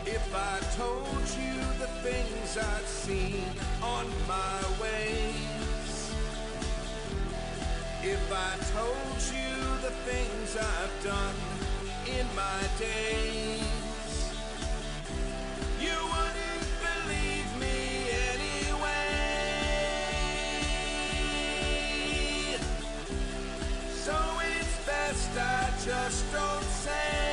If I told you the things I've seen on my ways, if I told you the things I've done in my days, you wouldn't believe me anyway. So it's best I just don't say.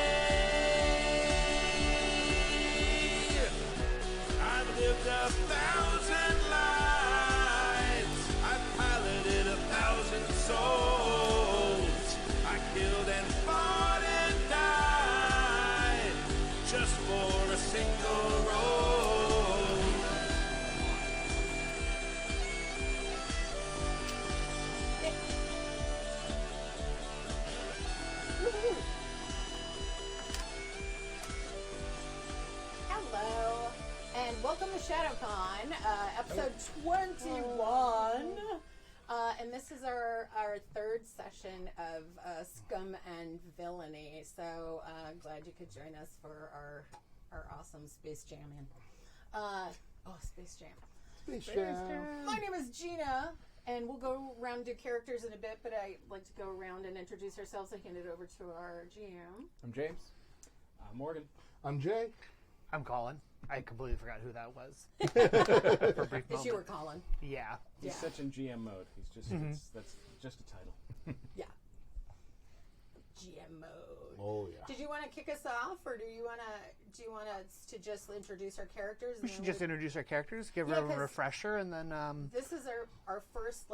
Lived 1,000 lives, I piloted 1,000 souls, I killed and fought and died just for a single role. Hello. And welcome to ShadowCon, episode 21. And this is our third session of Scum and Villainy. So glad you could join us for our awesome space jamming. Space jam. Space jam. My name is Gina, and we'll go around and do characters in a bit, but I like to go around and introduce ourselves and hand it over to our GM. I'm James. I'm Morgan. I'm Jay. I'm Colin. I completely forgot who that was. For a brief moment. You were Colin. Yeah. He's such in GM mode. He's just that's just a title. Yeah. GM mode. Oh yeah. Did you want to kick us off, or do you want us to just introduce our characters? We should just introduce our characters, give everyone a refresher, and then. This is our first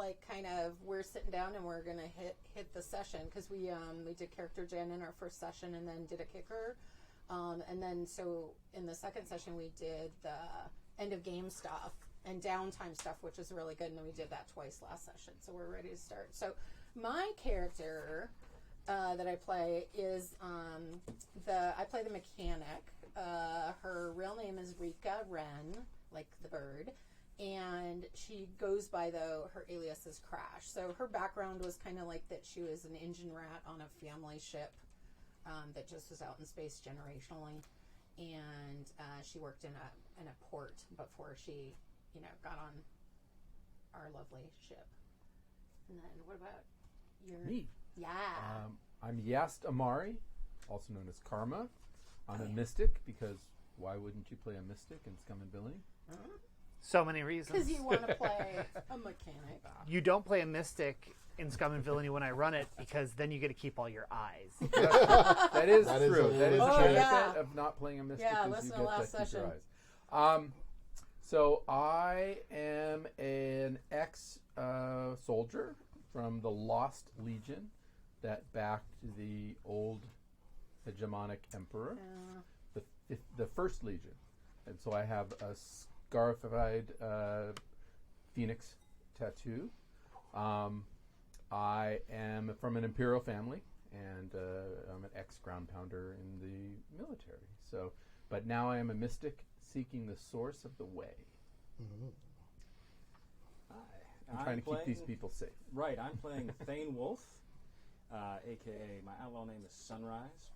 we're sitting down and we're gonna hit the session because we did character gen in our first session and then did a kicker. And then, so in the second session, we did the end of game stuff and downtime stuff, which was really good. And then we did that twice last session. So we're ready to start. So my character that I play is I play the mechanic. Her real name is Rika Wren, like the bird. And she goes by, her alias is Crash. So her background was kind of like that she was an engine rat on a family ship. That just was out in space generationally, and she worked in a port before she, got on our lovely ship. And then what about your me? Yeah. I'm Yast Amari, also known as Karma. I'm a mystic because why wouldn't you play a mystic in Scum and Villainy? So many reasons. Because you want to play a mechanic. You don't play a mystic in Scum and Villainy when I run it, because then you get to keep all your eyes. That is true. That is a benefit yeah. of not playing a mystic. Yeah, is listen you to get last to keep session. your eyes. So I am an ex-soldier from the Lost Legion that backed the old hegemonic emperor, the First Legion. And so I have a scarified phoenix tattoo. I am from an imperial family, and I'm an ex-ground pounder in the military. So, but now I am a mystic seeking the source of the way. Mm-hmm. I'm trying to keep these people safe. Right, I'm playing Thane Wolf, a.k.a. my outlaw name is Sunrise.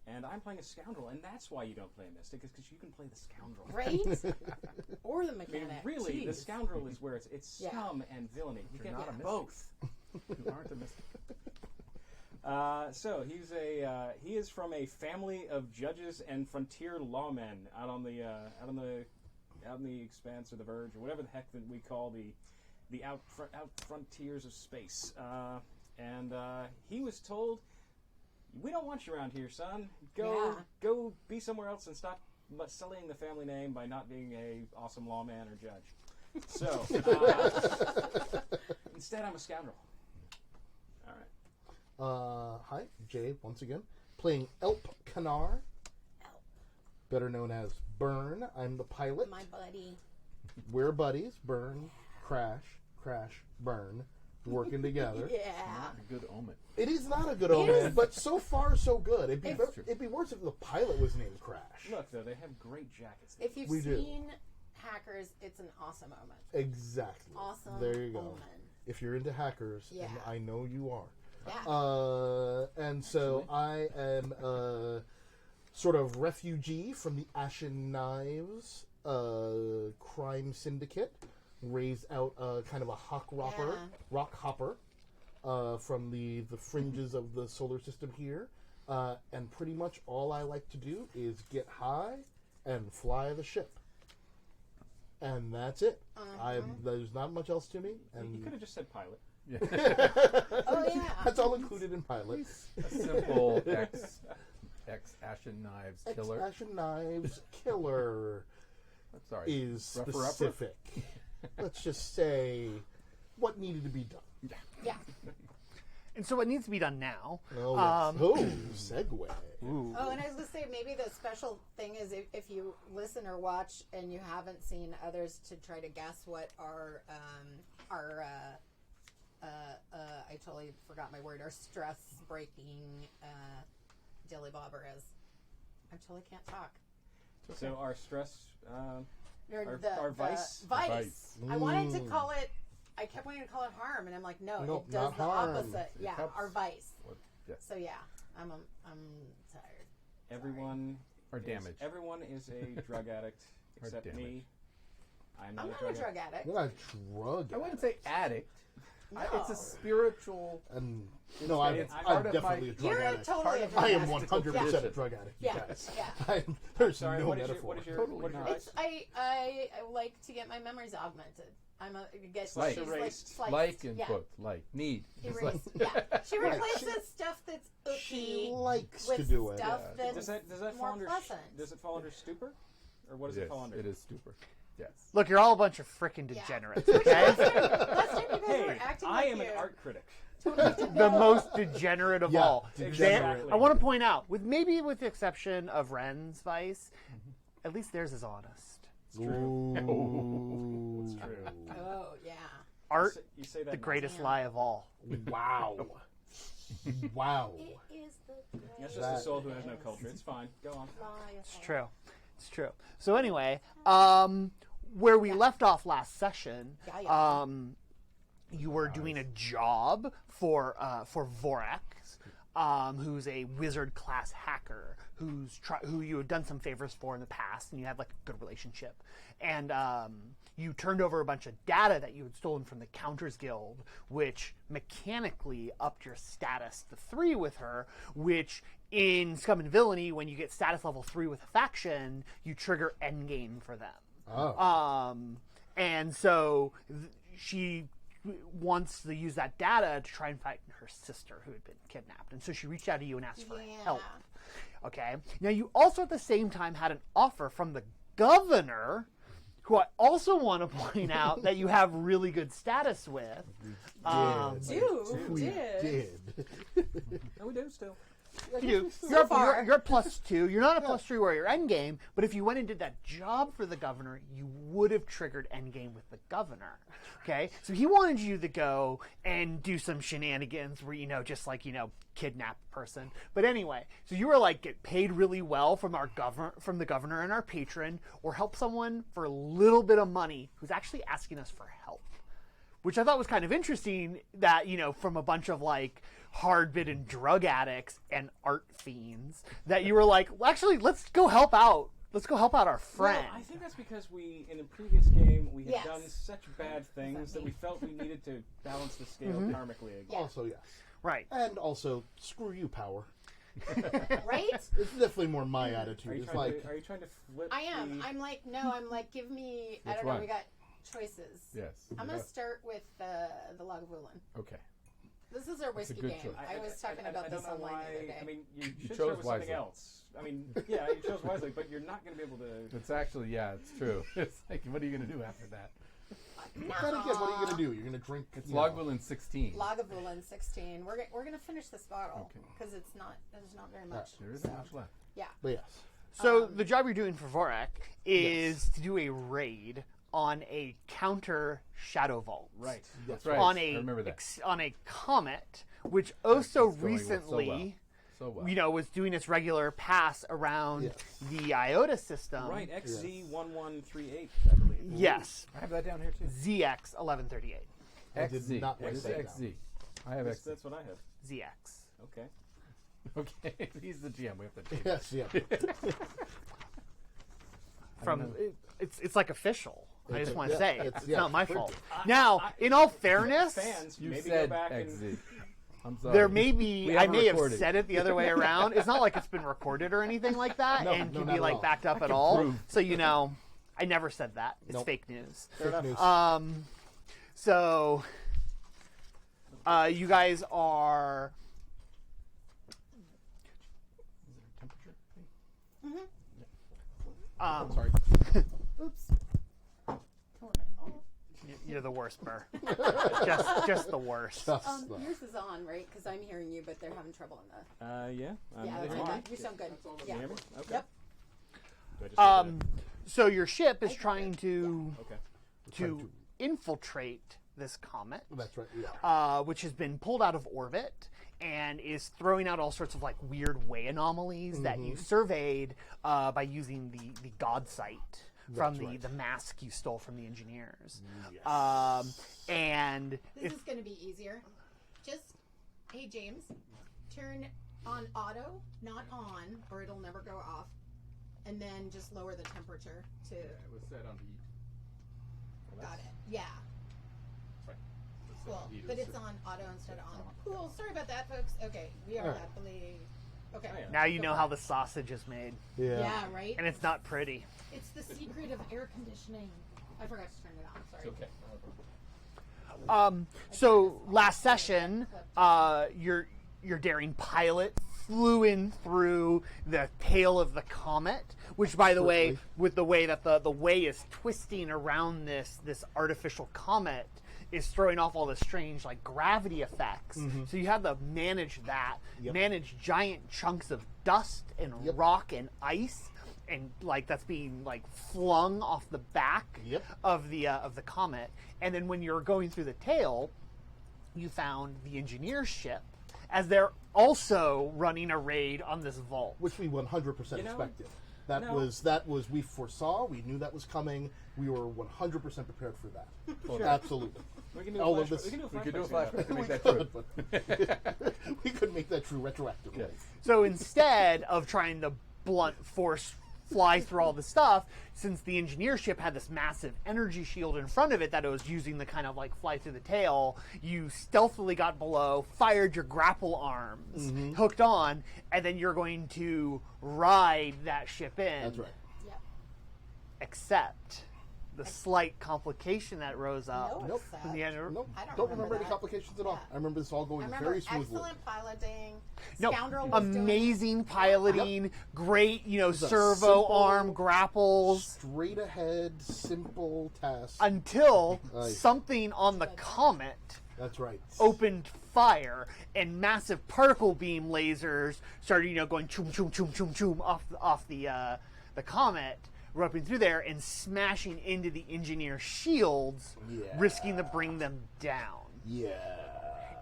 And I'm playing a scoundrel, and that's why you don't play a mystic, is because you can play the scoundrel. Right? Or the I mechanic. mean, really, Jeez. the scoundrel is where it's Scum and Villainy. You You're can not have a both. You aren't a mystic. So he is from a family of judges and frontier lawmen out on the expanse or the verge or whatever the heck that we call the out frontiers of space. And he was told, "We don't want you around here, son. Go be somewhere else and stop sullying the family name by not being a awesome lawman or judge." So instead, I'm a scoundrel. All right. Hi, Jay, once again. Playing Elp Canar. Better known as Burn. I'm the pilot. My buddy. We're buddies. Burn, Crash, Burn. Working together. Yeah. Not a good omen. It is not a good omen, but so far so good. It'd be worse if the pilot was named Crash. Look, though, they have great jackets. If you've seen Hackers, it's an awesome omen. Exactly. Awesome. There you go. Omen. If you're into Hackers, Yeah. and I know you are, Yeah. And so I am a sort of refugee from the Ashen Knives crime syndicate, raised out kind of a rock hopper from the fringes of the solar system here. And pretty much all I like to do is get high and fly the ship. And that's it. There's not much else to me. And You could have just said pilot. Yeah. Oh yeah. that's all included in pilot. A simple ex Ashen Knives killer. Ashen Knives killer Sorry. is Rougher-upper? specific. Let's just say what needed to be done. Yeah. And so what needs to be done now? Oh, segue. Oh, and I was going to say, maybe the special thing is if you listen or watch and you haven't seen others, to try to guess what our I totally forgot my word, our stress breaking dilly bobber is. I totally can't talk. So our stress, Or our vice? Vice. I wanted to call it, I kept wanting to call it harm, and I'm like, no, Nope, it does not the harm. opposite. It Yeah, helps. our vice. Yeah. So yeah, I'm tired. Everyone Or damage. Everyone is a drug addict Or except damage. me. I'm I'm not not a drug addict. You're not a drug. I wouldn't say addict. No. It's a spiritual. And no, I'm it's I'm part of definitely my- a drug You're addict. totally a drug I am addict. 100% a Yeah. drug addict. Yeah, You guys. yeah. There's Sorry, no what is your metaphor. what is your Totally what is your not. vice? I like to get my memories augmented. I'm a get Sliced. she's Erased. sliced. Like in yeah. quotes. Like. Need. It's Erased. like- Yeah. She Right. replaces stuff that's She ooky likes with to do it. stuff Yeah. that's Does that more fall under pleasant. does it fall under stupor, or what does It it is. fall under? It is stupor. Yes. Look, you're all a bunch of freaking Yeah. degenerates, okay? Last time you guys were Hey, acting I like am you. an art critic. The most degenerate of Yeah, all. degenerate. I want to point out, with the exception of Ren's vice, at least theirs is honest. It's true. Ooh. It's true. Oh yeah. Art, You say that the now. greatest lie of all. Wow. Wow. It is the That's just a soul who has no culture. It's fine. Go on. It's true. It's true. So anyway, where we left off last session, Yeah. you were doing a job for Vorax, who's a wizard class hacker who you had done some favors for in the past, and you had like a good relationship, and you turned over a bunch of data that you had stolen from the Counters Guild, which mechanically upped your status to 3 with her, which in Scum and Villainy, when you get status level 3 with a faction, you trigger endgame for them. Oh. And so she wants to use that data to try and find her sister who had been kidnapped. And so she reached out to you and asked for help. Okay. Now, you also at the same time had an offer from the governor, who I also want to point out that you have really good status with. We did. No, we do still. You're plus 2. You're not a plus 3 warrior endgame, but if you went and did that job for the governor, you would have triggered endgame with the governor. Okay? So he wanted you to go and do some shenanigans where, just like, kidnap a person. But anyway, so you were like, get paid really well from the governor and our patron, or help someone for a little bit of money who's actually asking us for help. Which I thought was kind of interesting that, from a bunch of like hard-bitten drug addicts and art fiends, that you were like, well, actually, let's go help out. Let's go help out our friend. Well, I think that's because in a previous game, we had Yes. done such bad things that we felt we needed to balance the scale karmically again. Also, yes. Right. And also, screw you, power. Right? It's definitely more my attitude. Are you It's trying like, to flip? I am. I'm like, give me. I Which don't know. one? We got choices. Yes. I'm gonna start with the Lagavulin. Okay. This is our whiskey good game. choice. I was talking I about don't this know online why. the other day. I mean, you should chose start with something wisely. else. I mean, yeah, you chose wisely, but you're not going to be able to. It's actually, it's true. It's like, what are you going to do after that? then again, what are you going to do? You're going to drink. It's you know, Lagavulin 16. Lagavulin 16. We're gonna finish this bottle Okay. because there's not very much. There isn't much left. But yes. So the job you're doing for Vorak is to do a raid on a counter Shadow Vault. Right. That's right. On I a remember that. on a comet, which also It's going recently, So well. was doing its regular pass around Yes. the IOTA system. Right, XZ1138, I believe. Yes, I have that down here too. ZX 1138. I did XZ. not What write is that XZ? I have X. That's what I have. ZX. Okay. Okay, he's the GM. We have to take Yes, yeah. From it's like official. I just want to yeah, say it's- it's yeah, not my printed. fault. Now, in all fairness, Fans, You maybe said go back XZ. and I'm sorry. there may be We I have may recorded. have said it the other way around. It's not like it's been recorded or anything like that, No, and no, can not be at like all. backed up I at can all. prove. So I never said that. It's Nope. fake news. Fake news. So, you guys are. Temperature thing? Sorry. Oops. You're the worst, Burr. just the worst. Just the- Yours is on, right? Because I'm hearing you, but they're having trouble in the. yeah. Yeah, Hear that's me? okay. You sound good. Can Yeah. you hear me? Okay. Yep. Do I just have So your ship is trying to to- okay. to infiltrate this comet, That's right, yeah. which has been pulled out of orbit and is throwing out all sorts of like weird way anomalies that you surveyed by using the God sight from That's right. the mask you stole from the engineers. Yes. And This is going to be easier. Just, hey, James, turn on auto, not on, or it'll never go off. And then just lower the temperature to. It was set on heat. Got it. Yeah. Cool. But it's on auto instead of on. Cool. Sorry about that, folks. Okay. We are Alright. happily. Okay. Oh, yeah. now you know how the sausage is made, Yeah. Yeah, right? and it's not pretty. It's the secret of air conditioning. I forgot to turn it on. Sorry. Okay. So last session, your daring pilot flew in through the tail of the comet, which, by the way, Certainly. with the way that the way is twisting around this artificial comet, is throwing off all the strange like gravity effects. So you have to manage that, Yep. manage giant chunks of dust and Yep. rock and ice. And like that's being like flung off the back Yep. of the comet, and then when you're going through the tail, you found the engineer's ship, as they're also running a raid on this vault. Which we 100% You know, expected. That no. was we foresaw. We knew that was coming. We were 100% prepared for that. Absolutely. We can do All a of flash, this- we can do a We could do a flashback flashback to soon. make that true. But we could make that true retroactively. Yes. So instead of trying to blunt force fly through all the stuff, since the engineer ship had this massive energy shield in front of it that it was using to kind of like fly through the tail, you stealthily got below, fired your grapple arms, hooked on, and then you're going to ride that ship in. That's right. Yep. Except the slight complication that rose up. No, Nope. it's from the end of- Nope. I don't Don't remember remember any that. complications at all. Yeah. I remember this all I going remember very smoothly. excellent piloting. No, Scoundrel was doing amazing piloting, great, a servo simple- arm grapples. Straight ahead, simple task. Until Aye. something on the comet That's right. opened fire and massive particle beam lasers started, going choom choom choom choom choom off the comet, ripping through there and smashing into the engineer shields, Yeah. risking to bring them down. Yeah.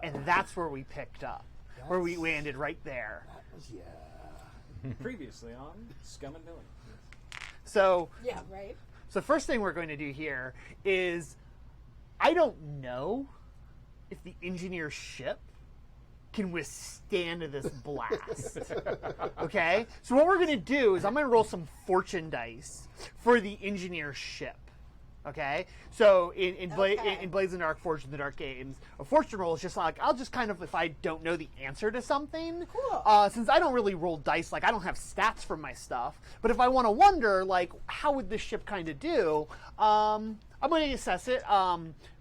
And that's where we picked up, where we landed right there. That was, yeah. Previously on Scum and Villainy. So Yeah, right? So first thing we're going to do here is, I don't know if the engineer's ship can withstand this blast. Okay? So what we're going to do is I'm going to roll some fortune dice for the engineer's ship. Okay? So in Blades in Dark, Forge in the Dark games, a fortune roll is just like, I'll just kind of, if I don't know the answer to something, Cool. since I don't really roll dice, like I don't have stats for my stuff, but if I want to wonder, like, how would this ship kind of do, I'm going to assess it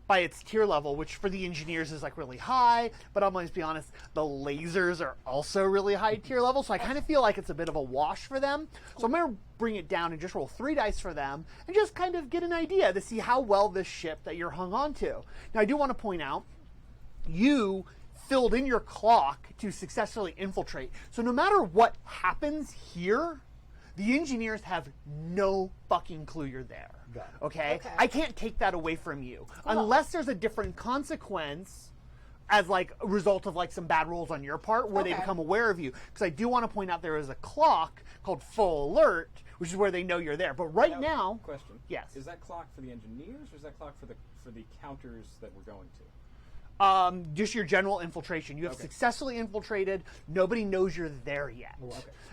by its tier level, which for the engineers is like really high, but I'm going to be honest, the lasers are also really high tier level, so I kind of feel like it's a bit of a wash for them. So I'm going to bring it down and just roll 3 dice for them and just kind of get an idea to see how well this ship that you're hung on to. Now I do want to point out, you filled in your clock to successfully infiltrate. So no matter what happens here, the engineers have no fucking clue you're there. Got it. Okay? Okay. I can't take that away from you. Unless there's a different consequence as like a result of like some bad rules on your part where they Okay. become aware of you. Because I do want to point out there is a clock called full alert, which is where they know you're there. But right now, Question. Yes. Is that clock for the engineers or is that clock for the counters that we're going to? Just your general infiltration. You have successfully infiltrated. Nobody knows you're there yet.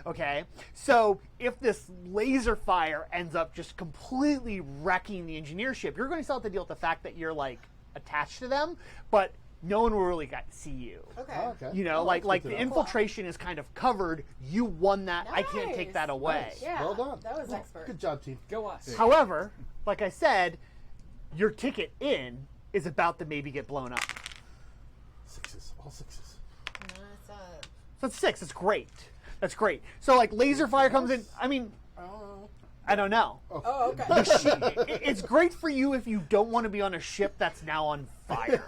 Okay? So if this laser fire ends up just completely wrecking the engineer ship, you're going to still have to deal with the fact that you're, like, attached to them, but no one will really get to see you. Okay. Oh, okay. You know, That's like good the to know. infiltration is kind of covered. You won that. I can't take that Nice. away. Nice. Yeah. Well done. That was Well, expert. Good job, team. Go us. However, like I said, your ticket in is about to maybe get blown up. Sixes. All sixes. That's So it's 6. It's great. That's great. So like laser fire comes in. I mean, oh. I don't know. Oh, okay. It's great for you if you don't want to be on a ship that's now on fire.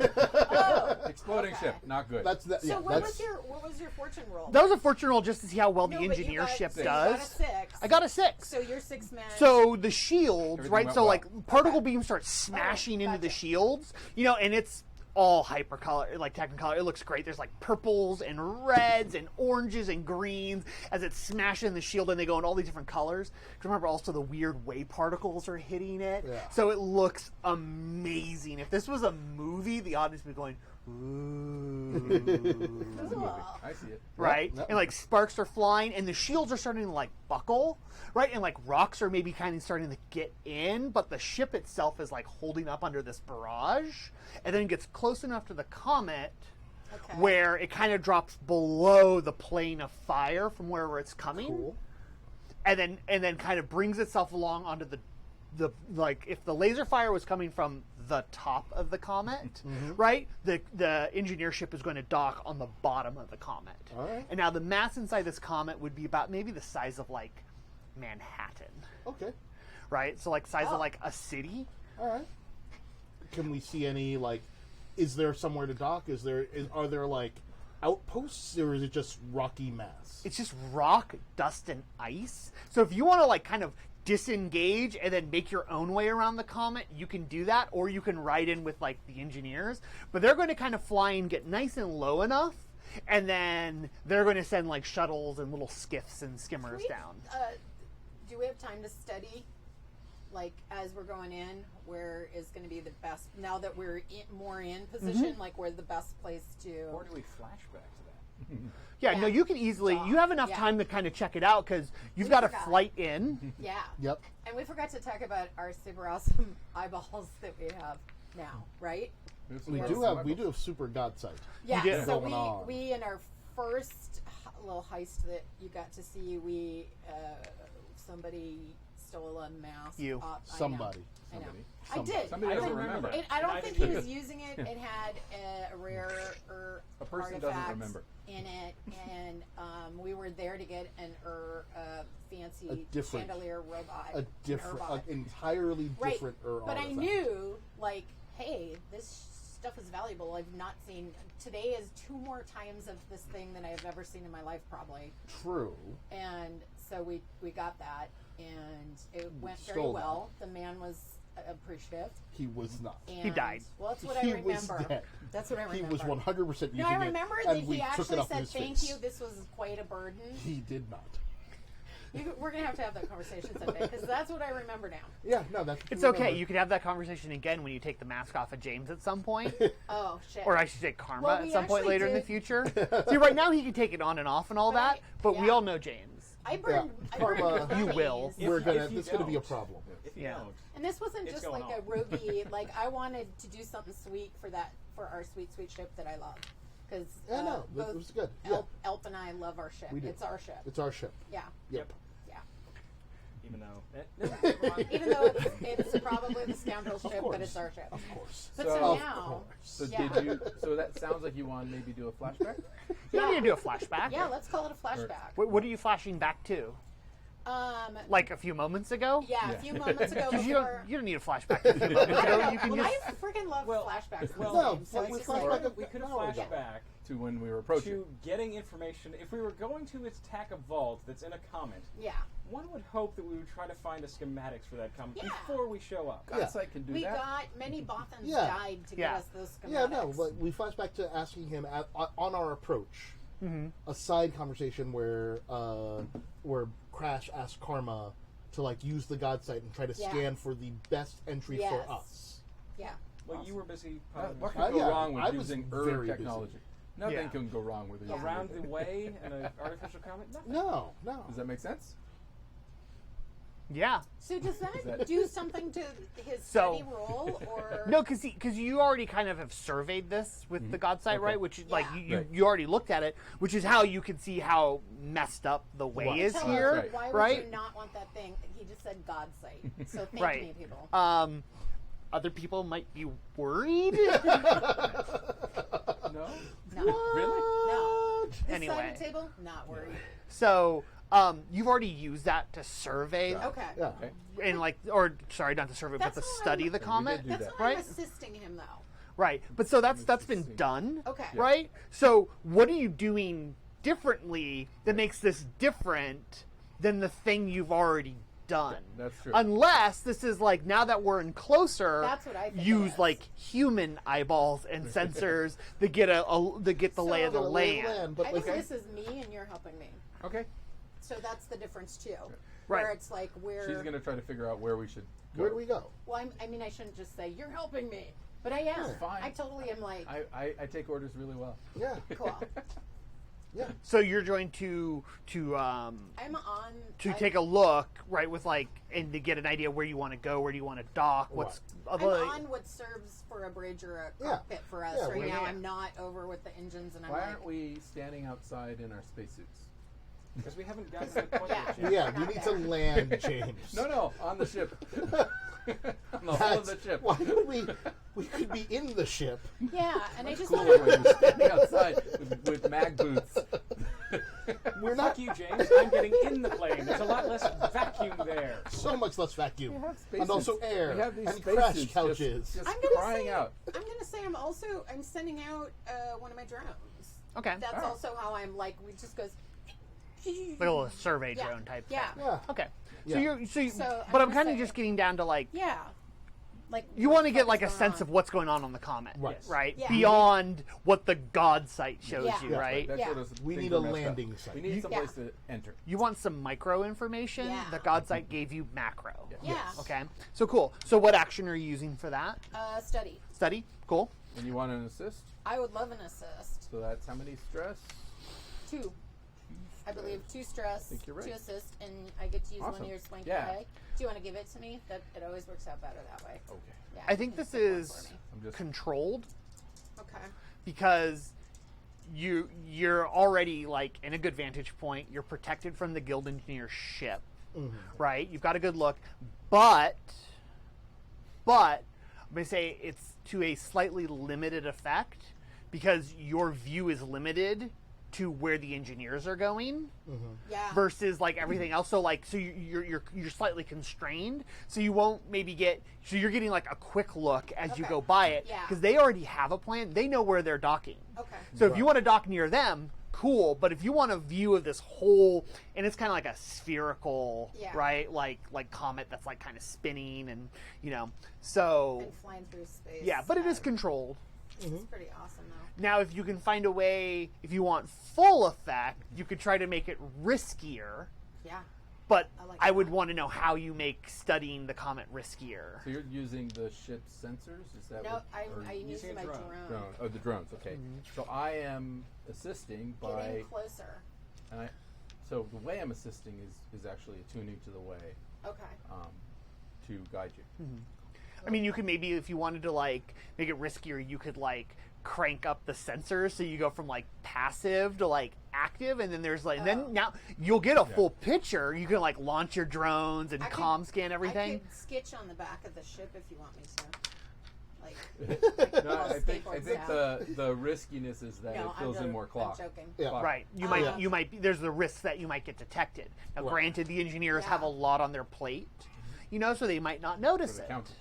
Oh. Exploding Okay. ship, not good. That's the, So yeah, what that's, was your fortune roll? That was a fortune roll just to see how well the No, but you engineer got- ship so you does. got a 6. I got a 6. So you're 6 men. So the shields, Everything right? went So well. like particle beams start smashing into the gotcha. shields, you know, and it's all hypercolor, like Technicolor. It looks great. There's like purples and reds and oranges and greens as it's smashing the shield, and they go in all these different colors. 'Cause remember, also the weird wave particles are hitting it, Yeah. so it looks amazing. If this was a movie, the audience would be going, ooh. Cool. I see it. Right? Yep. And like sparks are flying and the shields are starting to like buckle, right? And like rocks are maybe kind of starting to get in, but the ship itself is like holding up under this barrage, and then it gets close enough to the comet Okay. where it kind of drops below the plane of fire from wherever it's coming. cool. And then kind of brings itself along onto the like if the laser fire was coming from the top of the comet, right? The engineer ship is going to dock on the bottom of the comet. All right. And now the mass inside this comet would be about maybe the size of like Manhattan, Okay. right? So like size Oh. of like a city. All right. Can we see any, like, is there somewhere to dock? Are there, like, outposts, or is it just rocky mass? It's just rock, dust, and ice. So if you want to like kind of disengage and then make your own way around the comet, you can do that, or you can ride in with like the engineers. But they're going to kind of fly and get nice and low enough, and then they're going to send like shuttles and little skiffs and skimmers down. Do we have time to study, like, as we're going in, where is going to be the best, now that we're more in position, like, where's the best place to... Or do we flashback to that? Yeah, Yeah. no, you can easily. You have enough Yeah. time to kind of check it out because you've We got a forgot. flight in. Yeah. Yep. And we forgot to talk about our super awesome eyeballs that we have now, right? We do have super god sight. Yeah. do. So Going on. we in our first little heist that you got to see, we somebody stole a mask. You. off- I know. Somebody. I know. Somebody. I did. Somebody I doesn't don't remember. remember. I don't I think didn't he was either. using it. It had a rare A person doesn't artifact remember. in it, and we were there to get an fancy A different- chandelier robot. A different, robot. an entirely Right. different But I artifact. knew, like, hey, this stuff is valuable. I've not seen. Today is 2 more times of this thing than I've ever seen in my life, probably. True. And so we got that, and it went very Stole well. The man was appreciative. He was not. And, died. Well, that's what He I was remember. dead. That's what I He remember. was 100% using No, I it, remember and that we he took it actually off said, his "Thank face. you. This was quite a burden." He did not. We're gonna have that conversation someday because that's what I remember now. Yeah, no, that's. It's okay. You can have that conversation again when you take the mask off of James at some point. Oh shit! Or I should say Karma Well, at we some point actually later in the did- future. See, right now he can take it on and off and all But that, but we yeah. all know James. I burned. Yeah. I burned Karma, you days. will. We're If gonna. you This is gonna be a don't. problem. If you Yeah. don't, And this wasn't It's just going like a on. roadie. Like I wanted to do something sweet for our sweet ship that I love. Because Yeah, no, it was good. Yeah. Elp and I love our ship. We do. It's our ship. It's our ship. Yeah, Yep. yeah. even though never mind. Even though it's probably the scoundrel ship, course. but it's our ship. Of course. But So- so Of now, course. So Yeah. did you? So that sounds like you want to maybe do a flashback. You don't need to do a flashback. yeah, let's call it a flashback. What are you flashing back to? Like a few moments ago? Yeah, a few moments ago Because before. you don't need a flashback a few moments ago. You can well, just. I freaking love Well, flashbacks. well, No, so but we it's just flashback like, of- we could have No, flashed yeah. back To when we were approaching. to getting information. If we were going to attack a vault that's in a comet, yeah, one would hope that we would try to find the schematics for that comet Yeah. before we show up. Yeah. Godsight can do we that. got many Bothans Yeah. died to Yeah. get us those schematics. Yeah, no, but we flash back to asking him on our approach. A side conversation where Crash asked Karma to like use the god sight and try to Yeah. scan for the best entry Yes. for us. Yeah. Well, you were busy. What could go yeah, wrong I with was using very Earth busy. technology? Nothing Yeah. can go wrong with using Around Earth. the way and an artificial comet? Nothing. No. Does that make sense? Yeah. So does that, that- do something to his So- study roll, or No, because you already kind of have surveyed this with the God sight, Okay. right? Which is like Yeah. you already looked at it, which is how you can see how messed up the way Right. is Tell here, us, right. why would right? you not want that thing? He just said God sight. So thank Right. me, people. Other people might be worried. No. No. Really? No. This side Anyway. of the table, not worried. So you've already used that to survey Okay. Yeah. Okay. and or sorry, not to survey, That's but to how study I'm- the We comet, did do That's that. why I'm Right. assisting him, though. right? But so that's been Interesting. done, Okay. Yeah. right? So what are you doing differently that makes this different than the thing you've already done? That's true. Unless this is like, now that we're in closer, That's what I think it use is. like human eyeballs and sensors that get the lay of the So- land. But I like, think this is me, and you're helping me. Okay. So that's the difference too. Right. Where it's like we're. She's gonna try to figure out where we should go. where do we go? Well, I mean, I shouldn't just say you're helping me, but I am. It's fine. I totally am. Like, I take orders really well. Yeah. cool. Yeah. So you're going to I'm on. take a look, right, with like, and to get an idea where you want to go, where do you want to dock, what's I'm other- on what serves for a bridge or a Yeah. cockpit for us Yeah, right we're- now. yeah. I'm not over with the engines, and I'm Why like, aren't we standing outside in our spacesuits? Because we haven't gotten to the point Yeah. yet. Jim. Yeah, Not we need there. to land, James. No, on the ship. on the whole of the ship. Why would we could be in the ship? yeah, and I just Cooler want when you're standing outside with mag boots. We're Fuck not you, James. I'm getting in the plane. There's a lot less vacuum there. so much less vacuum. We have And also spacesuits. air We have these and spacesuits crash just- couches. Just, I'm gonna crying say, out. I'm gonna say I'm sending out one of my drones. Okay. That's Oh. also how I'm like. We just goes. like a little survey Yeah. drone type Yeah. thing. Yeah. Okay. Yeah. So you're So but I'm I'm gonna kind of say- just getting down to like, Yeah. Like you what want to the get fuck like a is going sense on? of what's going on the comet, Right. right? Yeah. Beyond what the God sight shows Yeah. you, Yeah. right? That's Yeah. what those We things need are a messed up. landing site. We need You- someplace to enter. You want some micro information? Yeah. The God sight gave you macro. Yeah. Okay. So cool. So what action are you using for that? Study. Study? Cool. And you want an assist? I would love an assist. So that's how many stress? 2. I believe 2 stress, think you're right. 2 assist, and I get to use one Awesome. of your swanky Yeah. die. Do you want to give it to me? That it always works out better that way. Okay. Yeah, I you think can this pick one is for me. I'm just controlled Okay. because you're already like in a good vantage point. You're protected from the guild engineer ship, right? You've got a good look, but I'm gonna say it's to a slightly limited effect because your view is limited to where the engineers are going Yeah. versus like everything else. So like, so you're slightly constrained. So you won't maybe get. So you're getting like a quick look as you Okay. go by it Yeah. because they already have a plan. They know where they're docking. Okay. So if you want to dock near them, cool. But if you want a view of this whole, and it's kind of like a spherical, Yeah. right? Like comet that's like kind of spinning, and so And flying through space. yeah. But it is controlled. It's pretty awesome though. Now, if you can find a way, if you want full effect, you could try to make it riskier. Yeah. But I like I would that. want to know how you make studying the comet riskier. So you're using the ship's sensors? Is that No, what? I'm or using using my a drone. drone. Oh, the drones. Okay. So I am assisting by, Getting closer. and so the way I'm assisting is actually attuning to the way Okay. to guide you. I mean, you could maybe, if you wanted to like make it riskier, you could like crank up the sensors so you go from like passive to like active, and then there's like, and then now you'll get a full picture. You can like launch your drones and I could- comm scan everything. I could sketch on the back of the ship if you want me to. Like, No, all I think skateboards the riskiness is that no, it fills in more clock. I'm joking. Yeah. Clock. Right. You Yeah. might. You might. Be, there's the risk that you might get detected. Now, Right. granted, the engineers have a Yeah. lot on their plate, so they might not notice For the it. counters.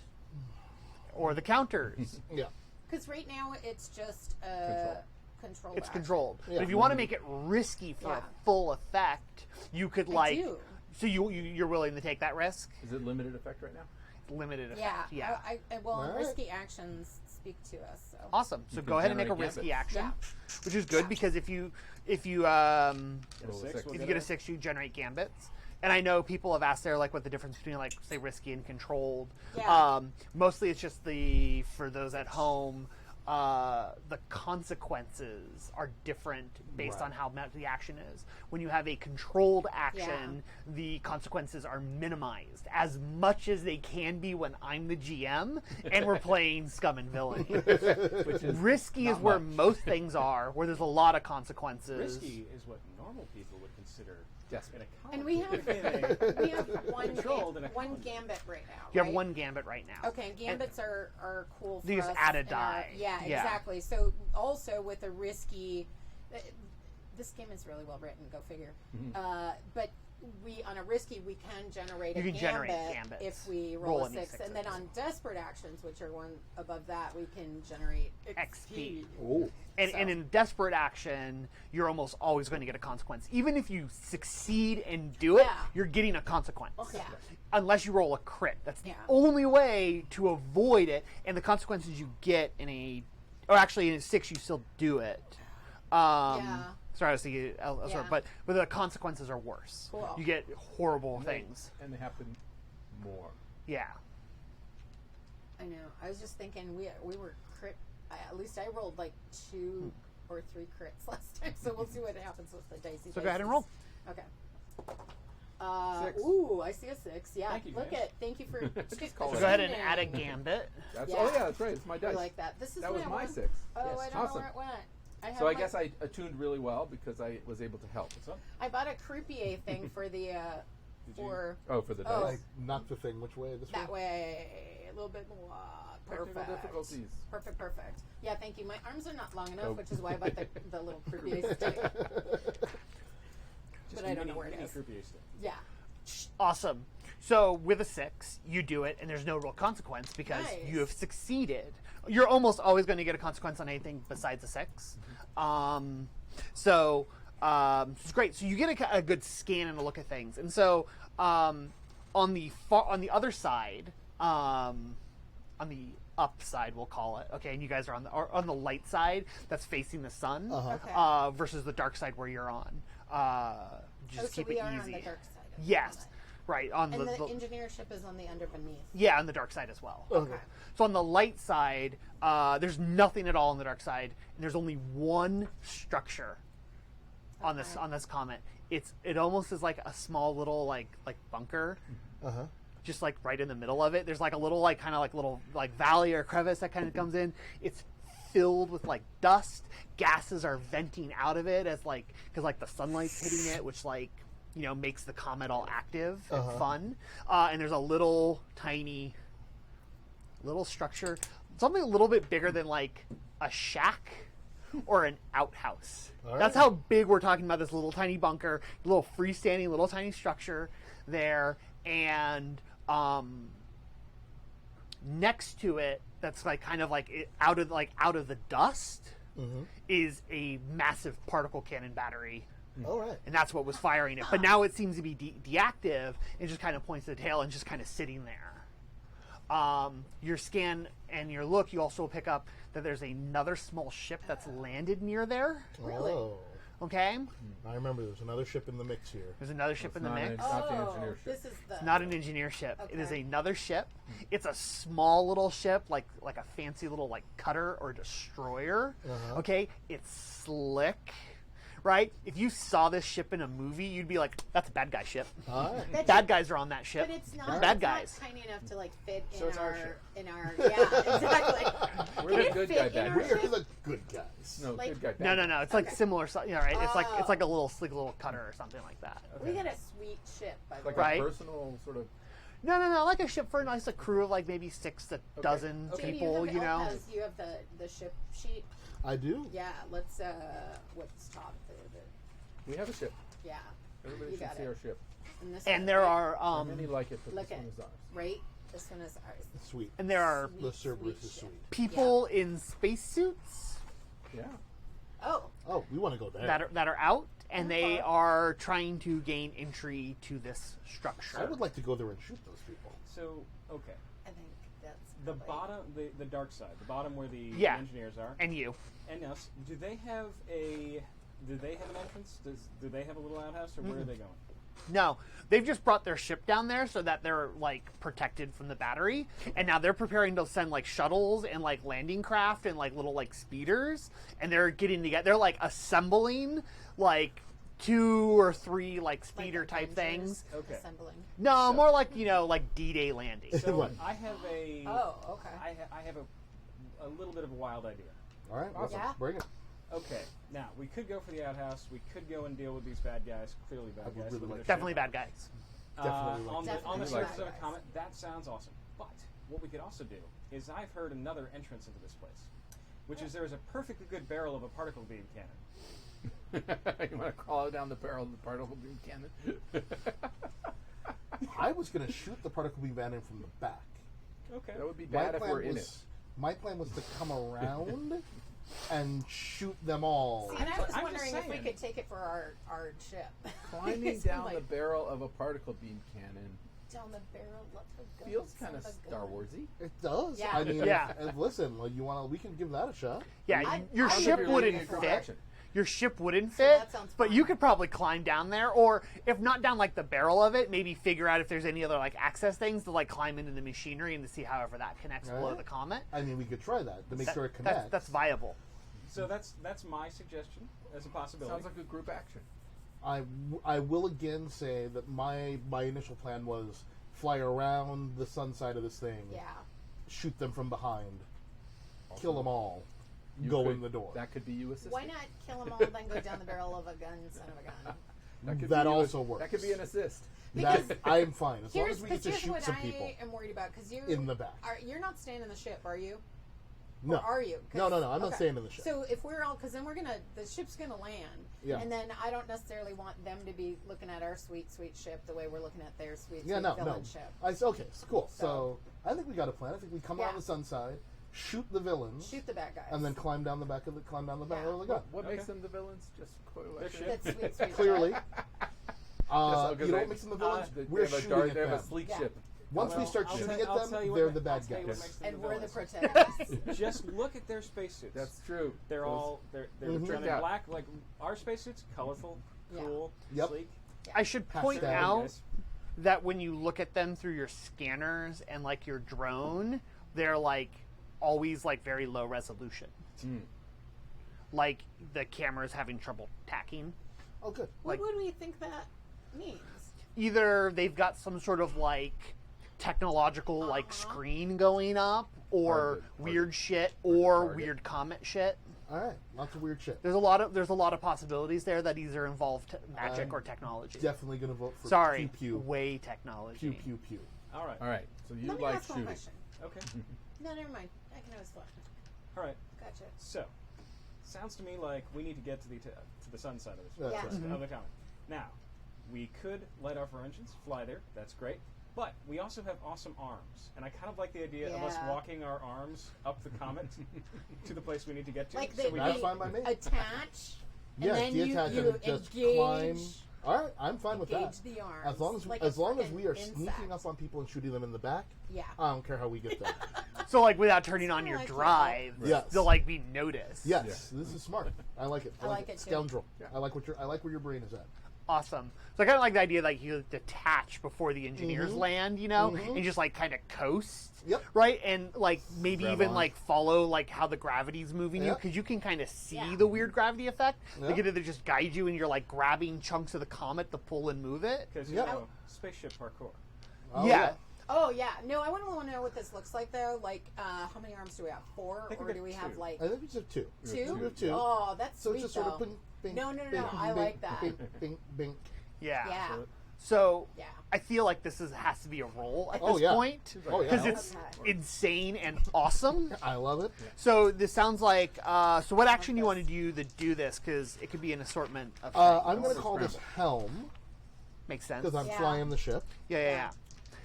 Or the counters. Yeah. Because right now it's just control. It's action. controlled. Yeah. But if you want to make it risky for Yeah. a full effect, you could I like. do. So you're willing to take that risk? Is it limited effect right now? Yeah. Limited effect. Yeah. Well, Alright. risky actions speak to us. So. Awesome. So You go can ahead and make a generate risky gambits. action, Yeah. which is good Yeah. because if you Get a Roll a 6, six. we'll if you get a 6, you generate gambits. and I know people have asked there like what the difference between like say risky and controlled. Yeah. Mostly it's just for those at home, the consequences are different based on how much the action is. When you have a controlled action, the consequences are minimized as much as they can be when I'm the GM and we're playing Scum and Villainy. Which is Risky is not where much. most things are, where there's a lot of consequences. Risky is what normal people would consider Desperate. in a And we have one Controlled in a one comedy. gambit right now. You right? have one gambit right now. Okay, and gambits are cool for They just us add a in our- die. yeah, Yeah. exactly. So also with a risky, this game is really well written. Go figure. But we on a risky we can generate You a can gambit generate gambits. if we Roll roll a any 6, and then sixes. on desperate actions, which are one above that, we can generate XP. Oh. And So- in desperate action, you're almost always going to get a consequence. Even if you succeed and do it, Yeah. you're getting a consequence. Yeah. Unless you roll a crit. That's the Yeah. only way to avoid it. And the consequences you get or actually in a 6, you still do it. Yeah. Sorry, I was thinking elsewhere, Yeah. but the consequences are worse. Cool. You get horrible things. And they happen more. Yeah. I know. I was just thinking we were crit. At least I rolled like 2 or 3 crits last time, so we'll see what happens with the dicey. So go ahead and dices. roll. Okay. 6. Ooh, I see a 6. Yeah. Thank you, Look guys. thank you for. Just call So it go ahead and tuning add a in. gambit. That's, Yeah. Oh, yeah, that's right. It's my I dice. like that. This is That was what I my want. 6. Oh, Yes. I don't Awesome. know where it went. I have So I my- guess I attuned really well because I was able to help. What's up? I bought a croupier thing for the you? for Oh, for the Oh. dice. I knocked the thing which way? This that way? way a little bit more. Technical Perfect. difficulties. Perfect. Yeah, thank you. My arms are not long enough, Oh. which is why I bought the little croupier stick. But I don't know where it is. Croupier stick. Yeah. Awesome. So with a 6, you do it, and there's no real consequence because Nice. you have succeeded. You're almost always going to get a consequence on anything besides a 6. So it's great. So you get a good scan and a look at things. And so on the other side, on the upside, we'll call it. Okay, and you guys are on the light side that's facing the sun, Okay. versus the dark side where you're on. Just Oh, so keep we it are easy. on the dark side. of the Yes. planet. Right, on And the the engineer ship is on the under beneath. yeah, on the dark side as well. Okay. So on the light side, there's nothing at all on the dark side, and there's only one structure on this comet. It almost is like a small little like bunker, just like right in the middle of it. There's like a little like kind of like little like valley or crevice that kind of comes in. It's filled with like dust. Gases are venting out of it as like because like the sunlight's hitting it, which like makes the comet all active and fun. And there's a little tiny little structure, something a little bit bigger than like a shack or an outhouse. All That's right. how big we're talking about, this little tiny bunker, little freestanding little tiny structure there. And next to it, that's like kind of like out of the dust is a massive particle cannon battery. All right. And that's what was firing it. But now it seems to be deactive and just kind of points to the tail and just kind of sitting there. Your scan and your look, you also pick up that there's another small ship that's landed near there. Really? Oh. Okay? I remember there's another ship in the mix here. There's another ship in the not mix. It's not the engineer ship. This is the Not an engineer ship. It is Okay. another ship. It's a small little ship, like a fancy little like cutter or destroyer. Okay? It's slick. Right? If you saw this ship in a movie, you'd be like, that's a bad guy ship. All right. That Bad guys are on that ship. But it's not bad it's guys. not tiny enough to like fit So in it's our our ship. in our yeah, exactly. We're Can the it good fit guy in bad our guys. We're ship? the good guys. No, Like- good guy. No, bad no, no. It's like Okay. similar, right? It's like Oh. a little sleek little cutter or something like that. We got a sweet ship by the Like way. Right. a personal sort of. No, like a ship for a nice crew of like maybe 6 to dozen Jamie, people, you have you know. the ship sheet. I do. Yeah, let's what's top We have a ship. yeah. Everybody You should got see it. our ship. And this And one, there right? are Many like it, but look this at one is ours. right. This one is ours. Sweet. and there are Sweet, The Cerberus sweet is ship. sweet. people in spacesuits Yeah. Oh, Oh, we want to go there. that are out, and they Okay. are trying to gain entry to this structure. I would like to go there and shoot those people. So, okay. I think that's The probably- bottom, the dark side, the bottom where the Yeah. engineers are, And you. and us. Do they have an entrance? Do they have a little outhouse, or where are they going? No, they've just brought their ship down there so that they're like protected from the battery, and now they're preparing to send like shuttles and like landing craft and like little like speeders, and they're getting together. They're like assembling like 2 or 3 like speeder type Avengers things. Okay. Assembling. No, So- more like like D-Day landing. So Right. I have a. Oh, okay. I have a little bit of a wild idea. All right, awesome. Yeah. Bring it. Okay, now we could go for the outhouse. We could go and deal with these bad guys. Clearly bad I would guys. really with like their Definitely ship. bad guys. Definitely like on the Definitely surface bad of a guys. comet, that sounds awesome. But what we could also do is I've heard another entrance into this place, which is there is a perfectly good barrel of a particle beam cannon. You want to crawl down the barrel of the particle beam cannon? I was going to shoot the particle beam cannon from the back. Okay. That would be My bad if plan we're in it. was my plan was to come around and shoot them all. See, and I was I'm just wondering if we saying. could take it for our ship. Climbing It's down like, the barrel of a particle beam cannon down the barrel of the gun. feels kind son of a Star gun. Warsy. It does. Yeah. I mean, Yeah. if listen, like, we can give that a shot. Yeah, I- your I ship would really wouldn't like fit. group action. Your ship wouldn't So fit, that sounds but fun. you could probably climb down there, or if not down like the barrel of it, maybe figure out if there's any other like access things to like climb into the machinery and to see however that connects below Alright. the comet. I mean, we could try that to make That- sure it connects. that's viable. So that's my suggestion as a possibility. Sounds like a group action. I will again say that my initial plan was fly around the sun side of this thing, Yeah. shoot them from behind, kill them all, You go could- in the door. That could be you assisting. Why not kill them all, then go down the barrel of a gun, son of a gun? That, could That be you also as- works. That could be an assist. That, Because I'm fine as long as we get to here's shoot what some I people am worried about, because you in the back. you're not staying in the ship, are you? No, Or are you? no, I'm not okay. staying in the ship. So if we're all, because then the ship's gonna land, Yeah. and then I don't necessarily want them to be looking at our sweet, sweet ship the way we're looking at their sweet, yeah, sweet no. villain ship. Okay, so cool. So So- I think we got a plan. I think we come Yeah. around the sun side, shoot the villains, Shoot the bad guys. and then climb down the back of the barrel of the gun. What Okay. makes them the villains? Just Their ship. That's sweet, sweet Clearly, ship. you know what makes them the villains? They We're have a shooting dart, at they have a them. sleek Yeah. ship. Once we Well, start I'll shooting tell- I'll at tell them, you they're what the ma- bad I'll tell you what guys. makes them And the we're the villains. protagonists. Just look at their spacesuits. That's true. They're Those- all they're Mhm. done in Yeah. black, like our spacesuits, colorful, Yeah. cool, Yep. sleek. I should point Pastel. out that when you look at them through your scanners and like your drone, they're like always like very low resolution. Mm. Like the camera's having trouble tacking. Oh, good. What like- would we think that means? Either they've got some sort of like technological like screen going up, or Target. weird shit, or Target. weird comet shit. All right, lots of weird shit. There's a lot of possibilities there that either involve magic I'm or technology. Definitely gonna vote for Sorry, pew pew way technology. pew pew pew. All right. All right. So you Let me like ask one shooting. question. Okay. No, never mind. I can always flash. All right. Gotcha. So, sounds to me like we need to get to the sun side of this That's Yeah. right. of the comet. Now, we could light off our engines, fly there. That's great. But we also have awesome arms, and I kind of like the idea of us Yeah. walking our arms up the comet to the place we need to get to. Like so they, we That's they fine by me. attach, and Yeah, then detach you and just engage, climb. All right, I'm fine with that. engage the arms. As long as like as a long as frickin' we are insect. sneaking up on people and shooting them in the back, Yeah. I don't care how we get there. So like without turning on kinda your like it. drive, Yes. they'll like be noticed. Yes, this is smart. I like it. I like it too. Scoundrel. Yeah. I like where your brain is at. Awesome. So I kind of like the idea like you detach before the engineers Mhm. land, you know, Mhm. and just like kind of coast. Yep. Right, and like maybe Grab even on. like follow like how the gravity's moving you, Yep. because you can kind of see Yeah. the weird gravity effect. They Yep. could either just guide you and you're like grabbing chunks of the comet to pull and move it. Because Yeah. spaceship parkour. Oh, Yeah. Oh yeah. No, I wouldn't want to know what this looks like though. Like, how many arms do we have? 4, think or we do got we have 2. like I think it's a 2. 2? We have 2. Oh, that's So sweet it's just sort though. of bing, bing, No, no, no, bing, no, I bing, like that. Bing, bing, bing. Yeah. Yeah. So Yeah. I feel like this has to be a roll at Oh, this yeah. point Oh, yeah. because it's Okay. insane and awesome. I love it. So this sounds like. So what action you want to do to do this? Because it could be an assortment of. I'm things. going to call this helm Makes sense. because I'm Yeah. flying the ship. Yeah.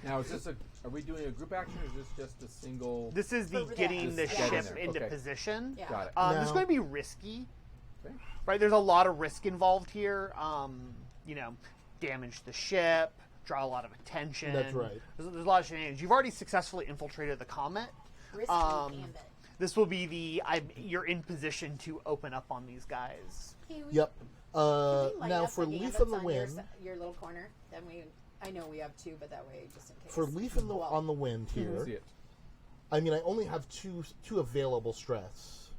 Now, is this are we doing a group action or is this just a single? This is the For getting the that. Yeah. ship There. into Okay. position. Yeah. Got it. This is Now- going to be risky, Okay. right? There's a lot of risk involved here. You know, damage the ship, draw a lot of attention. That's right. There's a lot of shenanigans. You've already successfully infiltrated the comet. Risky Um, gambit. This will be the you're in position to open up on these guys. Hey, Yep. can we light Now up for the Leaf gambits in the on Wind, your little corner. Then I know we have 2, but that way, just in case. for Leaf in the on the Wind here. See it. I mean, I only have two available stress.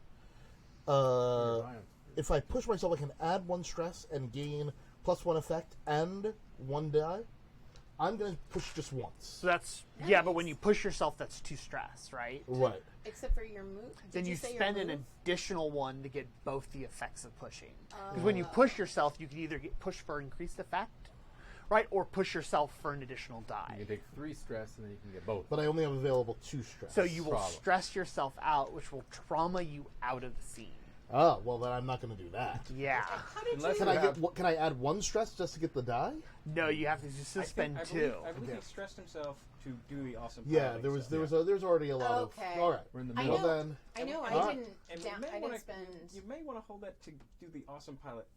If I push myself, I can add 1 stress and gain +1 effect and 1 die. I'm going to push just once. So that's but when you push yourself, that's 2 stress, right? Right. Except for your move. Then you say your spend an move? additional 1 to get both the effects of pushing. Because when you push yourself, you can either get pushed for increased effect, right, or push yourself for an additional die. You can take 3 stress and then you can get both. But I only have available 2 stress. So you will Problem. stress yourself out, which will trauma you out of the scene. Oh, well, then I'm not going to do that. Yeah. How did Unless you? Can I add 1 stress just to get the die? No, you have to just spend I 2. believe he stressed himself to do the awesome. Yeah, piloting there was stuff. there's already a lot Okay. of. All right. We're in the I middle. know. Well then, I know. Alright. I didn't. And Down, you may I wanna, didn't spend. You may want to hold that to do the awesome pilot.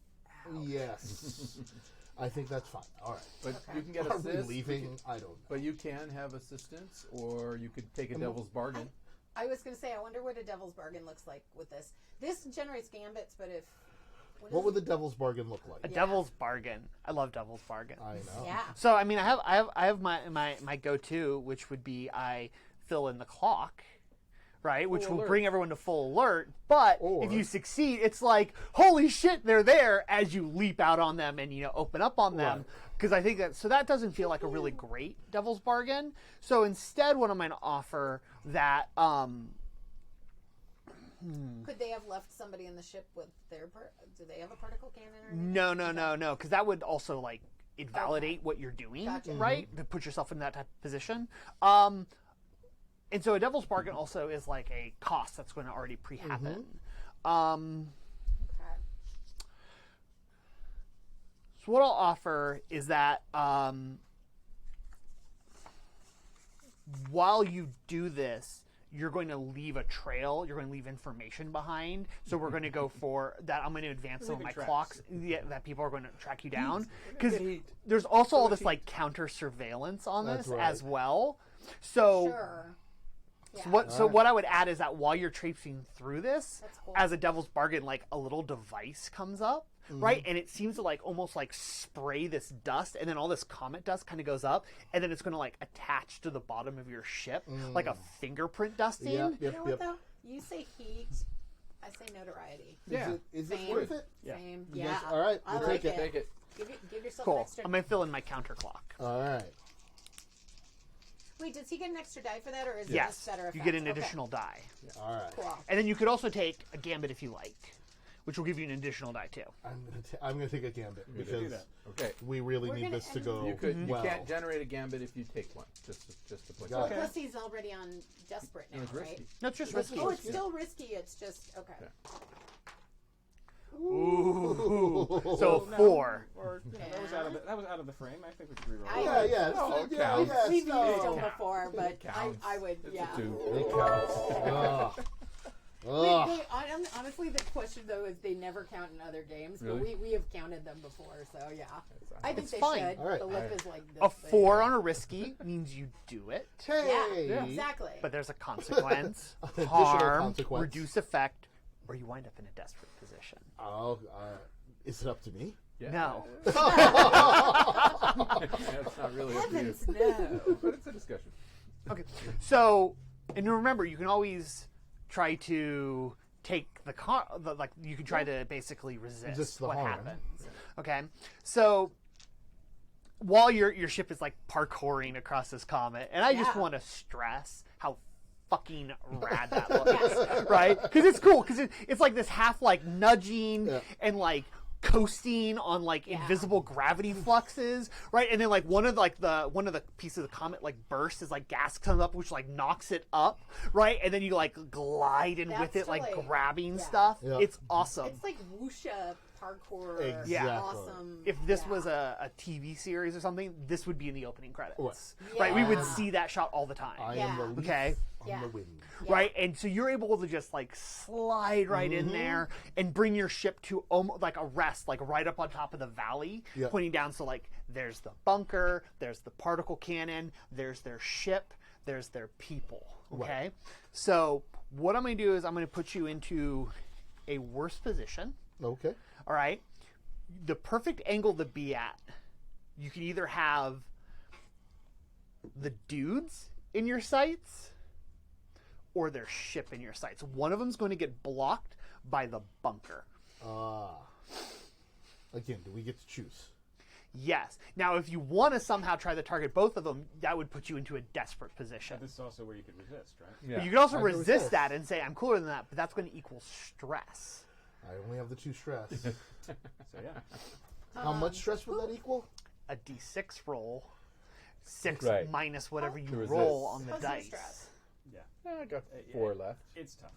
yes, I think that's fine. All right. But Okay. you can get Are we assist. leaving? I don't know. But you can have assistance, or you could take a devil's bargain. I was going to say, I wonder what a devil's bargain looks like with this. This generates gambits, but if What would the devil's bargain look like? A devil's bargain. I love devil's bargain. I know. Yeah. So I mean, I have my go-to, which would be I fill in the clock, right, which will alert. bring everyone to full alert. But Or- if you succeed, it's like holy shit, they're there as you leap out on them and open up on them. Right. Because I think that doesn't feel like a really great devil's bargain. So instead, what I'm going to offer that. Could they have left somebody in the ship with their? Do they have a particle cannon or anything? No, because that would also like invalidate what you're doing, Gotcha. right? To put yourself in that type of position. And so a devil's bargain also is like a cost that's going to already pre-happen. Okay. So what I'll offer is that while you do this, you're going to leave a trail. You're going to leave information behind. So we're going to go for that. I'm going to advance some of Leaving my tracks. clocks that people are going to track you down. Because Heat. there's also all this like counter surveillance on That's this right. as well. So. Sure. Yeah. What I would add is that while you're traipsing through this, That's cool. as a devil's bargain, like a little device comes up, right, and it seems to like almost like spray this dust, and then all this comet dust kind of goes up, and then it's going to like attach to the bottom of your ship, like a fingerprint dusting. Yep, You yep, know what yep. though? You say heat. I say notoriety. Yeah. Is it Fame. worth it? Yeah. Fame. You Yeah. guys- all right, I we'll like take it. Take it. Give yourself Cool. an extra. I'm going to fill in my counter clock. All right. Wait, does he get an extra die for that, or is it Yes, just better you effects? get an Okay. additional die. All right. Cool. And then you could also take a gambit if you like, which will give you an additional die too. I'm gonna take a gambit do because that. Okay. we really We're need gonna this to end- go You could. well. You can't generate a gambit if you take one. Just to put Got that. it. Plus, he's already on desperate now, And it's right? risky. No, it's just Risky. risky. Oh, it's still risky. It's just okay. Yeah. Ooh. Oh, So no, 4. Or that was out of the frame. I think we could reroll. I- it. Yeah, yeah, Oh, it's- it yeah, counts. yeah, We've no. used them before, but counts. I would, It's yeah. a 2. It counts. Ugh. Ugh. Honestly, the question though is they never count in other games, Really? but we have counted them before, so yeah. I think It's they fine. should. All right. The lip is like this. A big. 4 on a risky means you do it, Hey. Yeah, exactly. but there's a consequence, Additional harm, consequence. reduce effect, or you wind up in a desperate position. Oh, is it up to me? Yeah. No. That's not really up to you. Heavens no. But it's a discussion. Okay. So, and remember, you can always try to take like you can try to basically resist the what harm. happens. Okay. So while your ship is like parkouring across this comet, and I just Yeah. want to stress how fucking rad that looks, right? Because it's cool. Because it's like this half like nudging Yeah. and like coasting on like invisible gravity fluxes, right? And then like one of the pieces of the comet like bursts as like gas comes up, which like knocks it up, right? And then you like glide in with That's it, like like- grabbing yeah. stuff. Yeah. It's awesome. It's like wusha parkour. Exactly. Awesome. If this yeah. was a TV series or something, this would be in the opening credits, Right. right? We would Yeah. see that shot all the time. I Yeah. am the leaf Okay. on Yeah. the wind. Right, and so you're able to just like slide right in there and bring your ship to almost like a rest, like right up on top of the valley, Yeah. pointing down. So like, there's the bunker, there's the particle cannon, there's their ship, there's their people. Okay, Right. so what I'm going to do is I'm going to put you into a worse position. Okay. All right, the perfect angle to be at. You can either have the dudes in your sights or their ship in your sights. One of them's going to get blocked by the bunker. Again, do we get to choose? Yes. Now, if you want to somehow try to target both of them, that would put you into a desperate position. This is also where you could resist, right? Yeah. But you can also I can resist resist. that and say, I'm cooler than that, but that's going to equal stress. I only have the 2 stress. So yeah. How much stress would that equal? A d6 roll, 6 Right. minus whatever you resist. roll on the How's your dice. stress? Yeah. I got 4 left. It's tough.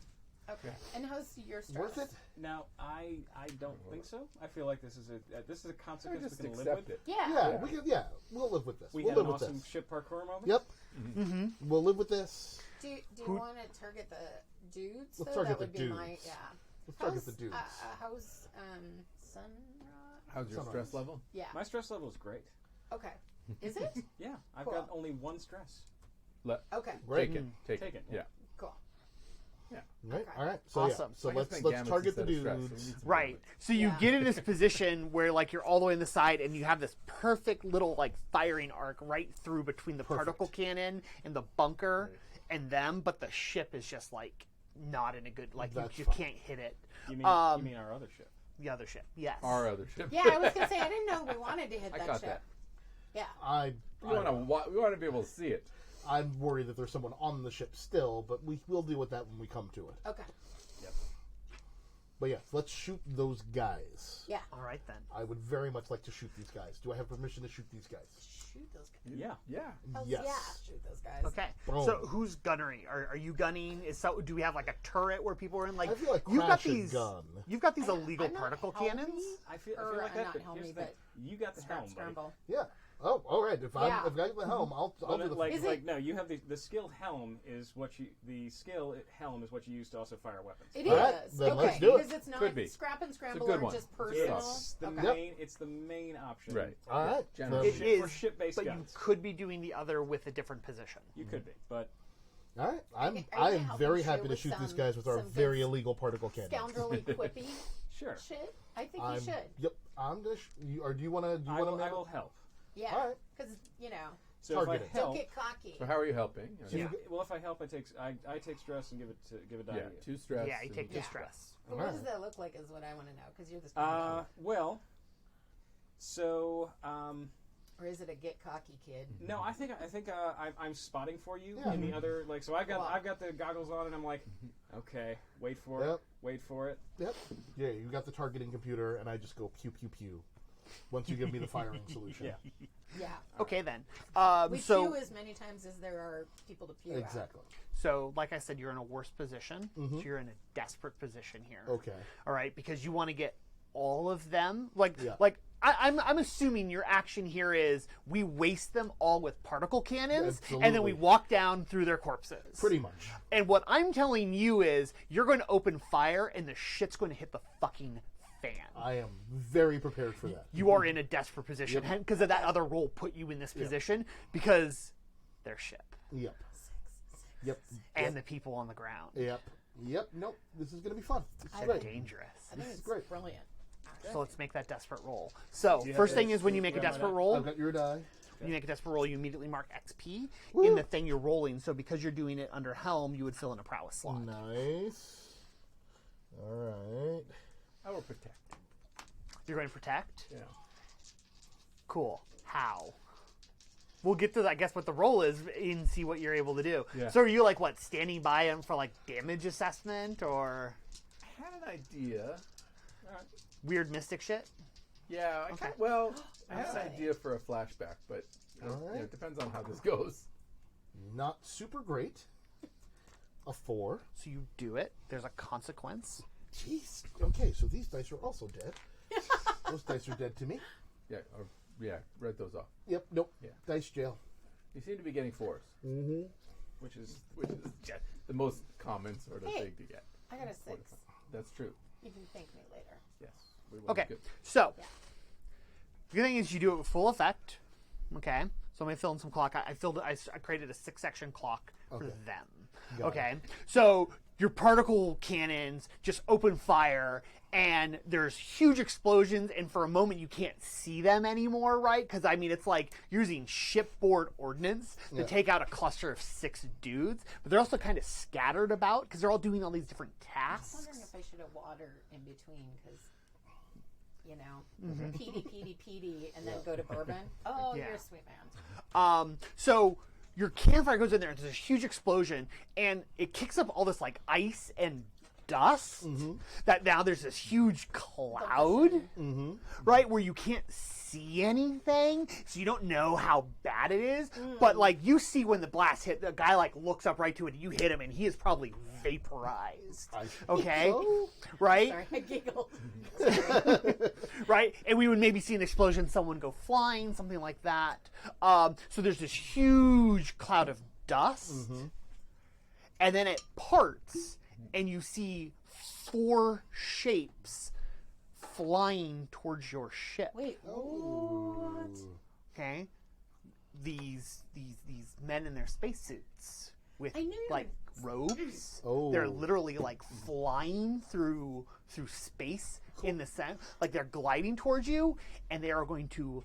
Okay. And how's your stress? Worth it? Now, I don't think so. I feel like this is a I consequence just we can live accept with. it. Yeah. Yeah, we can. Yeah, we'll live with this. We We'll had live an with awesome this. ship parkour moment. Yep. We'll live with this. Do you want to target the dudes? Let's though? target That would the be my dudes. yeah. Let's target How's, the dudes. How's Sunrod? How's your Sunrise. stress level? Yeah. My stress level is great. Okay. Is it? Yeah, I've Cool. got only 1 stress. Okay. Great. Take it. Take, Take it. Yeah. Cool. Right. Okay. All right. So Awesome. yeah. So I guess let's make gamuts target the instead of stress, so we dudes. need some Right. damage. So you Yeah. get in this position where like you're all the way in the side and you have this perfect little like firing arc right through between the particle cannon and the bunker and them, but the ship is just like not in a good like That's you fine. can't hit it. You mean our other ship? The other ship. Yes. Our other ship. Yeah, I was gonna say I didn't know we wanted to hit I that got ship. that. Yeah. We want to be able to see it. I'm worried that there's someone on the ship still, but we'll deal with that when we come to it. Okay. But yeah, let's shoot those guys. Yeah. All right then. I would very much like to shoot these guys. Do I have permission to shoot these guys? Shoot those guys. Yeah. Yeah. Hells Yes. yeah. Shoot those guys. Okay. Boom. So who's gunnery? Are you gunning? Do we have like a turret where people are in? Like I feel like you've got Crash should these. gun. You've got these illegal I'm not particle helmy, cannons. I feel Or, like that, not but helmy, here's the thing. You got the helm, buddy. Scramble. Yeah. Oh, all right. If Yeah. I got the helm, I'll Well, do the like, Is like it- no, you have the skill helm is what you helm is what you use to also fire weapons. It is. All right, then okay. let's do it. Because it's not Could be. scrap and scramble good or one. just personal. It's the okay. main. It's the main option. Right. All right. General. Then- It Ship- is, for ship-based but guns. you could be doing the other with a different position. You could be, but all right. Are I'm you gonna help very me happy shoot to with shoot these some- guys with our some good very illegal particle cannon. Scoundrelly quippy sure. shit. I think I'm, you should. Yep. I'm gonna. Or do you want to? Do you I want will, to? I will help. Yeah. All right. Because you know, So Target if it. I don't help, get cocky. So how are you helping? yeah. Well, if I help, I take stress and give it die. Yeah. to you. 2 stress. Yeah, you take two Yeah. stress. But All what does right. that look like? Is what I want to know. Because you're the scoundrel. Well, so Or is it a get cocky kid? no, I think I'm spotting for you Yeah. in the other like. So I've got Cool. I've got the goggles on, and I'm like, okay, wait for Yep. it, wait for it. Yep. Yeah. You got the targeting computer, and I just go pew pew pew. Once you give me the firing solution. Yeah. Yeah. Okay then. We So pew as many times as there are people to pew at. Exactly. so like I said, you're in a worse position. Mm-hmm. So you're in a desperate position here. Okay. All right, because you want to get all of them. Like Yeah. I'm assuming your action here is we waste them all with particle cannons, and then we Absolutely. walk down through their corpses. Pretty much. And what I'm telling you is you're going to open fire, and the shit's going to hit the fucking fan. I am very prepared for that. You are in a desperate position because of that other role put you in this position because their ship Yep. Yep. and the people on the ground. Yep. Yep. Nope. This is gonna be fun. This is They're great. dangerous. I think This is it's great. brilliant. So let's make that desperate roll. So you have first thing this? is when you make a Yeah, why desperate not? roll, I've got your die. you make a desperate roll, you immediately mark XP Woo. in the thing you're rolling. So because you're doing it under helm, you would fill in a prowess slot. Nice. All right. I will protect. You're going to protect? Yeah. Cool. How? We'll get to, I guess, what the roll is and see what you're able to do. Yeah. So are you, like, what, standing by him for, like, damage assessment or I had an idea. weird mystic shit? Yeah. I Okay. I had an idea for a flashback, but Alright. it depends on how this goes. Not super great. A 4. So you do it. There's a consequence. Jeez. Okay, so these dice are also dead. Those dice are dead to me. Yeah. Yeah. Read those off. Yep. Nope. Yeah. Dice jail. You seem to be getting 4s, Mm-hmm. which is the most common sort of Hey. thing to get. I got a 6. That's true. You can thank me later. Yes. We will Okay. be good. So Yeah. the thing is you do it with full effect. Okay. So I'm gonna fill in some clock. I created a 6-section clock for them. Got Okay, so your particle cannons just open fire, and there's huge explosions, and for a moment you can't see them anymore, right? Because I mean, it's like using shipboard ordnance to take out a cluster of 6 dudes, but they're also kind of scattered about because they're all doing all these different I was tasks. wondering if I should have water in between because, you know, PD, and then go to bourbon. Oh, Yeah. you're a sweet man. So your campfire goes in there, and there's a huge explosion, and it kicks up all this like ice and dust. That now there's this huge cloud, right, where you can't see anything, so you don't know how bad it is. But like you see when the blast hit, the guy like looks up right to it, and you hit him, and he is probably vaporized. Okay, right? Sorry, I giggled. Right? And we would maybe see an explosion, someone go flying, something like that. So there's this huge cloud of dust, and then it parts, and you see 4 shapes flying towards your ship. Wait, what? Okay, these men in their spacesuits with I knew you like robes. Oh. They're literally like flying through space in the sense, like they're gliding towards you, and they are going to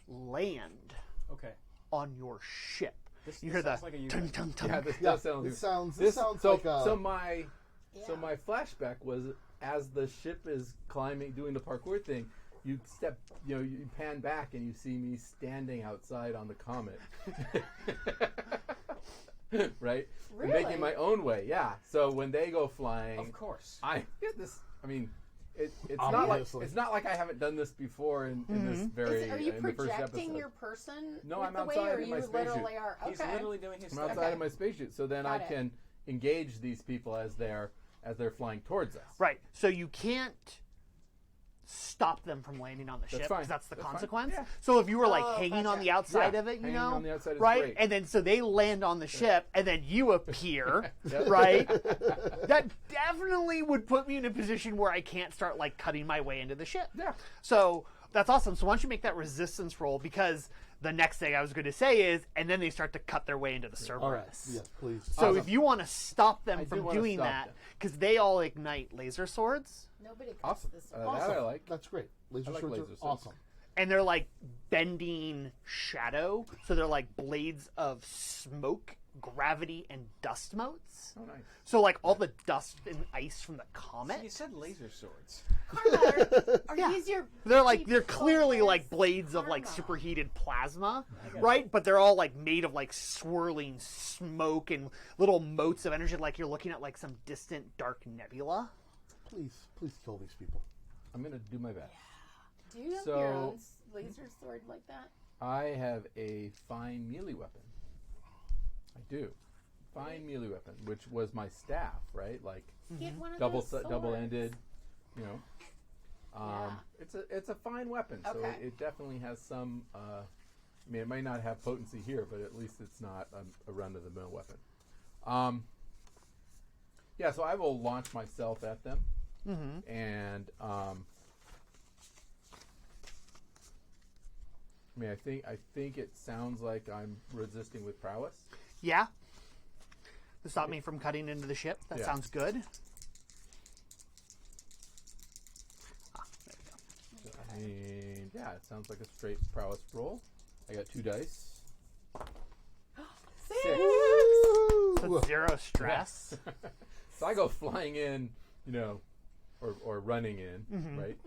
land Okay. on your ship. This You hear the sounds like a tung unit. tung tung. Yeah, this Yeah, does sound. this sounds so, like a... so my so Yeah. my flashback was as the ship is climbing, doing the parkour thing. You you pan back and you see me standing outside on the comet, right? And Really? making my own way. Yeah. So when they go flying, Of course. I get this. I mean, it's not like Obviously. it's not like I haven't done this before in this very Are you in the first projecting episode. your person? No, with I'm the way, outside or in my you spacesuit. literally are? Okay. He's literally doing his I'm stuff. outside Okay. of my spacesuit, so then I Got it. can engage these people as they're flying towards us. Right. So you can't stop them from landing on the ship fine. because that's the That's fine. consequence. Yeah. So if you were like Oh, hanging on gotcha. the outside Yeah, of it, you hanging know, on the outside is right? great. And then so they land on the ship, and then you appear, Yep. right? That definitely would put me in a position where I can't start like cutting my way into the ship. Yeah. So that's awesome. So why don't you make that resistance roll? Because the next thing I was going to say is, and then they start to cut their way into the Cerberus. All right. Yes, please. So if you want to stop them I do from wanna doing stop that, them. because they all ignite laser swords, Nobody cuts Awesome. this. That Awesome. I like. That's great. Laser I like swords laser are swords. awesome. and they're like bending shadow, so they're like blades of smoke, gravity, and dust motes. Oh, nice. So like all the dust and ice from the comet, You said laser swords. Karma, are Yeah. these your they're clearly people? like blades of like Karma. superheated plasma, right? But they're all like made of like swirling smoke and little motes of energy, like you're looking at like some distant dark nebula. Please kill these people. I'm gonna do my best. Do you have So- your own laser sword like that? I have a fine melee weapon. I do. Fine melee weapon, which was my staff, right? Like Get one of those swords. double-ended, you know. Yeah. It's a fine weapon, so Okay. it definitely has some. I mean, it might not have potency here, but at least it's not a run-of-the-mill weapon. Yeah, so I will launch myself at them, and I mean, I think it sounds like I'm resisting with prowess. Yeah. To stop me from cutting into the ship. That Yeah. sounds good. Ah, there we go. I mean, yeah, it sounds like a straight prowess roll. I got 2 dice. Six. So it's 0 stress. So I go flying in, you know, or running in, right?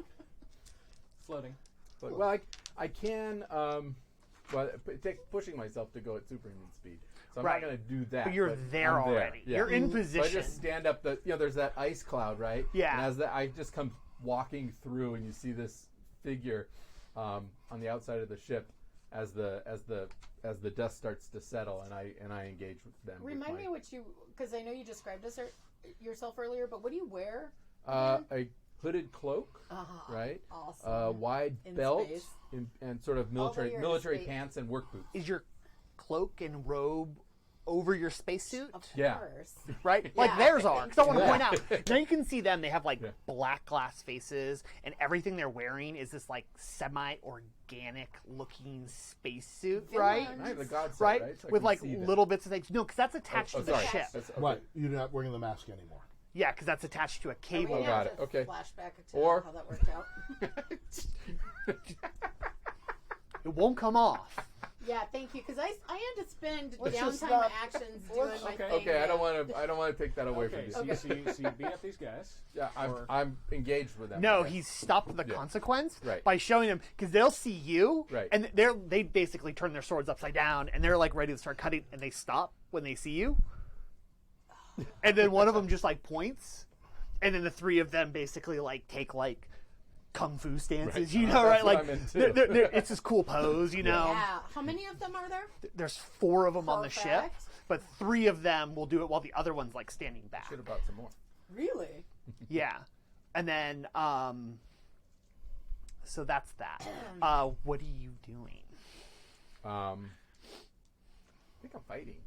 Floating. But, well, I can, well, it takes pushing myself to go at superhuman speed. So I'm Right. not going to do that. But you're there I'm already. Yeah. You're in So I position. just stand up there's that ice cloud, right? Yeah. And as I just come walking through, and you see this figure on the outside of the ship as the dust starts to settle, and I engage with them. Remind me what you, because I know you described us yourself earlier, but what do you wear? A hooded cloak, Uh-huh. right? Awesome. Wide In belt space. and sort of Although you're in military space. pants and work boots. Is your cloak and robe over your spacesuit, Of Yeah. course. right? Like Yeah. theirs are. Because I want to Yeah. point out, now you can see them. They have like Yeah. black glass faces, and everything they're wearing is this like semi-organic looking spacesuit, right? Villain. Right, the god set, Right, right? So I with can like see that. little bits of things. No, because that's attached Oh, to the sorry. ship. That's, okay. Right, you're not wearing the mask anymore. Yeah, because that's attached to a Are we cable. gonna got have it. to Okay. Flashback to Or- how that worked out. It won't come off. Yeah, thank you. Because I had to spend Let's just downtime not- actions doing my okay. thing. Okay, I don't yeah. want to take that away Okay, from you. so you beat up these guys. Yeah, Or- I'm engaged with them. No, Okay. he's stopped the Yeah. consequence Right. by showing them because they'll see you, Right. and they basically turn their swords upside down and they're like ready to start cutting, and they stop when they see you, and then one of them just like points, and then the three of them basically like take like kung fu stances, Right. you know, That's right? what Like I'm into. it's this cool pose, you know. Yeah. How many of them are there? There's 4 of them on the ship, Perfect. but 3 of them will do it while the other one's like standing back. Should have bought some more. Really? Yeah. And then, so that's that. What are you doing? I think I'm fighting.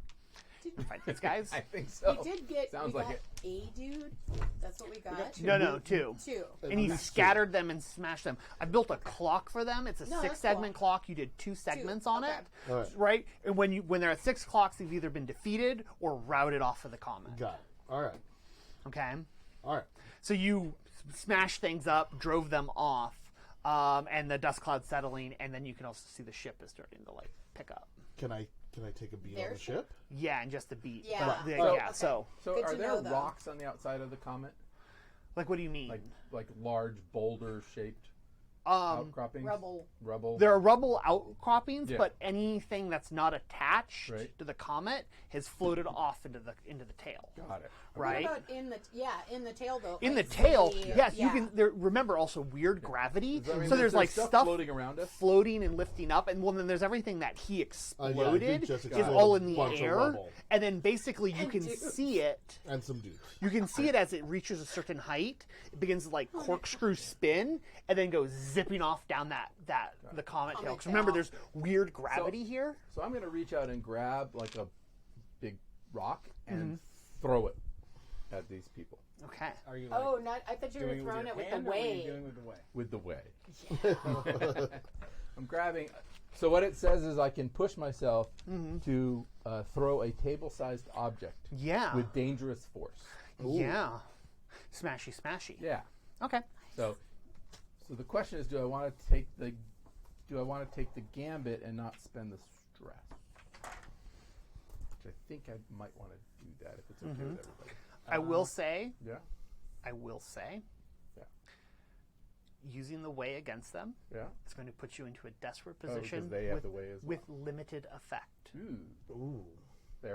Fight these guys? I think so. We did get. Sounds we like got it. a dude. That's what we got. No, 2. 2. And he That's scattered them and smashed them. I built a clock for them. It's a No, that's 6-segment clock. You did 2 segments on okay. it, All right. right? And when they're at 6 clocks, they've either been defeated or routed off of the comet. Got it. All right. Okay. All right. So you smashed things up, drove them off, and the dust cloud settling, and then you can also see the ship is starting to like pick up. Can I take a beat Their on the ship? ship? Yeah, and just a beat. Yeah. But, Right. Oh, yeah. okay. So, So Good are to there know, though. rocks on the outside of the comet? like, what do you mean? Like large boulder shaped Um, outcroppings? Rubble. there are rubble outcroppings, Yeah. but anything that's not attached Right. to the comet has floated off into the tail. Got it. Right. What about in the tail though? In the Like, tail, see- yes, you yeah. can. There, remember also weird gravity. Does that mean So that there's like stuff floating around us? floating and lifting up, and well, then there's everything that he exploded just is exploded all a in the bunch of air, rubble. and then basically you And can dudes. see it. And some dudes. You can see it as it reaches a certain height. It begins to like corkscrew spin, and then goes zipping off down the comet tail. 'Cause remember, tail. there's weird gravity here. So I'm going to reach out and grab like a big rock and Mm-hmm. throw it at these people Okay. Are you like Oh, not. I thought you were doing throwing it it with the hand, or what are you way. doing with the way? with the way. I'm grabbing. So what it says is I can push myself to throw a table-sized object Yeah. with dangerous force. Yeah. Smashy, smashy. Yeah. Okay. So the question is, do I want to take the gambit and not spend the stress? Which I think I might want to do that if it's okay with everybody. I will say, Yeah. Yeah. using the way against them Yeah. is going to put you into a desperate Oh, because position they have with, the way as with limited effect. Ooh. Ooh. They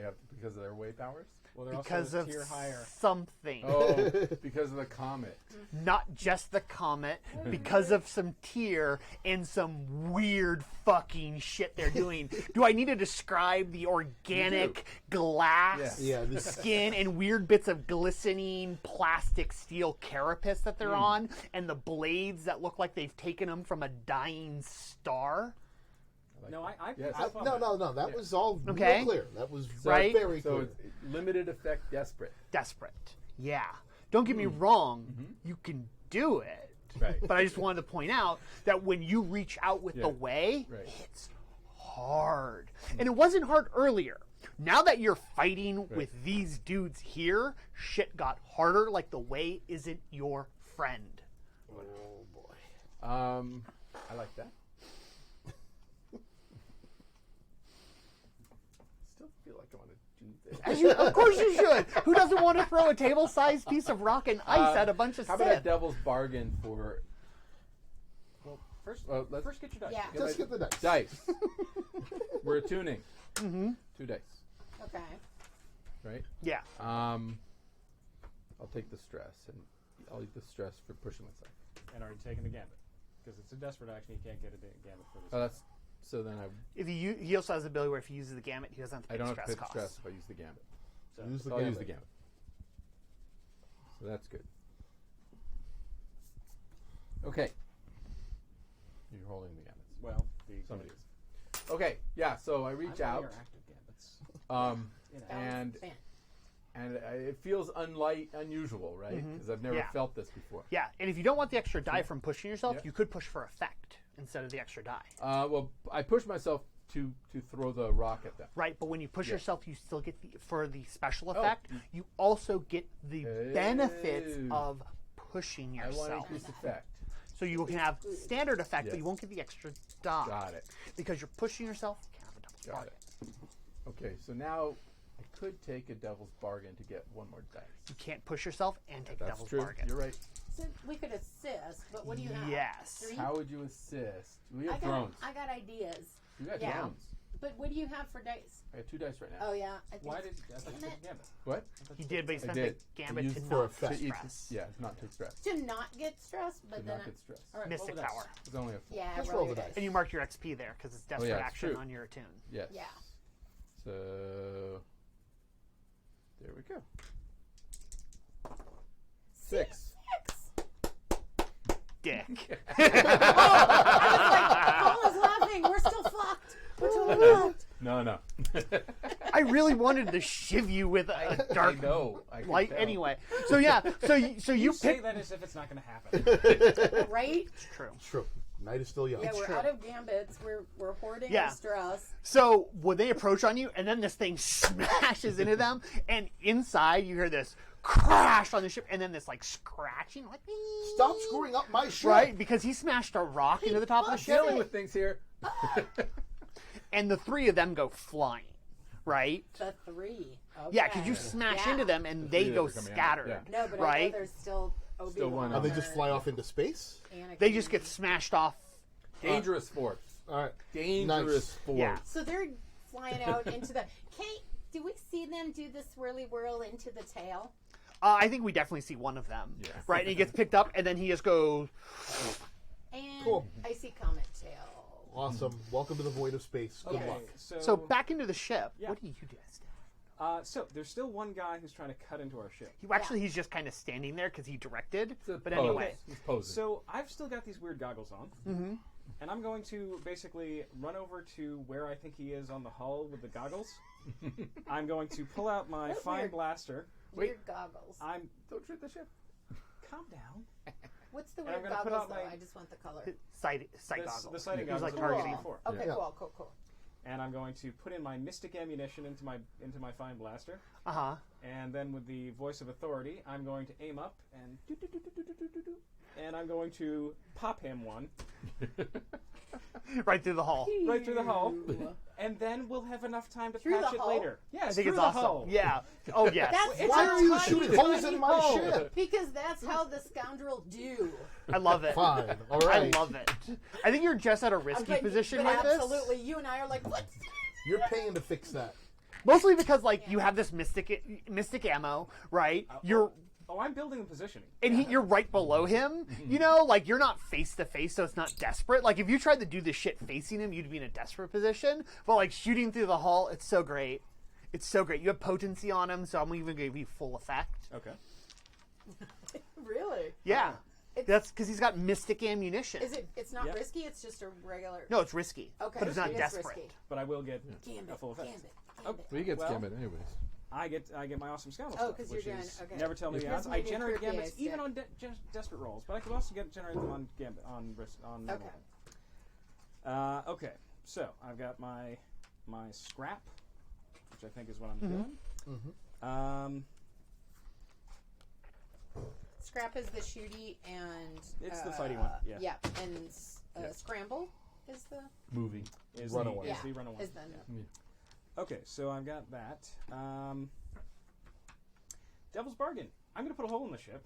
have because of their way powers. Well, they're Because also a of tier higher. something. Oh, because of the comet. Not just the comet, because of some tier and some weird fucking shit they're doing. Do I need to describe the organic glass Yeah, this- skin and weird bits of glistening plastic steel carapace that they're on, and the blades that look like they've taken them from a dying star? No, I Yes. I follow No. That was all Okay. real clear. That was Right? very So clear. it's limited effect, desperate. Desperate. Yeah. Don't get me wrong, you can do it. Right. But I just wanted to point out that when you reach out with Yeah. the way, Right. it's hard. And it wasn't hard earlier. Now that you're fighting with these dudes here, shit got harder, like the way isn't your friend. Oh boy. I like that. Still feel like I want to do this. As you, of course you should. Who doesn't want to throw a table-sized piece of rock and ice at a bunch of How about a Sith? devil's bargain for First, let's- first get your dice. Yeah. Just get the dice. dice? We're tuning. 2 dice, Okay. right? Yeah. I'll take the stress, and I'll eat the stress for pushing myself. And already taken the gambit. Because it's a desperate action, you can't get a gambit for this. Oh, that's so. Then If he also has the ability where if he uses the gamut, he doesn't have to I pay don't the have to stress pay the costs. stress if I use the gambit. So, Use the So I'll use the gambit. gambit. So that's good. Okay. You're holding the gambits. well, the Somebody is. Okay. Yeah. So I reach I'm out. your active gambits. And Fan. it feels unusual, right? Because I've never felt this before. Yeah, and if you don't want the extra die from pushing yourself, you could push for effect instead of the extra die. Well, I push myself to throw the rock at them. Right, but when you push yourself, you still get for the special effect. You also get the benefits of pushing I yourself. want to increase effect. So you can have standard effect, but you won't get the extra die. Got it. Because you're pushing yourself. You can't have a double Got bargain. it. Okay, so now I could take a devil's bargain to get one more dice. You can't push yourself and take a That's devil's true. bargain. You're right. So we could assist, but what do you have? Yes. 3? How would you assist? We have I drones. got ideas. You got Yeah. drones. But what do you have for dice? I got 2 dice right now. Oh yeah. I think Why did I thought you Damn took it. Gambit? What? He did, but he spent did. the gambit Use to for not effect. stress. Yeah, not take stress. To not get stressed, but To then not get stressed. All right, Mystic roll the dice. power. It's only a 4. yeah, Just roll roll your the dice. dice. And you mark your XP there because it's desperate yeah, it's action true. on your attune. Yes. Yeah. So there we go. 6. Dick. Paul was laughing. We're still fucked. We're totally fucked. No. I really wanted to shiv you with a dark I know. I can light tell. anyway. So yeah, so you You say pick. that as if it's not going to happen. Right? True. True. Night is still young. Yeah, we're true. out of gambits. We're hoarding Yeah. our stress. So when they approach on you, and then this thing smashes into them, and inside you hear this crash on the ship, and then this like scratching, like Stop screwing up my ship. right because he smashed a rock into the top of the ship, Dealing with things here. and the 3 of them go flying. Right? The 3. Okay. Yeah, because you smash into them and they three go that are coming out, scattered. yeah. No, but I right? know there's still Obi-Wan. one And they just fly off into space? Anakin. They just get smashed off. Dangerous force. All right. Dangerous Nice. force. Yeah. So they're flying out into the. Do we see them do the swirly whirl into the tail? I think we definitely see one of them. Yeah. Right, and he gets picked up, and then he just goes. And Cool. I see Comet Tail. Awesome. Welcome to the void of space. Good Okay, luck. So back into the ship. Yeah. What do you do? So there's still one guy who's trying to cut into our ship. He's just kind of standing there because he directed. It's a But pose. anyway, He's posing. So I've still got these weird goggles on, and I'm going to basically run over to where I think he is on the hull with the goggles. I'm going to pull out my That's fine weird. blaster. Weird goggles. Don't shoot the ship. Calm down. What's the and I'm weird gonna put goggles out though? my- I just want the color. sight The goggles. sighting He's goggles. like that we were targeting. using before. Okay, Yeah. cool. And I'm going to put in my mystic ammunition into my fine blaster, Uh huh. and then with the voice of authority, I'm going to aim up and and I'm going to pop him one Right through the hull. right through the hull, and then we'll have enough time to Through patch the it hull? later. Yes, I think through it's the awesome. hull. Yeah. Oh yes. That's Why how are you tiny, shooting holes tiny in my hole. ship? Because that's how the scoundrel do. I love it. Fine. All I right. love it. I think you're just at a risky position but with absolutely, you and I are like, what's You're paying to fix that. this. Mostly because like you have this mystic ammo, right? You're Oh, I'm building the positioning. and you're right below him. You know, like you're not face to face, so it's not desperate. Like if you tried to do this shit facing him, you'd be in a desperate position. But like shooting through the hull, it's so great. It's so great. You have potency on him, so I'm even gonna give you full effect. Okay. really? Yeah, It's- that's because he's got mystic ammunition. Is it? It's not Yeah. risky. It's just a regular. No, it's risky. Okay, but it's not it is desperate. risky. But I will get Gambit, a full effect. gambit. Oh, Well, he gets Well- gambit anyways. I get my awesome scoundrel Oh, stuff, 'cause which you're doing- is okay. never tell me the That's odds. my I new generate trivia gambits even stick. on desperate rolls, but I can also generate them on gambit on normal. Okay. Okay, so I've got my scrap, which I think is what I'm doing. Scrap is the shooty and It's the fighting one, yeah. Yeah, and scramble is the Moving. Is Runaway. The, is the runaway. is the Okay, so I've got that. Devil's bargain. I'm going to put a hole in the ship.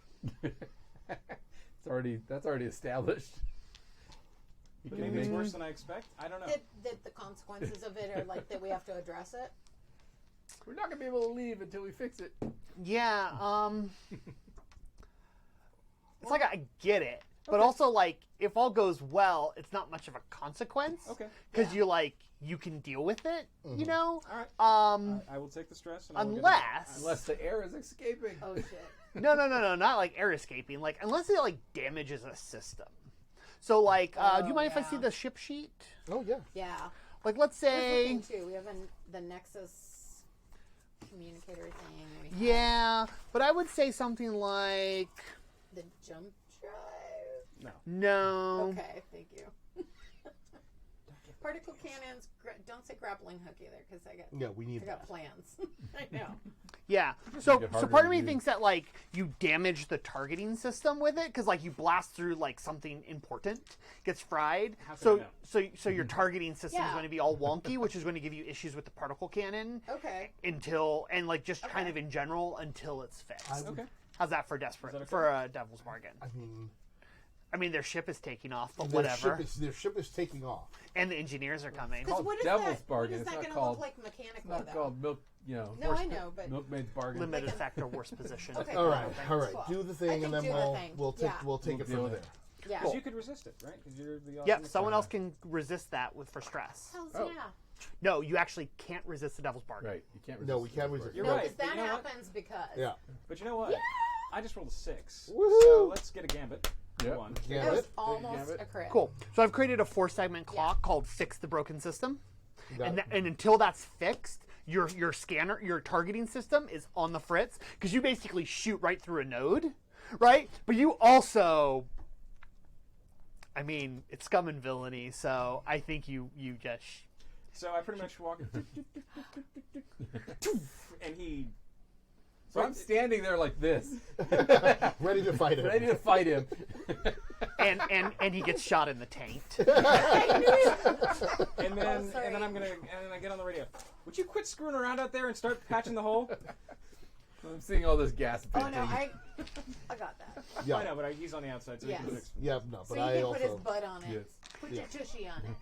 That's already established. He But can maybe it's make- worse than I expect. I don't know. that the consequences of it are like that we have to address it. We're not gonna be able to leave until we fix it. Yeah. It's like I get it, but also like if all goes well, it's not much of a consequence. Okay. Because you can deal with it. You know. All right. I I will take the stress. And I will get it unless Unless the air is escaping. Oh shit! no, not like air escaping. Like unless it like damages a system. So like, do you mind if I see yeah. the ship sheet? Oh, yeah. Yeah. Like let's Here's the say thing too. We have the Nexus communicator thing. We have Yeah, but I would say something like the jump drive. no. Okay, thank you. Particle cannons. Don't say grappling hook either, because we need I got that. plans. I know. Yeah. So make it so harder part of to me use. thinks that like you damage the targeting system with it because like you blast through like something important gets fried. How can I So know? so your targeting system is Yeah. going to be all wonky, which is going to give you issues with the particle cannon Okay. until and like just kind Okay. of in general until it's fixed. I would, Okay. How's that for desperate that okay? for a devil's bargain? I mean, Their ship is taking off, but their whatever. ship is taking off. And the engineers are coming. Because what is Devil's that? Bargain. What is It's that not going to called- look like mechanically, It's not though? called milk, No, horse- I know, but milkmaid's bargain. Limited effect or worse position. Okay. All right, Okay. all right. Cool. Do the I thing, think and then do the we'll thing. we'll take Yeah. we'll take We'll it deal from with there. it. yeah. Because you could resist it, right? Because you're the Yep, ultimate someone fighter. else can resist that with for stress. Hells Oh. yeah. No, you actually can't resist the devil's bargain. Right. You can't resist. No, we the can't milk resist. You're No, right. because but that you know what? happens because. Yeah. But you know what? I just rolled a 6. Woohoo! So let's get a gambit. Yep. One. Yeah. That was Gambit. almost Gambit. a crit. Cool. So I've created a 4-segment clock called Fix the Broken System. Got it. And until that's fixed, your scanner, your targeting system is on the fritz because you basically shoot right through a node, right? But you also, I mean, it's Scum and Villainy, so I think you just. So I pretty much walk and he. So I'm standing there like this, Ready to fight it. ready to fight him. And he gets shot in the taint. And then sorry. and then I get on the radio. Would you quit screwing around out there and start patching the hole? I'm seeing all this gas Oh venting. no, I got that. Yeah. I know, but he's on the outside, so Yes. he can fix. Yeah. No, So but you I can also. put his butt on it. Yes. Put your tushy on it.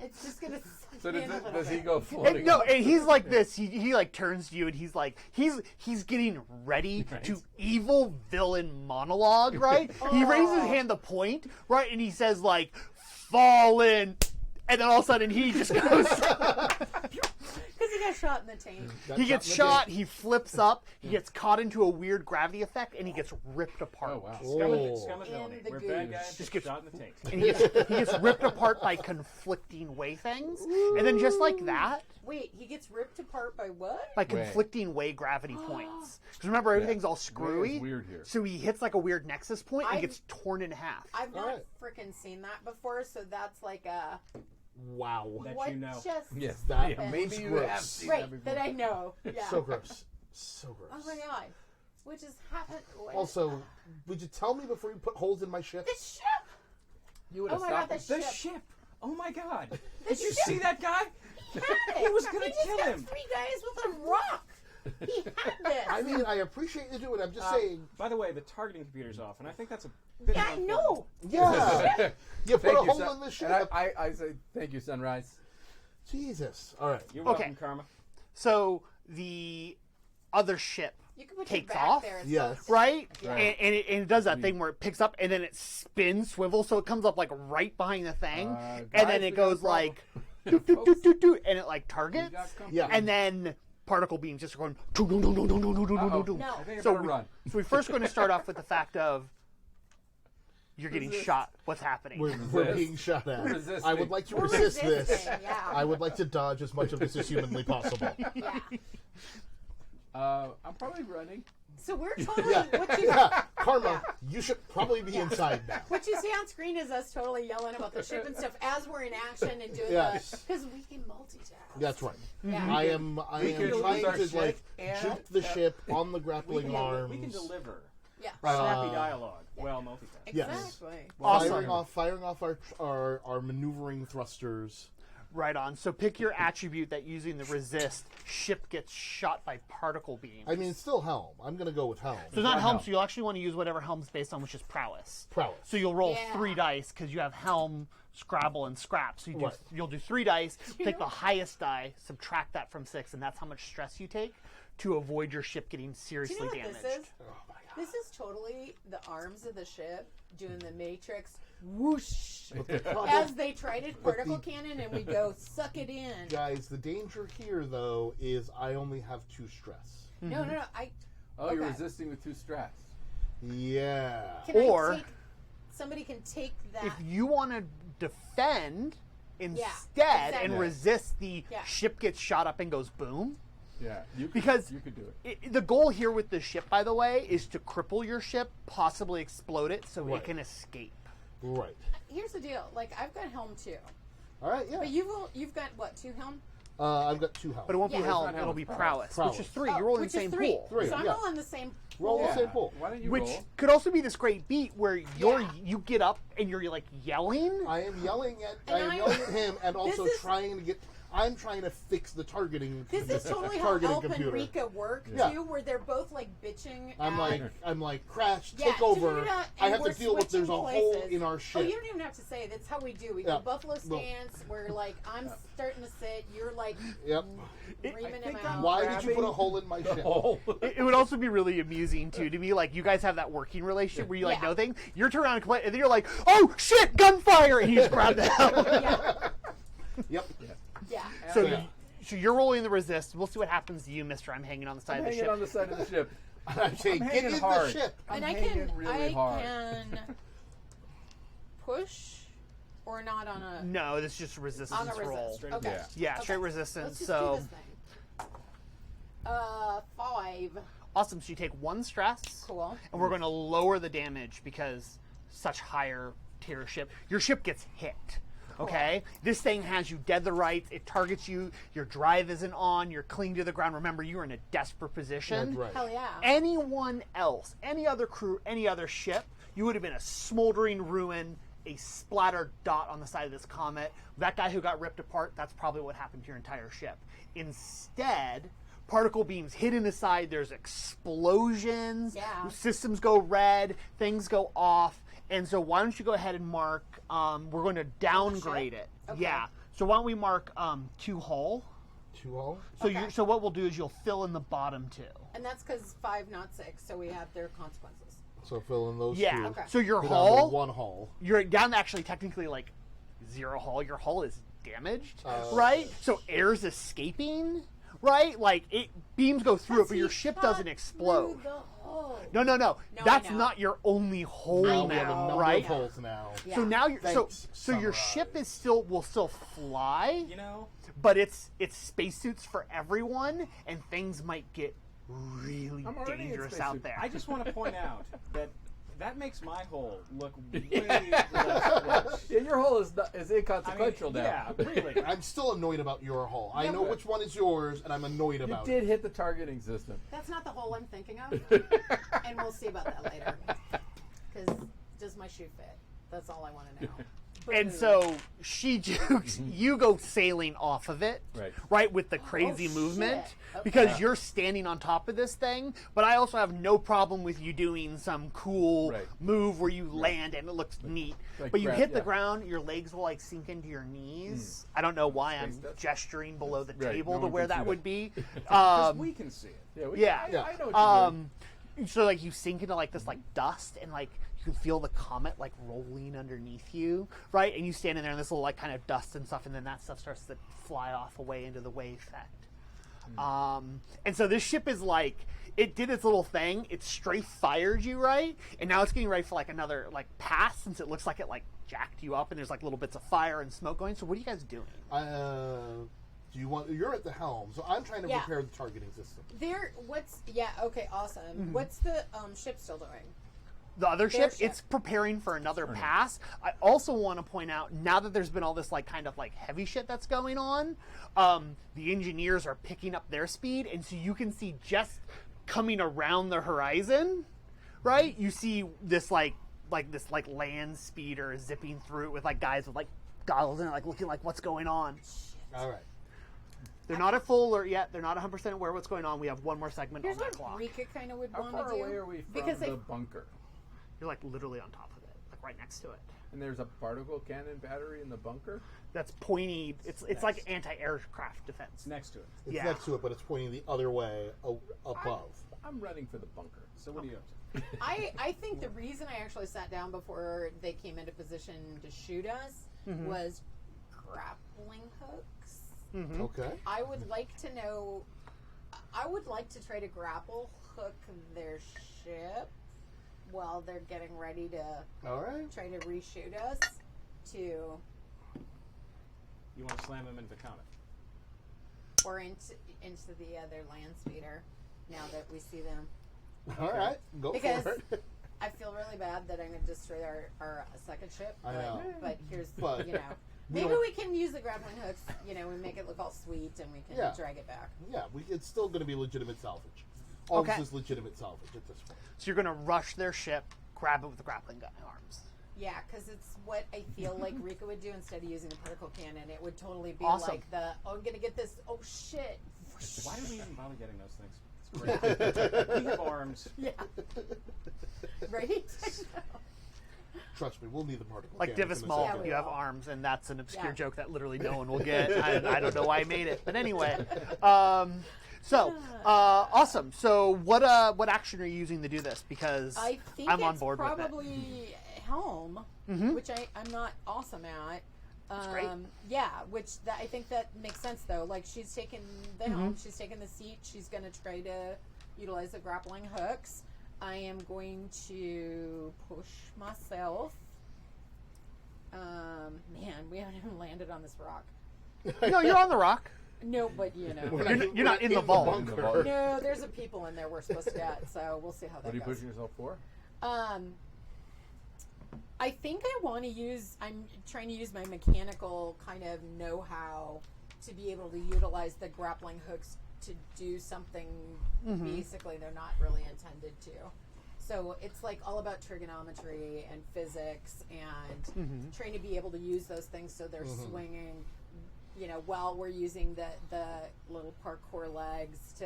It's just gonna. So suck in a little does he bit. go floating? And, no, and he's like this. He like turns to you and he's like he's getting ready Right. to evil villain monologue, right? He raises his hand to point, right, and he says like fallen, and then all of a sudden he just goes. Because he got shot in the taint. Got He gets in the shot. dick. He flips up. He gets caught into a weird gravity effect, and he gets ripped apart. Oh wow. Scum and Villainy. the We're bad gooch. guys Just get get- shot in the taint. And he gets ripped apart by conflicting way things, and then just like that, Wait, he gets ripped apart by what? by Way. conflicting way gravity points. Because remember, everything's all screwy. It's weird here. So he hits like a weird nexus point and I've- gets torn in half. I've not Alright. freaking seen that before, so that's like a Wow. That what you know. just Yes. That Yeah, maybe you gross. have seen right that before. that I know. Yeah. So gross. So gross. Oh my god, which has happened. What? Also, would you tell me before you put holes in my ship? the ship. You would Oh have my god, stopped the him. The ship. ship. Oh my God! The Did you ship. see that guy? He had it. He was gonna He just kill got him. 3 guys with a rock. He had this. I mean, I appreciate you doing it. I'm just saying. By the way, the targeting computer's off, and I think that's a bit. yeah, I know. Yeah. You put Thank a you, hole Sun- in the ship. and I say thank you, Sunrise. Jesus. All right. You're welcome, Okay. Karma. So the other ship You can put takes your back off, there. It's Yes. so- right? Yeah. And it does that thing where it picks up and then it spins, swivels, so it comes up like right behind the thing, and guys, then we it got a goes problem. like, doo, doo, doo, doo, doo, and it like targets, Yeah. and then particle beams just going, doo, doo, doo, doo, doo, doo, doo, doo, doo, doo. No. I think I So better run. So we're first going to start off with the fact of you're getting Resist. shot. What's happening? We're Resist. being shot at. Resisting. I would like to We're resist this. resisting, yeah. I would like to dodge as much of this as humanly possible. Yeah. I'm probably running. So we're totally Yeah. what you Yeah, Karma, you should probably be inside now. what you see on screen is us totally yelling about the ship and stuff as we're in action and doing Yes. the because we can multitask. That's right. Yeah. I am We can trying use our to like ship and- juke the ship on the grappling arms. We can deliver Yeah. snappy dialogue. Well, multitasking. Yes. Exactly. Awesome. Firing off our maneuvering thrusters. Right on. So pick your attribute that using the resist, ship gets shot by particle beams. I mean, it's still helm. I'm gonna go with helm. so it's not Not helm, helm. so you'll actually want to use whatever helm's based on, which is prowess. Prowess. So you'll roll Yeah. 3 dice because you have helm, Scrabble, and scrap. So Right. you'll do 3 dice, You take know- the highest die, subtract that from 6, and that's how much stress you take to avoid your ship getting Do seriously you know what damaged. this is? This is totally the arms of the ship doing the Matrix whoosh as they tried it particle cannon and we go suck it in. Guys, the danger here though is I only have 2 stress. No, I Oh, you're Okay. resisting with 2 strats. Yeah. can Or- I take somebody can take that. If you want to defend instead exactly. and resist the Yeah. ship gets shot up and goes boom, Yeah, Because you could do it. The goal here with the ship, by the way, is to cripple your ship, possibly explode it, so Right. it can escape. Right. Here's the deal. Like, I've got helm too, All right. Yeah. but you've got what, 2 helm? I've got 2 health. But it won't Yeah. be It's helm, not it'll helm, be it's prowess, prowess. which is 3. You're rolling the Which is same 3. pool. Three, So I'm yeah. all in the same Roll pool. the same pool. Why don't you Which roll? could also be this great beat where Yeah. you get up and you're like yelling. I am yelling at And yelling at him, and also is- trying to get. I'm trying to fix the targeting. This is totally how targeting Elp and computer. Rika work Yeah. too, where they're both like bitching. I'm at, like, Crash, Yeah, take over. da-da-da, I and have to we're deal with there's a switching hole places. in our Oh, ship. you don't even have to say it. That's how we do. We Yeah. go buffalo Well- stance. Where like I'm starting to sit, you're like Yep. reaming him think out. Why did you put a hole in my ship? Oh. It would also be really amusing too to be like you guys have that working relationship where you like Yeah. know things. You're turning around and complain, and then you're like, "Oh shit, gunfire!" and you just grab the helm. Yeah, Yep. yeah. So, Yeah. so you're rolling the resist. We'll see what happens to you, Mister. I'm hanging on the side I'm of the hanging ship. on the side of the ship. I'm saying, I'm get hanging in hard. the ship. I'm And I hanging can really hard. push or not on a No, this is just a resistance on a roll. resist. Straight up. Okay. Yeah, straight Okay. resistance. Let's just So do this thing. 5. awesome. So you take 1 stress. Cool. And we're going to lower the damage because such higher tier ship. Your ship gets hit. Okay? This thing has you dead to rights. It targets you. Your drive isn't on. You're clinging to the ground. Remember, you're in a desperate position. That's right. Hell yeah. Anyone else, any other crew, any other ship, you would have been a smoldering ruin, a splattered dot on the side of this comet. That guy who got ripped apart, that's probably what happened to your entire ship. Instead, particle beams hit in the side, there's explosions, Yeah. systems go red, things go off. And so why don't you go ahead and mark, we're going to downgrade it. Okay. Yeah. So why don't we mark 2 hull? 2 hull. So Okay. so what we'll do is you'll fill in the bottom 2. And that's because 5, not 6, so we have their consequences. So fill in those Yeah. 2. Okay. So your Go down to hull, 1 hull. you're down to actually technically like 0 hull. Your hull is damaged, Oh. right? So air's escaping, right? Like beams go through it, but your He ship shot doesn't through explode. the hole. No. No, That's I know. not your only hole Now we have a now, number right? of holes now. Yeah. So now you're Thanks, so your Sunrise. ship is will still fly, You know, but it's spacesuits for everyone, and things might get really I'm already in dangerous out spacesuit. there. I just want to point out that makes my hole look way less. Yeah, your hole is inconsequential now. Yeah, really. I'm still annoyed about your hull. I Yeah, know but- which one is yours, and I'm annoyed You about did it. hit the targeting system. That's not the hole I'm thinking of. And we'll see about that later. Because does my shoe fit? That's all I want to know. And Boo. so she jukes, you go sailing off of it, Right. with the crazy shit. movement, Okay. because you're standing on top of this thing. But I also have no problem with you doing some cool Right. move where you land and it looks neat. Like But you grab- hit the yeah. ground, your legs will like sink into your knees. I don't know why I'm Space dust. gesturing below the Right, table no to one where can see that that. would be. Because we can see it. Yeah. Yeah. I know what you're doing. So like you sink into like this like dust and like you can feel the comet like rolling underneath you, right? And you stand in there and this little like kind of dust and stuff, and then that stuff starts to fly off away into the wave effect. And so this ship is like it did its little thing. It strafe fired you, right? And now it's getting ready for like another like pass since it looks like it like jacked you up and there's like little bits of fire and smoke going. So what are you guys doing? Do you want? You're at the helm, so I'm trying to Yeah. prepare the targeting system. Okay, awesome. What's the ship still doing? The other Their ship, ship. it's preparing for another pass. I also want to point out, now that there's been all this like kind of like heavy shit that's going on, the engineers are picking up their speed, and so you can see just coming around the horizon, right? You see this like this like land speeder zipping through it with like guys with like goggles and like looking like what's going on. All right. They're not at full alert yet. They're not 100% aware of what's going on. We have one more segment Here's on that what clock. Rika kind of would How want far to do. away are we from Because the they bunker? You're like literally on top of it, like right next to it. And there's a particle cannon battery in the bunker? That's pointy. It's like anti-aircraft defense. It's next to it. It's Yeah. next to it, but it's pointing the other way above. I'm running for the bunker. So what are you up to? I think the reason I actually sat down before they came into position to shoot us was grappling hooks. Okay. I would like to know. I would like to try to grapple hook their ship while they're getting ready to All right. try to reshoot us. To You want to slam him into the comet. or into the other land speeder. Now that we see them, All right, go because for it. I feel really bad that I'm going to destroy our second ship. I know. But here's But maybe don't- we can use the grappling hooks. We make it look all sweet and we can Yeah. drag it back. Yeah, it's still going to be legitimate salvage. All Okay. this is legitimate salvage at this point. So you're going to rush their ship, grab it with the grappling gun arms. Yeah, because it's what I feel like Rika would do instead of using the particle cannon. It would totally be Awesome. like I'm going to get this. Oh shit! Why do we even bother getting those things? It's great. We have arms. Yeah. Right. Trust me, we'll need the particle Like cannon Divis in a Maul, second. we you have will. arms, and that's an obscure Yeah. joke that literally no one will get. I don't know why I made it, but anyway. Awesome. So what action are you using to do this? Because I think I'm it's on board with it. probably helm, which I'm not awesome at. great. Yeah, I think that makes sense though. Like she's taken the helm, she's taken the seat. She's going to try to utilize the grappling hooks. I am going to push myself. Man, we haven't even landed on this rock. No, you're on the rock. No, but You're not in the vault. bunker. no, there's a people in there we're supposed to get. So we'll see how that What are you goes. pushing yourself for? I think I want to I'm trying to use my mechanical kind of know-how to be able to utilize the grappling hooks to do something basically they're not really intended to. So it's like all about trigonometry and physics and trying to be able to use those things so they're swinging, while we're using the little parkour legs to,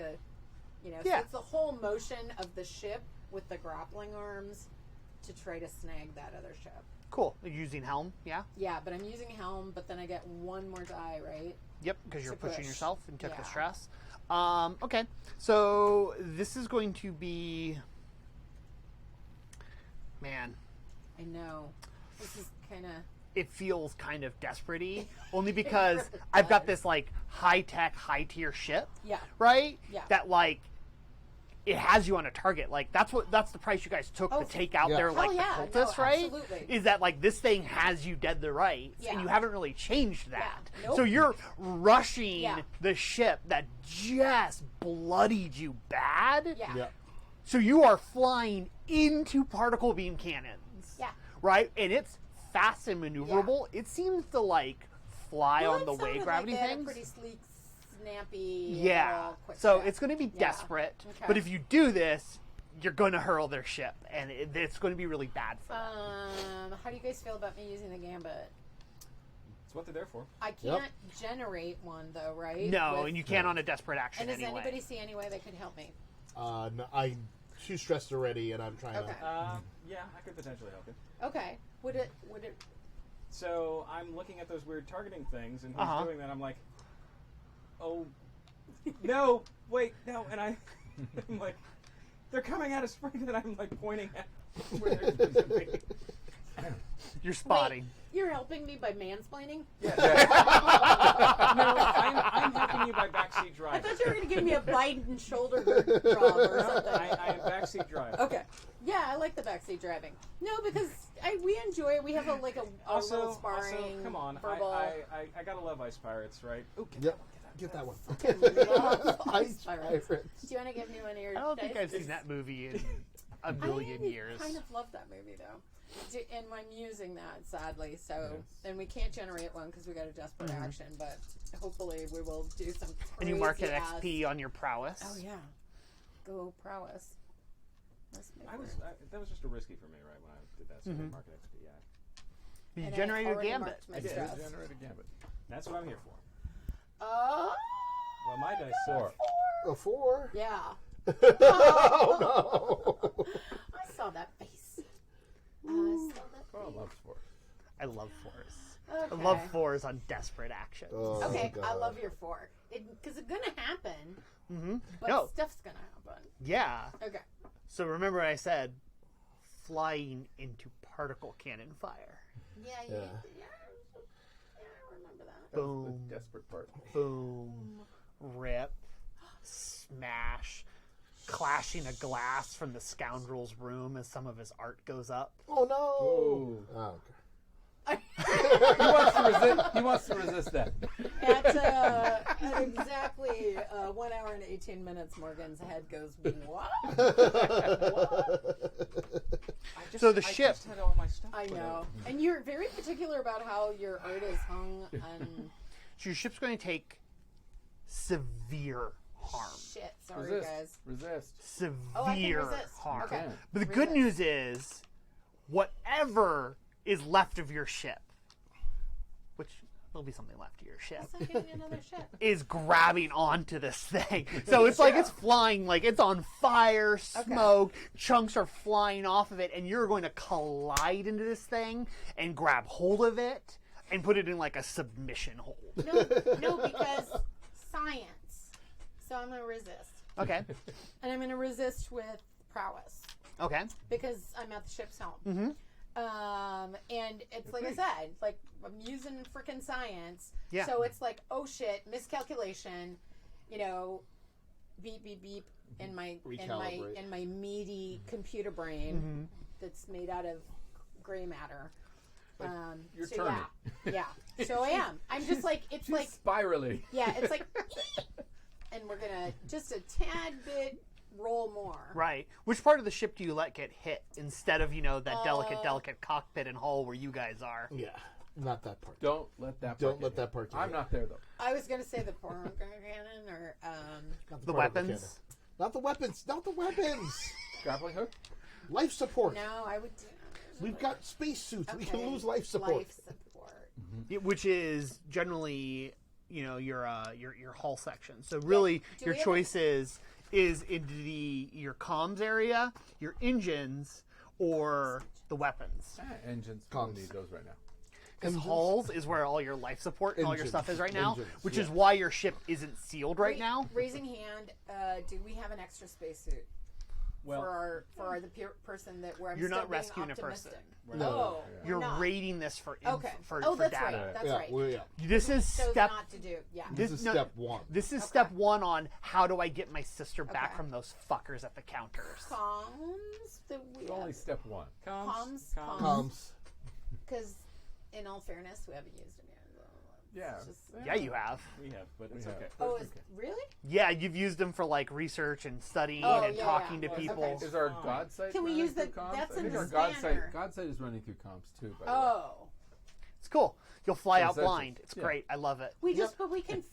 so it's the whole motion of the ship with the grappling arms to try to snag that other ship. Cool. You're using helm, yeah? Yeah, but I'm using helm, but then I get one more die, right? Yep, because you're To pushing push. yourself and took the Yeah. stress. Okay, so this is going to be... Man, I know. This is kind of... it feels kind of desperate-y, only because I've got this, like, high-tech, high-tier ship, Yeah. right? Yeah. That, like, it has you on a target. Like, that's the price you guys took Oh, to take out yeah. their, Hell like, yeah, the cultists, no, right? absolutely. Is that, like, this thing has you dead to rights, and Yeah. you haven't really changed that. Nope. So you're rushing Yeah. the ship that just bloodied you bad. Yeah. Yeah. So you are flying into particle beam cannons. Yeah. Right? And it's fast and maneuverable. It seems to, like, fly Well, on it the way sounded gravity like they had a things. pretty sleek, snappy, Yeah. little quick So ship. it's going to be Yeah. desperate. Okay. But if you do this, you're going to hurl their ship. And it's going to be really bad for them. How do you guys feel about me using the gambit? It's what they're there for. I can't generate one though, right? No, With- and you can't on a desperate action And does anyway. anybody see any way that could help me? No, I'm too stressed already, and I'm trying Okay. Yeah, I could potentially help you. Okay. Would it? So I'm looking at those weird targeting things, and he's Uh-huh. doing that. I'm like, oh, no, wait, no. And I'm like, they're coming at us, and I'm like pointing at where they're supposed to be. You're spotting. Wait, you're helping me by mansplaining? No, I'm helping you by backseat I drive. thought you were going to give me a Biden shoulder rub or something. I am backseat drive. Okay. Yeah, I like the backseat driving. No, because we enjoy it. We have a little Also, sparring. come on, verbal. I gotta love Ice Pirates, right? Ooh, Yep. Get that one. love Ice Pirates. Pirates. Do you want to give me one of your I don't think dice? I've seen that movie in a million years. I kind of love that movie though. And I'm using that sadly, so and we can't generate one because we got a desperate action, but hopefully we will do some. And you mark it crazy-ass- XP on your prowess. Oh yeah, go prowess. Let's make that was just a risky for me, right, when I did that. So I market XP, yeah. You and I generate a already gambit. marked my I did. stress. Generate a gambit. That's what I'm here for. Oh, Well, my dice Four. A 4. yeah. Oh no! I saw that face. I saw that Carl face. loves fours. I love fours. Okay. I love fours on desperate actions. Oh, Okay, I God. love your 4 because it's gonna happen. Mm-hmm. But No. stuff's gonna happen. Yeah. Okay. So remember I said flying into particle cannon fire. Yeah, Yeah. I remember that. That was Boom. the desperate part. Boom. Rip. Smash. Clashing a glass from the scoundrel's room as some of his art goes up. Oh no! Whoa. Oh, okay. He wants to resist that. At exactly 1 hour and 18 minutes, Morgan's head goes, what? So the I ship- just had all my stuff I put know. out. And you're very particular about how your art is hung on So your ship's going to take severe harm. shit. Sorry, Resist. guys. Resist. Oh, I can Severe resist. harm. Okay. But the good Resist. news is, whatever is left of your ship, which there'll be something left of your ship, Let's not give me another shit. is grabbing onto this thing. So it's like it's flying, like it's on fire, smoke, chunks are flying off of it, and you're going to collide into this thing and grab hold of it and put it in like a submission hold. No, because science. So I'm going to resist. Okay. And I'm going to resist with prowess Okay. because I'm at the ship's helm. Mm-hmm. And it's like I said, like I'm using freaking science. Yeah. So it's like, oh shit, miscalculation, you know, beep beep beep in my Recalibrate. meaty computer brain that's made out of gray matter. You're so turning. Yeah. So I am. I'm just like it's like Spiraling. yeah, it's like and we're gonna just a tad bit roll more. Right. Which part of the ship do you let get hit instead of, that delicate cockpit and hull where you guys are? Yeah, not that part. Don't let that. Don't part let get that hit. part get I'm hit. not there though. I was gonna say the porn cannon or Not The part of weapons? cannon. Not the weapons. Not the weapons. Grappling hook. Life support. no, I would do We've got space suits. We okay, can lose life support. Life support. Which is generally, your hull section. So really, Do your we have choice is into your comms area, your engines, or the weapons. Engines. Comms. We need those right now. Because hulls is where all your life support and all your Engines. stuff is right now, Engines, which yeah. is why your ship isn't sealed right now. Raising hand. Do we have an extra spacesuit Well, for the person that where I'm You're still not being rescuing a optimistic? person. Oh, we're You're not. rating this for Okay. for that's data. right. That's yeah, right. yeah. This is Chose step. not to do. Yeah. This is step one. This is Okay. step one on how do I get my sister back Okay. from those fuckers at the counters. Comms that we It's only step one. comms. Comms. Because in all fairness, we haven't used them yet. Yeah. It's just- Yeah, you have. We have, but it's have. okay. Oh, is really? Yeah, you've used them for like research and studying Oh, and yeah, talking yeah. to people. Okay. Is our God site? Can we running use the- through comms? that's I in think the our God scanner. site. God site is running through comms too. By the way. Oh, It's cool. You'll fly So out it's actually- blind. It's yeah. great. I love it. we just but we can.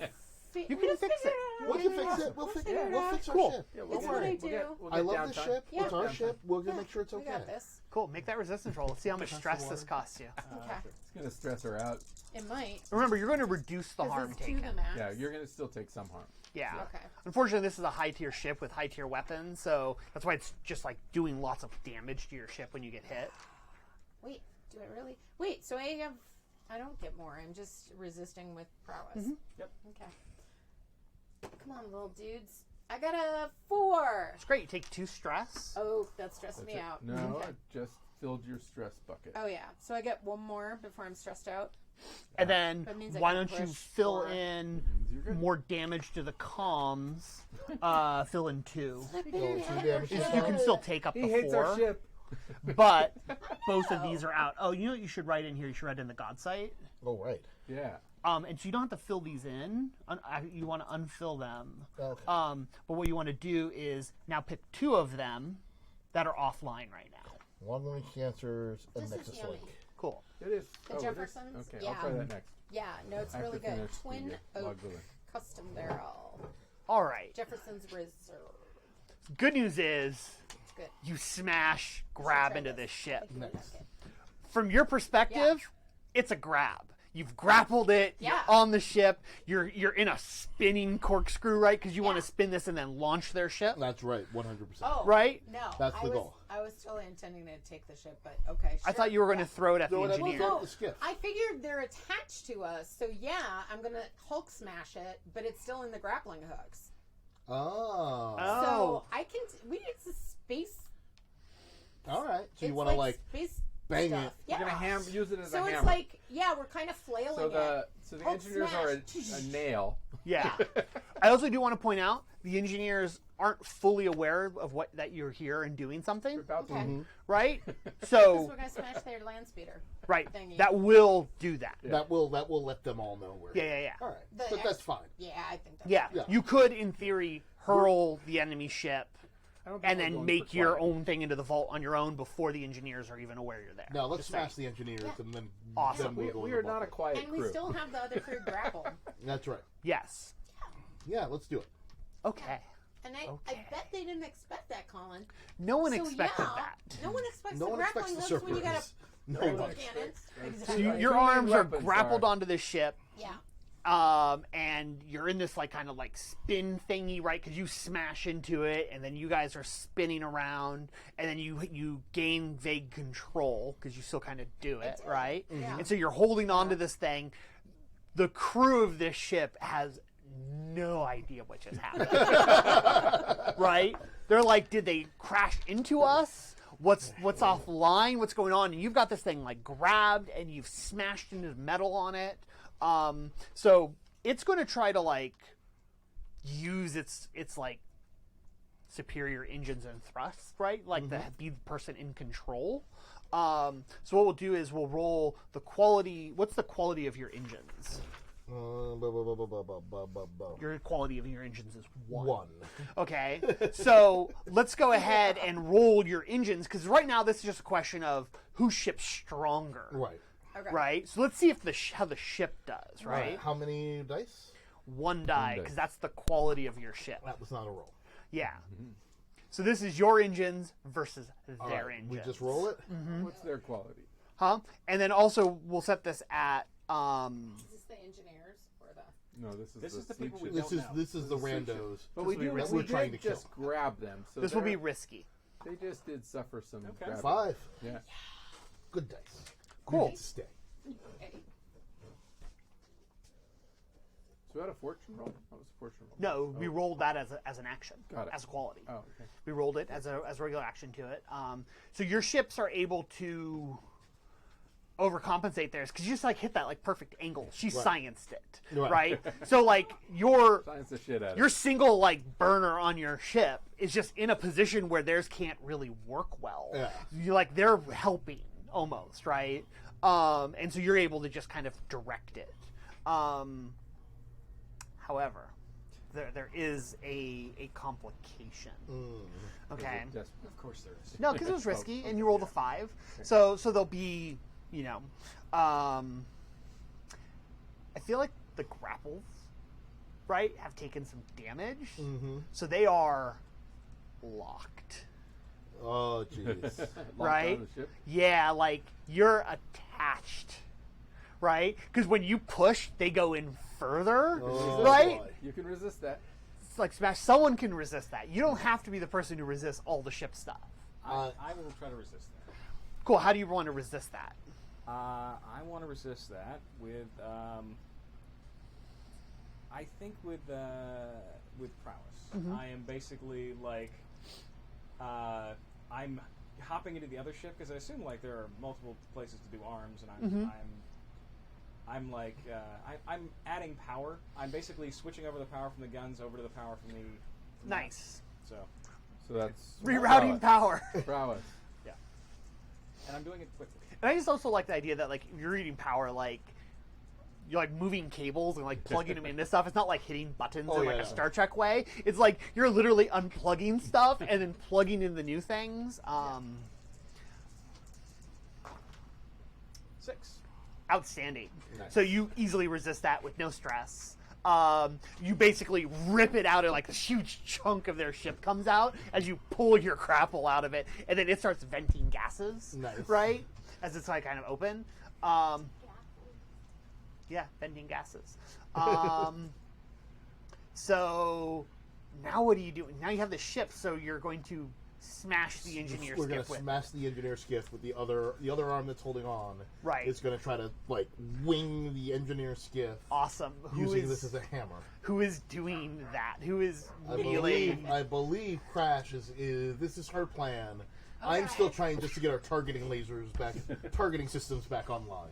You can fix it. We can fix it. We'll fix figure it. it We'll out. fix our Cool. ship. Yeah, It's what I do. I love the ship. Yeah. It's our ship. We're gonna make sure it's We okay. got this. Cool. Make that resistance roll. Let's see how much stress this costs you. Okay. It's gonna stress her out. It might. Remember, you're going to reduce the 'Cause harm it's to taken. the max. Yeah, you're gonna still take some harm. Yeah. Okay. Unfortunately, this is a high tier ship with high tier weapons, so that's why it's just like doing lots of damage to your ship when you get hit. Wait, do I really? Wait, so I don't get more. I'm just resisting with prowess. Mm-hmm. Yep. Okay. Come on, little dudes. I got a 4. It's great. You take 2 stress. Oh, that stressed me That's it. out. No, Okay. I just filled your stress bucket. Oh yeah. So I get 1 more before I'm stressed out. And then That means I why can don't you push fill 4. in You're good. more damage to the comms? Fill in 2. Oh, 2 damage. You can still take up He the hates 4. our ship. But both of these are out. Oh, you know what you should write in here? You should write in the God site. Oh right. Yeah. And so you don't have to fill these in. You want to unfill them. Okay. But what you want to do is now pick 2 of them that are offline right now. Long-range cancers and This is Nexus yummy. Link. Cool. It is. The it is? Jeffersons? Okay, Yeah. I'll try that next. Yeah. No, it's I have really to good. finish Twin the, oak Lagavulin. custom barrel. All right. Jefferson's Reserve. Good news is It's good. you smash, grab Try into this. this ship. I really like it. From your perspective, it's a grab. You've grappled it. Yeah. You're on the ship. You're in a spinning corkscrew, right? Because you want Yeah. to spin this and then launch their ship, That's right. 100%. Oh, right? No, That's the I was, goal. I was totally intending to take the ship, but okay. I sure. thought you were going to Yeah. throw it at the Throw it at the engineer. engineer. the skiff. I figured they're attached to us, so yeah, I'm gonna Hulk smash it, but it's still in the grappling hooks. Oh. Oh. So I can. It's a space. All right. So you it's want to like space bang stuff. it. Yeah. You're gonna use it as So a it's hammer. like we're kind of flailing so it. the Hulk engineers are a smash. nail. Yeah. I also do want to point out the engineers aren't fully aware of that you're here and doing something, About to. Okay. right? So So we're gonna smash their land speeder. right, thingy. that will do that. That will let them all know where. Yeah. All right, The but that's fine. Yeah, I think that's Yeah, Yeah. you could, in theory, hurl the enemy ship I don't think and we're then going make for your quiet. own thing into the vault on your own before the engineers are even aware you're there. Now let's Just saying. smash the engineers and then Awesome. Then We, we'll go we into are not a bulk. quiet And we crew. still have the other crew grappled. That's right. Yes. Yeah, let's do it. Okay. And I Okay. bet they didn't expect that, Colin. No one So, expected yeah, that. No one expects No the one grappling expects the hooks when you got surprise. a No cannon. one. Cannons. So Exactly. your Two main arms are weapons grappled are- onto this ship, Yeah. and you're in this like kind of like spin thingy, right? Because you smash into it, and then you guys are spinning around, and then you gain vague control because you still kind of do it, did. right? Yeah. And so you're holding on to this thing. The crew of this ship has no idea what just happened, right? They're like, did they crash into us? What's offline? What's going on? And you've got this thing like grabbed, and you've smashed into the metal on it. So it's going to try to like use its like superior engines and thrusts, right? Like be the person in control. So what we'll do is we'll roll the quality. What's the quality of your engines? Your quality of your engines is 1. 1. Okay, so let's go ahead and roll your engines, because right now this is just a question of who ships stronger. Right. Okay. Right? So let's see if how the ship does, right? How many dice? 1 die, because that's the quality of your ship. That was not a roll. Yeah. So this is your engines versus All their right, engines. we just roll it. What's their quality? Huh? And then also we'll set this at Is this the engineers or the? No, This is the sleep people we ship. don't know. This is the sleep ship. randos. But we will be do. risky. We We're trying did to just grab them. So this will be they're- risky. They just did suffer some. Okay. grabbing. 5. Yeah. Good dice. Cool. You get to stay. Okay. So we had a fortune roll. What was a fortune roll? No, we rolled that as an action, Got it. as a quality. Oh, okay. We rolled it as a regular action to it. So your ships are able to overcompensate theirs because you just like hit that like perfect angle. She scienced it, Right. right? So like your Science the shit out of your it. single like burner on your ship is just in a position where theirs can't really work well. Yeah. You're like they're helping almost, right? And so you're able to just kind of direct it. However, there is a complication. Okay. Desperate. Of course there is. No, because it was risky, and you rolled a 5. So there'll be, I feel like the grapples, right, have taken some damage. So they are locked, Oh, jeez. Locked right? on the ship. Yeah, like you're attached, right? Because when you push, they go in further, Oh, right? boy. You can resist that. It's like Smash. Someone can resist that. You don't have to be the person who resists all the ship stuff. I will try to resist that. Cool. How do you want to resist that? I want to resist that with, I think with prowess. I am basically like, I'm hopping into the other ship because I assume like there are multiple places to do arms, and I'm like, I'm adding power. I'm basically switching over the power from the guns over to the power from the. Nice. So, So that's Rerouting power. Prowess. yeah, and I'm doing it quickly. And I just also like the idea that like if you're reading power, like you're like moving cables and like plugging them into stuff. It's not like hitting buttons in like yeah. a Star Trek way. It's like you're literally unplugging stuff and then plugging in the new things. 6. Outstanding. Nice. So you easily resist that with no stress. You basically rip it out, and like a huge chunk of their ship comes out as you pull your grapple out of it, and then it starts venting gases. Nice. Right as it's like kind of open. Yeah, venting gases. So now what are you doing? Now you have the ship, so you're going to smash the engineer We're gonna skiff with. smash the engineer skiff with the other arm that's holding on. Right. It's gonna try to like wing the engineer skiff Awesome. using this as a hammer. Who is doing that? Who is I wheeling? believe Crash is this is her plan. I'm still trying just to get our targeting lasers back, targeting systems back online.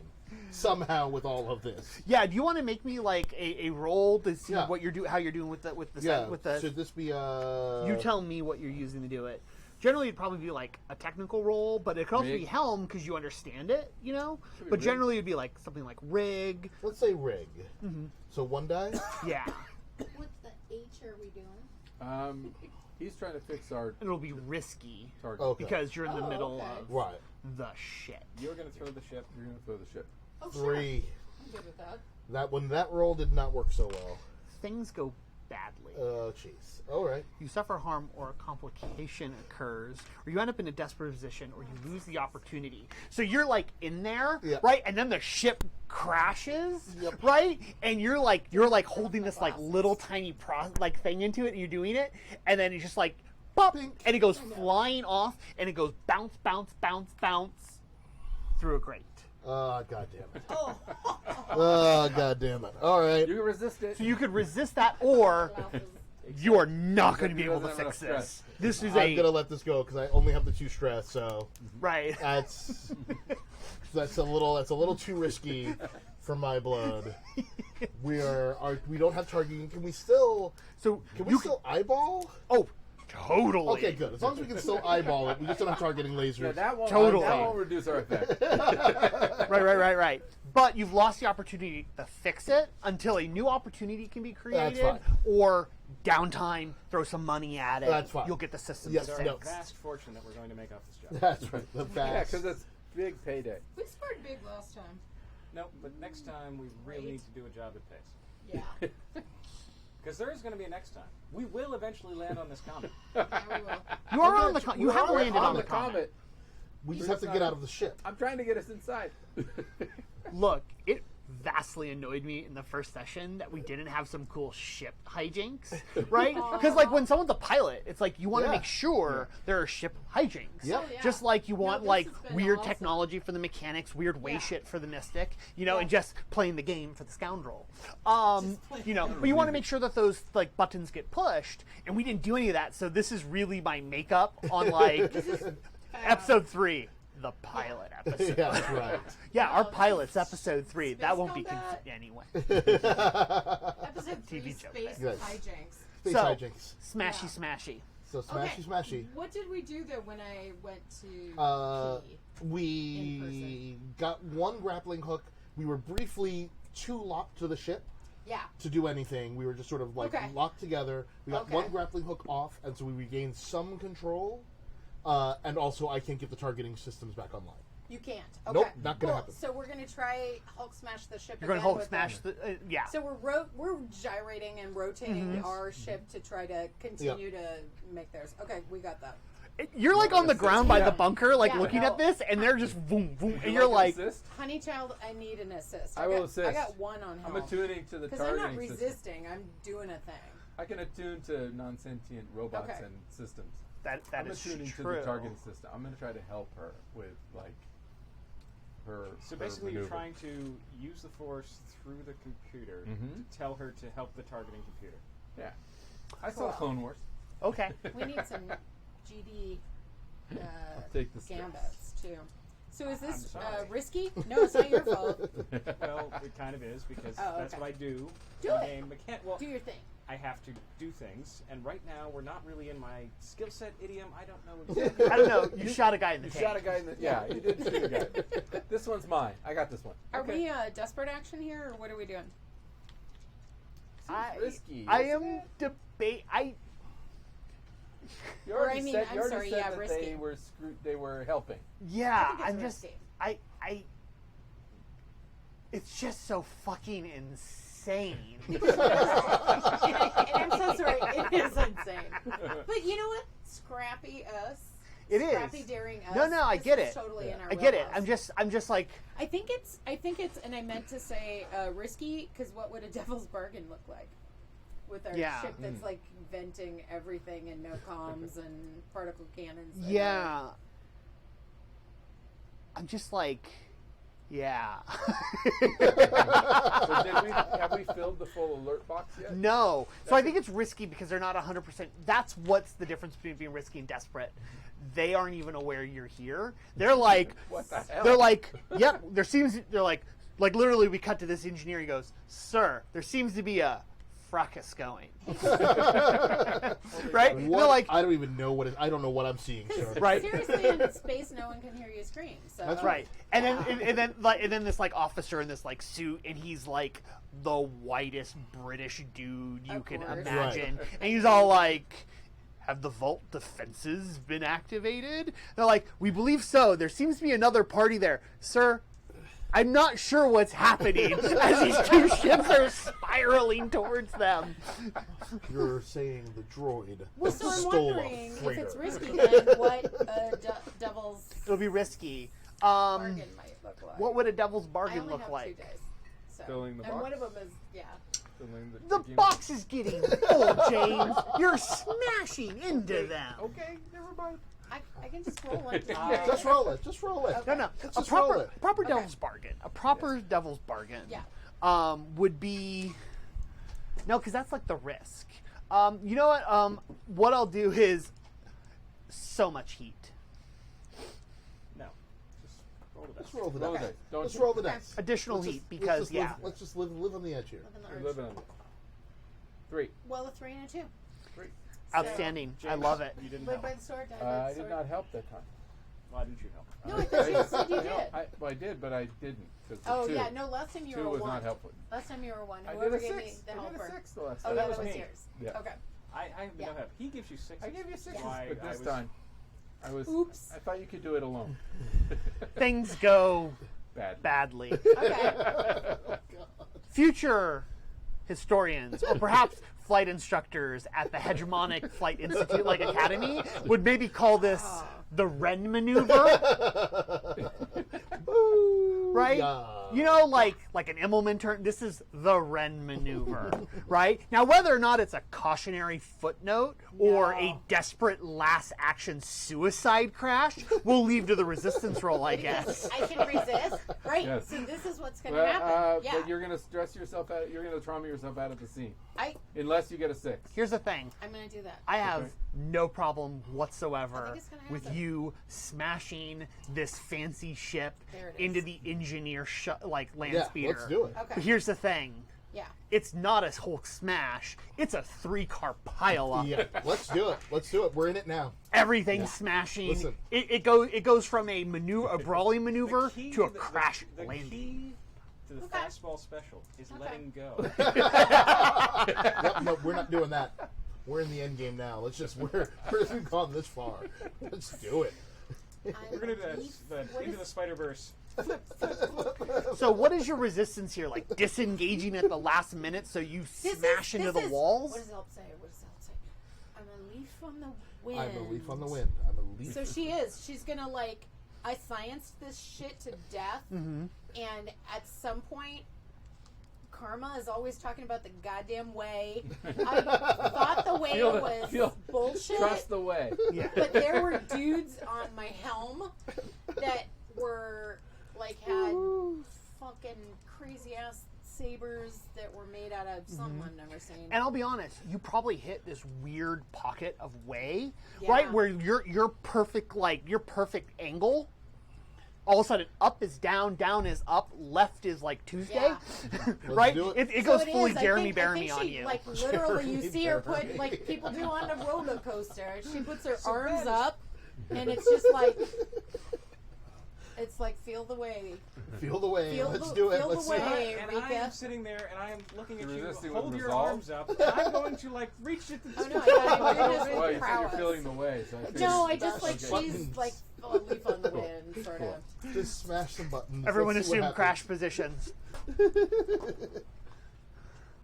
somehow with all of this. Yeah, do you want to make me like a roll to see Yeah. what you're how you're doing with the Yeah. with the Should this be you tell me what you're using to do it. Generally, it'd probably be like a technical role, but it could also be Rig. helm because you understand it, you know. Should be But rig. generally, it'd be like something like rig. Let's say rig. So 1 die. Yeah, What the H are we doing? He's trying to fix our it'll be risky target. Okay. because you're in the Oh, middle okay. of Right. the shit. You're going to throw the ship. You're gonna throw the ship. Oh, sure. 3. I'm good with that. That roll did not work so well. Things go badly. Oh, jeez. All right. You suffer harm or a complication occurs, or you end up in a desperate position, or you lose the opportunity. So you're like in there, Yeah. right? And then the ship crashes, Yep. right? And you're like holding this like little tiny thing into it, and you're doing it, and then it's just like pop, Pink. and it goes flying off, and it goes bounce, bounce, bounce, bounce through a grate. Oh, god damn it. Oh, Oh, god damn it. All right. You can resist it. So you could resist that, or you are not going to be able to Doesn't have fix enough this. stress. This is I'm gonna let this go because I only have the 2 stress, so right. that's a little too risky for my blood. We don't have targeting. Can we still So can we you still eyeball? Oh, totally. Okay, good. As long as we can still eyeball it, we just don't have targeting lasers. Yeah, that won't, Totally. that won't reduce our effect. Right. But you've lost the opportunity to fix it until a new opportunity can be created, fine. or downtime, throw some money at it. That's fine. You'll get the system Yes, It's fixed. our no. vast fortune that we're going to make off this job. That's right. The Yeah, fast. because it's big payday. we scored big last time. No, but next time we really Right. need to do a job that pays. Yeah. Because there is going to be a next time. We will eventually land on this comet. Yeah, we will. You are Okay, on the you have we're landed on on the the comet. We just have to get out of the ship. I'm trying to get us inside. Look, it vastly annoyed me in the first session that we didn't have some cool ship hijinks, right? Because like when someone's a pilot, it's like you want to Yeah. make sure there are ship hijinks. Yep. Oh, yeah. Just like you want this like has been weird awesome. technology for the mechanics, weird way Yeah. shit for the mystic, you know, Yeah. and just playing the game for the scoundrel. playing You know, but you want to make sure that those like buttons get pushed, and we didn't do any of that. So this is really my makeup on like episode 3. The pilot episode. Yeah, that's right. Yeah, our No, this pilot's is episode 3. That Space won't be Combat. anyway. Episode 3, TV joke. Space Good. Hijinks. Space So, hijinks. Smashy, Yeah. smashy. So smashy, smashy. What did we do though when I went to Key? In We person. got 1 grappling hook. We were briefly too locked to the ship Yeah. to do anything. We were just sort of like Okay. locked together. We got Okay. 1 grappling hook off, and so we regained some control. And also, I can't get the targeting systems back online. You can't. Okay. Nope, not gonna Cool. happen. So we're gonna try Hulk smash the ship. You're going to again Hulk with smash them. the. Yeah. So we're gyrating and rotating our ship to try to continue to make theirs. Okay, we got that. You're like on the ground by Yeah. the bunker, like Yeah, looking no. at this, and they're just boom, boom, and Would you you're like, assist? Honeychild, I need an assist. I will got, assist. I got 1 on I'm help. attuning to the Because I'm targeting not system. resisting. I'm doing a thing. I can attune to non-sentient robots Okay. and systems. that I'm is attuning to true. the targeting system. I'm going to try to help her with like her. So her basically, you're maneuver. trying to use the force through the computer Mhm. to tell her to help the targeting computer. Yeah. I saw Cool. Clone Wars. Okay. We need some GD Take the stress. gambits too. So is this I'm sorry. risky? No, it's not your fault. Well, it kind of is because Oh, that's okay. what I do. Do in it. game. Well, Do your thing. I have to do things, and right now we're not really in my skill set idiom. I don't know exactly. I don't know. You shot a guy in the You tank. shot a guy in the. Yeah, you did shoot a guy. This one's mine. I got this one. Are Okay. we desperate action here, or what are we doing? I, risky, I isn't am it? debate. I You Or, already I mean, said, I'm you already sorry, said yeah, that risky. they were they were helping. yeah. I think it's I'm just. risky. I. It's just so fucking insane. And I'm so sorry. It is insane. But you know what? Scrappy us. It is. Scrappy daring us. No, I this get is it. Totally in our I get it. wheelhouse. I'm just like. I think it's, and I meant to say risky, because what would a devil's bargain look like? With our Yeah. ship that's like venting everything and no comms and particle cannons. and- Yeah. I'm just like. Yeah. So have we filled the full alert box yet? No. So I think it's risky because they're not 100%. That's what's the difference between being risky and desperate. They aren't even aware you're here. They're like, What the hell? they're like, yep. They're like, Like, literally, we cut to this engineer. He goes, "Sir, there seems to be a fracas going." Right? What? They're like, I don't even know what I don't know what I'm seeing, sir. right. Seriously, in space, no one can hear you scream. So That's Right, and then this like officer in this like suit, and he's like the whitest British dude you Of can course. imagine, and he's all like, "Have the vault defenses been activated?" They're like, "We believe so. There seems to be another party there, sir. I'm not sure what's happening as these two ships are spiraling towards them." You're saying the droid Well, so I'm stole wondering a if freighter. it's risky, then what devil's It'll be risky. bargain might look like. What would a devil's I bargain only look have like? 2 days. So. Filling the and box. one of them is Filling The picking- box is getting full, James. You're smashing into them. Okay, never mind. I can just roll one. Just roll it. Just roll it. No, no. Let's A just roll proper, it. proper devil's bargain. A proper devil's bargain. Yeah. Would be no, because that's like the risk. You know what? What I'll do is so much heat. No. Just roll the dice. Let's roll the Roll dice. the dice. Don't Let's you- roll the dice. Additional Let's heat just- because let's just yeah. Let's just live on the edge here. We're living on it. 3. Well, a 3 and a 2. 3. Outstanding. I James, love it. You didn't Live help. by the sword, die by I the did sword. not help that time. Why didn't you help? No, I thought you said you No, did. well, I did, but I didn't. 'Cause the Oh 2, yeah, no. Last time you 2 were a was 1. not helpful. Last time you were a 1. I Whoever did a gave 6. me the I did helper. a 6 the last Oh, time. yeah, That that was was me. yours. Yeah. Okay. I have Yeah. no help. He gives you 6. I gave you 6, Why but I this was- time Oops. I thought you could do it alone. Things go Bad. badly. Okay. Future historians, or perhaps flight instructors at the hegemonic flight institute like academy, would maybe call this the Ren maneuver. Right? Yeah. You know, like an Immelman turn. This is the Ren maneuver, right? Now, whether or not it's a cautionary footnote or a desperate last action suicide crash, we'll leave to the resistance roll, I guess. I can resist. Right. Yes. So this is what's going to Well, happen. Yeah. But you're gonna stress yourself out. You're gonna trauma yourself out of the scene, I'm unless you get a 6. Here's the thing. going to do that. I have Okay. no problem I whatsoever think it's gonna with happen. you smashing this fancy ship There it into is. the engineer land Yeah, speeder. let's do it. Okay. But here's the thing. Yeah. It's not a Hulk smash. It's a 3-car pileup. Yeah, let's do it. Let's do it. We're in it now. Everything's smashing. Listen. It goes from a brawling maneuver The key to a the- crash the landing. key to the Okay. fastball special is Okay. letting go. Yep, but we're not doing that. We're in the end game now. We've gone this far. Let's do it. We're gonna do the Into the Spider-Verse. So what is your resistance here? Like disengaging at the last minute so you smash into the walls? What does Elp say? What does Elp say? I'm a leaf on the wind. I'm a leaf on the wind. I'm a leaf. So she is. She's gonna like. I scienced this shit to death, Mm-hmm. and at some point, Karma is always talking about the goddamn way. I thought the way Feel the- was feel- bullshit, Trust the way. Yeah. but there were dudes on my helm that were like had fucking crazy ass sabers that were made out of something I've never seen. And I'll be honest, you probably hit this weird pocket of way, Yeah. right, where your perfect angle. All of a sudden, up is down, down is up, left is like Tuesday, Yeah. right? do it. It So goes fully is. Jeremy I Bearimy think on she, you. Like literally, you Jeremy see her put Bearimy. like people do on a roller coaster. She puts her So arms that is- up, and it's just like it's like feel the way. Feel the way. Feel Let's the- do it. feel the Let's way. see. Hey, And I Rika. am sitting there and I am looking at You're you. resisting with Hold your resolve? arms up. And I'm going to like reach at the. Oh no, I got it. Well, Just you said you're prowess. feeling the way, so I figured- No, I just like Smash she's buttons. like a leaf on the wind, sort Cool. of. Just smash some buttons. Everyone Let's see what assume happens. crash positions.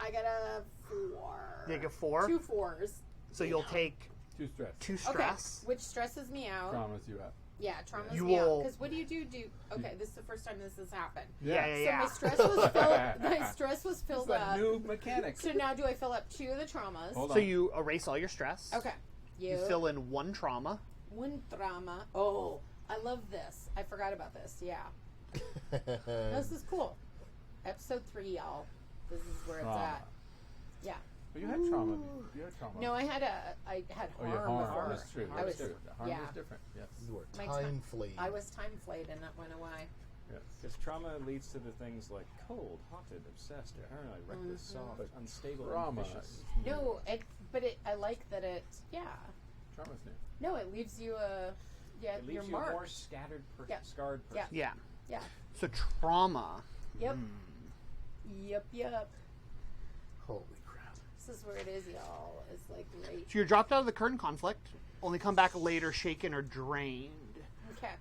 I got a 4. You get 4, 2 4s. so you'll take 2 stress. 2 Okay, stress. which stresses me out. Traumas you out. Yeah, traumas You me out. will- Because what do you do? Okay, this is the first time this has happened. Yeah, yeah, yeah. So my stress was filled. My stress was It's filled that up. new mechanic. So now do I fill up 2 of the traumas? Hold on. So you erase all your stress. Okay. You fill in 1 trauma. One trauma. Oh, I love this. I forgot about this. Yeah. This is cool. Episode 3, y'all. This is where it's Trauma. at. Yeah. But you had trauma. You had trauma. No, I had Oh, harm. yeah, harm. before. Harm is true. I was, That's true. Harm yeah. is different. Yes. You were My time flayed. I was time flayed and that went away. Yes. Because trauma leads to the things like cold, haunted, obsessed, paranoid, reckless, soft, unstable, Trauma. ambitious. No, I like that it. Yeah. Trauma's new. No, it leaves you It your leaves you mark. a more scattered, Yeah. scarred person. Yeah. Yeah. Yeah. So trauma. Yep. Yep. Holy crap. This is where it is, y'all. It's like right. So you're dropped out of the current conflict. Only come back later, shaken or drained. Okay.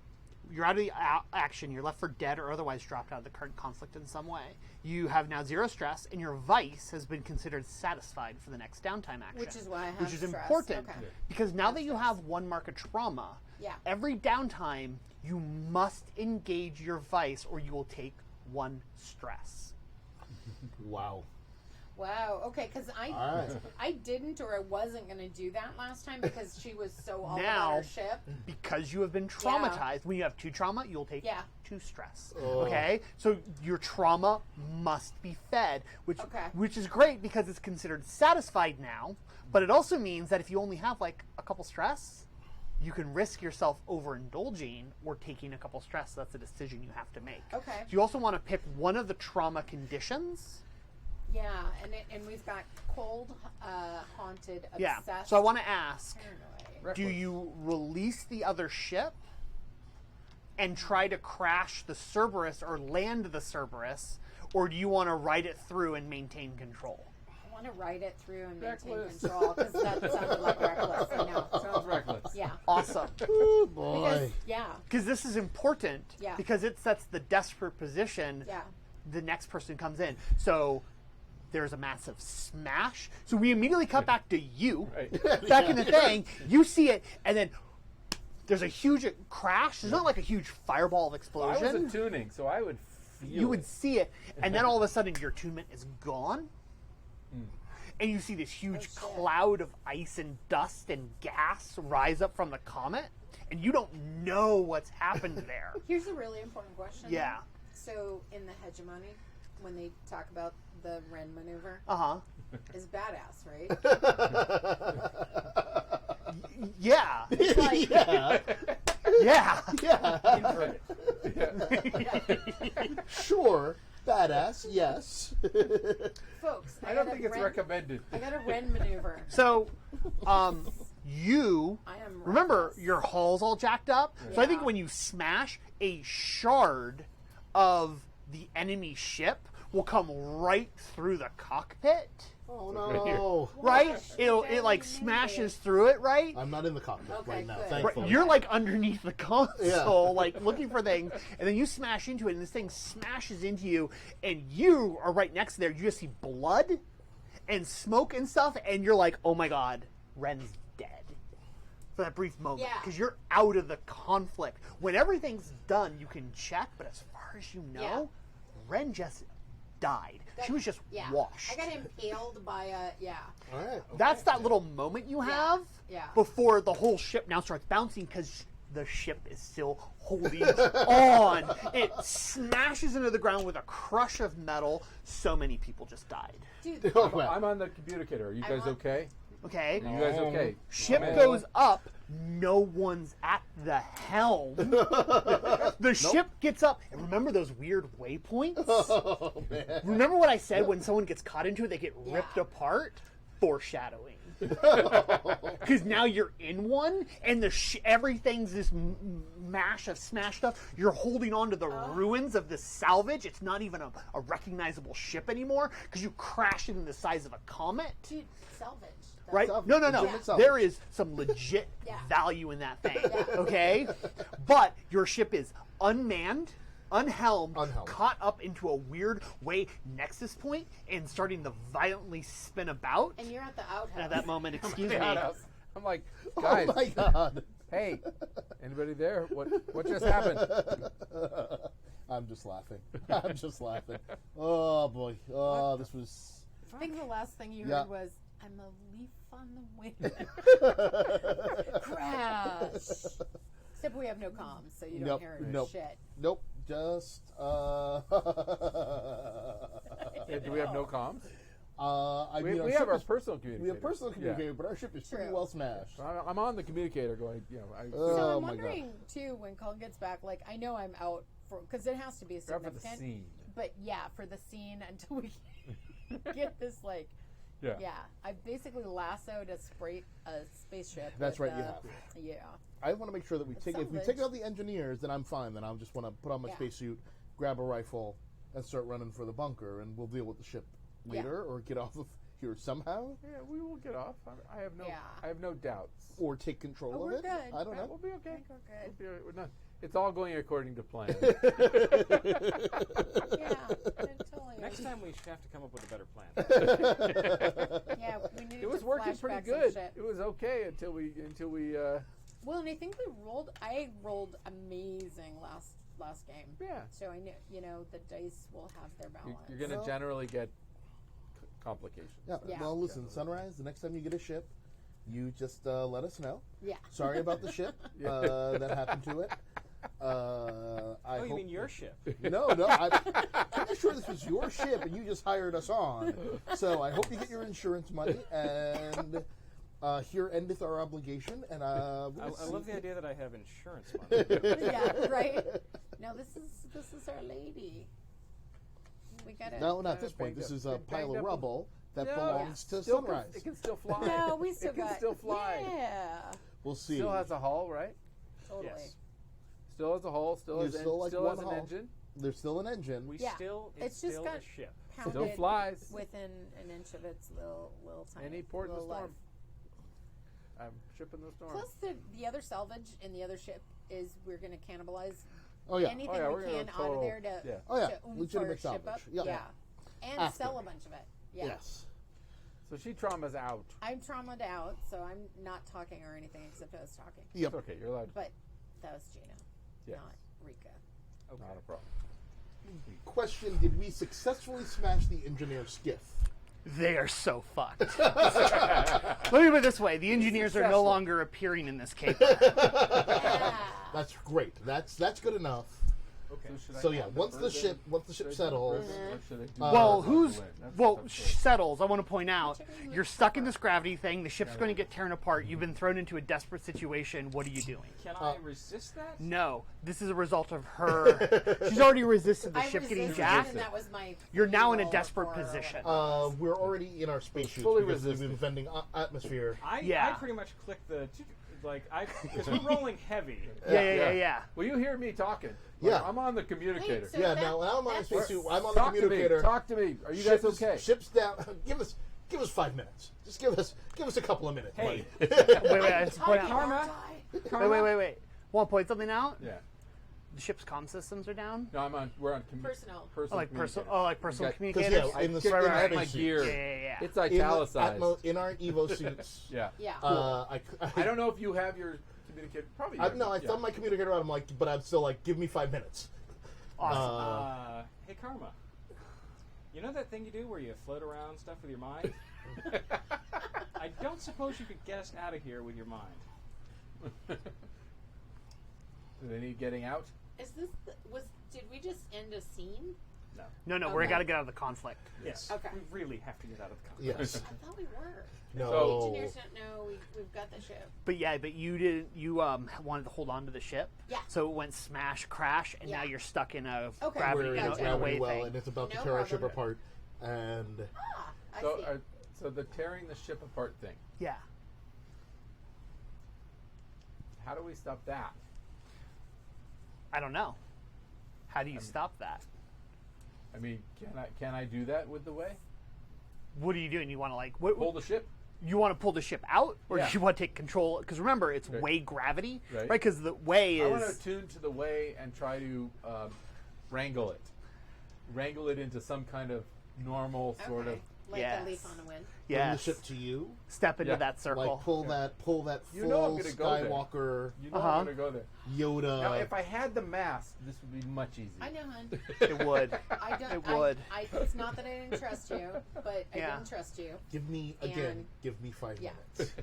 You're out of the action. You're left for dead or otherwise dropped out of the current conflict in some way. You have now 0 stress, and your vice has been considered satisfied for the next downtime action. Which is why I have Which is stress. important. Okay. Because now that you have 1 mark of trauma, Yeah. every downtime, you must engage your vice or you will take 1 stress. Wow. Wow. Okay, because All right. I didn't or I wasn't going to do that last time because she was so all Now- about her ship. Because you have been traumatized. When you have 2 trauma, you'll take Yeah. 2 stress. Oh. Okay? So your trauma must be fed, Okay. which is great because it's considered satisfied now, but it also means that if you only have like a couple stress, you can risk yourself overindulging or taking a couple stress. That's a decision you have to make. Okay. So you also want to pick one of the trauma conditions. Yeah, and we've got cold, haunted, obsessed. Yeah. So I want to ask, paranoid. do you release the other ship and try to crash the Cerberus or land the Cerberus, or do you want to ride it through and maintain control? I want to ride it through and maintain Reckless. control because that sounded like reckless. I know. Sounds reckless. Yeah. Awesome. Oh, boy. Because, yeah. Because this is important. Yeah. Because it sets the desperate position. Yeah. The next person comes in. So there's a massive smash. So we immediately cut back to you. Right. Back in the thing. You see it, and then there's a huge crash. There's not like a huge fireball of I explosion. was attuning, so I would feel You would it. see it, and then all of a sudden your attunement is gone. And you see this huge shit. cloud of ice and dust and gas rise up from the comet, and you don't know what's happened there. Here's a really important question. Yeah. So in the hegemony, when they talk about the Ren maneuver, Uh-huh. is badass, right? Yeah. It's like, Yeah. Yeah. Yeah. Yeah. Sure. Badass. Yes. folks, I don't got a think it's Ren- recommended. I got a Ren maneuver. So, you I am remember reckless. your hull's all jacked up. So I think Yeah. when you smash, a shard of the enemy ship will come right through the cockpit. Oh Right here. no. Right? Gosh, It like very smashes through it, right? I'm not in the cockpit Okay, right now. good. Thankfully. Right, you're like underneath the console, Yeah. like looking for things, and then you smash into it, and this thing smashes into you, and you are right next to there. You just see blood and smoke and stuff, and you're like, "Oh my god, Ren's dead." For that brief moment, Yeah. because you're out of the conflict. When everything's done, you can check, but as far as you know, Yeah. Ren just died. She was just Yeah. washed. I got impaled by a All right. That's that little moment you have Yeah. before the whole ship now starts bouncing because the ship is still holding on. It smashes into the ground with a crush of metal. So many people just died. dude. Oh, well. I'm on the communicator. Are you I'm guys on- okay? Okay? Are you guys okay? Ship Man. goes up. No one's at the helm. The ship gets up. And remember those weird waypoints? Oh man. Remember what I said when someone gets caught into it, they get ripped Yeah. apart? Foreshadowing. Because now you're in one, and everything's this mash of smashed stuff. You're holding on to the ruins of this salvage. It's not even a recognizable ship anymore because you crashed it in the size of a comet. Dude, salvage. That's- Right? Salvage. No. Legitimate salvage. There is some legit Yeah. value in that thing. Yeah. Okay? But your ship is unmanned, unhelmed, Unhelmed. caught up into a weird way nexus point and starting to violently spin about. And you're at the outhouse. And at that moment, excuse me. I'm like, guys, Oh my god. hey, anybody there? What just happened? I'm just laughing. I'm just laughing. Oh boy. Oh, this was. I think the last thing you Yeah. heard was, "I'm a leaf on the wind." Crash. Except we have no comms, so you don't Nope, hear nope. shit. Nope. Just. Yeah, do we have no comms? I mean, We ship have our is- personal communicator. We have personal Yeah. communicator, but our ship is pretty True. well smashed. I'm on the communicator going, So Oh I'm my God. wondering too, when Colin gets back, like I know I'm out because it has to be Grab for the significant. scene. But yeah, for the scene until we get this like. Yeah. Yeah, I basically lassoed a spaceship. That's with, right, you have. Yeah. I want to make sure that we It's take. If we salvage. take out the engineers, then I'm fine. Then I'll just want to put on my Yeah. spacesuit, grab a rifle, and start running for the bunker, and we'll deal with the ship later, or get off of here somehow, Yeah, we will get off. I have no. Yeah. I have no doubts. or take control Oh, of we're it. good. I don't We're- know. We'll be I okay. think we're good. We'll be, we're not. It's all going according to plan. Yeah, it totally is. Next time we should have to come up with a better plan. Yeah, we need It was to working pretty flashback some good. shit. It was okay until we. Well, and I think I rolled amazing last game. Yeah. So I knew, the dice will have their balance. You're going to Well- generally get complications. Yeah. Yeah. Well, listen, Sunrise. The next time you get a ship, you just let us know. Yeah. Sorry about the ship that happened to it. I Oh, you hope mean your ship? No. I'm pretty sure this was your ship, and you just hired us on. So I hope you get your insurance money, and here endeth our obligation. And I we'll love see. the idea that I have insurance money. Yeah, right. No, this is our lady. We gotta. No, not at this point. banged This up. is a Banged pile of up. rubble that No, belongs to Still Sunrise. it can still fly. No, we still it can got. still fly. Yeah, We'll see. Still has a hull, right? totally. Yes. Still has a hull. Still There's has, still, like, still one has an hull. engine. There's still an engine. We Yeah. still, It's just still got- a ship. Pounded Still flies. within an inch of its little tiny. Any port in the little storm. life. I'm shipping the storm. Plus, the other salvage in the other ship is we're going to cannibalize Oh yeah. anything yeah, we we're gonna can out total- of there to, yeah. Oh, yeah. to oomph Legitimate our ship salvage. up. Yeah. And After. sell a bunch of it. Yeah. Yes. So she traumas out. I'm traumatized out, so I'm not talking or anything except I was talking. Yep. It's okay. You're allowed. But that was Gina, Yes. not Rika. Not a problem. Question: did we successfully smash the engineer skiff? They are so fucked. Let me put it this way: the engineers are no successful. longer appearing in this caper. Yeah. That's great. That's good enough. Okay. should I So yeah, have the once the person- ship should I do settles, the person, or should I do Well, the who's win? That's well the tough choice. settles? I want to point out you're stuck in this gravity thing. The ship's going to get torn apart. You've been thrown into a desperate situation. What are you doing? Can I resist that? No, this is a result of her. She's already resisted the I ship getting resisted, jacked. and that was my. You're now in a roll desperate for position. we're already in our spacesuits Fully because we've resisted. been vending atmosphere. I Yeah. pretty much click the because we're rolling heavy. Yeah. Well, you hear me talking. Like, Yeah. I'm on the communicator. Wait, so Yeah, that- now I'm on a that's- spacesuit. I'm on the Talk to me. communicator. Talk to me. Are you Ship guys is- okay? Ship's down. Give us 5 minutes. Just give us a couple of minutes. Hey. buddy. Wait, I just point out. Karma. Wait. Want to point something out? Yeah. The ship's comm systems are down. No, we're on Personal. Like personal, communicator. like personal Okay. communicators. Because, yeah, in the I, right, I had my spacesuit. gear. Yeah. It's In the italicized. in our Evo suits. Yeah. Yeah. I don't know if you have your communicator. Probably. I you no, I yeah. thumb my communicator out. I'm like, but I'm still like, give me 5 minutes. Awesome. Hey, Karma. You know that thing you do where you float around stuff with your mind? I don't suppose you could get us out of here with your mind. Do they need getting out? Is this did we just end a scene? No, we Okay. got to get out of the conflict. Yes. Okay. We really have to get out of the conflict. Yes. I thought we were. No. The engineers don't know we've got the ship. But you didn't. You wanted to hold on to the ship. Yeah. So it went smash crash, and now Yeah. you're stuck in a Okay. gravity, We're in in a a gravity wave well, thing. and it's about to No tear our ship problem. apart. And Ah, I So, see. so the tearing the ship apart thing. Yeah. How do we stop that? I don't know. How do you stop that? I mean, can I do that with the way? What are you doing? You want to Pull the ship? you want to pull the ship out, or Yeah. do you want to take control? Because remember, it's Okay. way gravity, Right. right? Because the way I want to is attune to the way and try to wrangle it into some kind of normal sort of. Okay. Like Yes. a leaf on the wind. bring yes, the ship to you. step into Yeah. that circle. Like pull that full You know I'm gonna go there. Skywalker You know Uh-huh. I'm gonna go there. Yoda. Now, if I had the mask, this would be much easier. I know, hon. It would. I don't. It would. It's not that I didn't trust you, but I Yeah. didn't trust you. give me give me 5 Yeah. minutes.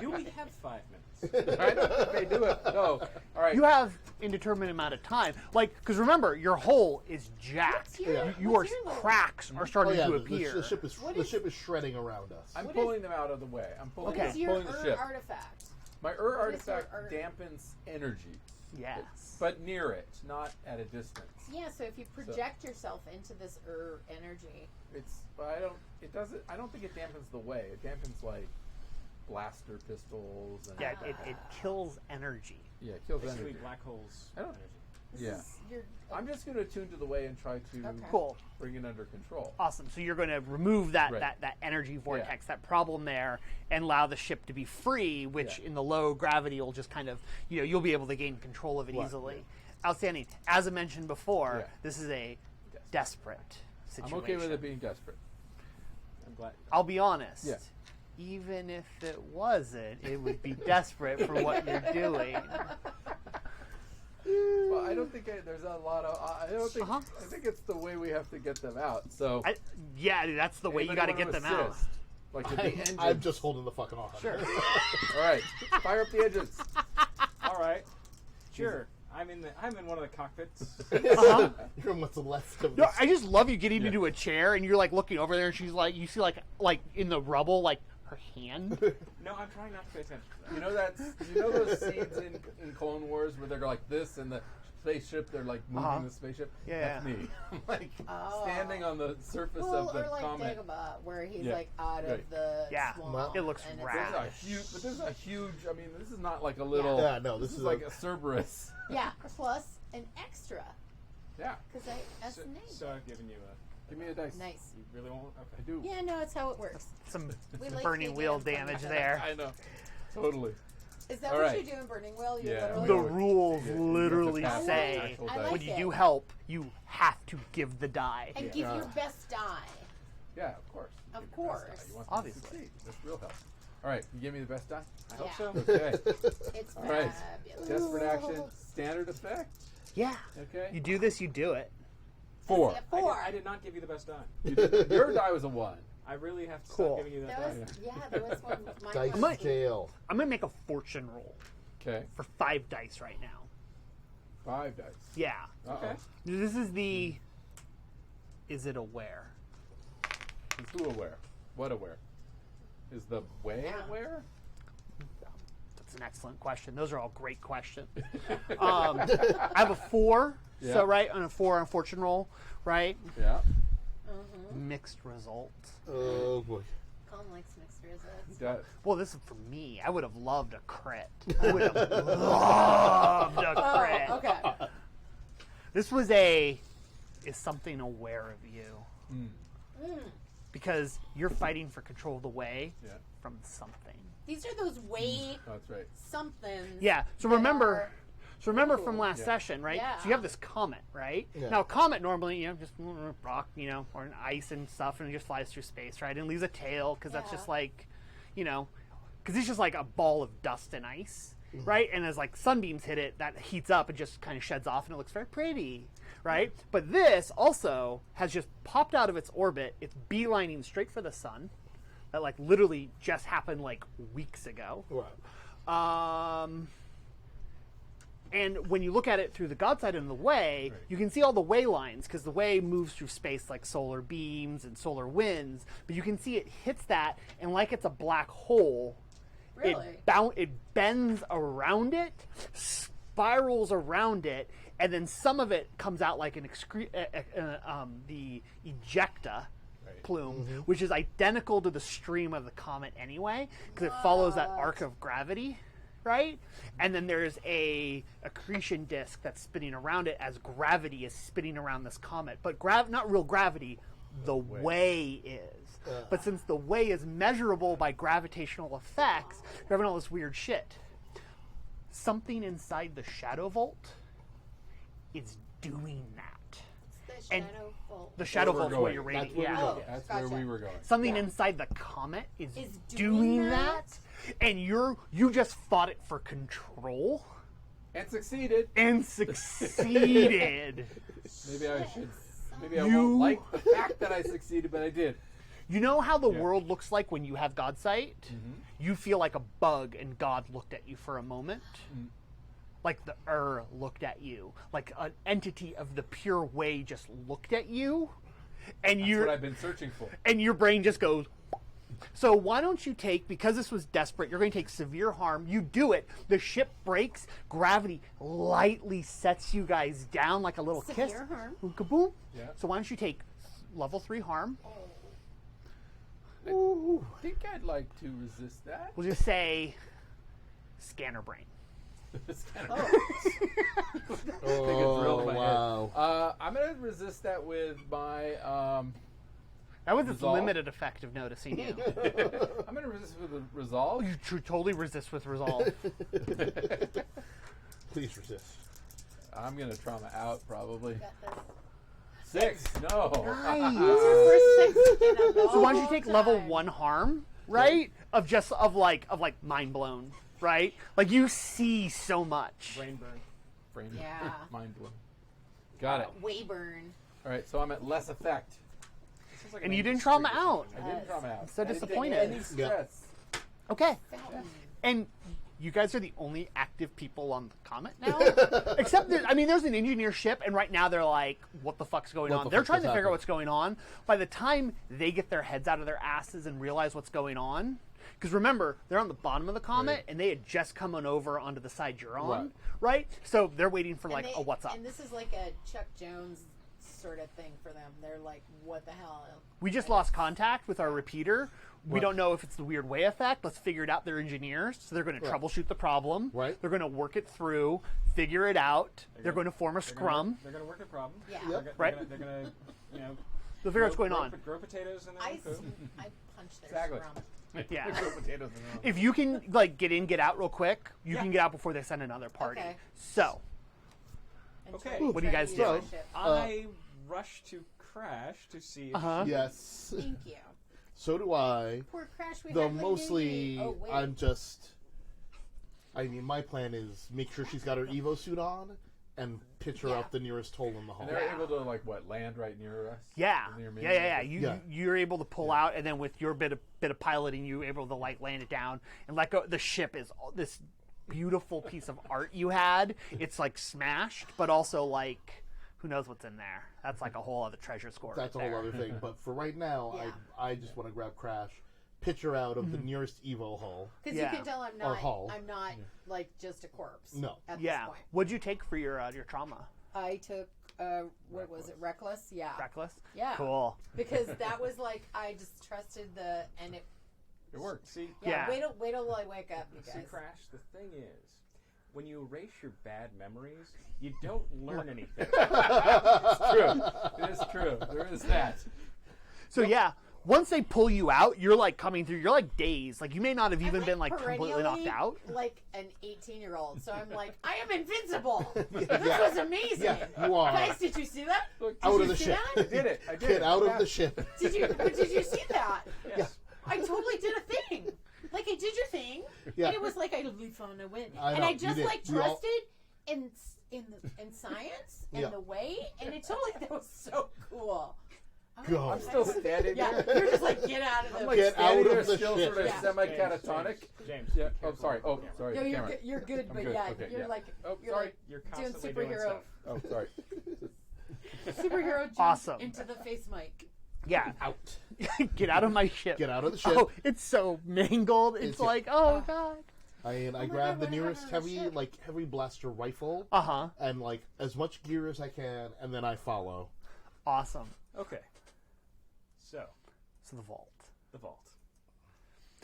You only have 5 minutes. I don't think they do it. No. All right. You have indeterminate amount of time, because remember, your hull is jacked. What's your- Your what's your little- cracks are Oh starting yeah, to the appear. ship is What the is- ship is shredding around us. I'm What pulling them out of the way. I'm pulling, What is Okay. your pulling the ship. artifact? My What is your artifact Ur? dampens energy, Yes. but near it, not at a distance. Yeah, so if you project yourself into this energy. It's I don't it doesn't I don't think it dampens the way. It dampens like blaster pistols and Yeah, it kills energy. yeah, it kills Basically, energy. black holes. I don't- Energy. This Yeah. is your, I'm just going to attune to the way and try to Okay. Cool. bring it under control. Awesome. So you're going to remove that, Right. that energy vortex, that problem there, and allow the ship to be free, which Yeah. in the low gravity will just kind of, you'll be able to gain control of it Right, easily. yeah. Outstanding. As I mentioned before, Yeah. this is a Yes. desperate I'm situation. okay with it being desperate. I'm glad. I'll be honest. Yeah. Even if it wasn't, it would be desperate for what you're doing. Well, I don't think there's a lot of. I don't think. Uh-huh. I think it's the way we have to get them out. So Yeah, that's the way you got to anybody get wanna them out. assist? Like with the engine. I'm just holding the fucking on. Sure. All right, fire up the engines. All right. Sure. I'm in one of the cockpits. Uh-huh. You're in what's left of No, this. I just love you getting Yeah. into a chair and you're like looking over there and she's like, you see like in the rubble, like her hand. No, I'm trying not to pay attention to that. You know those scenes in Clone Wars where they're like this and the spaceship, they're like moving Uh-huh. the spaceship. Yeah. That's me. I'm like Oh. standing on the surface Well, of the or like comet. Dagobah, where he's Yeah. like out of Right. the Yeah. swamp. Well, it looks and it's rad. like- This is a huge. I mean, this is not like a little. Yeah, no, this is is like a- a Cerberus. Yeah, plus an extra. Yeah. Because I So, estimated. so I've given you a. Give me a dice. Nice. You really won't? I Okay. do. Yeah, no, it's how it works. Some We like burning the wheel idea of damage fun. there. I know. Totally. Is that All what right. you do in Burning Wheel? You Yeah. literally The Really? rules Yeah, you have to literally pass the say actual I dice. like when you it. do help, you have to give the die. and Yeah. give your best die. Yeah, of course. Of Give your best course. die. You want Obviously. To succeed. That's real help. All right, you give me the best die. I hope Yeah. so. Okay. It's All right. fabulous. Desperate action. Standard effect. Yeah. Okay. You do this, you do it. 4. Yeah, I 4. did not give you the best die. Your die was a 1. I really have to Cool. stop giving you that, That die. was, yeah, that was one. Mine Dice was might- jail. I'm going to make a fortune roll Okay. for 5 dice right now. 5 dice. Yeah. Uh-oh. Okay. This is the. Is it aware? Is who aware? What aware? Is the way Yeah. aware? That's an excellent question. Those are all great questions. I have a 4. Yeah. So, right, on a 4 on fortune roll, right? Yeah. Mixed result. Oh boy. Colin likes mixed He results. does. Well, this is for me. I would have loved a crit. I would have loved a crit. Oh, okay. This was a. Is something aware of you? Mm. Because you're fighting for control of the way Yeah. from something. These are those way That's right. somethings. Yeah. So that remember. are- So remember from Ooh. last Yeah. session, right? Yeah. So you have this comet, right? Yeah. Now, a comet normally, just rock, or an ice and stuff, and it just flies through space, right? And leaves a tail because that's Yeah. just like, because it's just like a ball of dust and ice, right? And as like sunbeams hit it, that heats up and just kind of sheds off, and it looks very pretty, right? But this also has just popped out of its orbit. It's beelining straight for the sun. That like literally just happened like weeks ago. Right. And when you look at it through the God side and the way, Right. you can see all the way lines because the way moves through space like solar beams and solar winds. But you can see it hits that, and like it's a black hole, Really? it bends around it, spirals around it, and then some of it comes out like the ejecta Right. plume, which is identical to the stream of the comet anyway, because it follows that What? arc of gravity, right? And then there's a accretion disk that's spinning around it as gravity is spinning around this comet. But not real gravity, the way is. But since the way is measurable by gravitational effects, you're having all this weird shit. Something inside the shadow vault is doing that. It's the And shadow vault. The shadow Where we're vault's where going. you're That's rating. where we're Yeah. going. That's Gotcha. where we were going. Something Yeah. inside the comet is Is doing doing that, and you just fought it for control And succeeded. and succeeded. Maybe I should. Maybe I You- won't like the fact that I succeeded, but I did. You know how the Yeah. world looks like when you have God sight? You feel like a bug, and God looked at you for a moment. Like the looked at you, like an entity of the pure way just looked at you, and That's you're what I've been searching for. and your brain just goes, So why don't you take, because this was desperate, you're going to take severe harm. You do it. The ship breaks. Gravity lightly sets you guys down like a little kiss. Severe harm. Boom, kaboom. Yeah. So why don't you take level 3 harm? I think I'd like to resist that. We'll just say scanner brain. It's kind Oh. of wow. I'm gonna resist that with my. That was its Resolve? limited effect of noticing you. I'm gonna resist with a resolve. You totally resist with resolve. Please resist. I'm gonna trauma out probably. Got this. 6. No. Nice. First 6 in a So why don't you long take level time. 1 harm, right? Of mind blown, right? Like you see so much. Brain burn. Brain Yeah. mind blown. Got it. Wayburn. All right, so I'm at less effect. Sounds like And an you didn't industry trauma or something. out. I didn't trauma out. So I didn't take disappointed. Any stress. Okay. Fountain. And you guys are the only active people on the Comet now. Except, there's an engineer ship, and right now they're like, what the fuck's going What on? the They're fuck trying is to figure out happening? what's going on. By the time they get their heads out of their asses and realize what's going on, because remember, they're on the bottom of the Comet, Right. and they had just come on over onto the side you're on, Right. right? So they're waiting for, And like, they- a what's up. And this is like a Chuck Jones sort of thing for them. They're like, what the hell? We just lost contact with our repeater. We Right. don't know if it's the weird way effect. Let's figure it out. They're engineers, so they're going to Right. troubleshoot the problem. Right. They're going to work it through, figure it out. They're going to form a They're scrum. They're going to work a problem. Yeah. Yep. They're Right. They're going to, you know, They'll figure out what's going on. Grow potatoes in their I own poop. punched their Exactly. scrum. Yeah. Grow potatoes in them. If you can get in, get out real quick, you Yeah. can get out before they send another party. Okay. So, And Okay. try- What do you try guys to do? use our ship. I rush to Crash to see if Uh-huh. Yes. Thank you. So do I. Poor Crash. We Though hardly knew mostly, you. Oh, wait. my plan is make sure she's got her Evo suit on and pitch her Yeah. out the nearest hole in the hall. And they're able to land right near us. yeah. Near me. Yeah. Yeah. You're able to pull out, and then with your bit of piloting, you're able to land it down and let go. The ship is this beautiful piece of art you had. It's like smashed, but also like who knows what's in there. That's like a whole other treasure score. That's a right whole there. other thing. But for right now, Yeah. I just want to grab Crash, pitch her out of the nearest Evo hole. Because Yeah. you can tell I'm Or not. hull. I'm not like just a corpse. No. At Yeah. this point, What'd you take for your trauma? I took. What was it? Reckless. Yeah. Reckless. Yeah. Cool. Because that was like I just trusted and it. It worked. See, Yeah. Wait till I wake up, you see, guys. Crash. The thing is, when you erase your bad memories, you don't learn anything. It's true. It is true. There is that. So yeah, once they pull you out, you're like coming through. You're like dazed. Like you may not have I'm even been like completely knocked perennially out. like an 18-year-old. So I'm like, I am invincible. This Yeah. was amazing. Yeah, you are. Guys, did you see that? Look, Out Did of you the see ship. I that? did it. I did Get it. out Yeah. of the ship. Did you see that? Yes. I totally did a thing. Like I did your thing, Yeah. and it was like I really found a win. I And know, I you just did. like We all- trusted in science and Yeah. the way, and it totally that was so cool. Go. I'm still standing Yeah, there. you're just like get out of the I'm like Get standing out of there the still ship. sort of Yeah. semi-catatonic. James. Yeah. be Oh, careful sorry. with Oh, the camera. sorry. No, you're camera. good, you're good, I'm but good. yeah, Okay, you're yeah. like Oh, you're sorry. like You're doing constantly doing superhero stuff. Oh, sorry. superhero jump Awesome. into the face mic. Yeah. Out. Get out of my ship. Get out of the ship. Oh, it's so mangled. It's It's- like, oh god. I my grab God, the what nearest happened to the ship? heavy blaster rifle Uh huh. and like as much gear as I can, and then I follow. Awesome. Okay. So, So the vault. the vault.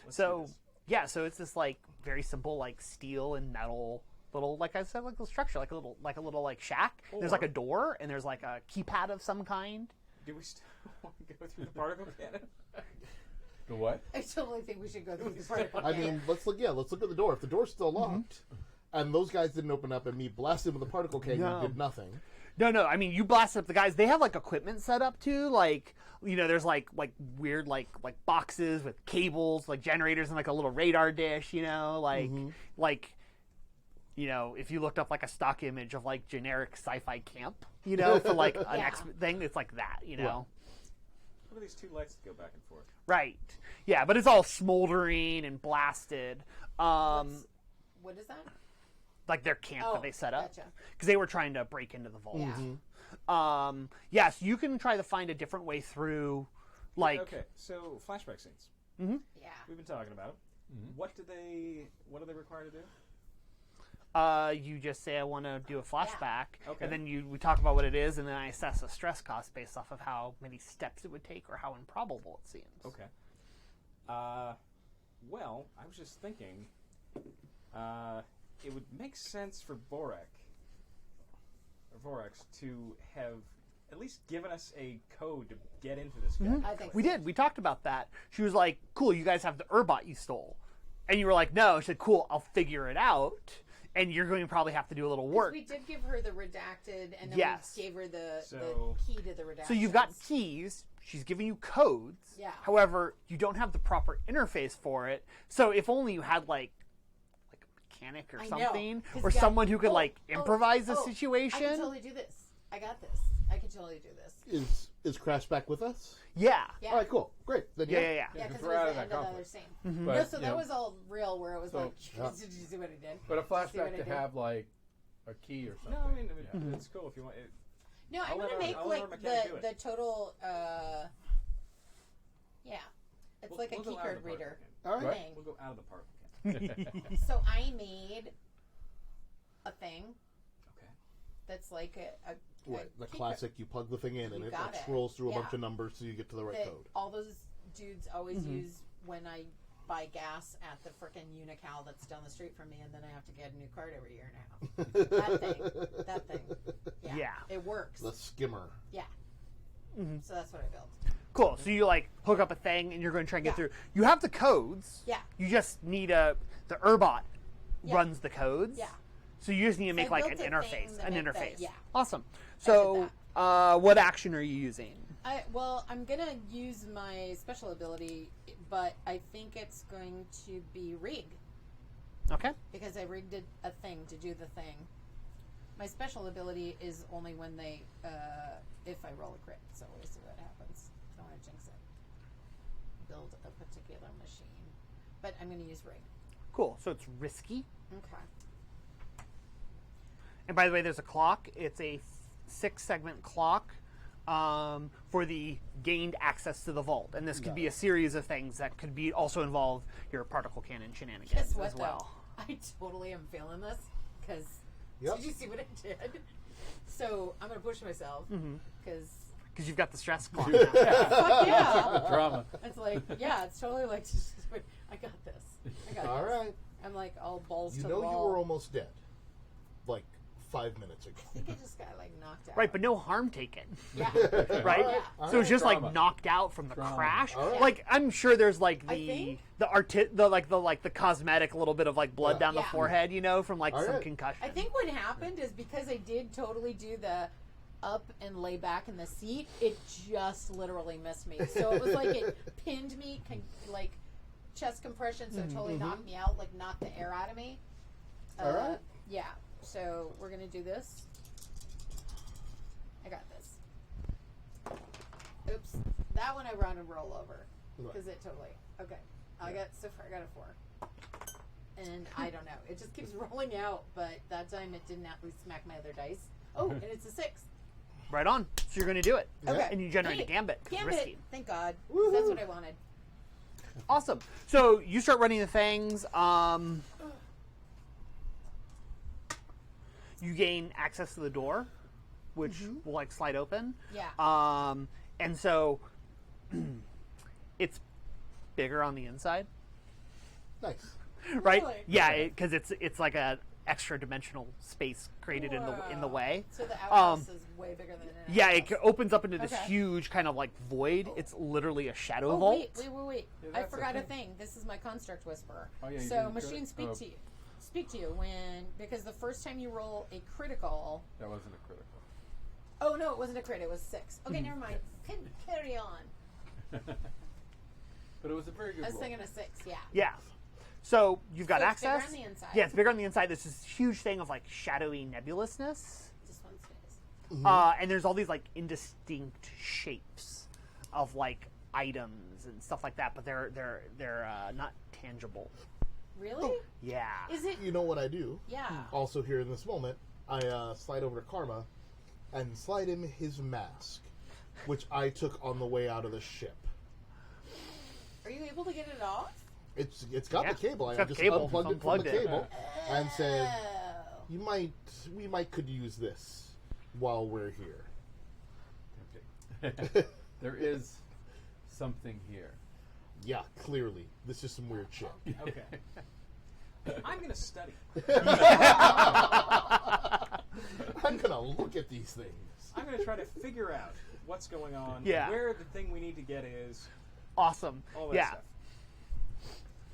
Let's do So this. yeah, so it's this like very simple like steel and metal little, like I said, like little structure, like a little like shack. There's like a door and there's like a keypad of some kind. Do we still want to go through the particle cannon? The what? I totally think we should go through the particle I cannon. mean, let's look at the door. If the door's still locked, and those guys didn't open up, and me blasted with the particle cannon No. did nothing. No. I mean, you blasted up the guys. They have like equipment set up too. Like, you know, there's like weird like boxes with cables, like generators, and like a little radar dish. You know, like, you know, if you looked up like a stock image of like generic sci-fi camp, you know, for like an Yeah. thing, it's like that. You know. What are these two lights that go back and forth? Right. Yeah, but it's all smoldering and blasted. What is that? Like their camp Oh, that they set up gotcha. because they were trying to break into the vault. Yeah. Yes, you can try to find a different way through. Like, Okay, so flashback scenes. Mm-hmm. Yeah. We've been talking about it. What are they required to do? You just say, I want to do a flashback, Okay. and then we talk about what it is, and then I assess a stress cost based off of how many steps it would take or how improbable it seems. Okay. Well, I was just thinking, it would make sense for Vorax to have at least given us a code to get into this guy. I think We so. did. We talked about that. She was like, cool, you guys have the Urbot you stole. And you were like, no. She said, cool, I'll figure it out. And you're going to probably have to do a little work. We did give her the redacted, and then Yes. we gave her the So- key to the redacted. So you've got keys. She's giving you codes. Yeah. However, you don't have the proper interface for it. So if only you had like a mechanic or I know. something, 'Cause or yeah. someone who could Oh, like improvise the I situation. can totally do this. I got this. I can totally do this. Is Crash back with us? Yeah. Yeah. All right, cool, great. Then Yeah. Yeah, because because we're it out was of the that end of the other conflict. scene. But, No, so you that know, was all real, where it was So- like, Yeah. did you see what I did? but a See what I flashback to did? have like a key or something. No, I mean, it's cool if you want. No, I'm I'll let gonna our- make I'll let our like mechanic do the total. Yeah, it's We'll- like a we'll go out of keycard the park reader All right. Right. thing. We'll go out of the park. So I made a thing Okay. that's like a Right, the key classic. You plug the thing in, and You it got like it. scrolls through a Yeah. bunch of numbers so you get to the right that code. all those dudes always use when I buy gas at the frickin' Unical that's down the street from me, and then I have to get a new card every year now. That thing. Yeah. Yeah. It works. The skimmer. Yeah. So that's what I built. Cool. So you like hook up a thing and you're going to try and get Yeah. through. You have the codes. Yeah. You just need the Urbot Yeah. runs the codes. Yeah. So you just need to So make I like an built a thing interface. that An make interface. that- yeah. Awesome. did So what action are you using? Well, I'm gonna use my special ability, but I think it's going to be rig, Okay. because I rigged a thing to do the thing. My special ability is only when they, if I roll a crit, so we'll see what happens. Don't want to jinx it. Build a particular machine. But I'm going to use rig. Cool. So it's risky. Okay. And by the way, there's a clock. It's a 6-segment clock for the gained access to the vault. And this could be a series of things that could be also involve your particle cannon shenanigans Guess what, as well. though? I totally am feeling this, because Yep. did you see what I did? So I'm going to push myself, because Because you've got the stress clock now. fuck yeah. Drama. It's like, yeah, it's totally like, just, I got this. I got All this. right. I'm like all balls You to know the you wall. were almost dead, like 5 minutes ago. I think I just got like knocked out. Right, but no harm taken. Yeah. Right? Yeah. So it's just Drama. like knocked out from the Drama. crash. All right. Like I'm sure there's like I the think- the cosmetic little bit of like blood down the Yeah. forehead, you know, from like All some right. concussion. I think what happened is because I did totally do the up and lay back in the seat, it just literally missed me. So it was like it pinned me, like chest compression, so it totally knocked me out, like knocked the air out of me. All right. Yeah. So we're gonna do this. I got this. Oops. That one I run and roll over because it totally. Okay. I got so far. I got a 4. And I don't know. It just keeps rolling out, but that time it didn't actually smack my other dice. Oh, and it's a 6. Right on. So you're going to do it. Okay. And you generate Hey, a gambit. 'cause it's Gambit. risky. Thank God. That's what I wanted. Awesome. So you start running the things. You gain access to the door, which will like slide open. Yeah. And so it's bigger on the inside, Nice. right? Really? Yeah, because it's like a extra dimensional space created in the Wow. way. So the outhouse is way bigger than an Yeah, outhouse. it opens up into this Okay. huge kind of like void. It's literally a shadow Oh, vault. wait. Yeah, I that's a forgot a thing. thing. This is my construct whisperer. Oh, yeah, you so did machines speak credit. to you. Speak to you when, because the first time you roll a critical. That wasn't a critical. Oh no, it wasn't a crit. It was 6. Okay, never mind. Carry on. But it was a very good I was roll. thinking a 6. Yeah. Yeah. So you've got So it's bigger access. on the inside. Yeah, it's bigger on the inside. There's this huge thing of like shadowy nebulousness. Just one stays. And there's all these like indistinct shapes of like items and stuff like that, but they're not tangible. Really? Yeah. Is it? You know what I do? Yeah. Also here in this moment, I slide over to Karma and slide him his mask, which I took on the way out of the ship. Are you able to get it off? It's got Yeah, the cable. it's I got just cable. unplugged it from the Unplugged it. cable and said, Oh. we might could use this while we're here. Okay. There is something here. Yeah, clearly. This is some weird shit. Okay. I'm going to study. I'm gonna look at these things. I'm going to try to figure out what's going on, Yeah. where the thing we need to get is, Awesome. all that Yeah. stuff.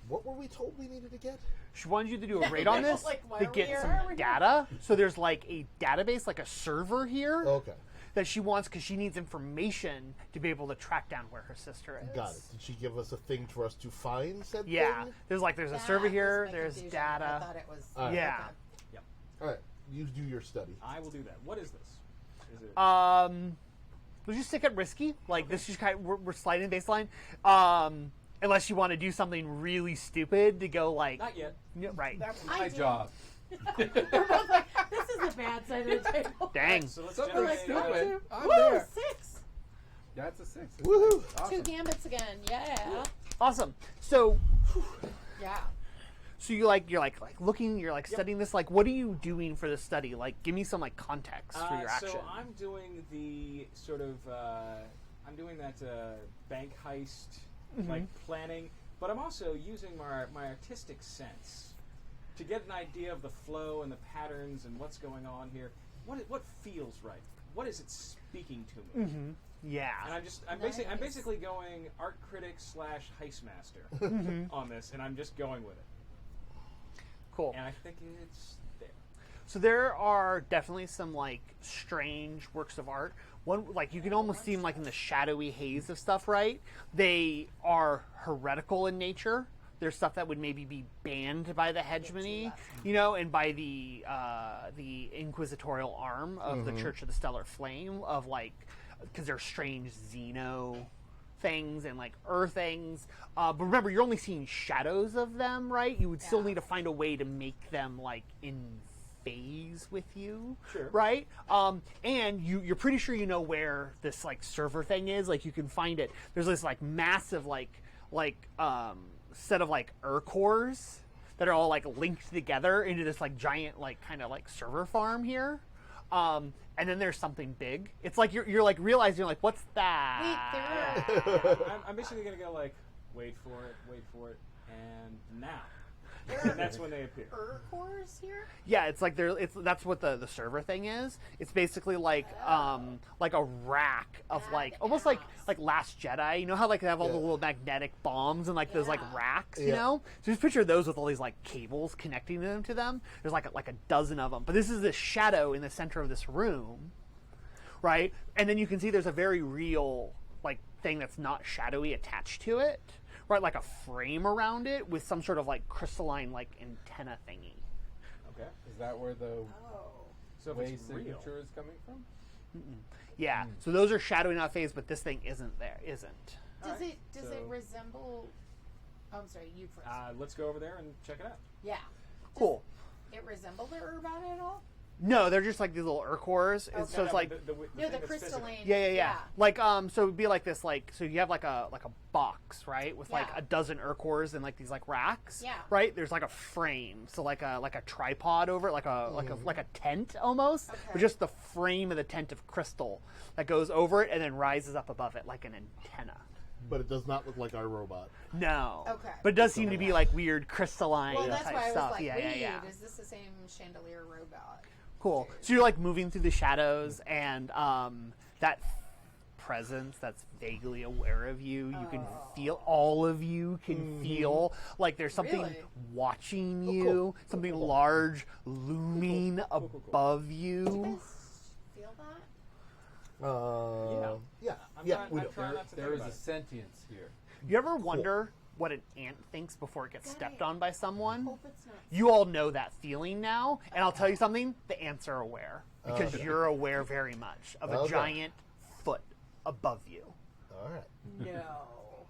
What were we told we needed to get? She wanted you to do a raid on this Like, why to are we get here? some Why are we data. So there's like a database, like a server here Okay, that she wants because she needs information to be able to track down where her sister is. got it. Did she give us a thing for us to find said Yeah. thing? There's a That server was here. my There's confusion. I data. thought it was. Alright. Yeah. Yep. All right, you do your study. I will do that. What is this? Is it... We'll just stick at risky. Like this is kind of, we're sliding baseline. Unless you want to do something really stupid to go like Not yet. right. That's I my do. job. We're both like, this is the bad side of the table. Dang. So let's Something generate stupid. I'm Woo, there. 6. That's a 6. Woohoo! Awesome. 2 gambits again. Yeah. Awesome. So Yeah. you're looking, you're like studying this. Like, what are you doing for the study? Like, give me some like context for your action. So I'm doing the sort of I'm doing that bank heist like planning, but I'm also using my artistic sense to get an idea of the flow and the patterns and what's going on here. What feels right? What is it speaking to me? Yeah. And I'm Nice. basically going art critic / heist master on this, and I'm just going with it. Cool. And I think it's there. So there are definitely some like strange works of art. One like you can almost see them like in the shadowy haze of stuff, right? They are heretical in nature. There's stuff that would maybe be banned by the hegemony, you know, and by the inquisitorial arm of the Church of the Stellar Flame, of like, because they're strange Xeno things and like things. But remember, you're only seeing shadows of them, right? You would still need to find a way to make them like in phase with you, Sure. right? And you're pretty sure you know where this like server thing is. Like you can find it. There's this like massive set of like cores that are all like linked together into this like giant like kind of like server farm here. And then there's something big. It's like you're like realizing, you're like, what's that? Wait, there are. I'm basically gonna go like, wait for it, and now. And that's when they appear. Cores here? Yeah, it's like that's what the server thing is. It's basically like a rack of like almost like Last Jedi. You know how like they have all the little magnetic bombs and like those like racks, you know? So just picture those with all these like cables connecting them to them. There's like a dozen of them. But this is the shadow in the center of this room, right? And then you can see there's a very real like thing that's not shadowy attached to it. Right, like a frame around it with some sort of like crystalline like antenna thingy. Okay. Is that where the So if way it's real, signature is coming from? Yeah, so those are shadowy out phase, but this thing isn't there. Isn't. Does it so- resemble? Oh, I'm sorry, you first. let's go over there and check it out. Yeah. Cool. It resemble the Urbana at all? No, they're just like these little cores. Okay. So it's like No, thing the that's crystalline. physical. yeah. Like so it'd be like this like so you have like a box, right, with like Yeah. a dozen cores and like these like racks. Yeah. Right. There's like a frame, so like a tripod over it, like a tent almost, Okay. but just the frame of the tent of crystal that goes over it and then rises up above it like an antenna. But it does not look like our robot. No. Okay. But it does seem to be like weird crystalline Well, that's type why I was stuff. like, yeah, wait, yeah. is this the same chandelier robot? Cool. So you're like moving through the shadows, and that presence that's vaguely aware of you. You can feel. All of you can feel like there's something Really? watching you. cool. Something large looming above you. Do you guys feel that? Yeah. I'm Yeah. trying- We I'm do. trying not to There think is about a it. sentience here. You ever wonder what an ant thinks before it gets stepped on by someone? Hope it's not. You all know that feeling now, and I'll tell you something, the ants are aware. Because you're aware very much of a Okay. giant foot above you. All right. No.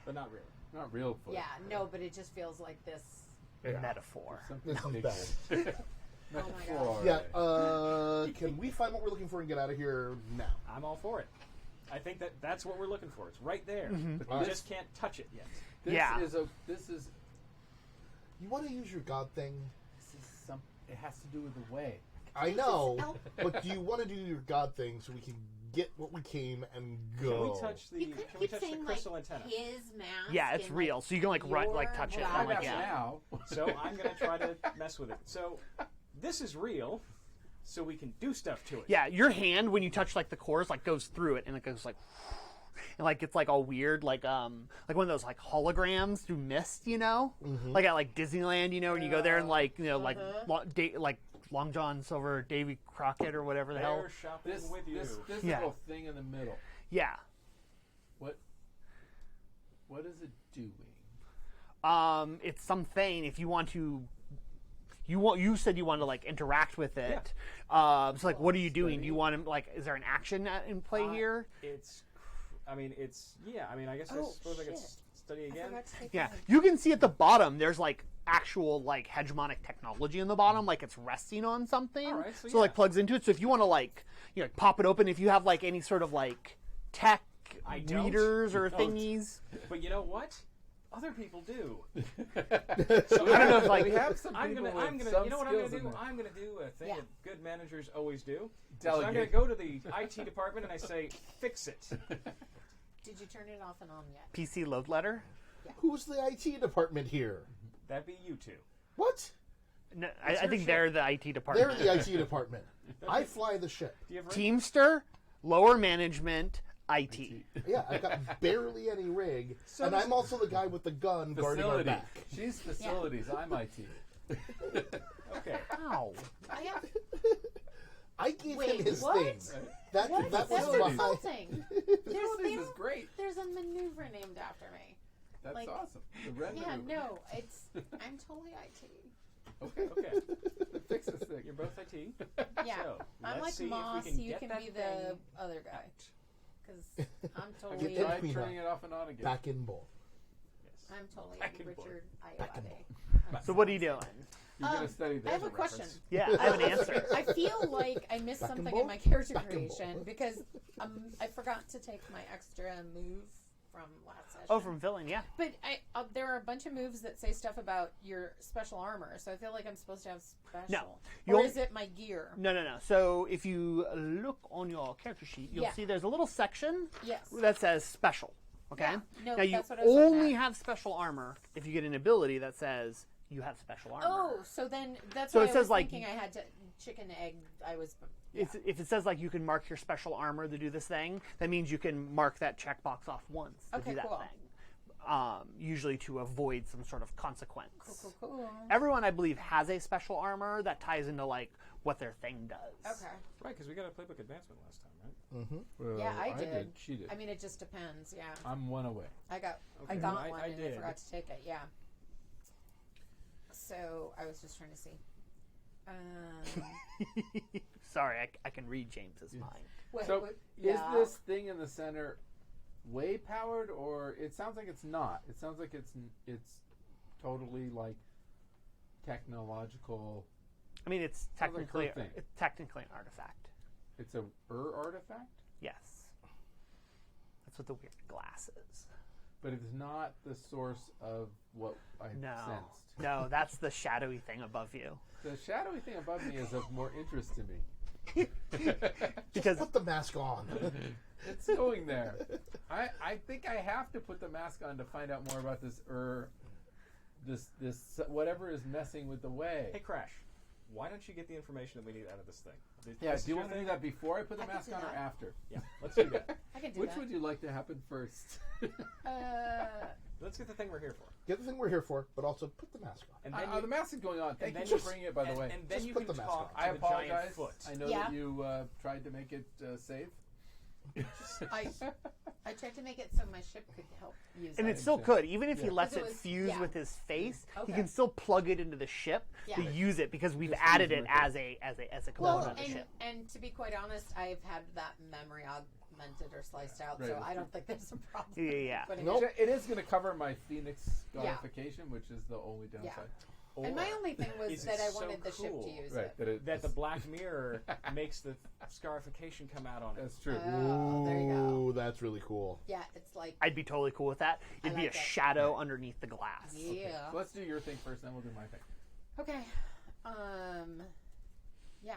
But not really. Not real foot. Yeah, no, but it just feels like this. Metaphor. Something This is big. bad. Oh my Metaphor. Yeah. Can we find what we're looking for and get out of here now? I'm all for it. I think that's what we're looking for. It's right there. But You just can't touch it yet. This is You want to use your god thing? it has to do with the way. I know, but do you want to do your god thing so we can get what we came and go? Can we touch the? You Can could we keep touch the saying crystal like antenna? his mask. Yeah, it's and, real. So you can like run, like touch it. your And, like, god. yeah. Now. So I'm gonna try to mess with it. So this is real. So we can do stuff to it. Yeah, your hand when you touch like the cores like goes through it and it goes like, and like it's like all weird like one of those like holograms through mist, you know, like at like Disneyland, you know, when you go there and like like Long John Silver, Davy Crockett or whatever the hell. They're shopping This with you. physical thing in the middle. Yeah. What is it doing? It's something if you want to. You said you want to like interact with it. So like, what are you doing? Do you want to like? Is there an action in play here? I guess I suppose I could study I again. forgot to take Yeah, mine. you can see at the bottom. There's like actual like hegemonic technology in the bottom, like it's resting on something. All right, so like plugs into it. So if you want to like pop it open, if you have like any sort of like tech I don't. readers or I don't. thingies. But you know what? Other people do. So I don't know if like we have some I'm people gonna. with You some know what I'm gonna skills in do? there. I'm gonna do a thing Yeah. that good managers always do. So I'm gonna Delegate. go to the IT department and I say, "Fix it." Did you turn it off and on yet? PC load letter. Who's the IT department here? That'd be you two. What? No, I your think ship. they're the IT They're department. the IT department. I fly the ship. Do you have Teamster, lower management, IT. Yeah, I've got barely any rig, So and does- I'm also the guy with the gun guarding our Facility. back. She's facilities. I'm IT. Okay. Ow. I have. I gave Wait, him his what? thing. That What? that That's was behind. insulting. Facilities is great. There's a maneuver named after me. That's Like- awesome. The red Yeah, maneuver. no, I'm totally IT. Okay. Okay. Fix this thing. You're both IT. Yeah, So, I'm let's like see if we Moss. can You get can that be the thing. other guy. Because I'm Get totally. that Try clean turning up. it off and on again. Back in bull. Yes. I'm totally Back and Richard Back and Iowade. So what are you doing? You're gonna study this. I have a question. Yeah, I have an answer. I feel like I missed Back and something ball? in my character Back and creation ball. because I forgot to take my extra move from last session. Oh, from Villainy, yeah. But there are a bunch of moves that say stuff about your special armor, so I feel like I'm supposed to have special. No. Or You'll- is it my gear? No. So if you look on your character sheet, you'll Yeah. see there's a little section Yes. that says special. Okay. Yeah. No, now you that's what I was looking only at. have special armor if you get an ability that says you have special armor. Oh, so then that's So what it I says, was like- thinking. I had to chicken egg. I was. Yeah. If it says like you can mark your special armor to do this thing, that means you can mark that checkbox off once to Okay, do that cool. thing. Usually to avoid some sort of consequence. Cool. Everyone, I believe, has a special armor that ties into like what their thing does. Okay. Right, because we got a playbook advancement last time, right? Well, Yeah, I did. She did. I mean, it just depends. Yeah. I'm one away. I got Okay. I got I one and I did. forgot to take it. Yeah. So I was just trying to see. Sorry, I can read James's mind. Wait, So, wait, is yeah. this thing in the center way powered, or it sounds like it's not? It sounds like it's totally like technological. I mean, it's Sounds like technically her thing. an artifact. It's a artifact, Yes, that's what the weird glass is. but it's not the source of what I No, sensed. no, that's the shadowy thing above you. The shadowy thing above me is of more interest to me. Because Put the mask on. It's going there. I think I have to put the mask on to find out more about this this whatever is messing with the way. Hey, Crash, why don't you get the information that we need out of this thing? Yeah, This do you is want to your do thing? that before I put the I can mask do on or that. after? Yeah, let's do that. I can do Which that. would you like to happen first? Let's get the thing we're here for. Get the thing we're here for, but also put the mask on. And then the mask is going on. Thank you then for you- bringing it, by the way. And then Just you put can the mask talk on. to I the giant apologize. foot. I know Yeah. that you tried to make it safe. I tried to make it so my ship could help use and it. it still could, even if he Yeah. lets it Because it was- fuse yeah. with his face, he Okay. can still plug it into the ship to Yeah. use it because we've Just added use it it as a component Well, of the ship. and to be quite honest, I've had that memory augmented or sliced out, so Right. I don't think there's a problem. Yeah. putting Nope. it- It is going to cover my Phoenix Yeah. scarification, which is the only downside. And my only thing was Is that it I so wanted the ship cool? to use Right. it. that the black mirror makes the scarification come out on it. That's true. Oh, there you go. Ooh, that's really cool. Yeah, it's like, I'd be totally cool with that. It'd be like a that. shadow underneath the glass. yeah. So let's do your thing first, then we'll do my thing. Okay. Yeah.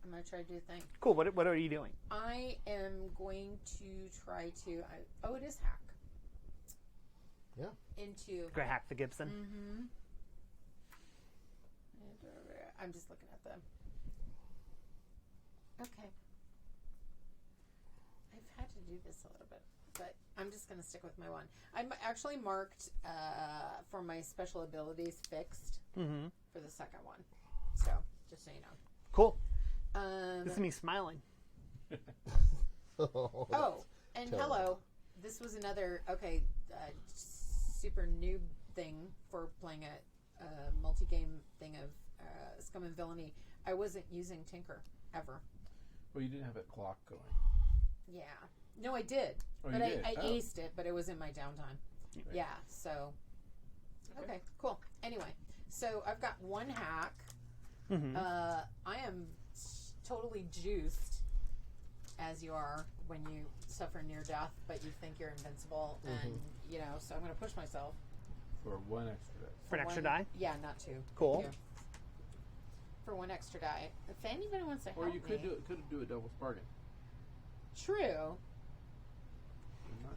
I'm going to try to do a thing. Cool. What are you doing? I am going to try to, it is hack. Yeah. Into, Go hack the Gibson. Mm-hmm. I'm just looking at them. Okay. I've had to do this a little bit, but I'm just going to stick with my one. I'm actually marked for my special abilities fixed for the second one. So, just so you know. Cool. This is me smiling. Oh, and terrible. hello. This was another, super noob thing for playing a multi-game thing of Scum and Villainy. I wasn't using Tinker, ever. Well, you didn't have a clock going. Yeah. No, I did. Oh, but you did? I Oh. aced it, but it was in my downtime. Right. Yeah, so. Okay, cool. Anyway, so I've got one hack. I am totally juiced, as you are when you suffer near death, but you think you're invincible, and, so I'm going to push myself. For one extra day. For an extra one- die? Yeah, not two. Cool. Thank you. For one extra die. If anybody wants to help Or you could me. do a devil's bargain. True.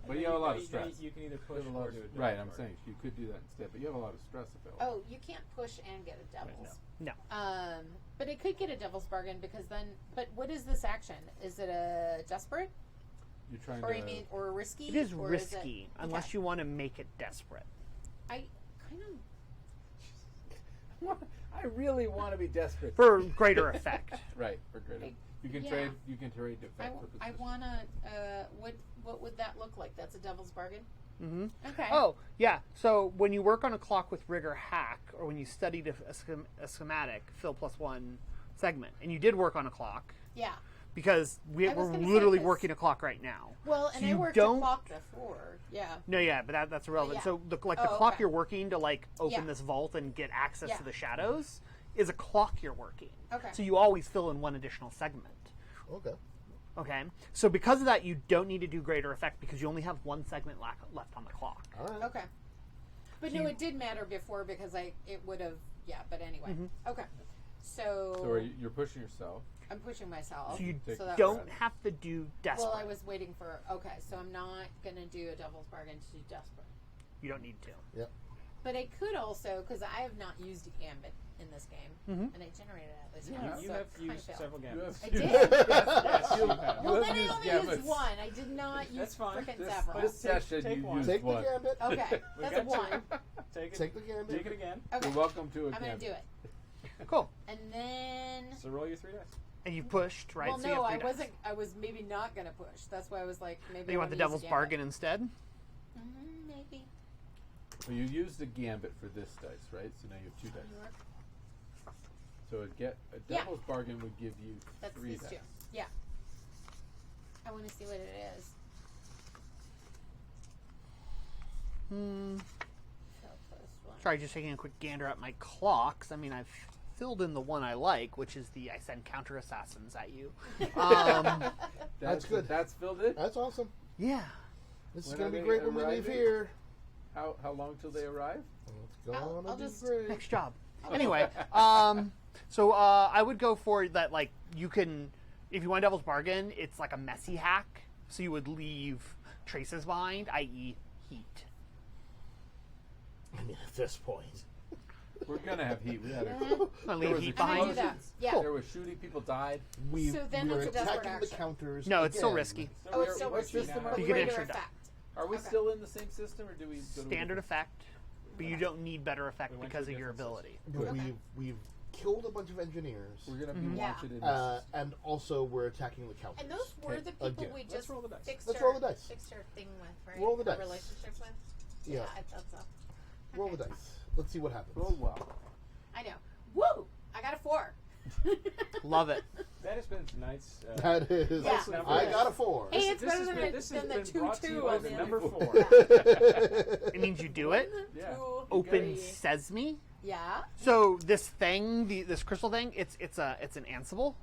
But you have a lot of stress. You can either You push have a or lot do of, it. right, I'm saying you could do that instead, but you have a lot of stress available. Oh, you can't push and get a devil's. No. But it could get a devil's bargain because then. But what is this action? Is it a desperate, You're trying or to. or risky? It is or risky, Is it, unless okay. you want to make it desperate. I kind of. I really want to be desperate. For greater effect. Right, for greater. You can yeah. trade. You can trade defect for I position. wanna. What would that look like? That's a devil's bargain. Mm-hmm. Okay. Oh, yeah. So when you work on a clock with rigor hack, or when you studied a schematic, fill +1 segment, and you did work on a clock, Yeah. because I was we're gonna say, literally 'cause- working a clock right now. Well, So and I you worked don't- a clock before. Yeah. No, yeah, but that's irrelevant. Yeah. So the Oh, clock okay. you're working to open Yeah. this vault and get access Yeah. to the shadows is a clock you're working. Okay. So you always fill in one additional segment. Okay. Okay. So because of that, you don't need to do greater effect because you only have one segment left on the clock. All right. Okay. But no, it did matter before because it would have. Yeah. But anyway. Okay. So. So you're pushing yourself. I'm pushing myself. So you that don't was- have to do desperate. Well, I was waiting for. Okay, so I'm not gonna do a devil's bargain to do desperate. You don't need to. Yep. But I could also, because I have not used a gambit in this game, and I generated at least one. You so have it kinda used failed. several gambits. I did. Yes, you have. Well, have then I used only gambits. used one. I did not use That's fine. frickin' This- several. This session take you one. used Take the one. gambit. Okay, We that's a got one. Take it. Take the gambit. Take it again. Okay, You're welcome to a I'm gonna gambit. do it. Cool. And then. So roll your 3 dice. And you pushed, right? Well, so you no, have I 3 dice. wasn't. I was maybe not gonna push. That's why I was like, maybe. You I want the wanna use a devil's gambit. bargain instead? Maybe. Well, you used a gambit for this dice, right? So now you have 2 dice. So a Yeah. devil's bargain would give you That's 3 these dice. two. Yeah. I want to see what it is. Fill +1. Sorry, just taking a quick gander at my clocks. I mean, I've filled in the one I like, which is the I send counter assassins at you. That's good. That's filled in. That's awesome. Yeah. This is When going are to be they great when we leave arriving? here. How long till they arrive? It's going I'll to be just- great. Next job. Anyway, so I would go for that. Like you can, if you want devil's bargain, it's like a messy hack. So you would leave traces behind, i.e., heat. I mean, at this point. We're gonna have heat. We had a, Leave There was heat a I'm gonna do behind. that. Yeah. Cool. there was shooting. People died. We're So then it's a desperate attacking the action. counters. No, it's still again. risky. Oh, it's still What risky. system now. are You we get Greater extra die. effect. Are we Okay. still in the same system, or do we go to a Standard different- effect, but you don't need better effect We went because to of your different ability. But Okay. we've killed a bunch of engineers. We're gonna be Yeah. wanted in this. And also we're attacking the counters. And those were the people Again. we Let's just roll the dice. fixed Let's our, roll the dice. fixed our thing with, right? Roll the Our dice. relationship with? Yeah. I thought so. Roll Okay. the dice. Let's see what happens. Roll well. I know. Woo! I got a 4. Love it. That has been tonight's. That is. Yeah. I got a 4. Hey, it's This better has than, been- the, this than has the been 2 brought to 2 you on as the number other. 4. It means you do it. Yeah. Open Two, sesame. Yeah. So this thing, this crystal thing, it's an Ansible.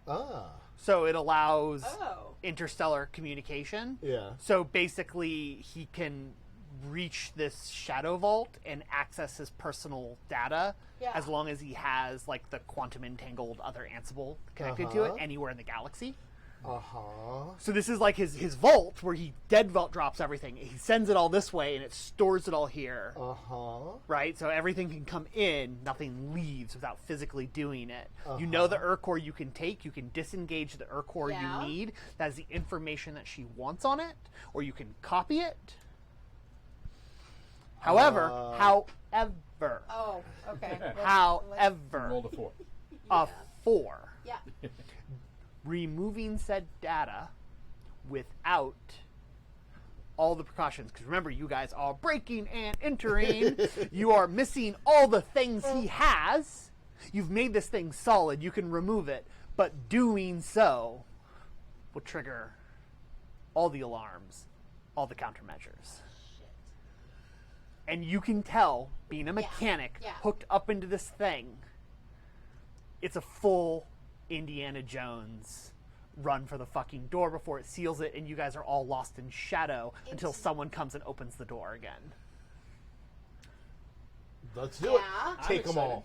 Ah. So it allows Oh. interstellar communication. Yeah. So basically, he can reach this shadow vault and access his personal data Yeah. as long as he has like the quantum entangled other Ansible connected to it Uh-huh. anywhere in the galaxy. Uh-huh. So this is like his vault where he dead vault drops everything. He sends it all this way and it stores it all here. Uh-huh. Right? So everything can come in, nothing leaves without physically doing it. You know the Ur-Core you can take, you can disengage the Ur-Core Yeah. you need. That is the information that she wants on it, or you can copy it. However, Oh, okay. however, Roll the 4. a 4. Yeah. Removing said data without all the precautions, because remember, you guys are breaking and entering. You are missing all the things he has. You've made this thing solid. You can remove it, but doing so will trigger all the alarms, all the countermeasures. And you can tell, being a mechanic Yeah. hooked up into this thing, it's a full Indiana Jones run for the fucking door before it seals it, and you guys are all lost in shadow until someone comes and opens the door again. Let's do Yeah. it. Take them excited. all.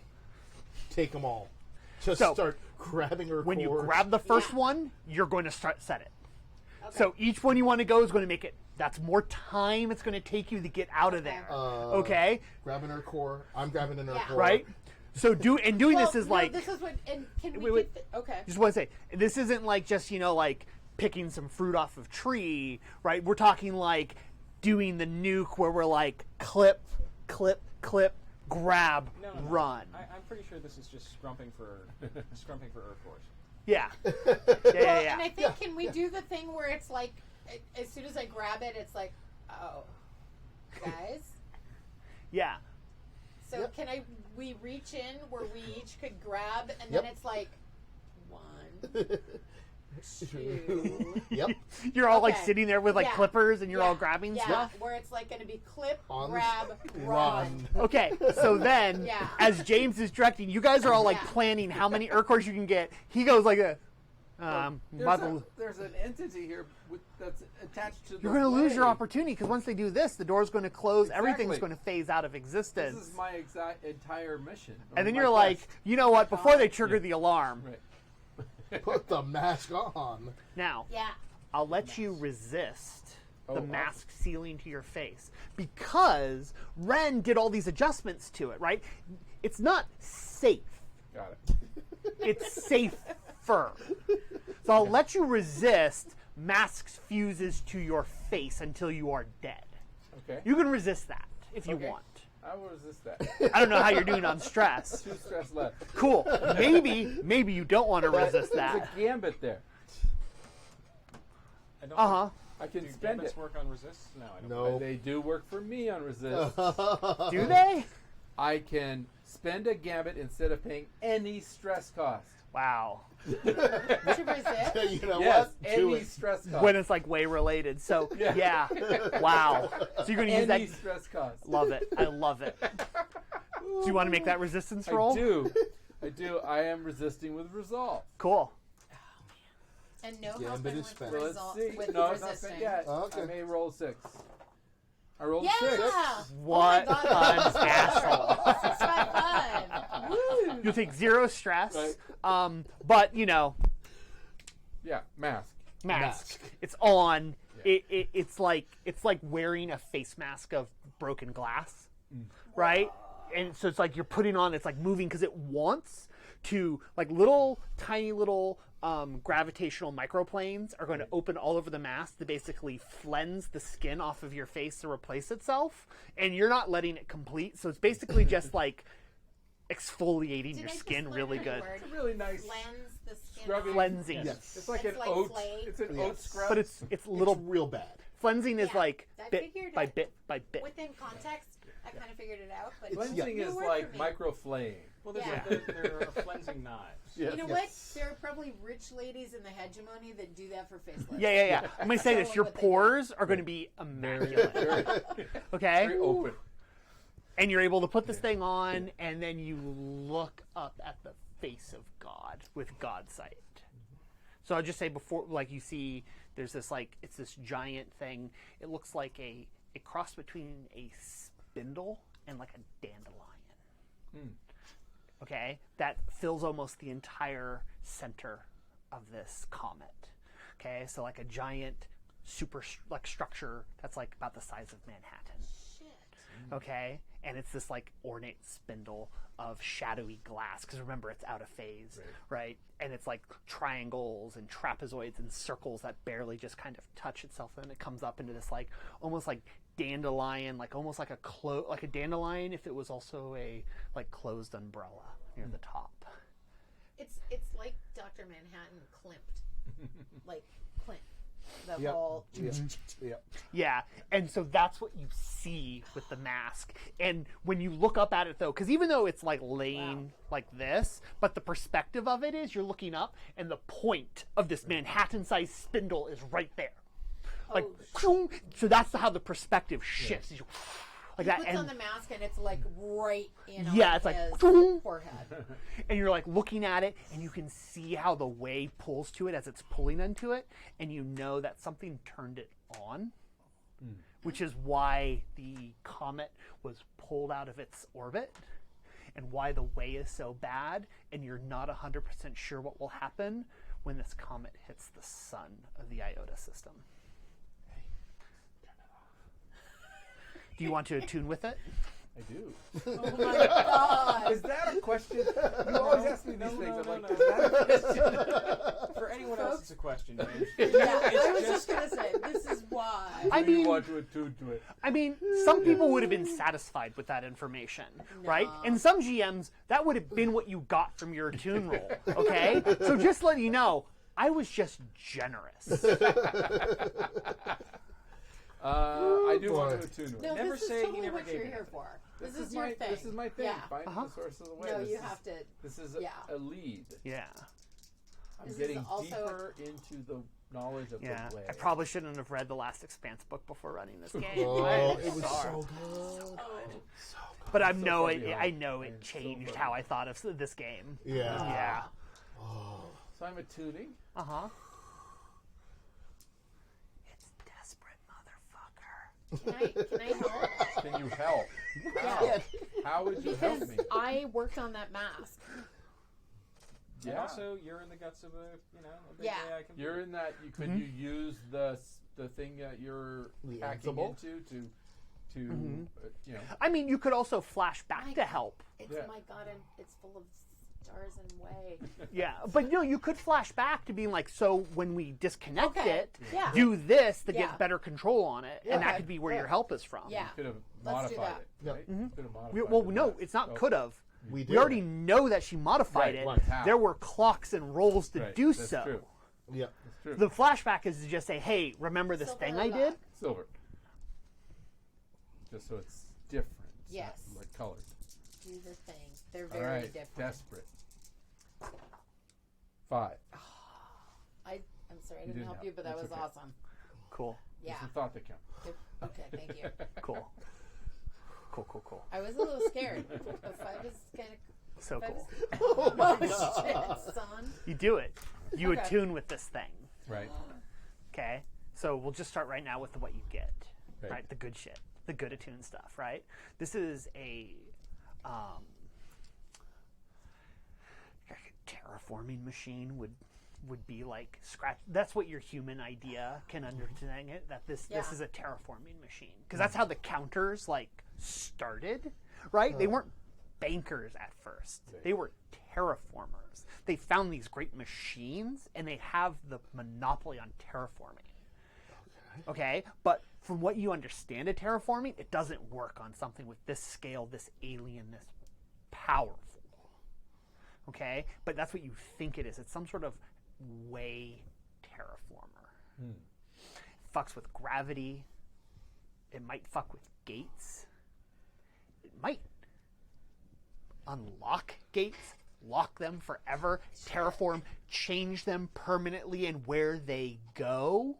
Take them all. Just So, start grabbing her When you cord. grab the first Yeah. one, you're going to start set it. Okay. So each one you want to go is going to make it. That's more time it's going to take you to get out of there. Okay, Grabbing her core. I'm grabbing her Yeah. core. right? So doing Well, this is no, like. this is what. And can we Wait, get okay? Just want to say, this isn't like just, like picking some fruit off of tree, right? We're talking like doing the nuke where we're like clip, clip, clip, grab, No. run. I'm pretty sure this is just scrumping for Ur-Cores. Yeah. Yeah, yeah, And I yeah. think can we do the thing where it's like, as soon as I grab it, it's like, oh, guys. Yeah. So Yep. can we reach in where we each could grab, and then Yep. it's like, 1, 2. Yep. You're all like Okay. sitting there with like Yeah. clippers and you're all Yeah. grabbing Yeah, stuff. where it's like going to be clip, On- grab, run. Run. Okay, so then, Yeah. as James is directing, you guys are all like Yeah. planning how many Ur-Cores you can get. He goes like a, There's an entity here that's attached to the you're going to lose your way. opportunity because once they do this, the door's going to close, everything's Exactly. going to phase out of existence. This is my entire mission. And then my you're like, quest. you know what, before they trigger the alarm, Right. Put the mask on. now, Yeah. I'll let you resist Oh, the awesome. mask sealing to your face because Ren did all these adjustments to it, right? It's not safe. Got it. It's safer. So I'll let you resist masks fuses to your face until you are dead. Okay. You can resist that if you Okay. want. I will resist that. I don't know how you're doing on stress. 2 stress left. Cool. Maybe you don't want to resist There's that. a gambit there. I don't Uh-huh. I can Do spend gambits it. work on resist? No, I don't. No. They do work for me on resist. Do they? I can spend a gambit instead of paying any stress cost. Wow. To resist. You know Yes, what? Do any it. stress cost. When it's like way related. So, yeah. Wow. So you're going to use any that. stress cost. Love it. I love it. Do you want to make that resistance roll? I do. I do. I am resisting with resolve. Cool. And no Gambit help is with, spent. So result, let's see. with No, it's not resisting. spent yet. Okay. I may roll 6. I rolled Yeah. 6. What Oh my God. an asshole. 655. Woo. You'll take 0 stress. Right. But, Yeah, mask. mask. It's on. It's like wearing a face mask of broken glass, right? And so it's like you're putting on. It's like moving because it wants to like tiny little gravitational microplanes are going to open all over the mask to basically cleanse the skin off of your face to replace itself, and you're not letting it complete. So it's basically just like exfoliating Did your I just skin learn really a good. word? Really nice. Cleanse the skin. Scrubbing. off. Cleansing. Yes. It's like It's an like oat. flake. It's an Yes. oat scrub. But it's little It's real bad. cleansing is Yeah, like I bit figured by it- bit by bit. Within context, I kind of figured it out. But Cleansing new is word like for me. micro flaying. Well, there's Yeah. there are cleansing knives. Yes. You know Yes. what? There are probably rich ladies in the hegemony that do that for facelifts. Yeah. I'm going to say this. Tell Your them what they do. pores are going to be immaculate. Very, Okay? very open. And you're able to put this thing on, and then you look up at the face of God with God sight. So I'll just say before, like you see, there's this like, it's this giant thing. It looks like a cross between a spindle and like a dandelion. Okay? That fills almost the entire center of this comet. Okay? So like a giant super like structure that's like about the size of Manhattan. Okay, and it's this like ornate spindle of shadowy glass, because remember, it's out of phase, right? And it's like triangles and trapezoids and circles that barely just kind of touch itself, and it comes up into this like almost like dandelion, like almost like a dandelion if it was also a like closed umbrella near the top. It's like Dr. Manhattan climped, like Clint. The Yep. whole Yep. Yeah, and so that's what you see with the mask. And when you look up at it, though, because even though it's like laying like this, but the perspective of it is you're looking up, and the point of this Manhattan-sized spindle is right there. Like, so that's how the perspective shifts. Like he that, puts and on the mask and it's like right in Yeah, on it's like, his forehead. and you're like looking at it, and you can see how the wave pulls to it as it's pulling into it, and you know that something turned it on, which is why the comet was pulled out of its orbit, and why the way is so bad, and you're not 100% sure what will happen when this comet hits the sun of the Iota system. Do you want to attune with it? I do. Oh my god! Is that a question? You always ask me these things. I'm like, no. is that a question? For anyone else, it's a question, man. Yeah, I was just gonna say this is why. I Do you mean, want to attune to it? I mean, some people would have been satisfied with that information, right? And some GMs, that would have been what you got from your attune roll, okay? So just letting you know, I was just generous. I do boy. want to attune to it. No, Never this is say you totally never what gave you're me here that. for. This is your my, thing. This is my thing. Yeah. Finding the source of the way. No, this you is, have to. This is Yeah. a lead. Yeah. I'm This is getting also- deeper into the knowledge of Yeah. the way. I probably shouldn't have read the Last Expanse book before running this game. Oh, I'm it was sorry. so good. But I so know far it. behind. I know I it am so changed far how I thought of this game. Yeah. Yeah. So I'm attuning. Uh huh. It's desperate, motherfucker. Can I help? Can you help? Yeah. How would you help Because me? I worked on that mask. And Yeah. also, you're in the guts of a big Yeah. AI computer. You're in that. Could you use the thing that you're The hacking Ansible? into to you know? I mean, you could also flash back to help. It's Yeah. my god, and it's full of stars and way. Yeah, but you could flash back to being like, so when we disconnect Okay. it, Yeah. do this to Yeah. get better control on it, and that Okay. could be where Yeah. your help is from. Yeah. Could have Let's do modified that. it. Yep. Right? Could have modified Well, the no, mask. it's not Oh, could have. We did. We already know that she modified Right, it. right. How? There were clocks and rolls to Right, do that's so. True. Yeah. That's true. The flashback is to just say, hey, remember this Silver thing or I did? black? Silver. Just so it's different. It's not Yes. like colored. Do the thing. They're All very right. different. Desperate. 5. I'm sorry I You didn't didn't help help. you, but that That's was okay. awesome. Cool. Yeah. It's the thought that counts. Okay, thank you. Cool. Cool. I was a little scared. The 5 is kind of. So cool. Oh shit, son. You do it. You Okay. attune with this thing. Right. Okay? So we'll just start right now with what you get. Right. Right? The good shit. The good attune stuff, right? This is a terraforming machine would be like scratch. That's what your human idea can understand it. That this Yeah. is a terraforming machine, because that's how the counters like started, right? They weren't bankers at first. They were terraformers. They found these great machines, and they have the monopoly on terraforming. Okay, but from what you understand of terraforming, it doesn't work on something with this scale, this alien, this powerful. Okay, but that's what you think it is. It's some sort of way terraformer. Fucks with gravity. It might fuck with gates. It might unlock gates, lock them forever, terraform, change them permanently and where they go.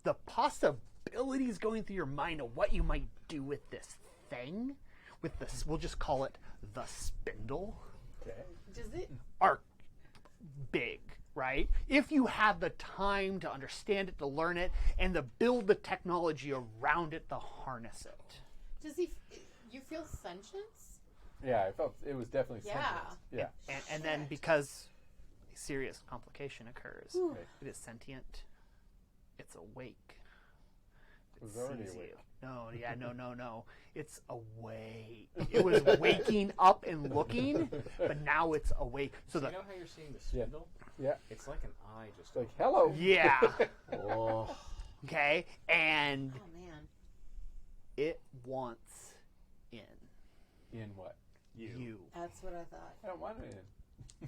The possibilities going through your mind of what you might do with this thing with this, we'll just call it the spindle, Okay. Does it? are big, right? If you have the time to understand it, to learn it, and to build the technology around it to harness it. Does he? You feel sentience? Yeah, I felt it was definitely Yeah. sentient. Yeah. And then because a serious complication occurs, Ooh. it is sentient, it's awake. It was already sees awake. you. No, yeah, no. It's awake. It was waking up and looking, but now it's awake. So You the know how you're seeing the spindle? Yeah. It's like an eye just Like, hello. yeah, Oh, okay, and Oh man. it wants in In what? you. That's what I thought. I don't want it in.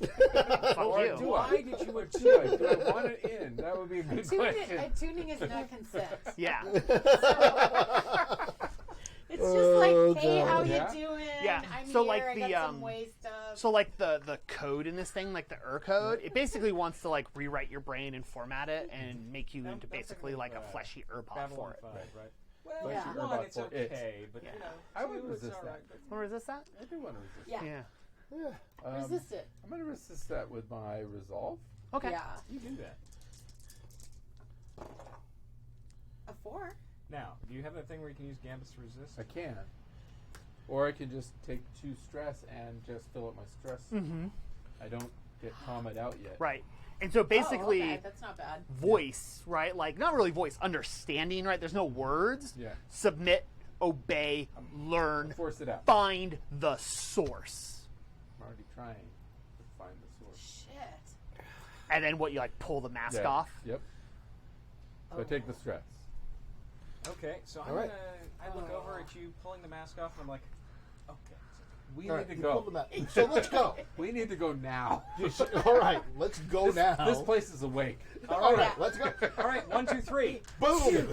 Fuck Or you. do I? Why did you Do I? Do I want it in? That would be a good question. Tuning is not consent. Yeah, It's just like, Oh, hey, God. how Yeah. you doing? Yeah. I'm So, here. like, I the, got some way stuff. so like the code in this thing, like the code, it basically wants to like rewrite your brain and format it and make you into basically like a fleshy pod Babylon for it. 5, right? Well, But Yeah. you're one, about it's for it. okay, but Yeah. you know, I would two, it's resist all that. right. What is this that? I do want to resist. Yeah. Yeah. yeah. Resist it. I'm going to resist that with my resolve. Okay. Yeah. You do that. A 4. Now, do you have that thing where you can use gambits to resist? I can. Or I can just take 2 stress and just fill up my stress. Mm-hmm. I don't get combat out yet. Right. And so basically, Oh, okay. That's not bad. voice, right? Like not really voice, understanding, right? There's no words. Yeah. Submit, obey, learn, Force it out. find the source. I'm already trying to find the source. Shit. And then what, you like pull the mask Yeah. off? Yep. So I take the stress. Okay, so I'm All right. I look over at you pulling the mask off, and I'm like, okay. We All need right, to you go. pulled them out. So let's go. We need to go now. All right, let's go now. This place is awake. All right, let's go. All right, 1, 2, 3. Boom!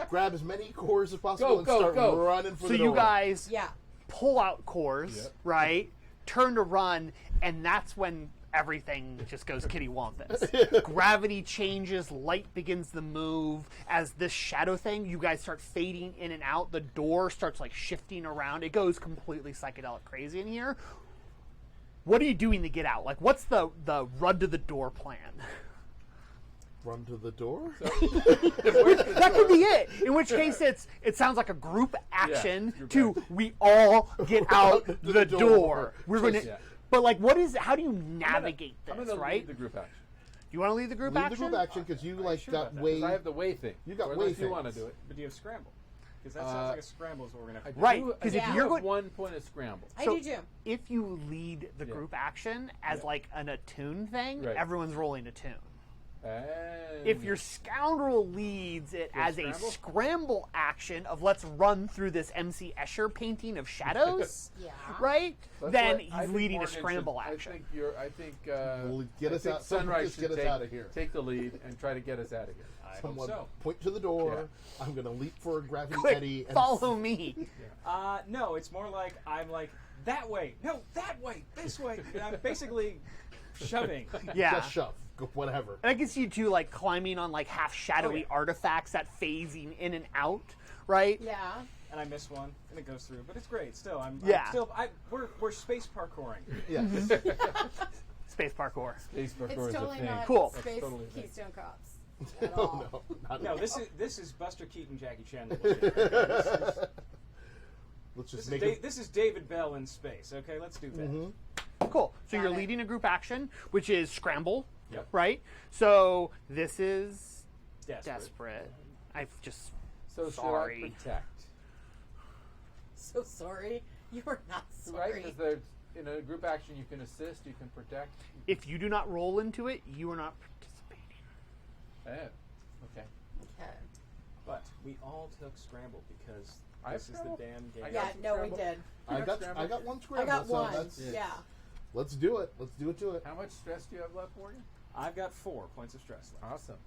Grab as many cores as possible and Go, start go. running for So the you door. guys Yeah. pull out cores, Yep. right? Turn to run, and that's when everything just goes kitty wampus. Gravity changes, light begins to move. As this shadow thing, you guys start fading in and out. The door starts like shifting around. It goes completely psychedelic crazy in here. What are you doing to get out? Like, what's the run to the door plan? Run to the door? That could be it. In which case, it sounds like a group action group to action. we all get out to the the door. door. We're gonna. Yeah. But like, what is? How do you navigate I'm this? gonna Right? lead the group action. You want to lead the group Leave action? the group action because you like sure got about that? way. 'Cause I have the way thing. You got Or way unless you want to things. do it. But do you have scramble? Because that sounds like a scramble is what we're going to have to Right, Do- 'cause I if do you're have going- 1 point of scramble. I So do too. if you lead the Yeah. group action as Yeah. like an attune thing, Right. everyone's rolling attune. And If your scoundrel leads it Your as a scramble? scramble action of let's run through this MC Escher painting of shadows, Yeah. right? That's Then what I he's think leading a Morgan scramble should, action. I think Well, get I us think out- someone Sunrise just should get us take, out of here. Take the lead and try to get us out of here. I hope Someone so. point to the door. I'm going to leap for a gravity Quick, eddy. And follow me. No, it's more like I'm like, that way. No, that way. This way. And I'm basically shoving. Yeah. Just shove. Go, whatever. And I can see you two like climbing on like half shadowy Oh, yeah. artifacts that phasing in and out, right? Yeah. And I miss one, and it goes through. But it's great. Still, Yeah. We're space parkouring. Yes. Space parkour. Space parkour It's is a totally thing. not Cool. Space totally a thing. Keystone Cops at all. Oh, no. Not No, at all. this is Buster Keaton, Jackie Chan. This Let's just is, make Da- it. this is David Bell in space. Okay, let's do that. Cool. So Got you're it. leading a group action, which is scramble, Yep. right? So this is Desperate. I've just So Sorry. should I protect? So sorry. You are not Right? sorry. Because in a group action, you can assist, you can protect. if you do not roll into it, you are not participating. Okay. Okay. But we all took scramble because I this is the scrambled. damn game. I Yeah, some no, we scramble. did. I got scramble. one I scramble. got so one. that's, Yeah. let's do it. Let's do it to it. How much stress do you have left, Morgan? I've got 4 points of stress left. Awesome.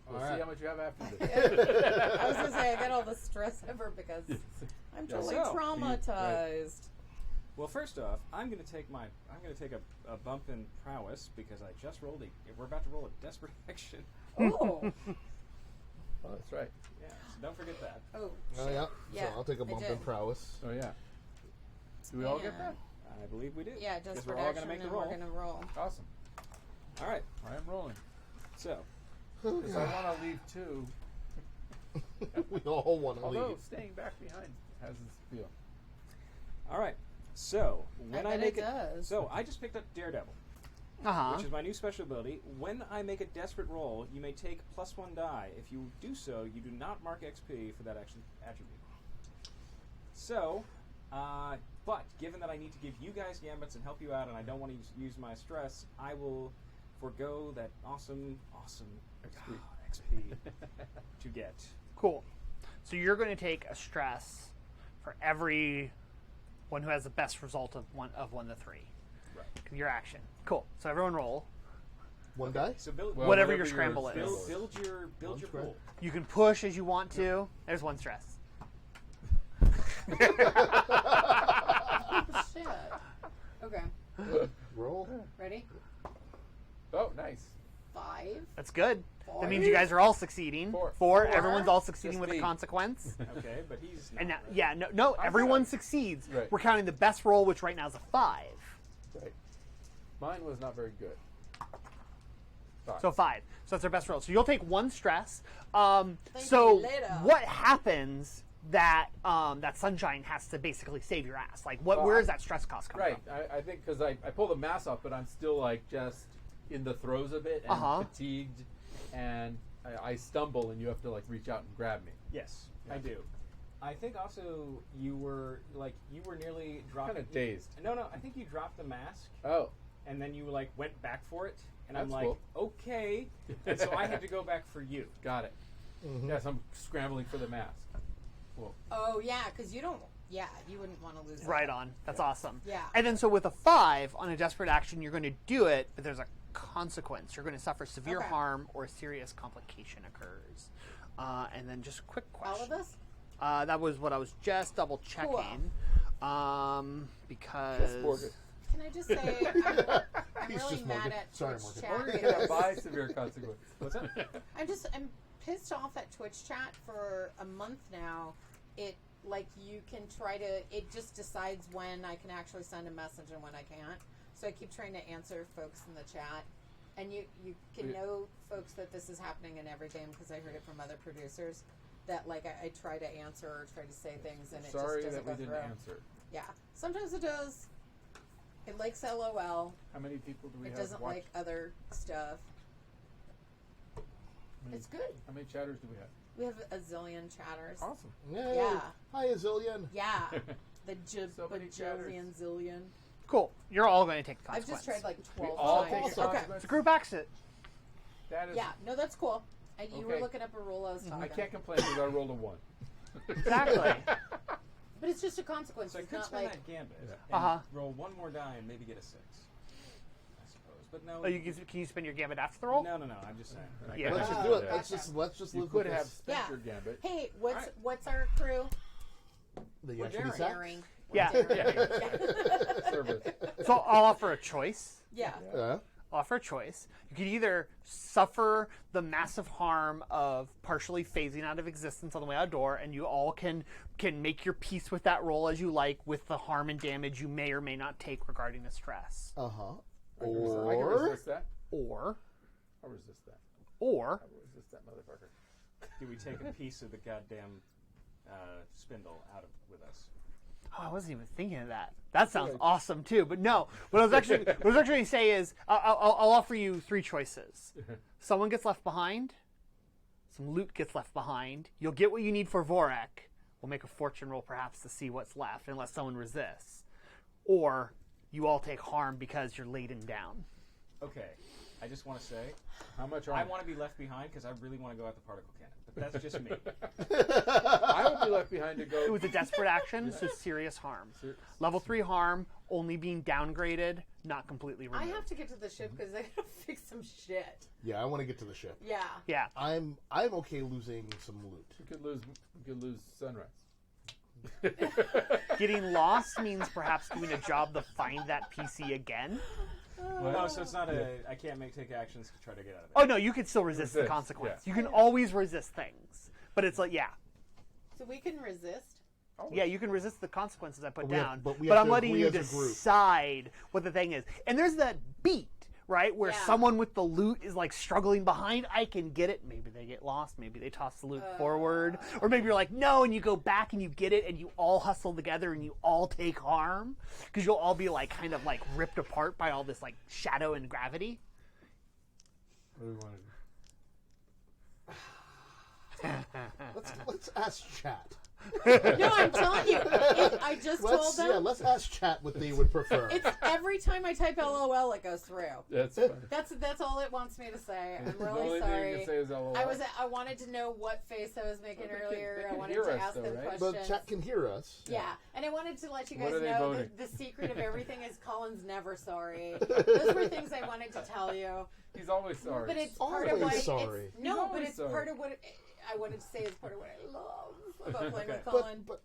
We'll All see right. how much you have after this. I was gonna say I got all the stress ever because I'm Yeah. totally So, traumatized. Well, first off, I'm going to take a bump in prowess because I just rolled we're about to roll a desperate action. Oh. Oh, that's right. Yeah, so don't forget that. Oh. Oh shit. yeah. Yeah, So I'll take a I bump in did. prowess. Oh, yeah. Do we all get that? I believe we do. Yeah, Guess desperate we're all action, going to make and the roll. we're gonna roll. Awesome. All right. I am rolling. So, Because I want to leave too. We all want to Although leave. staying back behind has its feel. all right. So, when I I bet make it does. So, I just picked up Daredevil, Uh-huh. which is my new special ability. When I make a desperate roll, you may take +1 die. If you do so, you do not mark XP for that action attribute. So, but given that I need to give you guys gambits and help you out, and I don't want to use my stress, I will forego that awesome XP to get. Cool. So you're going to take a stress for every one who has the best result of one to 3. Right. Your action. Cool. So everyone roll. One die? So build Well, Whatever your scramble is. build your scramble. pool. You can push as you want to. There's 1 stress. Shit. Okay. Roll. Ready? Oh, nice. 5. That's good. Four. That means you guys are all succeeding. 4. 4. Everyone's all succeeding Just with me. a consequence. Okay, but he's not, And now, right? yeah, no, everyone got it. succeeds. Right. We're counting the best roll, which right now is a 5. Right. Mine was not very good. 5. So 5. So that's our best roll. So you'll take 1 stress. Thank So you later. what happens that that Sunshine has to basically save your ass? Like, Well, where is that stress cost coming Right. from? I think because I pulled the mask off, but I'm still like just in the throes of it and fatigued, and I stumble, and you have to like reach out and grab me. Yes, Yeah. I do. I think also you were nearly dropping. Kind of dazed. No, I think you dropped the mask, Oh. and then you like went back for it, and I'm That's like, cool. okay, and so I had to go back for you. Got it. Yes, I'm scrambling for the mask. Cool. Oh yeah, because you don't. Yeah, you wouldn't want to lose. that. Right on. That's awesome. Yeah. And then so with a 5 on a desperate action, you're going to do it, but there's a consequence. You're going to suffer severe Okay. harm or a serious complication occurs. And then just a quick question. All of this. That was what I was just double checking. Because Morgan. Can I just say I'm He's really just mad Morgan. at Sorry, Twitch Morgan. chat. Morgan because- cannot buy severe consequence. What's that? I'm pissed off at Twitch chat for a month now. It you can try to. It just decides when I can actually send a message and when I can't. So I keep trying to answer folks in the chat, and you can know folks that this is happening in every game because I heard it from other producers. That I try to answer or try to say things and it Sorry just that doesn't we go didn't through. answer. Yeah, sometimes it does. It likes LOL. How many people do we It have doesn't watch? like other stuff. It's good. How many chatters do we have? We have a zillion chatters. Awesome. Yay. Yeah. Hi, a zillion. Yeah, the So many chatters. bajillion zillion. cool. You're all going to take the I've consequence. just tried like We 12 all times. take a Okay. consequence? It's a group exit. That is. Yeah, no, that's cool. You were Okay. looking up a rule I was talking. I can't complain because I rolled a 1. Exactly. But it's just a consequence. So I It's could not spend like that gambit and Uh-huh. roll 1 more die and maybe get a 6. I suppose, but no. Oh, can you spend your gambit after the roll? No. I'm just saying. Yeah. Let's just Oh, do it. gotcha. Let's just You live could with have this. spent Yeah. your gambit. hey, Alright. what's our crew? The We're Yashini daring. Sack. Daring. Yeah. Yeah. Service. So I'll offer a choice. Yeah. Yeah. Offer a choice. You could either suffer the massive harm of partially phasing out of existence on the way out the door, and you all can make your peace with that roll as you like, with the harm and damage you may or may not take regarding the stress. Uh huh. I can Or resist that. Or I'll resist that. or I'll resist that motherfucker. Do we take a piece of the goddamn spindle out of with us? oh, I wasn't even thinking of that. That sounds awesome too. But no, what I was actually going to say is I'll offer you 3 choices. Someone gets left behind. Some loot gets left behind. You'll get what you need for Vorek. We'll make a fortune roll perhaps to see what's left, unless someone resists. Or you all take harm because you're laden down. Okay, I just want to say How much I are want to be left behind because I really want to go at the particle cannon. But that's just me. I will be left behind to It go. was a desperate action, so serious harm. Level 3 harm, only being downgraded, not completely I removed. have to get to the ship because I gotta fix some shit. yeah, I want to get to the ship. Yeah. Yeah. I'm okay losing some loot. We could lose sunrise. Getting lost means perhaps doing a job to find that PC again. No, so it's not I can't take actions to try to get out of it. Oh no, you can still resist the Resist, consequence. yeah. You can always resist things. But it's like, yeah. So we can resist. Yeah, you can resist the consequences I put We have- down, but we but have I'm to letting agree you as a group. decide what the thing is. And there's that beat, right, where Yeah. someone with the loot is like struggling behind. I can get it. Maybe they get lost. Maybe they toss the loot forward, or maybe you're like, no, and you go back and you get it, and you all hustle together and you all take harm because you'll all be like kind of like ripped apart by all this like shadow and gravity. What do we want to do? Let's ask chat. No, I'm telling you. I just told them. Let's ask chat what they would prefer. It's every time I type LOL, it goes through. That's fine. That's all it wants me to say. I'm The really only thing you can say sorry. is LOL. I wanted to know what face I was making Well, they can- earlier. they can I wanted hear to us, ask though, them right? questions. But chat can hear us. Yeah, and I wanted to let you What guys are they know voting? the secret of everything is Colin's never sorry. Those were things I wanted to tell you. He's always sorry. But it's part of Always what sorry. It's, no, but always it's sorry. part of what I wanted to say is part of what I love about playing with But, Colin. but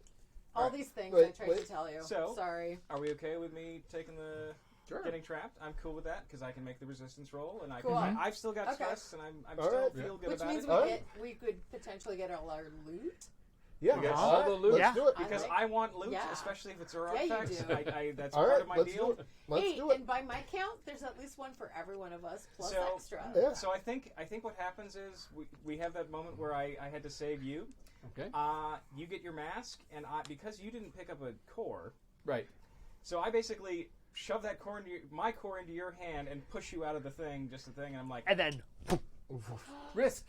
All these things wait, I tried wait. to tell you. So- Sorry. Are we okay with me taking the Sure. getting trapped? I'm cool with that because I can make the resistance roll, and Cool. I've still got Okay. stress, and I'm All still right. feel good Which about means it. we could potentially get all our loot. yeah, We got all all right, the loot. Let's Yeah. do it. Because like- I want loot, Yeah. especially if it's a Yeah, you artifact. do. That's All part right, of my let's deal. do it. Let's Hey, do it. and by my count, there's at least one for every one of us, plus So- extra. Yeah. So I think what happens is we have that moment where I had to save you. Okay. You get your mask, and because you didn't pick up a core, Right. so I basically shove that core into my core into your hand and push you out of the thing, and I'm like, And then, Risk.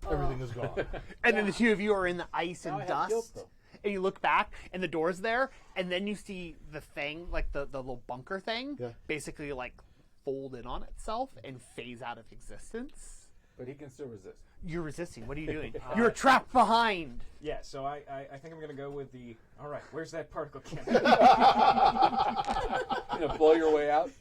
Everything is gone. and then the two of you are in the ice Now and I have guilt, dust. though. And you look back, and the door's there, and then you see the thing, like the little bunker thing, Yeah. basically like fold in on itself and phase out of existence. But he can still resist. You're resisting. What are you doing? You're trapped behind. yeah. So I think I'm gonna go with the. All right, where's that particle cannon? You know, blow your way out.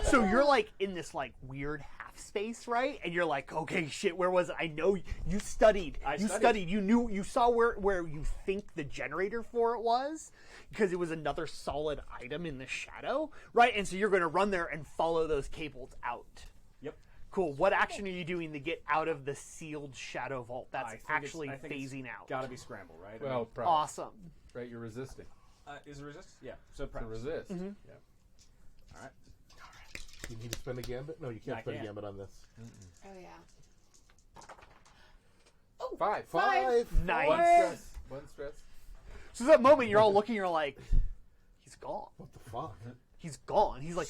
So you're like in this like weird half space, right? And you're like, okay, shit, where was it? I know you studied. I You studied. studied. You saw where you think the generator for it was, because it was another solid item in the shadow, right? And so you're going to run there and follow those cables out. Yep. Cool. What action are you doing to get out of the sealed shadow vault that's I think actually I think phasing out? Got to be scramble, right? Well, probably. Awesome. Right, you're resisting. Is it resist? Yeah. So To press. resist. Mm-hmm. Yeah. All right. You need to spend a gambit? No, you can't I spend a can't. gambit on this. Oh, yeah. 5. Five. Nice. One stress. One stress. So that moment you're all looking, you're like, he's gone. What the fuck? He's gone. He's like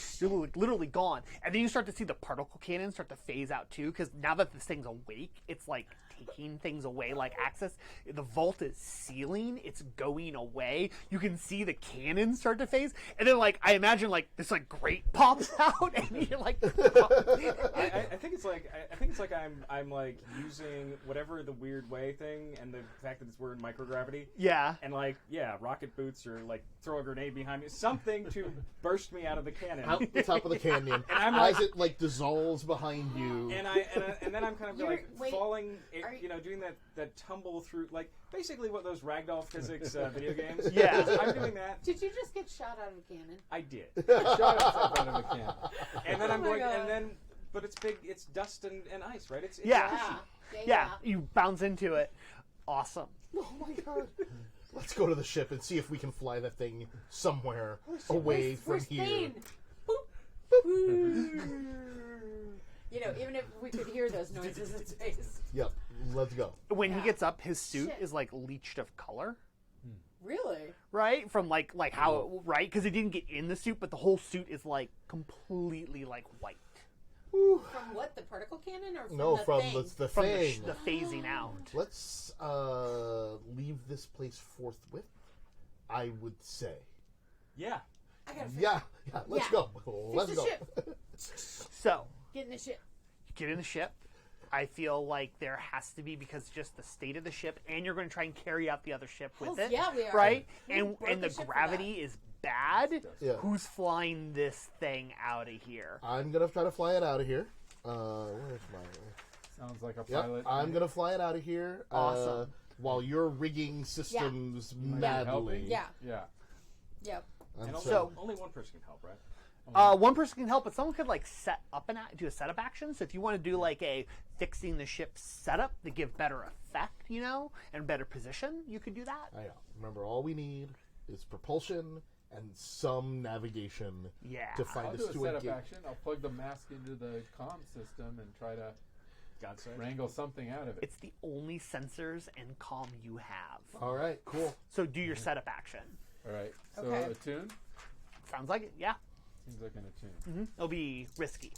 literally gone. And then you start to see the particle cannon start to phase out too, because now that this thing's awake, it's like taking things away like access. The vault is sealing. It's going away. You can see the cannon start to phase, and then like I imagine like this like grate pops out, and you're like, I think it's like I'm like using whatever the weird way thing and the fact that we're in microgravity. yeah. And like, yeah, rocket boots or like throw a grenade behind me, something to burst me out of the cannon. Out the top of the canyon. I'm as like- it like dissolves behind you. And then I'm kind of You're- like wait, falling, are you- doing that tumble through, like basically what those ragdoll physics video games. Yeah. I'm doing that. Did you just get shot out of a cannon? I did, Shot himself out of a can. and then I'm my going, God. and then, but it's big, it's dust and ice, right? It's Yeah. Yeah. Yeah. You bounce into it. Awesome. Oh my god. Let's go to the ship and see if we can fly that thing somewhere away from Where's here. Thane? You know, even if we could hear those noises in space. Yep. Let's go. When he Yeah. gets up, his suit Shit. is like leached of color. Really? Right? From like how right? Because it didn't get in the suit, but the whole suit is like completely like white. Whew. From what? The particle cannon or from No, the from thing? the From thing. the phasing out. Let's leave this place forthwith, I would say. Yeah. I gotta fix Yeah, let's Yeah. go. Let's the go. ship. So Get in the ship. you get in the ship. I feel like there has to be, because just the state of the ship, and you're going to try and carry out the other ship with Hells it. yeah, we are. Right? We And broke and the the ship for gravity is bad. Yeah. Who's flying this thing out of here? I'm gonna try to fly it out of here. Where's my? Sounds like a Yep, pilot. I'm gonna fly it out of here. Awesome. While you're rigging systems madly. Yeah. Yeah. Yep. And And So- only one person can help, right? One person can help, but someone could like set up do a setup action. So if you want to do like a fixing the ship's setup to give better effect, and better position, you could do that. I know. Remember, all we need is propulsion and some navigation Yeah. to find I'll us do a to setup engage. action. I'll plug the mask into the comm system and try to God sake. wrangle something out of it. It's the only sensors and comm you have. All right, cool. So do your setup action. All right. So Okay. a tune? Sounds like it, yeah. Seems like an attune. It'll be risky.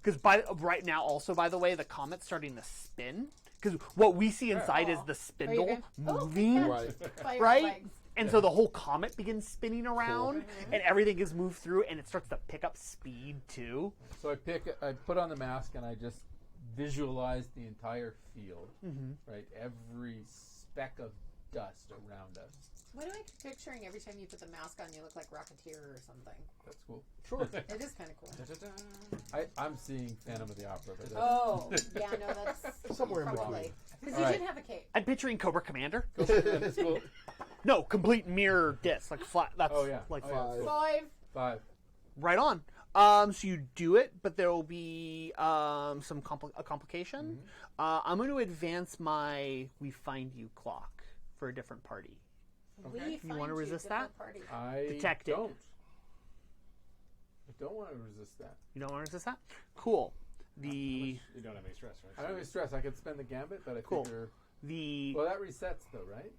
Because right now, also, by the way, the comet's starting to spin. Because what we see inside is the spindle moving, Right. Fire right? legs. And so the whole comet begins spinning around, and everything is moved through, and it starts to pick up speed, too. So I put on the mask and I just visualize the entire field, right? Every speck of dust around us. What do I keep picturing every time you put the mask on? You look like Rocketeer or something. That's cool. Sure. It is kind of cool. I'm seeing Phantom of the Opera. But that's Oh, yeah, no, that's Somewhere in probably. between. Because All you right. did have a cape. I'm picturing Cobra Commander. that's cool. No, complete mirror disc, like flat. That's Oh, yeah. like Oh, yeah. flat. Cool. 5. 5. Right on. So you do it, but there will be a complication. I'm going to advance my "We Find You" clock for a different party. We You wanna resist that? Party. I Detect it. don't. I don't want to resist that. You don't want to resist that? Cool. The You don't have any stress, right? I don't have any stress. I can spend the gambit, but I Cool. figure. the Well, that resets though, right?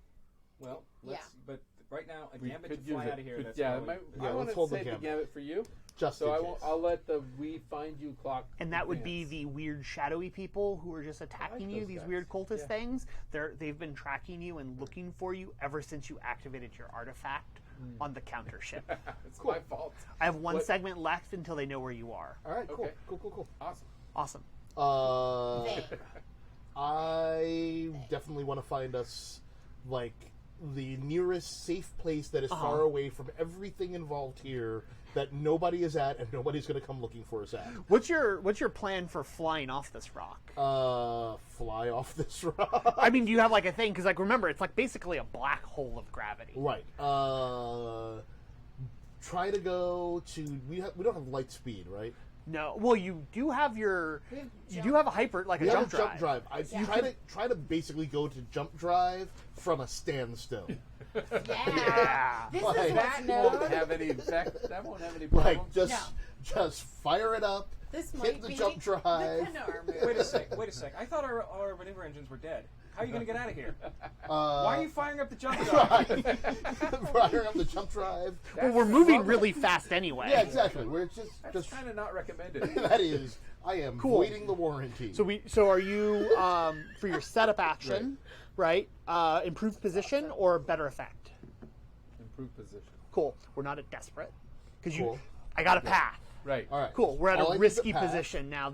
Well, let's. Yeah. But right now, a We gambit could to fly use out it. of here. Could- That's yeah, probably- Yeah, I want let's to hold the save the gambit. gambit for you. Just So in case. I'll let the "We Find You" clock. and that would be advance. the weird shadowy people who are just attacking you. those These guys. weird cultist Yeah. things. They've been tracking you and looking for you ever since you activated your artifact on the counter ship. It's my fault. I have one What- segment left until they know where you are. All right, cool. Okay. Cool. Awesome. Awesome. They. I definitely want to find us, like, the nearest safe place that is far away from everything involved here that nobody is at and nobody's going to come looking for us at. What's your plan for flying off this rock? Fly off this rock. I mean, do you have like a thing? Because like remember, it's like basically a black hole of gravity. Right. Try to go to. We don't have light speed, right? No. Well, you do have your. We have You jump. do have a hyper, like We a have jump a drive. jump drive. Try to basically go to jump drive from a standstill. Yeah. This Like- is what's That won't known. have any effect. That won't have any problem. Like just No. just fire it up. This hit might the be jump drive. the Canard move. Wait a sec. I thought our maneuver engines were dead. How are you going to get out of here? Uh, Why are you firing up the jump drive? Fire up the jump drive. Well, we're moving really fast anyway. Yeah, exactly. We're That's just kind of not recommended. that is. I am Cool. voiding the warranty. So are you for your setup action, right? Improved position or better effect? Improved position. Cool. We're not at desperate because Cool. I got a path. Right. All right. Cool. We're at All I a need risky is a path. position now.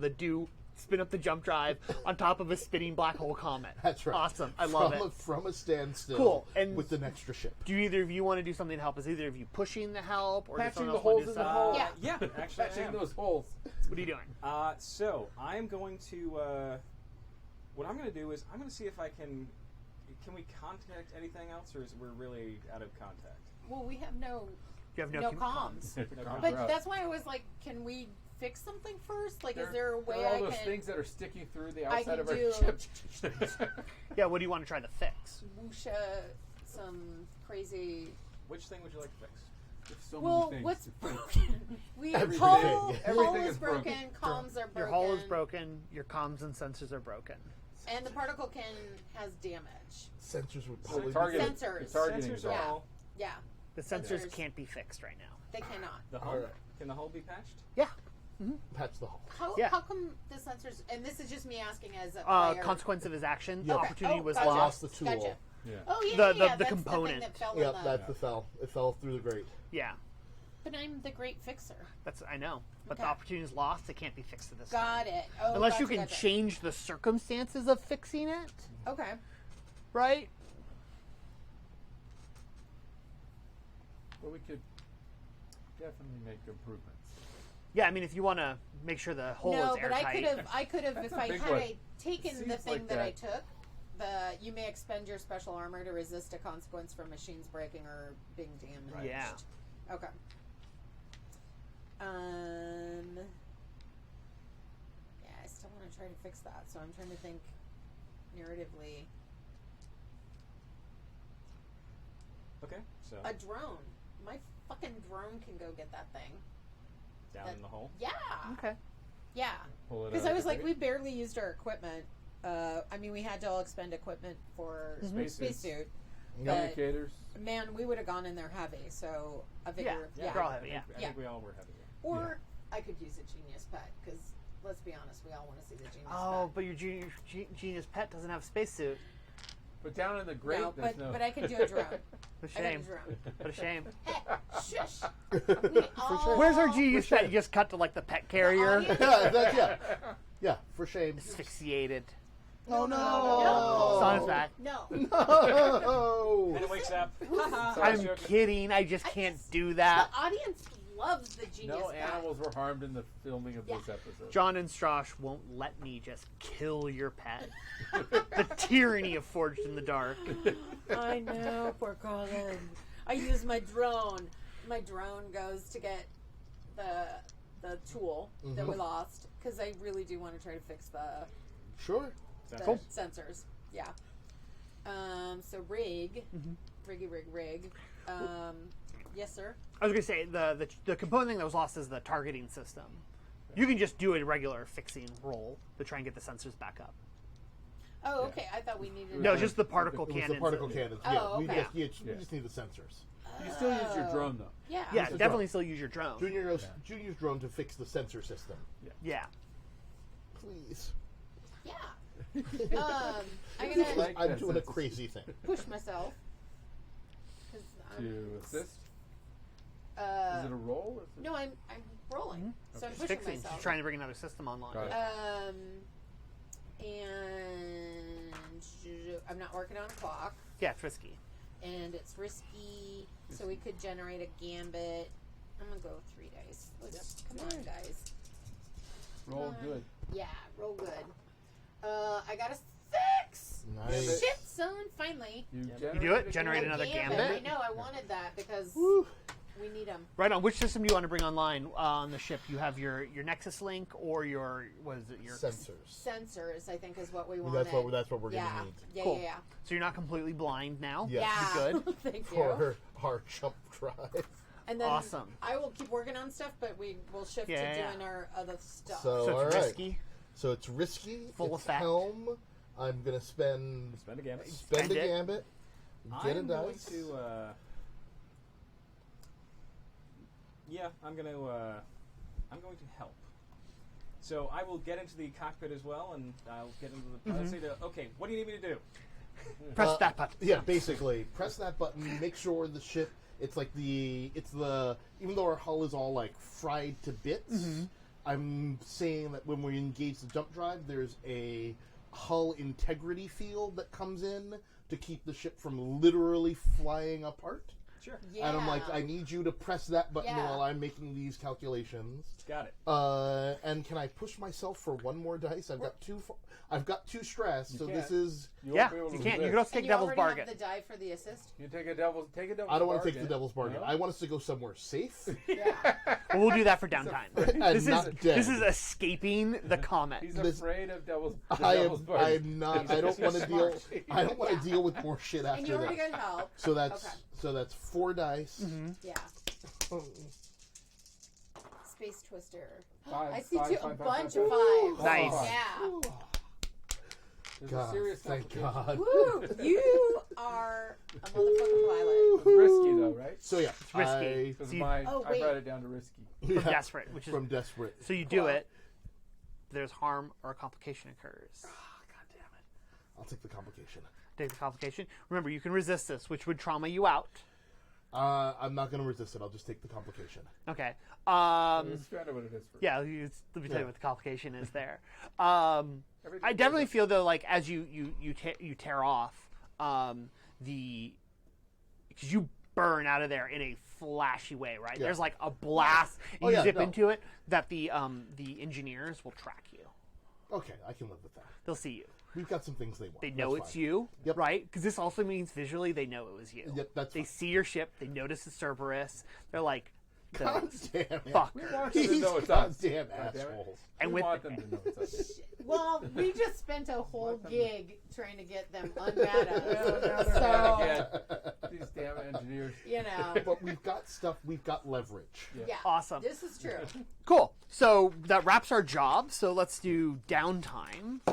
Spin up the jump drive on top of a spinning black hole comet. That's right. Awesome. I love it. From a standstill. Cool. And- with an extra ship. Do either of you want to do something to help? Is either of you pushing the help or does Patching someone the else wanna holes do in the something? hull. Yeah. Yeah, actually, I Patching am. those holes. What are you doing? So I'm going to. What I'm going to do is I'm going to see if I can. Can we contact anything else, or is we're really out of contact? Well, we have no You have no comms. No Comms comms. But are out. that's why I was like, can we fix something first? Like, is there a way there are all I those can things that are sticking through the I outside can of our do- ship. Yeah. What do you want to try to fix? whoosha some crazy? Which thing would you like to fix? There's so Well, many things. what's to fix. broken? We Everything. hull Everything is is broken. broken. Comms are broken. Your hull is broken. Your comms and sensors are broken. and the particle can has damage. Sensors would So probably targeting- Sensors. the targeting Sensors is are off. all. Yeah, The sensors Sensors. can't be fixed right now. they cannot. The hull. All right. Can the hull be patched? Yeah. patch the hull. How come the sensors? And this is just me asking as a player. Consequence of his action. Yeah. The opportunity Oh, was gotcha. lost. the tool. Gotcha. Yeah. Oh yeah, The- yeah, the yeah. That's component. The thing that fell Yep, in that's the fell. It fell through the grate. Yeah. But I'm the great fixer. That's I know. But the Okay. opportunity is lost. It can't be fixed at this Got time. it. Oh, Unless gotcha, you can gotcha. change the circumstances of fixing it, Okay. right? Well, we could definitely make improvements. Yeah, I mean, if you want to make sure the hole No, is but airtight. I could have, That's if a I big had one. taken the Seems thing like that I that. took, you may expend your special armor to resist a consequence from machines breaking or being damaged. Yeah. Okay. Yeah, I still want to try to fix that. So I'm trying to think narratively. Okay, so A drone. My fucking drone can go get that thing. down in the hole. Yeah. Okay. Yeah. Pull it Because out I of was the like, crate. we barely used our equipment. I mean, we had to all expend equipment for spacesuit. Communicators. Man, we would have gone in there heavy. So I figure, Yeah, they're all heavy, I think we all were heavy. Or I could use a genius pet because let's be honest, we all want to see the genius Oh, pet. but your genius pet doesn't have a spacesuit. But down in the grate, No, there's no. but I can do a drone. What a I got a shame. drone. What a shame. Hey, shush. We all, Where's our genius For pet? shame. You just cut to like the pet carrier. audience- Yeah, for shame. Asphyxiated. Oh no! It's on his back. No. No! And it wakes up. I'm Sorry. kidding. I just can't do The that. audience loves the genius No pet. animals were harmed in the filming of this episode. John and Strosh won't let me just kill your pet. The tyranny of Forged in the Dark. I know, poor Colin. I use my drone. My drone goes to get the tool that we lost because I really do want to try to fix the Sure. sensors. Yeah. So rig, rig. Yes, sir. I was gonna say the component thing that was lost is the targeting system. You can just do a regular fixing roll to try and get the sensors back up. Oh, okay. I thought we needed. No, just the particle It was cannons. the particle cannons. Yeah, Oh, we okay. just need the sensors. You still use your drone though. Yeah. Yeah, the definitely drone. still use your drone. Junior's drone to fix the sensor system. Yeah. Please. Yeah. I'm gonna Like I'm that doing a sensor crazy thing. push myself. 'Cause To assist? Is it a roll? Or is it... No, I'm rolling. So I'm Just pushing fixing. myself. Just trying to bring another system online. Got it. And I'm not working on a clock, Yeah, it's risky. and it's risky. So we could generate a gambit. I'm gonna go 3 dice. Come on, guys. Roll good. Yeah, roll good. I got a 6. Nice. Shit, son! Finally. You do it? Generate A another I gambit? know. I wanted that because Woo. we need them. Right on. Which system do you want to bring online on the ship? You have your Nexus link or your your Sensors. Sensors, I think, is what we Well, wanted. that's what we're yeah. gonna need Yeah, Cool. yeah, So you're not completely blind now. Yeah. yeah. Good. Thank you. for our jump drive. And then Awesome. I will keep working on stuff, but we will shift Yeah, to yeah. doing our other stuff. So, So all it's right. risky. So it's risky. Full it's effect. helm. I'm gonna spend Spend a gambit. spend Spend a it. gambit. Get a I'm going dice. to. Yeah, I'm going to help. So I will get into the cockpit as well, and I'll get into the. I'll say to, okay, what do you need me to do? Press that button. Yeah, basically, press that button. Make sure the ship. It's like even though our hull is all like fried to bits. I'm saying that when we engage the jump drive, there's a hull integrity field that comes in to keep the ship from literally flying apart. Sure. yeah. And I'm like, I need you to press that button Yeah. while I'm making these calculations. Got it. And can I push myself for one more dice? I've got two. I've got two stress, so can't. this is. You Yeah, won't be able to you can't. resist. You can also And take you Devil's already Bargain. have the die for the assist. You take a devil's I don't want to take the bargain. devil's bargain. No? I want us to go somewhere safe Yeah. Well, we'll do that for downtime. and This not is dead. this is escaping the comet. He's This- afraid of devil's I'm bargain. not. I don't want to deal. I don't want to Yeah. deal with more shit And you after already that. got help. So that's Okay. 4 dice. Yeah. Space Twister. Five, I see five, a five, bunch five, of five. fives. Nice. Yeah. There's a God, serious thank complication. God. Woo! You are a motherfucking pilot. It's risky though, right? So yeah, It's risky. Because So you- I Oh, brought wait. it down to risky. From desperate, which is from desperate. so you do it. There's harm or a complication occurs. God damn it! I'll take the complication. Take the complication. Remember, you can resist this, which would trauma you out. I'm not going to resist it. I'll just take the complication. Okay. That's kind of what it is for. Yeah, let me tell Yeah. you what the complication is there. Everything I definitely goes feel though, like as you tear off because you burn out of there in a flashy way, right? Yeah. There's like a blast, and Oh, you yeah, zip no. into it. That the engineers will track you. Okay, I can live with that. They'll see you. We've got some things they want. They know That's it's fine. you, Yep. right? Because this also means visually they know it was you. Yep, that's they fine. see your ship. They notice the Cerberus. They're like, God damn it. fuck. We want them to These know it's us. goddamn God damn it. assholes. And we with- want them to know it's us. Well, we just spent a whole gig trying to get them unmad us. So, These damn engineers. you know. But we've got stuff. We've got leverage. Yeah. Awesome. This is true. Cool. So that wraps our job. So let's do downtime. I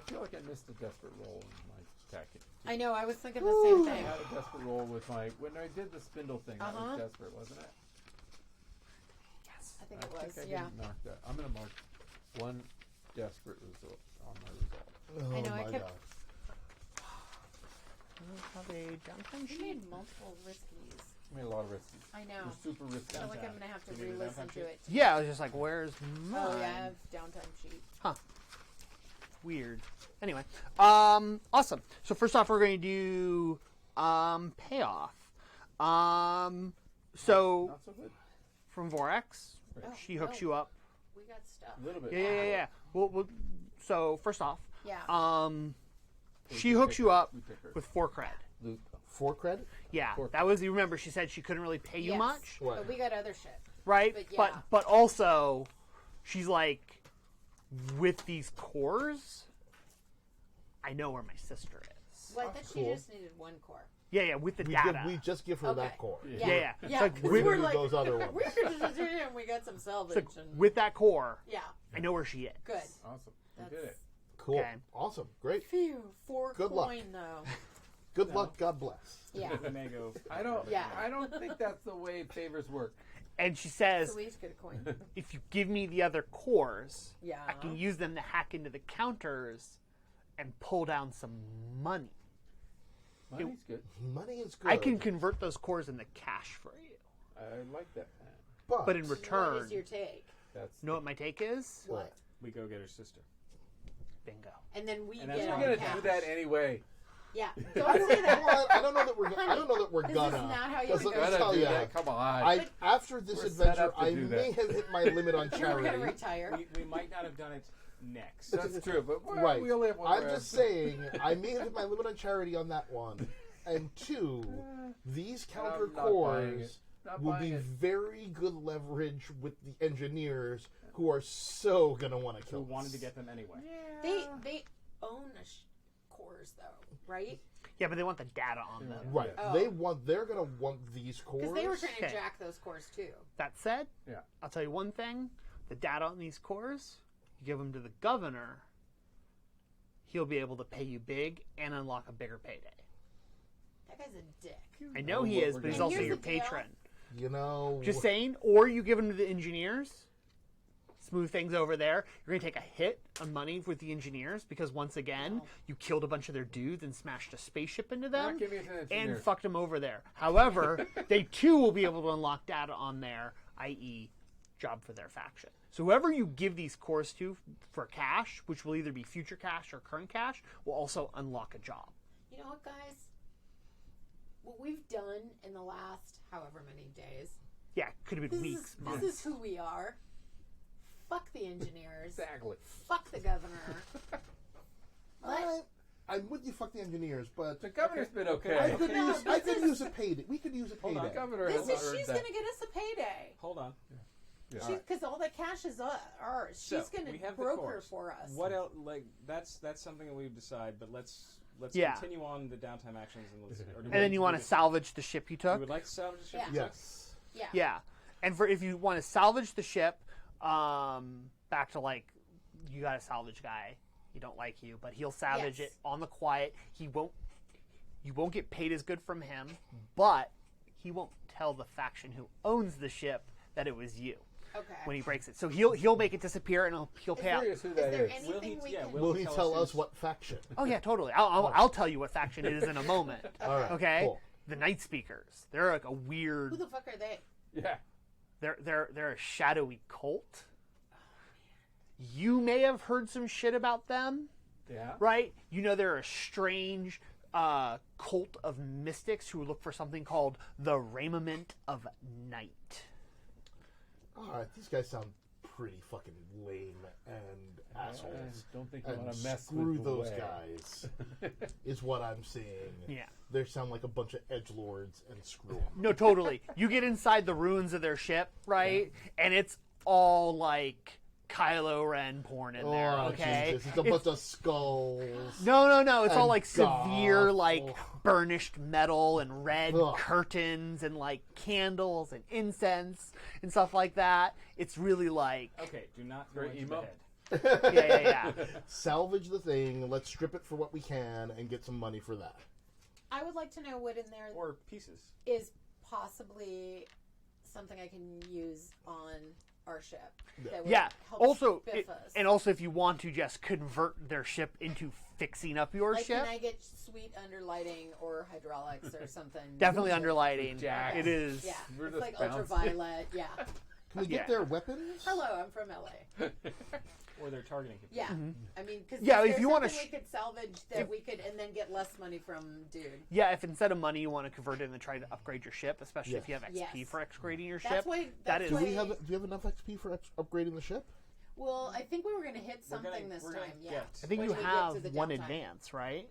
feel like I missed a desperate roll in my tactic. I know, I was thinking the same I thing. had a desperate roll with my when I did the spindle thing. That was desperate, wasn't it? I think it was, I yeah. didn't mark that. I'm gonna mark one desperate result on my result. I know, I my kept- God. Have a downtime We sheet. made multiple riskies. I made a lot of risky. I know. We're super risky. I feel like I'm going to have to Do you need a re-listen downtime to sheet? it. Yeah, I was just like, where's mine? Oh, yeah, I have downtime sheet. Weird. Anyway, awesome. So first off, we're going to do payoff. So Not so good. from Vorax, Oh, she hooks no. you up. We got stuff. A little bit. Yeah. So first off, Yeah. she hooks you up We take her. with 4 cred. Loot. 4 credit. Yeah, Four that was. You remember she said she couldn't really pay you Yes. much, Right. But we got other shit. right? But yeah. But also, she's like, with these cores, I know where my sister is. Well, I thought she Cool. just needed 1 core. Yeah, with the We, data. we just give her Okay. that core. Yeah. Yeah. It's Yeah, like 'cause We're we're gonna like, do those other ones. and we got some salvage. It's like, and, with that core, yeah, I know where she is. good. Awesome. We That's did it. Cool. Okay. Awesome. Great. Phew, 4 Good luck. coin though. Good luck. God bless. Yeah. We may go. I don't. Yeah. I don't think that's the way favors work. And she says, So we each get a coin. if you give me the other cores, Yeah. I can use them to hack into the counters and pull down some money. Money's good. Money is good. I can convert those cores into cash for you. I like that plan. But in What return, is your take? That's. you know what my take is? What? We go get her sister. Bingo. And then we And that's get what our We're gonna cash. do that anyway. Yeah. I Don't don't, say that. well, I don't know that we're. I don't know that we're This gonna. is not how you Because do let me it. Gotta tell do ya, that. Come on. after this We're set adventure, up to I do may that. have hit my limit on We're gonna charity. retire. We might not have done it next. That's true, but well, Right. we only have one. I'm round. just saying, I may have hit my limit on charity on that one. And 2, these counter I'm not buying cores it. Not will buying be it. very good leverage with the engineers who are so gonna want to Who kill us. wanted to get them anyway. They own cores though, right? Yeah, but they want the data on them. Right. Oh. They're gonna want these cores. Because they were trying to Okay. jack those cores too. That said, Yeah. I'll tell you one thing. The data on these cores, you give them to the governor, he'll be able to pay you big and unlock a bigger payday. That guy's a dick. I know know he what is, we're but he's gonna also do. your Here's the deal. patron. You know. Just saying, or you give them to the engineers, smooth things over there. You're going to take a hit on money with the engineers because, once again, Wow. you killed a bunch of their dudes and smashed a spaceship into Not them give me it to the and engineer. fucked them over there. However, they too will be able to unlock data on there, i.e., job for their faction. So whoever you give these cores to for cash, which will either be future cash or current cash, will also unlock a job. You know what, guys? What we've done in the last however many days. Yeah, could have been This weeks, is months. this is who we are. Fuck the engineers. Exactly. Fuck the governor. Let, I'm with you. Fuck the engineers, but The governor's been I okay. could No, use. I this could is- use a payday. We could use a Hold on. payday. The governor this has is earned she's that. gonna get us a payday. Hold on. Yeah. Because all the cash is ours. So, She's gonna we have the broker cores. for us. What else? Like that's something that we've decided. But let's Yeah. continue on the downtime actions and let's. Or do And then you want to to salvage the ship you You took? would like to salvage the ship? Yeah. you took? Yes. Yeah. Yeah, and for if you want to salvage the ship, back to like you got a salvage guy. He don't like you, but he'll salvage Yes. it on the quiet. You won't get paid as good from him, but he won't tell the faction who owns the ship that it was you Okay. when he breaks it. So he'll make it disappear and he'll pay out. Curious who Is that there is. anything Will he- we yeah, can? will Will he tell us who's- what faction? Oh yeah, totally. I'll tell you what faction it is in a moment. All right. Okay, Cool. the Night Speakers. They're like a weird. Who the fuck are they? Yeah. They're a shadowy cult. You may have heard some shit about them, Yeah. right? You know they're a strange cult of mystics who look for something called the Raiment of Night. All right. These guys sound pretty fucking lame and assholes. I don't think you And want to mess screw with the those way. guys. Is what I'm seeing. Yeah. They sound like a bunch of edgelords, and screw them. No, totally. You get inside the ruins of their ship, right? And it's all like Kylo Ren porn in there. Oh, Okay, Jesus. It's a bunch of skulls. no. It's all And like severe, goth. like Ugh. burnished metal and red Ugh. curtains and like candles and incense and stuff like that. It's really like Okay, do not go Very into emo. the head. yeah. Salvage the thing. Let's strip it for what we can and get some money for that. I would like to know what in there Or pieces. is possibly something I can use on our ship. That would Yeah. help Also, spiff us. and also, if you want to just convert their ship into fixing up your like, ship, can I get sweet underlighting or hydraulics or something? definitely underlighting. Jack. It is. Yeah, We're it's just like bouncing. ultraviolet. Yeah. Can we get Yeah. their weapons? Hello, I'm from LA. Or they're targeting him. Yeah, I mean, because Yeah, there's if you wanna something we could salvage that we could, and then get less money from dude. Yeah, if instead of money you want to convert it and try to upgrade your ship, especially if you have XP Yes. for upgrading your That's ship, why. that That's is. Do why, we have enough XP for upgrading the ship? Well, I think we were going to hit We're something gonna- this we're gonna time. Yeah. get- I think When you we get have to the one downtime. advance, right?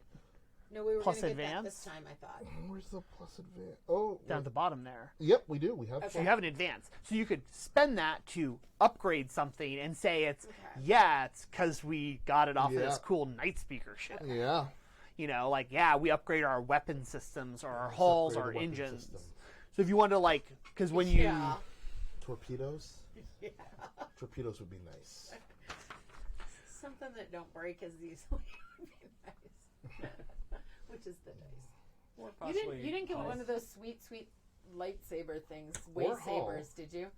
No, we were Plus going to get that advance? this time. I thought. Where's the plus advance? Oh, Down at the bottom there. yep, we do. We have. Okay. So you have an advance. So you could spend that to upgrade something and say it's, Okay. yeah, it's because we got it off of this Yeah. cool night speaker ship. Yeah. You know, like, yeah, we upgrade our weapon systems or our hulls, upgrade our the weapon engines. system. So if you want to, like, because when you. Yeah. Torpedoes. Yeah. Torpedoes would be nice. Something that don't break as easily would be nice. Which is the nice. Or You possibly didn't get hulls. one of those sweet lightsaber things, Or wave hull. sabers, did you?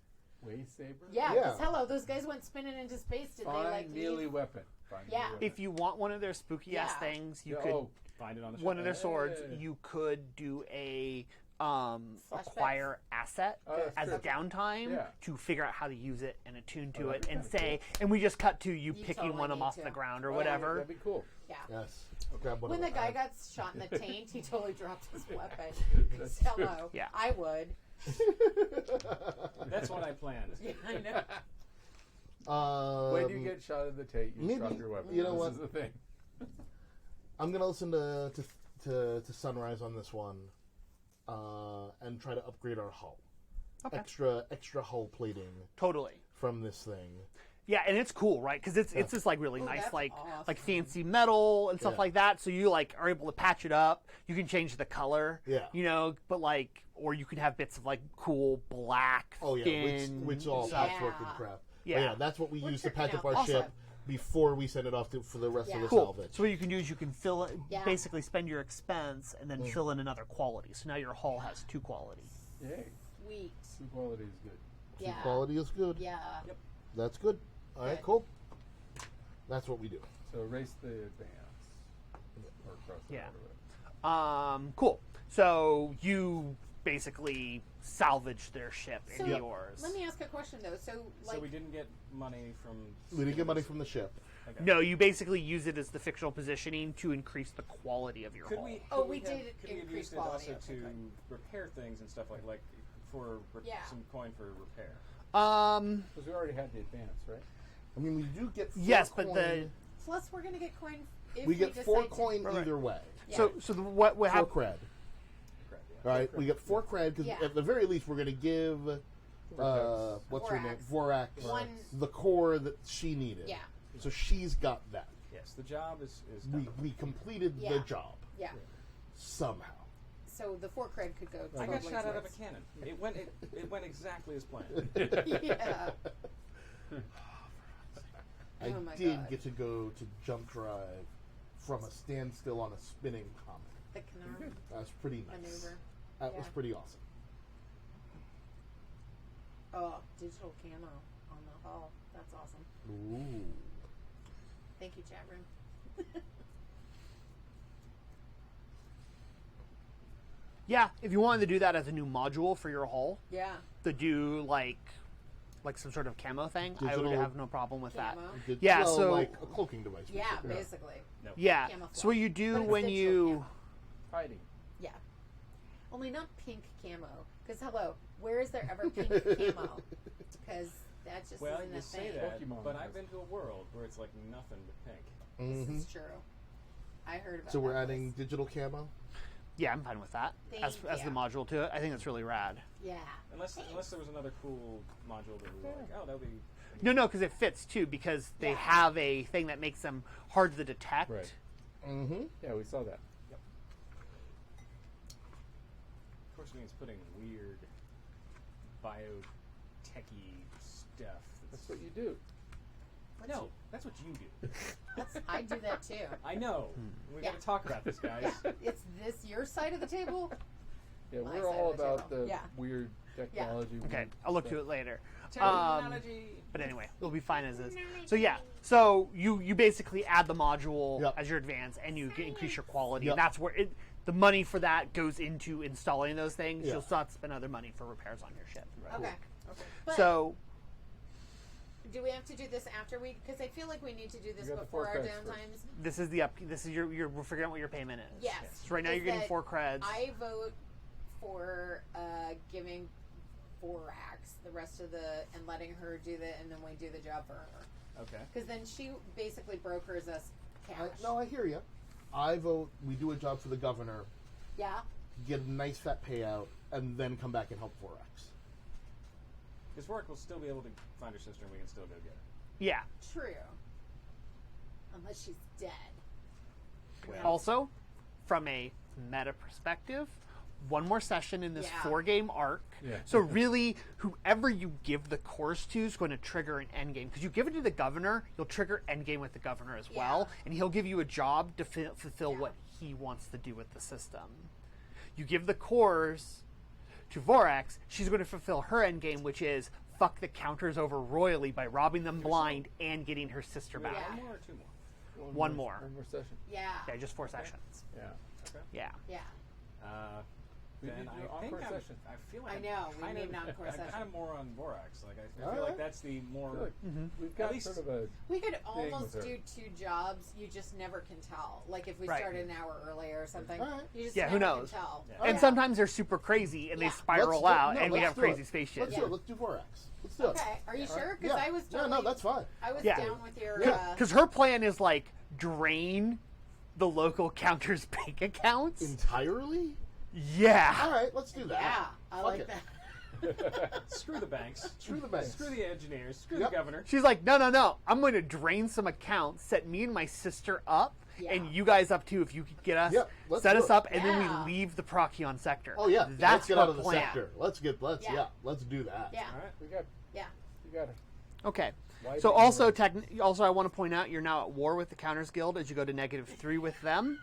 Way saber. Yeah, Yeah. because hello, those guys went spinning into space. Did Fine they like melee leave? weapon. Fine Yeah. melee weapon. If you want one of their spooky ass Yeah. things, you Yeah, could. oh, Find it on the ship. One of their swords, Hey. you could do a Flashbacks. acquire asset Oh, that's as true. downtime Yeah. to figure out how to use it and attune to Oh, it that'd be and kinda say, and we just cut to you You picking totally one of them need off to. the ground or Yeah. whatever. That'd be cool. Yeah. Yes. Grab one When of the guy them. got shot in the taint, he totally dropped his weapon. 'Cause hello, Yeah. I would. That's what I planned. Yeah, I know. When you get shot in the taint, you maybe- drop your weapon. you know this what? is the thing. I'm gonna listen to Sunrise on this one, and try to upgrade our hull. Okay. Extra hull plating Totally. from this thing. Yeah, and it's cool, right? Because it's just like really Oh, nice, that's like awesome. fancy metal and stuff Yeah. like that. So you like are able to patch it up. You can change the color. Yeah. You know, but like, or you can have bits of like cool black Oh yeah, skin. which all Yeah. patchwork and crap. Yeah. But yeah, that's what we We're use to tricking patch up out. our Awesome. ship before we send it off for the rest of Yeah. the Cool. salvage. So what you can do is you can fill it, Yeah. basically spend your expense and then fill in another quality. So now your hull has 2 quality. Yay. Sweet. Two quality is good. Yeah. Quality is good. Yeah. That's good. All right, Good. cool. That's what we do. So erase the advance. Or cross it Yeah. out or whatever. Cool. So you basically salvage their ship So and yours. let me ask a question though. So like, So we didn't get money from. We didn't get money from the ship. Okay. No, you basically use it as the fictional positioning to increase the quality of your Could hull. we? Oh, could we have- did Could we have increase used it quality, also okay, to good. repair things and stuff like for Yeah. some coin for repair? Because we already had the advance, right? I mean, we do get 4 Yes, coin. but the plus we're gonna get coin. If we get 4 decide to- coin Right. either way. Yeah. so the, what 4 happened? cred. Correct. Yeah. All right, we get 4 cred because Yeah. at the very least we're going to give what's her name, Vorax, One- the core that she needed. Yeah. So she's got that. Yes, the job is We done. we completed the Yeah. job Yeah. somehow. So the 4 cred could go. I got totally shot out of a towards- cannon. It went exactly as planned. Yeah. I Oh my did God. get to go to jump drive from a standstill on a spinning comet. The canard That was pretty nice. maneuver. That was Yeah. pretty awesome. Oh, digital camo on the hull. That's awesome. Ooh. Thank you, chat room. Yeah, if you wanted to do that as a new module for your hull, Yeah. to do like some sort of camo thing, I would Digital have no problem with that. Camo. Yeah, well, so- like a cloaking device. Yeah, basically. basically. No. Yeah. Camouflage. So what you do But it's when digital you camo. Hiding. Yeah. Only not pink camo. Because hello, where is there ever pink camo? Because that just Well, isn't you a say thing. that, Pokemon but has I've been to a world where it's like nothing but pink. This Mhm. is true. I heard about So we're that adding place. digital camo. yeah, I'm fine with that as Thank the you. module to it. I think that's really rad. Yeah. Unless there was another cool module that we were like, oh, that would be. No, because it fits too. Because they Yeah. have a thing that makes them hard to detect. Right. Mm-hmm. Yeah, we saw that. Of course, it means putting weird biotechy stuff. That's what you do. No, that's what you do. I do that too. I know. We got Yeah. to talk about this, guys. It's this your side of the table? Yeah, My we're side all of the about table. the Yeah. weird technology. Okay, weird I'll look stuff. to it later. Technology. But anyway, it'll be fine as is. So yeah, so you basically add the module Yep. as you advance, and you increase your quality, Yep. and that's where the money for that goes into installing those things. Yeah. You'll still have to spend other money for repairs on your ship. Okay. But So do we have to do this after we? Because I feel like we need to do this You got the before 4 our credits first. downtimes. this is This is you're figuring out what your payment is. Yes. So right now Is you're getting that 4 creds. I vote for giving 4 the rest of and letting her do and then we do the job for her. Okay. Because then she basically brokers us cash. No, I hear you. I vote we do a job for the governor, Yeah. get a nice fat payout, and then come back and help 4X. Because Rourke will still be able to find her sister, and we can still go get her. Yeah. True. Unless she's dead. Well, Also, from a meta perspective, one more session in this Yeah. 4-game arc. Yeah. So really, whoever you give the cores to is going to trigger an endgame. Because you give it to the governor, you'll trigger endgame with the governor as well, Yeah. and he'll give you a job to fulfill Yeah. what he wants to do with the system. You give the cores to Vorax, she's going to fulfill her endgame, which is fuck the counters over royally by robbing them blind and getting her sister back. Yeah. 1 more or 2 more? One more. One more session. Yeah. Yeah, just 4 sessions. Yeah. Okay. Yeah. Yeah. We Then need to do I encore think session. I feel like I know, we kind need of, an encore I'm session. kind of more on Vorax. Like I feel Alright. like that's the more. Good. We've got least- sort of a We could with almost her. do 2 jobs. You just never can tell. Like if we Right. started an hour earlier or something. Alright. You just Yeah, who never knows? can tell. Yeah. And Yeah. sometimes they're super crazy and Yeah. they spiral out, and we let's have do crazy it. spaceships. Let's do it. Let's do 4X. Let's do it. Okay. Are you sure? Yeah. Because I was totally. no, that's fine. I was Yeah. down with your. Yeah. Because her plan is like drain the local counters' bank accounts. Entirely? Yeah. All right, let's do that. Yeah, I Fuck like it. that. Screw the banks. Screw the banks. Screw the engineers. Screw Yep. the governor. She's like, no. I'm going to drain some accounts, set me and my sister up, Yeah. and you guys up too if you could get us, Yep, let's set do us it. up, and then Yeah. we leave the Procyon sector. Oh yeah, That's let's get her out of the plan. sector. Let's Yeah. let's do that. Yeah. All right. we got Yeah. you got it. Okay. Why So do also, you also, I want to point out you're now at war with the Counters Guild as you go to -3 with them.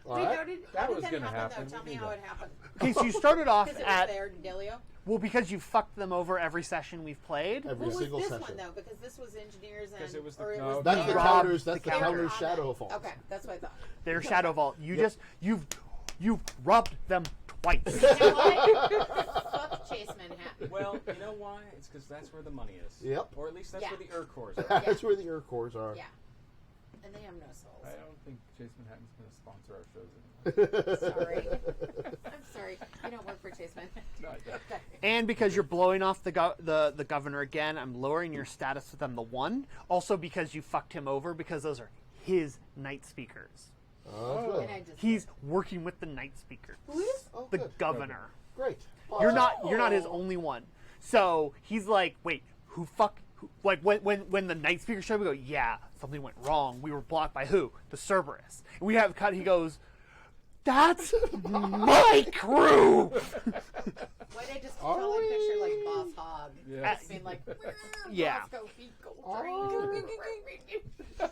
All Wait, right. how did That was that gonna happen, happen. though? Tell We me knew how that. it happened. Okay, so you started off Because it was at there, Delio. well because you fucked them over every session we've played. Every What was single this session. one though? Because this was engineers and Because it was the- or it No, was That's the Rob counters. the That's the counter. counters on shadow that. fault. Okay, that's what I thought. They're Shadow Vault. You've robbed them twice. You know what? Fuck Chase Manhattan. Well, you know why? It's because that's where the money is. Yep. Or at least that's Yeah. where the Urcores are. That's where the cores are. Yeah. And they have no souls. I don't think Chase Manhattan's going to sponsor our shows anymore. Sorry. I'm sorry. You don't work for Chase Manhattan. No, I don't. Okay. And because you're blowing off the governor again, I'm lowering your status with them to 1. Also because you fucked him over because those are his night speakers. Oh, And I good. just He's working with the night speakers. who is? Oh, The good. governor. Great. You're Awesome. not his only one. So he's like, wait, like when the night speaker showed, we go, yeah, something went wrong. We were blocked by who? The Cerberus. And we have cut. He goes, that's my crew. Why they just Are totally picture like we? Boss Hog? Yeah. Just being like, Yeah. Bosco Fecal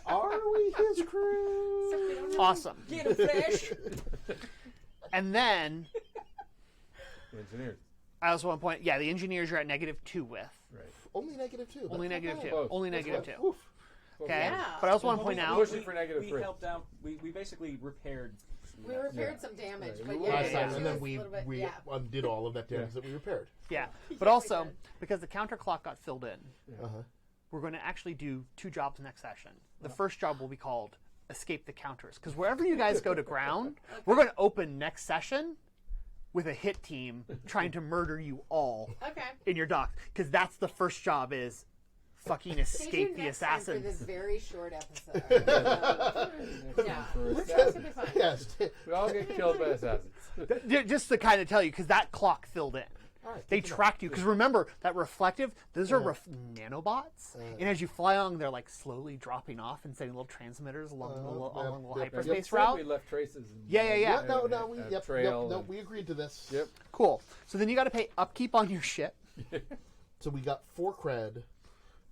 Are we his crew? Awesome. Get him, Flash! And then The engineers. I also want to point, yeah, the engineers you're at -2 with. Right. Only -2. Only That's not -2. bad. Close. Only That's -2. good. Oof. Okay. Yeah. But I also want to Well, point we- out. Pushing for -3. We helped out. We basically repaired. We repaired Yeah. some damage, Right. but We yeah, Last time, it and was then a we little bit- we yeah. undid all of that damage Yeah. that we repaired. Yeah. But we also, did. because the counter clock got filled in, Uh-huh. we're going to actually do 2 jobs next session. The first job will be called Escape the Counters. Because wherever you guys go to ground, we're going to open next session with a hit team trying to murder you all Okay. in your dock. Because that's the first job is fucking Stay escape tuned the next time for this assassins. very short episode. Yeah. For It's assassins. gonna be fun. Yes. We all get killed by assassins. Just to kind of tell you, because that clock filled in. right, They good to know. track you because remember that reflective. Those are nanobots, and as you fly along, they're like slowly dropping off and sending little transmitters along the little hyperspace Yep, route. we left traces. And, Yeah. We agreed to this. Yep. Cool. So then you got to pay upkeep on your ship. So we got 4 cred.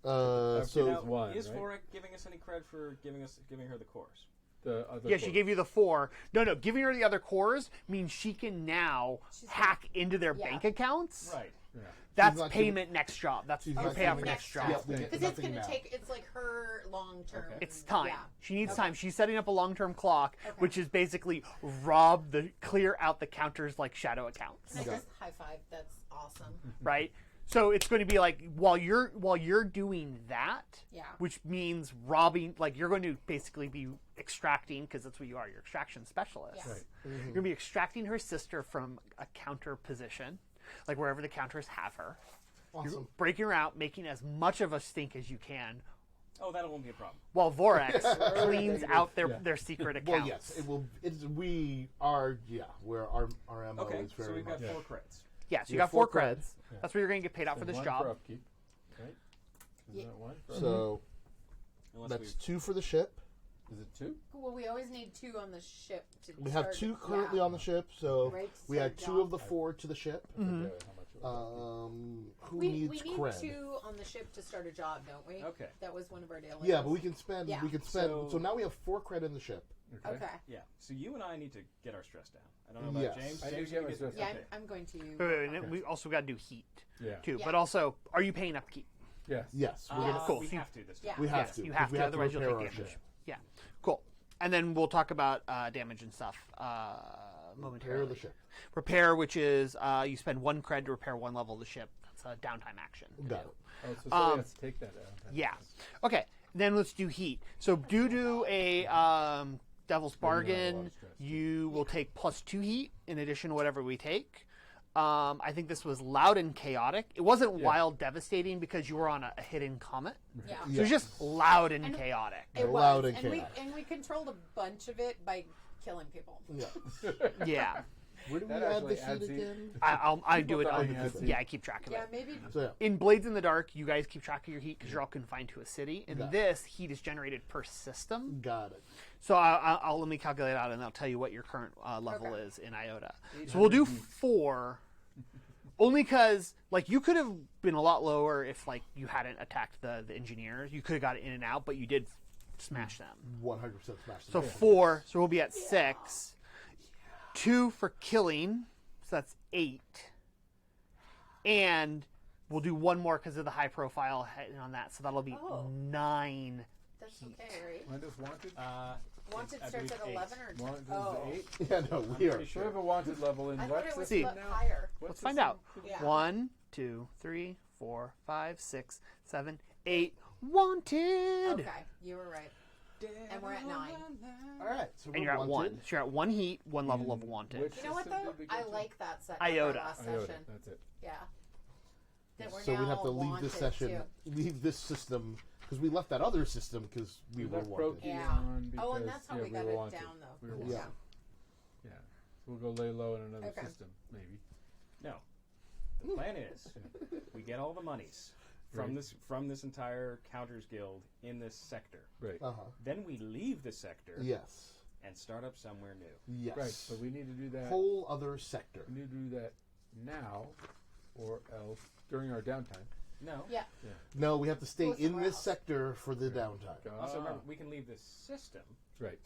Upkeep So is one, Is right? Vorak giving us any cred for giving her the cores? The other Yeah, she core. gave you the 4. No, giving her the other cores means she can now hack into their bank accounts. Right. Yeah. That's not payment next job. That's she's you not pay off giving next next job. Yeah, we get Because it's nothing going to now. take, it's like her long term. Okay. It's time. Yeah. She needs Okay. time. She's setting up a long-term clock, Okay. which is basically clear out the counters like shadow accounts, And I just high five. That's awesome. right? So it's going to be like while you're doing that, Yeah. which means robbing. Like you're going to basically be extracting because that's what you are. You're extraction specialist. Yes. Right. You're going to be extracting her sister from a counter position, like wherever the counters have her. You're Awesome. breaking her out, making as much of a stink as you can, Oh, that won't be a problem. while Vorax cleans out Yeah. their secret accounts. Well, yes, it will. Where our MO Okay, is very so we've got much. 4 creds. Yeah, so you You got have 4 4 creds. That's what you're going to get paid out for So this one job. for upkeep, right? Isn't Yeah. that one? For So Unless that's 2 for the ship. Is it 2? Well, we always need 2 on the ship. We have start, 2 currently on the ship, so Right, we had start 2 of job. the 4 to the ship. How much it was Who We needs need cred? 2 on the ship to start a job, don't we? Okay. That was one of our daily. Yeah, but we can spend. Yeah. We can spend. So- So now we have 4 cred in the ship. Okay. Yeah. So you and I need to get our stress down. I don't know about Yes. James. I need James, to get you my stress Yeah, down. okay. I'm going to. Wait, and we also got to do heat Yeah. too. Yeah. But also, are you paying upkeep? Yes. Yes, we're Yes. gonna. Cool. We So you- have to this time. Yeah. We have Yes, to. you 'cause have we to, otherwise you'll repair take our damage. ship. Yeah, cool. And then we'll talk about damage and stuff momentarily. Repair the ship. Repair, which is you spend 1 cred to repair 1 level of the ship. That's a downtime action. to Got do. it. Oh, so somebody has to take that out. Yeah. Okay. Then let's do heat. So do a Devil's Bring me on a lot Bargain. of stress. You will take +2 heat in addition to whatever we take. I think this was loud and chaotic. It wasn't wild devastating because you were on a hidden comet. Yeah. So it was just loud and And- chaotic. It was, Loud and and we chaotic. controlled a bunch of it by killing people. Yeah. Yeah. Where do we That add the actually heat adds heat. again? I do it. dying adds heat. Yeah, I keep track of Yeah, it. maybe. So yeah. In Blades in the Dark, you guys keep track of your heat because you're all confined to a city. In Got it. this, heat is generated per system. Got it. So I'll let me calculate out, and I'll tell you what your current level Okay. is in IOTA. So we'll do 800 heat. 4, only because like you could have been a lot lower if like you hadn't attacked the engineers. You could have got it in and out, but you did smash them. 100% smash. So 4. So we'll be at 6. 2 for killing. So that's 8. And we'll do 1 more because of the high profile hitting on that. So that'll be Oh. 9. That's okay, right? When does wanted? Wanted I starts at believe 11 or 10? Wanted Oh. is 8. Yeah, no, we are. pretty So we have a wanted level in I what thought it was See. but higher. Let's find out. Yeah. 1, 2, 3, 4, 5, 6, 7, 8. Wanted. Okay, you were right. And we're at 9. All right. So And you're at 1. So you're at 1 heat, 1 level of wanted. Which You know what system though? did we go I to? like that set. Iota. Last Iota, session. that's it. Yeah. That we're So we now have to leave this wanted, session, too. leave this system because we left that other system because we were left wanted. Proki Yeah. on Oh, and because, that's how yeah, we got were it wanted. down though. We were Yeah. wanted. Yeah. So we'll go lay low in another Okay. system, maybe. No. The plan is we get all the monies from Right. from this entire Counters Guild in this sector. Right. Uh huh. Then we leave the sector Yes. and start up somewhere new. Yes. Right. So we need to do that. Whole other sector. We need to do that now, or else during our downtime. No. Yeah. No, we have to stay Go in somewhere this else. sector for the downtime. Also, remember, we can leave the system, Right.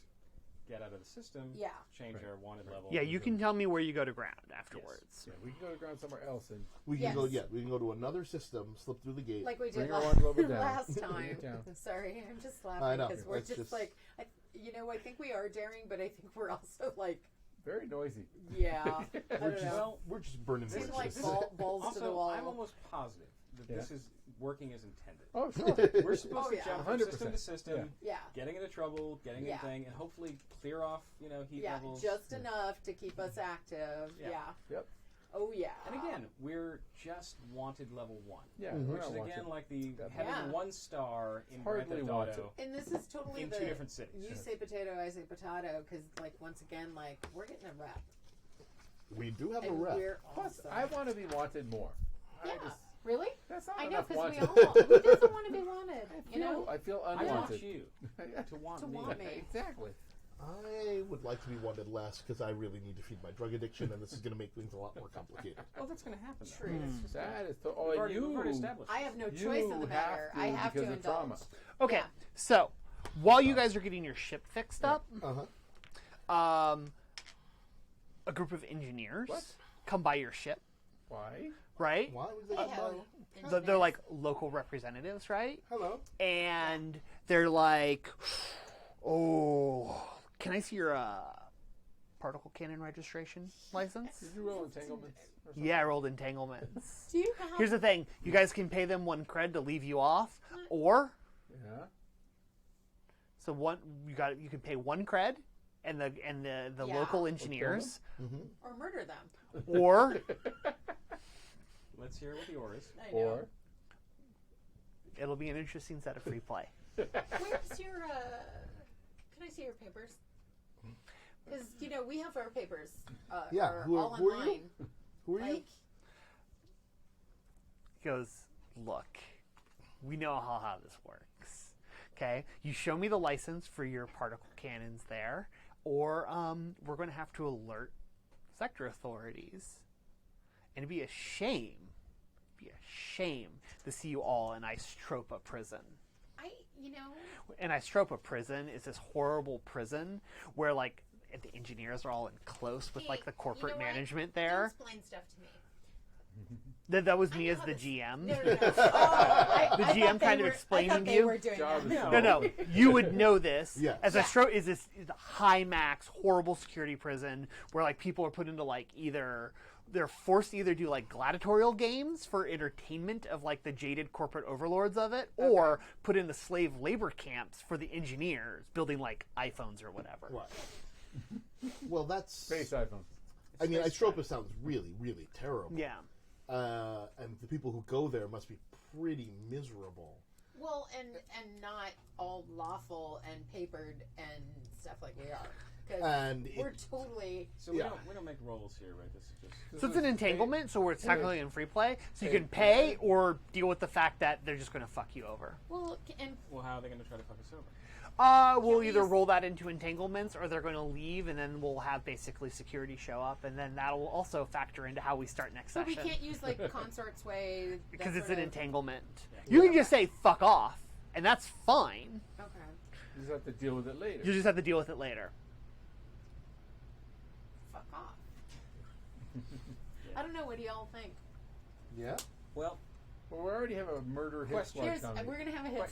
get out of the system, Yeah. change Right. our wanted level. Yeah, you can tell me where you go to ground afterwards. Yeah, we can go to ground somewhere else and We can Yes. go. Yeah, we can go to another system, slip through the gate. Like we Bring did our last, one level down. last Bring time. it down. I'm sorry, I'm just I laughing know. because we're It's just just- like, I think we are daring, but I think we're also like, very noisy. yeah, I we're don't just know. we're just burning This is Seems like bridges. balls to also, the wall. I'm almost positive that Yeah. this is working as intended. Oh, sure. We're supposed Oh, to yeah. jump from 100%. system to system, Yeah, getting into trouble, getting Yeah. in thing, and hopefully clear off, heat yeah, levels. just enough to keep us active. Yeah. Yeah. Yep. Oh yeah. And again, we're just wanted level 1. Yeah. Mhm. we're Which not is wanted. again like the Definitely. having Yeah. 1 star in Grand Hardly Theft wanted. Auto And this is totally in the 2 different cities. you say potato, I say potato, because like once again, like we're getting a rep. We do have a And rep. we're Plus, awesome. I want to be wanted more. Yeah. I just, Really? that's not I know, enough because we wanted. all. Who doesn't want to be wanted? You know? I feel I want unwanted. you Yeah, to want To me. want me. Exactly. I would like to be wanted less because I really need to feed my drug addiction, and this is going to make things a lot more complicated. Well, that's going to happen. though. True. It's just That is. Oh, we've and already, we've already you. established. I have no You choice in the matter. I have to because of indulge. trauma. Okay, Yeah. so while you guys are getting your ship fixed up, Uh-huh. a group of engineers What? come by your ship, Why? right? Why would they Hey, come by? ho. They're like local representatives, right? Hello. And they're like, "Oh, can I see your particle cannon registration license?" Did you roll entanglements? Or something? Yeah, I rolled entanglements. Do you have? Here's the thing: you guys can pay them 1 cred to leave you off, or Yeah. so you can pay 1 cred, and the Yeah. local engineers, or murder them. or Let's hear what the or is. I know. Or it'll be an interesting set of free play. Where's your? Can I see your papers? Because we have our papers. Yeah, are who are- all who are you? online. Who are you? Like, He goes, "Look, we know how this works. Okay, you show me the license for your particle cannons there, or we're going to have to alert sector authorities, and it'd be a shame to see you all in Istropa prison." And Istropa prison is this horrible prison where like the engineers are all in close with like the corporate you know what? management Don't there. explain stuff to me. That was me know as how the this- GM. No. Oh, The I GM thought they kind of were- explaining I thought they you. were doing Job that. is No, you would know this. Yes. As Yeah. Istro is this high max, horrible security prison where like people are put into like they're forced to either do like gladiatorial games for entertainment of like the jaded corporate overlords of it, or put into slave labor camps for the engineers building like iPhones or whatever. Right. Well, that's. space iPhones. I mean, Istropa sounds really, really terrible. Yeah. And the people who go there must be pretty miserable. Well, and not all lawful and papered and stuff like we are. Because And we're totally. So Yeah. we don't make rolls here, right? This is just. So it's an entanglement, so it's technically in free play. So you can pay or deal with the fact that they're just going to fuck you over. Well, and Well, how are they going to try to fuck us over? We'll we either use- roll that into entanglements, or they're going to leave, and then we'll have basically security show up, and then that'll also factor into how we start next but we session. can't use like consort's way. Because that it's sort an of- entanglement. You can just say "fuck off," and that's fine. Okay. You just have to deal with it later. You just have to deal with it later. Fuck off. I don't know. What do y'all think? Yeah? Well, Well, we already have a murder hit Question. squad Here's coming. we're gonna have a hit guys,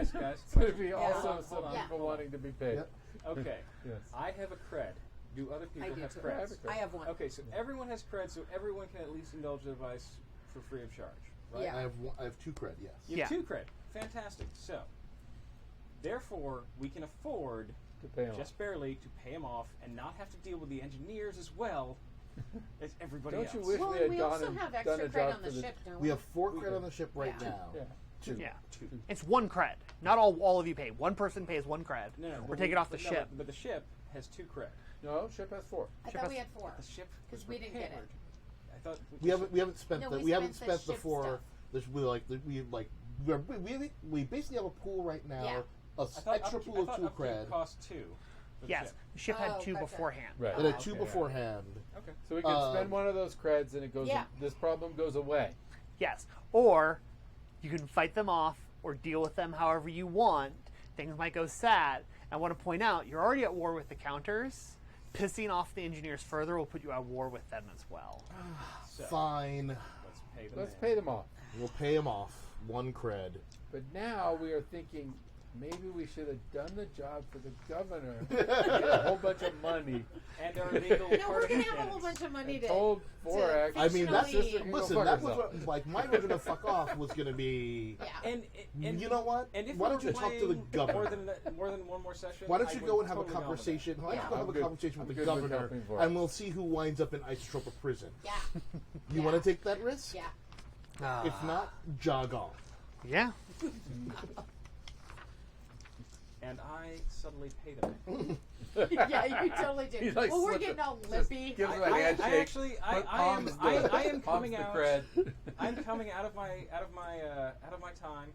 squad. guys. But it'd be Yeah. also Hold some on. people wanting to be paid. Yep. Okay. Yes. I have a cred. Do other I people do have too. creds? I have one. Okay, so everyone has cred, so everyone can at least indulge the device for free of charge, right? Yeah. I have 2 cred, yes. You have Yeah. 2 cred. Fantastic. So, therefore, we can afford To pay 'em just barely to pay them off and not have to deal with the engineers as well as everybody Don't else. you wish Well, we had we gone also and have done extra a credit job on the for ship, don't we? We have 4 We cred do. on the ship right Yeah. now. Yeah. 2. Yeah. 2. It's 1 cred. Not all of you pay. One person pays 1 cred. No, We're but taking we- off the but no, ship. But the ship has 2 cred. No, ship has 4. I Ship thought has- we had 4. The ship 'Cause was we didn't get it. repaired. I thought We haven't spent No, the we we haven't spent the spent the ship 4 stuff. there's we basically have a pool right now, Yeah. extra pool of 2 upkeep cred, cost 2. For the Yes, ship. the ship had Oh, 2 gotcha. beforehand. Right. and a Ah, 2 okay. beforehand. Okay. So we can spend one of those creds and it goes. Yeah. This problem goes away. Yes. Or you can fight them off or deal with them however you want. Things might go sad. I want to point out, you're already at war with the counters. Pissing off the engineers further will put you at war with them as well. So, Fine, let's pay them. Let's in. pay them off. we'll pay him off 1 cred. But now we are thinking maybe we should have done the job for the governor. Get a whole bunch of money. And our legal No, part we're of gonna have a mechanics. whole bunch of money And to. told Vorax. I mean, that's Fictionally- Sister can go Listen, fuck that was herself. what, like my version of fuck off was going to be. Yeah. And You know what? And if Why we're don't you talk to the playing governor? more than one more session? Why don't I you would go and have totally a go with conversation? Why don't you go Yeah. have a I'm good. conversation I'm with the good with governor, helping Vorax. and we'll see who winds up in Istropa prison. Yeah. You want to take that risk? Yeah. If not, jog on. Yeah. that. And I suddenly pay them. Yeah, you totally do. He, like, Well, we're slipped getting it. all Just lippy. gives him a I handshake. actually, Put I palms am palms coming the out. cred. I'm coming out of my time,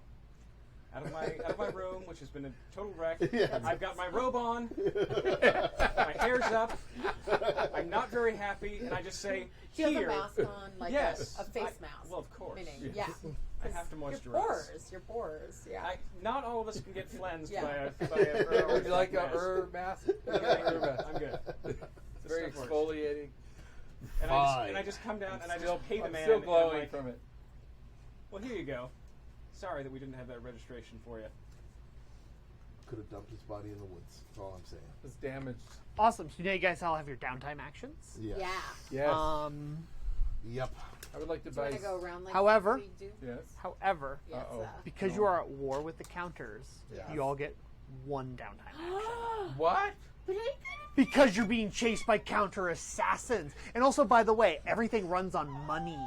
out of my room, which has been a total wreck. Yes. I've got my robe on, my hair's up. I'm not very happy, and I just say, Do you have a here. mask on, like Yes. a face mask? Well, of course. Meaning, yeah. I have to Your moisturize. pores, yeah. Not all of us can get flensed Yeah. by a Would you like a mask. mask? I'm good. It's This very stuff works. exfoliating. And I just come down and I just pay the I'm man. still and I'm glowing like, from it. well, here you go. Sorry that we didn't have that registration for you. Could have dumped his body in the woods. That's all I'm saying. It's damaged. Awesome. So now you guys all have your downtime actions. Yeah. Yeah. Yes. Yep. I would like to Do you buy. want to go around like However- we do? Yes. However, Yes, Uh-oh. because you are at war with the counters, Yeah. you all get one downtime action. What? But I Because you're being chased by counter assassins. And also, by the way, everything runs on money.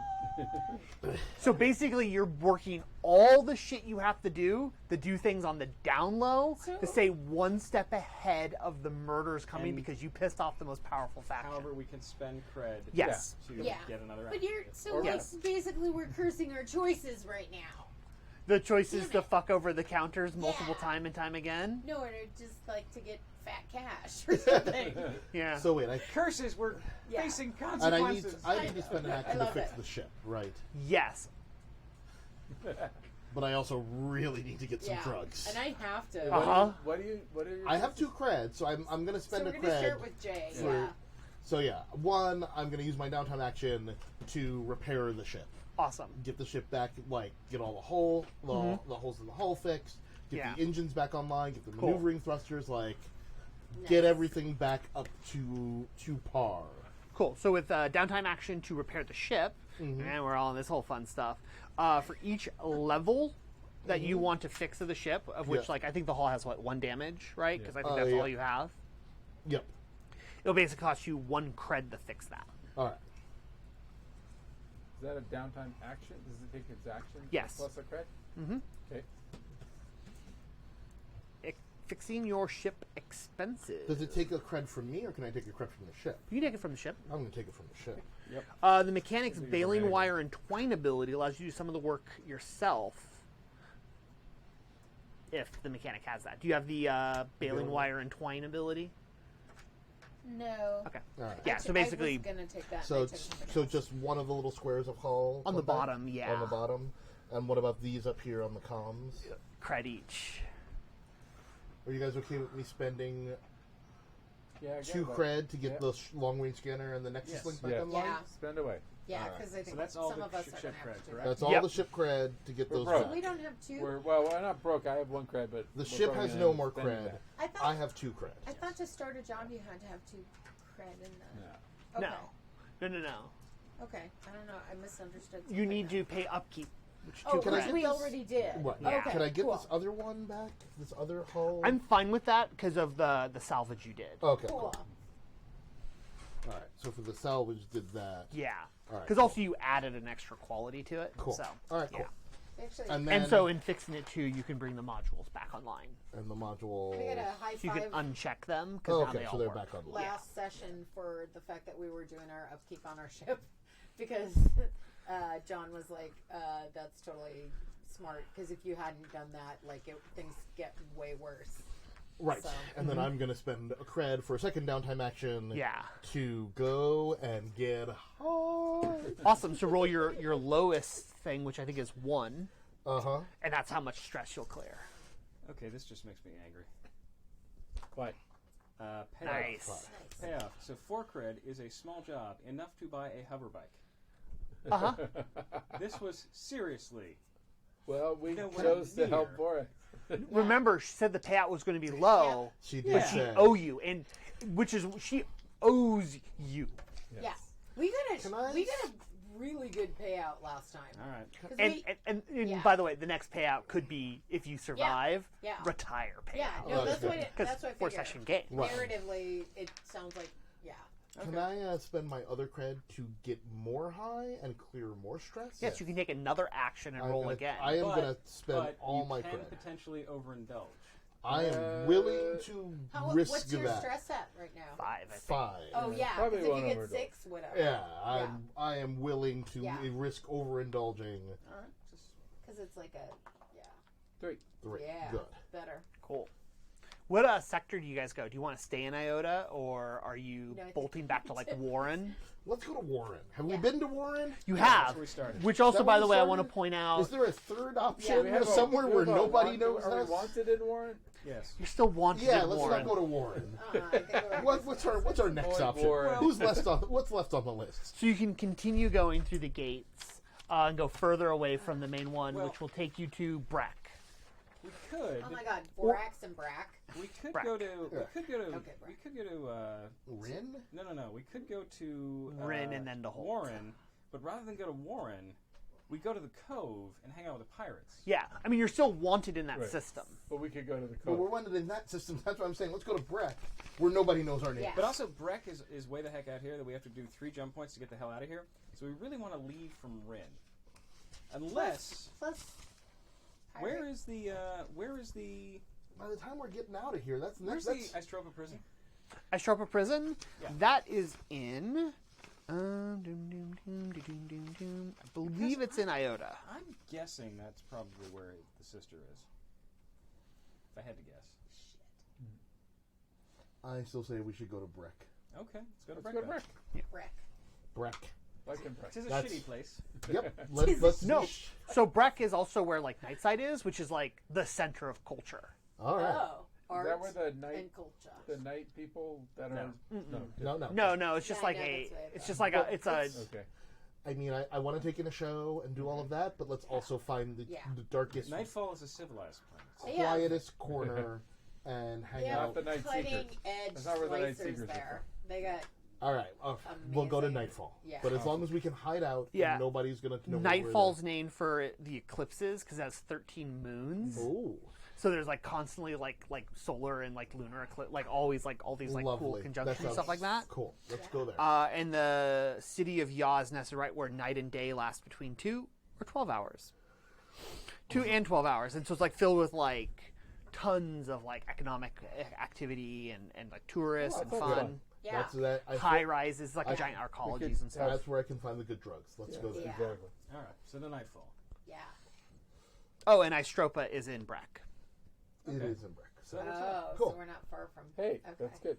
So basically, you're working all the shit you have to do things on the down low to stay one step ahead of the murders coming And- because you pissed off the most powerful faction. However, we can spend cred Yes. to Yeah. get another But action. you're so Or like yes. basically we're cursing our choices right now. The choice is Damn to it. fuck over the counters multiple Yeah. time and time again. No, or just like to get fat cash or something. Yeah. So wait, Curses, we're Yeah. facing and I need consequences. to spend an action to love fix it. the ship, right? Yes. But I also really need to get some Yeah. drugs. And I have to. Uh-huh. What are your? I have 2 creds, so I'm going to So spend we're a gonna cred. start with Jay. for- Yeah. So yeah, 1, I'm going to use my downtime action to repair the ship. Awesome. Get the ship back, like get all the holes in the hull fixed, get Yeah. the engines back online, get the Cool. maneuvering thrusters, like Nice. get everything back up to par. Cool. So with downtime action to repair the ship, and we're all in this whole fun stuff. For each level that you want to fix of the ship, of which Yeah. like I think the hull has what 1 damage, right? Because I think Oh, that's yeah. all you have. Yep. It'll basically cost you 1 cred to fix that. All right. Is that a downtime action? Does it take its action? Yes. Plus a cred. Mm-hmm. Okay. Fixing your ship expenses. Does it take a cred from me, or can I take a cred from the ship? You can take it from the ship. I'm going to take it from the ship. The mechanic's These are baling random. wire and twine ability allows you to do some of the work yourself. If the mechanic has that. Do you have the baling wire and twine ability? No. Okay. All right. Yeah, so basically I was gonna take that. So and I took it's something so else. just one of the little squares of hull on the went back? bottom, yeah. On the bottom. And what about these up here on the comms? Cred each. Are you guys okay with me spending Yeah. I 2 got it. cred to get Yeah. the long range scanner and the Nexus Yes. link back Yeah. online? Yeah. Spend away. Yeah, Alright. because I think So that's all some the of us ship are gonna have cred, to do correct? that. That's all Yep. the ship cred to get We're those broke. back. We don't have 2. We're not broke. I have 1 cred, but The we're ship probably has gonna no end more up spending cred. that. I thought I have 2 cred. I thought to start a job you had to have 2 cred in the. Yeah. Okay. No. Okay. I don't know. I misunderstood. You something need there. to pay upkeep. Which Oh, Can I which get we this- already did. Right. Yeah. Okay. Can I get cool. this other one back? This other hull? I'm fine with that because of the salvage you did. Okay. Cool. Cool. All right. So for the salvage, did that. Yeah. All right. Because also you added an extra quality to it. Cool. So, All right. Cool. yeah. Actually, And then And so in fixing it too, you can bring the modules back online. and the module. I got a high So you can five uncheck them because Oh, now okay, they so all they're work. back online. last session for the fact that we were doing our upkeep on our ship because John was like, "That's totally smart because if you hadn't done that, like things get way worse." Right. So- And then I'm going to spend a cred for a second downtime action. Yeah. To go and get high. Awesome. So roll your lowest thing, which I think is 1, Uh-huh. and that's how much stress you'll clear. Okay, this just makes me angry. What? Payoff. Nice. Payoff. So 4 cred is a small job, enough to buy a hover bike. Uh-huh. This was seriously. Well, we Nowhere chose to help near. Boris. Remember, she said the payout was going to be low, She did but she say. owe you, and which is she owes you. Yeah, we Can got I- a really good payout last time. All right. 'Cause And, we- and yeah. by the way, the next payout could be if you survive, Yeah. retire payout. yeah, no, that's Okay. what Because that's what I 4 figured. session game. Right. Narratively, it sounds like Can I spend my other cred to get more high and clear more stress? Yes, you can take another action and I'm roll gonna- again. I am But- going to spend but all you my can cred. potentially overindulge. I am willing to risk what's your that. stress at 5, I think. 5. Oh yeah, Probably because if won't you get overdose. 6, whatever. Yeah, I am willing to Yeah. risk overindulging. All right. Just Because it's like a 3. 3. yeah, Good. better. Cool. What sector do you guys go? Do you want to stay in Iota, or are you No, I think bolting back to, like, Warren? Let's go to Warren. Have we Yeah. been to Warren? You that's have. where we started. Which also, that by where the we way, I want to started? point out, Is there a third option? Yeah. We have somewhere where nobody knows Are us? we wanted in Warren? Yes. you're still wanted Yeah, in let's Warren. not go to Warren. I think we're- What's our next Avoid option? Warren. Who's left on what's left on the list? So you can continue going through the gates and go further away from the main one, Well- which will take you to Breck. We could. Oh my God, Borax and Brack. We could Brack. go to. We Yeah. could go to. Okay, we Brack. could go to. Rin? No. We could go to Rin and then to Holt. Warren, but rather than go to Warren, we go to the Cove and hang out with the pirates. Yeah, I mean, you're still wanted in that Right. system. But we could go to the But we're cove. wanted in that system. That's what I'm saying. Let's go to Breck, where nobody knows our name. Yeah. But also, Breck is way the heck out here that we have to do 3 jump points to get the hell out of here. So we really want to leave from Rin, unless. Plus Where is the By the time we're getting out of here, that's where's that's the Istropa prison? Istropa Prison, Yeah. that is in. I believe it's in Iota. I'm guessing that's probably where the sister is. If I had to guess. I still say we should go to Breck. Okay, let's go to Let's Breck. go to then. Breck. Breck. Breck. Like in Breck. It is a That's- shitty place. Yep. Let's No, so Breck is also where like Nightside is, which is like the center of culture. All right. Oh, Is art that where the night and culture. people that No. are No. No, it's just Yeah, I like know, a. that's what I It's thought. just like Well, a. It's a. Okay. I mean, I want to take in a show and do all of that, but let's also find the, Yeah. the darkest, Nightfall is a civilized planet. Yeah. quietest corner and hang They have out. the Night cutting Seekers. edge That's not where the Night slicers Seekers are there. They got All right. We'll go to Amazing. Nightfall. Yeah. But as long as we can hide out, Yeah. and nobody's going to know Nightfall's named for the eclipses because it has 13 moons. Oh, So there's like constantly like solar and like lunar eclipse, like always like all these like cool lovely. conjunctions and sounds stuff like that. Cool. Let's go there. And the city of Yaw is nested right where night and day last between 2 or 12 hours. 2 and 12 hours. And so it's like filled with like tons of like economic activity and like tourists Oh, and that's fun. good. yeah. That's that. I High feel- rises, like I- giant arcologies could- and stuff. That's where I can find the good drugs. Let's go there. Yeah. Exactly. All right, so the Nightfall. Yeah. Oh, and Istropa is in Breck. It Okay. is in Brick. So. Oh, Cool. so we're not far from. Hey, Okay. that's good.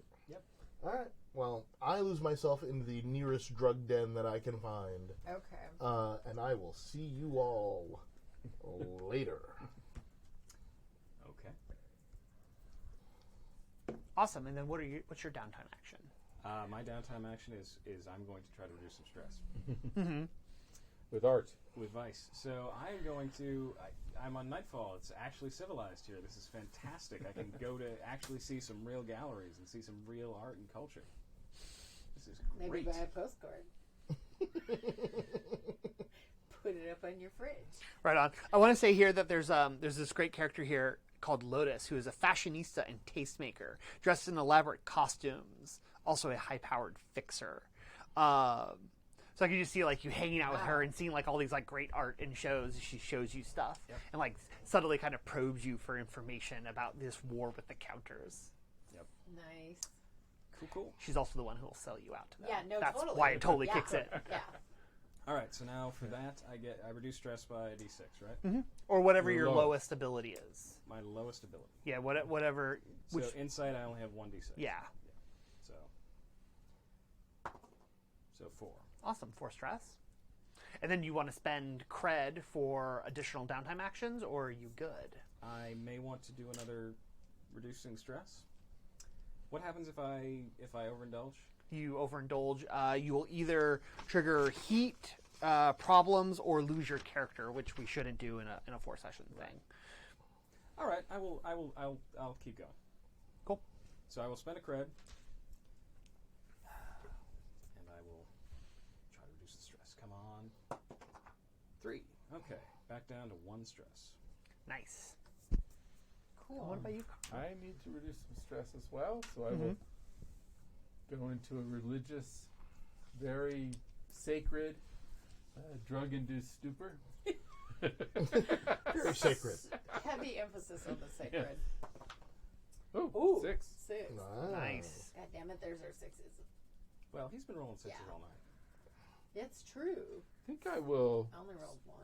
All right. Well, I lose myself in the nearest drug den that I can find, Okay. and I will see you all later. Okay. Awesome. And then what's your downtime action? My downtime action is I'm going to try to reduce some stress With art. with Vice. So I'm going to. I'm on Nightfall. It's actually civilized here. This is fantastic. I can go to actually see some real galleries and see some real art and culture. This is Maybe great. buy a postcard. Put it up on your fridge. Right on. I want to say here that there's this great character here called Lotus, who is a fashionista and tastemaker, dressed in elaborate costumes, also a high-powered fixer. So I can just see like you hanging out with her and seeing like all these like great art and shows. She shows you stuff and like subtly kind of probes you for information about this war with the counters. Nice. Cool. She's also the one who will sell you out to them. Yeah, no, That's totally. why it totally Yeah. kicks in. Yeah. All right. So now for that, I reduce stress by a d6, right? Or whatever Your your lowest. lowest ability is. My lowest ability. Yeah, whatever. So Which insight, I only have 1d6. yeah, So 4. awesome for stress. And then you want to spend cred for additional downtime actions, or are you good? I may want to do another reducing stress. What happens if I overindulge? You overindulge, you will either trigger heat problems or lose your character, which we shouldn't do in a 4-session thing. All right, I'll keep going. Cool. So I will spend a cred, and I will try to reduce the stress. Come on, 3. Okay, back down to 1 stress. Nice. Cool. What about you? I need to reduce some stress as well, so I will go into a religious, very sacred, drug-induced stupor. Very sacred. Heavy emphasis on the sacred. Oh, Ooh, 6. 6. Wow. Nice. God damn it, there's our 6s. Well, he's been rolling 6s Yeah. all night. It's true. I think I will I only rolled 1.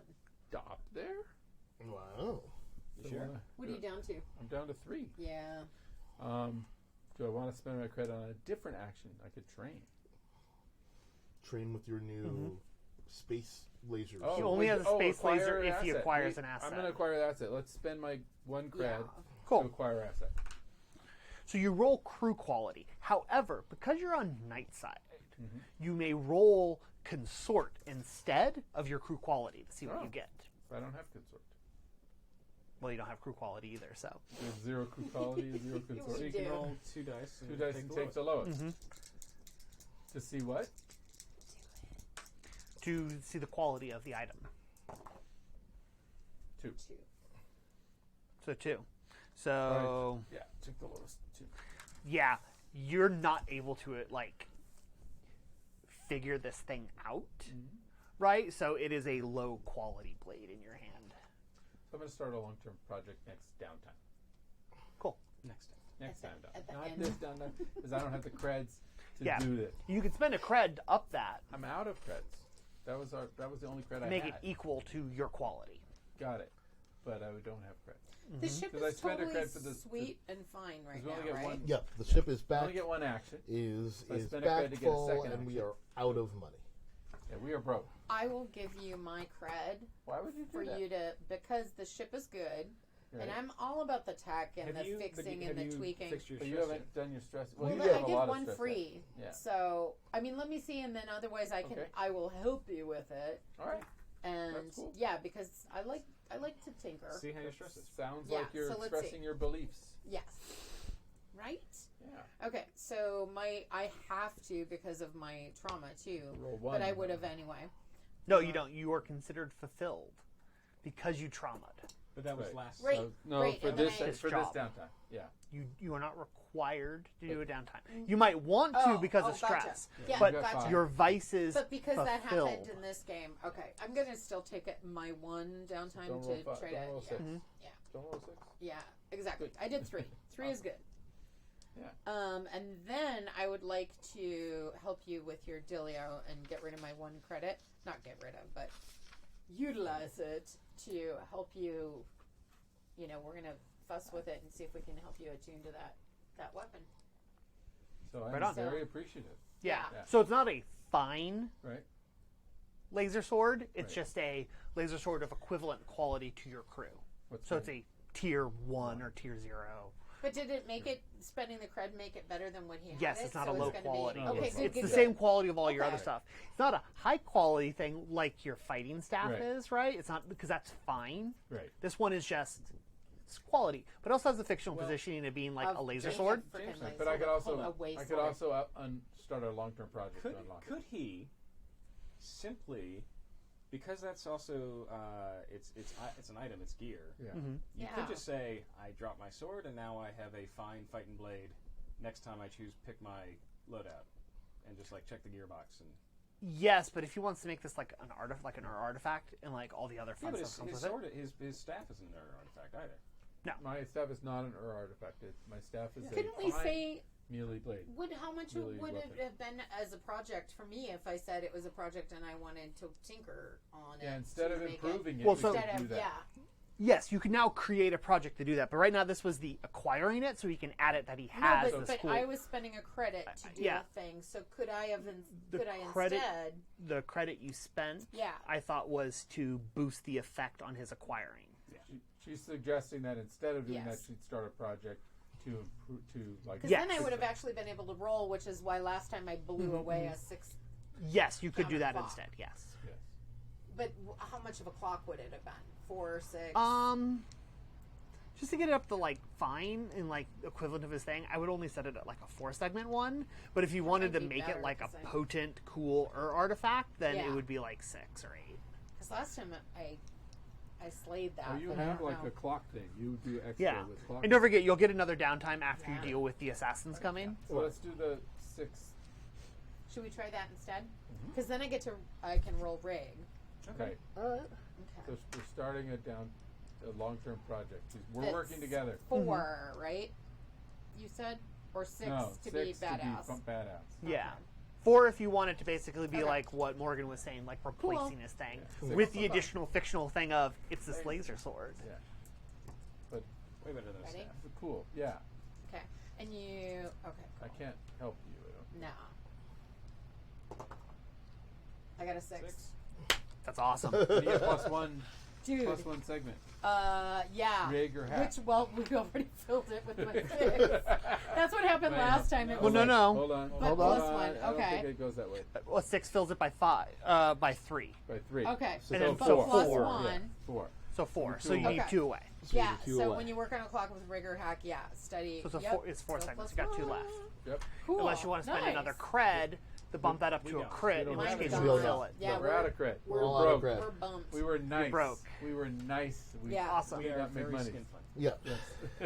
stop there. Wow. You sure? What are you down to? I'm down to 3. Yeah. Do I want to spend my credit on a different action? I could train. Train with your new space lasers. He only has a space acquire laser an if he asset. acquires an asset. I'm going to acquire an asset. Let's spend my 1 cred Yeah. Cool. to acquire asset. So you roll crew quality. However, because you're on night side, you may roll consort instead of your crew quality to see what Oh. you get. I don't have consort. Well, you don't have crew quality either, so. There's 0 crew quality, 0 consort. So you do. can roll 2 dice. 2 dice and take the lowest. To see what? To see the quality of the item. 2. 2. So 2. So Yeah, take the lowest. 2. yeah, you're not able to figure this thing out, right? So it is a low quality blade in your hand. So I'm going to start a long-term project next downtime. Cool. Next time. Next time At the Not end. this downtime, because I don't have the creds to Yeah. do this. You can spend a cred to up that, I'm out of creds. That was the only cred make I it had. equal to your quality. Got it. But I don't have creds. The ship Because I is spent a totally cred for the- sweet and fine right Because we now, only get right? one. Yep, the ship is I back. only get 1 action. Is I is spent a cred back to get a full, second and we action. are out of money. Yeah, we are broke. I will give you my cred Why would you do for that? you to, because the ship is good, Right. and I'm all about the tech and Have the you, fixing have and the you tweaking. fixed your But you stress haven't done your stress. Well, you I have a did lot of one stress free. Yeah. So, I mean, let me see, and then otherwise Okay. I will help you with it. All right. And That's cool. yeah, because I like to tinker. yet? See how your stress is. Sounds Yeah, like you're so let's expressing see. your beliefs. Yes. Right? Yeah. Okay, so I have to because of my trauma too. Roll 1. But I would have anyway. No, you don't. You are considered fulfilled because you traumatized. But that was Right. last. Right. No, Right, for and then this I- for Job. this downtime. Yeah. You are not required to do a downtime. You might want to because of gotcha. stress, Yeah, but You got gotcha. five. your vices But because that fulfilled. happened in this game, okay, I'm gonna still take it my 1 downtime Don't to roll 5. try Don't to. roll 6. Yeah. Don't roll 6. Yeah, exactly. Good. I did 3. 3 is good. Yeah. And then I would like to help you with your Dilio and get rid of my 1 credit. Not get rid of, but utilize it to help you. You know, we're gonna fuss with it and see if we can help you attune to that weapon. So I'm Right on. very appreciative. Yeah. Yeah. So it's not a fine Right. laser sword. It's Right. just a laser sword of equivalent quality to your crew. What's So that? it's a tier 1 or tier 0. But did it make it spending the cred make it better than what he had? Yes, it? it's not So a low gonna quality. Be, okay, it's good, it's good, the good. same quality of all your Okay. other stuff. It's not a high quality thing like your fighting staff Right. is, right? It's not because that's fine. Right. This one is just it's quality, but also has the fictional positioning of being like Of a laser being sword. a frickin' laser But I could sword. also A waste I could sword. also start a long-term project Could to unlock it. could he simply, because that's also it's an item, it's gear. Yeah. Mm-hmm. You Yeah. could just say, I drop my sword and now I have a fine fighting blade. Next time I choose, pick my loadout, and just like check the gearbox and. Yes, but if he wants to make this like an artifact, and like all the other Yeah, fun but stuff comes his with sword, his staff isn't an artifact either. My staff is not an artifact. My staff is Couldn't a we fine say melee blade. how much Really would it weapon. have been as a project for me if I said it was a project and I wanted to tinker on it? Yeah, instead to of make improving it, Well, we so- could instead do of that. yeah. Yes, you can now create a project to do that, but right now this was the acquiring it, so he can add it that he has. No, this but cool- I was spending a credit to do yeah. a thing. So could I have? The Could I credit- instead? the credit you spent, Yeah. I thought was to boost the effect on his acquiring. She's suggesting that instead of doing Yes. that, she'd start a project to improve, to like. Because Yes. then I would have actually been able to roll, which is why last time I blew away a 6. Yes, you could do that Counterclock. instead. Yes. Yes. But how much of a clock would it have been? 4 or 6? Just to get it up to like fine and like equivalent of his thing, I would only set it at like a 4-segment one. But if you wanted to might be make it better, like a 'cause I- potent, cool artifact, then Yeah. it would be like 6 or 8. Because last time I slayed that. Oh, you but I have don't like know. a clock thing. You do extra Yeah, with clock. and don't forget, you'll get another downtime after Yeah. you deal with the assassins coming. So let's do the 6. Should we try that instead? Mm-hmm. Because then I can roll rig. Okay. All right. Okay. So we're starting a long-term project. We're working It's together. 4, right? you said? Or 6 No, to 6 be badass? To be badass. Yeah. 4 if you want it to basically be Okay. like what Morgan was saying, like replacing his thing. Yeah. With the additional fictional thing of it's this laser sword. Yeah. But Way better than a Ready? staff. it's cool. Yeah. Okay. And you... Okay, I cool. can't help you. I don't- No. I got a 6. 6. That's awesome. You get +1, Dude. +1 segment. Yeah. Rig or hack. Which, well, we already filled it with my 6. That's what happened Wait, last time. It Well, was no, like, no. Hold on. But Hold plus on. one, I don't okay. think it goes that way. Well, 6 fills it by 3. By 3. Okay. So, And then But so plus 4. 1. Yeah, 4. So 4. So So you two need away. 2 away. Yeah, two so away. when you work on a clock with rigor hack, yeah, steady. So it's, yep. it's 4 So segments. plus You got 2 one. left. Yep. Cool. Unless you want to spend Nice. another cred to bump that up We to a don't. crit, We in don't which have case any. you We fill don't. it. Yeah, we're out of credit. We're We're all out of broke. credit. We're bumped. We were nice. broke. We were nice. We, Yeah. Awesome. We did are not make very money. skinflint. Yeah.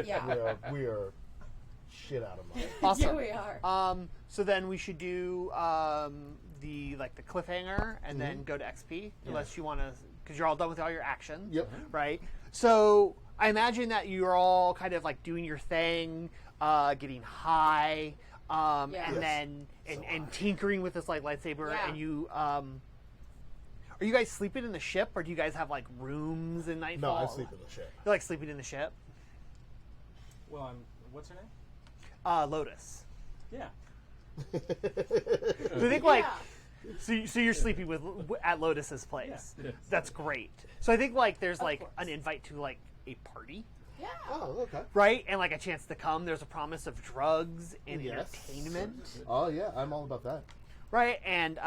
Yeah. We are shit out of money. Awesome. Yeah, we are. So then we should do the cliffhanger and then go to XP, unless you want to, because you're all done with all your actions. Yep. Right. So I imagine that you're all kind of like doing your thing, getting high, Yeah. and Yes. then and tinkering with this like lightsaber, Yeah. and you. Are you guys sleeping in the ship, or do you guys have like rooms in No, Nightfall? I sleep in the ship. You're like sleeping in the ship. Well, what's her name? Lotus. Yeah. So I think like. Yeah. So you're sleeping at Lotus's place. Yes. That's great. So I think like there's like course. an invite to like a party, Yeah. Oh, okay. right? And like a chance to come. There's a promise of drugs and Yes. entertainment, Oh, yeah, I'm all about that. right? And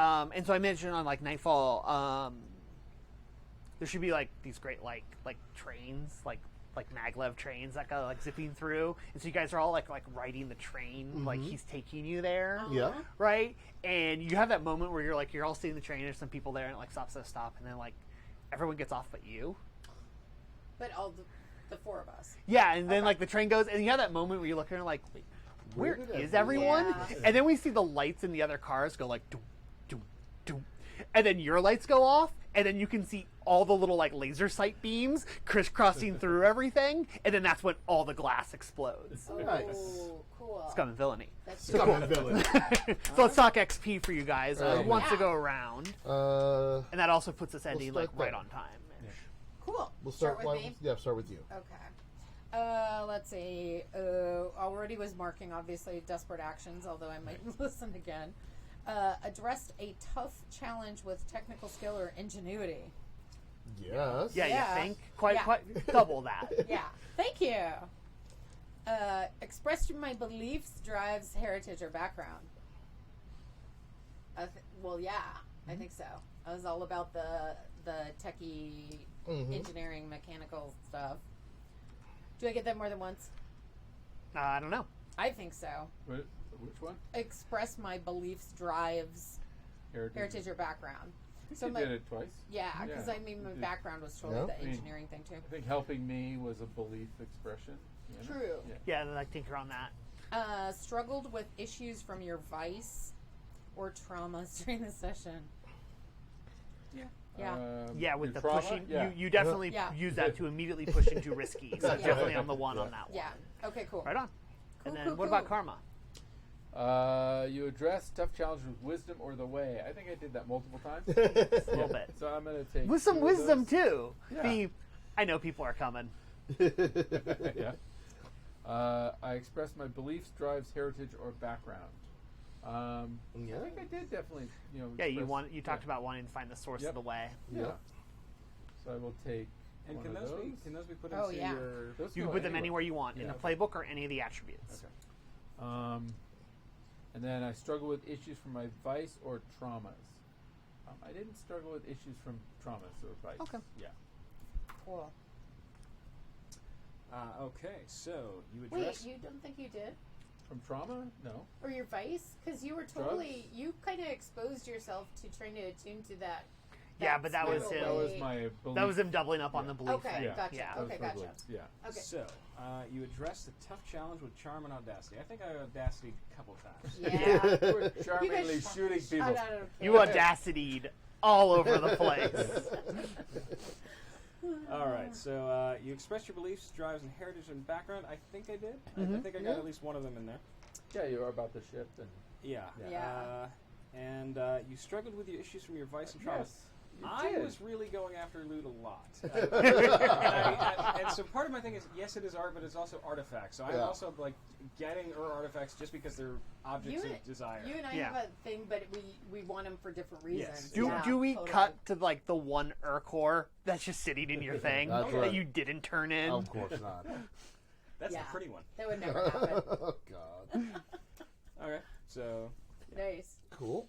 so I mentioned on like Nightfall, there should be like these great like trains, like maglev trains that go like zipping through, and so you guys are all like riding the train, like he's taking you there. Yeah. Right? And you have that moment where you're all sitting in the train, there's some people there, and it like stops at a stop, and then like everyone gets off but you. But all the 4 of us. Yeah, and then Okay. like the train goes, and you have that moment where you're looking like, wait, where did is everyone- everyone? Yeah. And then we see the lights in the other cars go like, doom, doom, doom. And then your lights go off, and then you can see all the little like laser sight beams crisscrossing through everything, and then that's when all the glass explodes. Nice. Oh, cool. Scum and Villainy. That's So Scum cool. and Villainy. So let's talk XP for you guys. Who wants to Yeah. go around? And that also puts us ending like start right there. on time. cool. we'll start with me. Yeah, start with you. Okay. Let's see. Already was marking, obviously, desperate actions, although I might listen again. Addressed a tough challenge with technical skill or ingenuity. Yes. Yeah, Yeah. you think? Quite Yeah. double that. Yeah. Thank you. Expressed my beliefs, drives, heritage, or background. Well, yeah, I think so. I was all about the techie, engineering, mechanical stuff. Do I get that more than once? I don't know. I think so. Which one? Express my beliefs, drives, heritage, or background. So You my, did it twice. yeah, because Yeah, I mean, my you did. background was totally Yeah. the I mean, engineering thing too. I think helping me was a belief expression. You know? True. Yeah. Yeah, and like tinker on that. Struggled with issues from your vice or traumas during the session. Yeah. Yeah, with your the trauma? pushing, Yeah. you definitely Yeah. use that to immediately push into risky. So Yeah. definitely on the one on that one. Yeah. Okay, cool. Right on. Cool, And then cool, what about cool. karma? You address tough challenges with wisdom or the way. I think I did that multiple times. A little bit. So I'm going to take With some two of wisdom those. too. Yeah. I know people are coming. Yeah. I express my beliefs, drives, heritage, or background. I Yeah. think I did definitely. Yeah, express- you talked about wanting to find the source Yep. of the way. Yeah. So I will take. And one can of those be put Oh, into yeah. your? Those You go can put them anywhere you want in Yeah. the playbook or any of the attributes. Okay. And then I struggle with issues from my vice or traumas. I didn't struggle with issues from traumas or vice. Okay. Yeah. Cool. Okay, so you Wait, address. you don't think you did? From trauma? No. Or your vice? Because you were totally, you kind of exposed yourself to trying to attune to that. Yeah, but that was spirit him. That was way. my belief. That was him doubling up on the belief Okay, thing. Yeah. gotcha. Yeah. That was Okay, my gotcha. belief. Yeah. Okay. So you address the tough challenge with charm and audacity. I think I audacity a couple times. Yeah. You were charmingly shooting people. You audacity'd all over the place. All right, so you express your beliefs, drives, and heritage and background. I think I did. I think I got at least one of them in there. Yeah, you are about the ship and Yeah. Yeah. And you struggled with your issues from your vice and trauma. yes, you I did. was really going after loot a lot. And so part of my thing is, yes, it is art, but it's also artifacts. So I'm also like getting artifacts just because they're objects of desire. You and I have a thing, but we want them for different reasons. Yes. Do we totally. cut to like the one core that's just sitting in your thing That's that right. you didn't turn in? Of course not. That's the pretty one. That would never happen. Oh God. Okay, so Nice. Cool.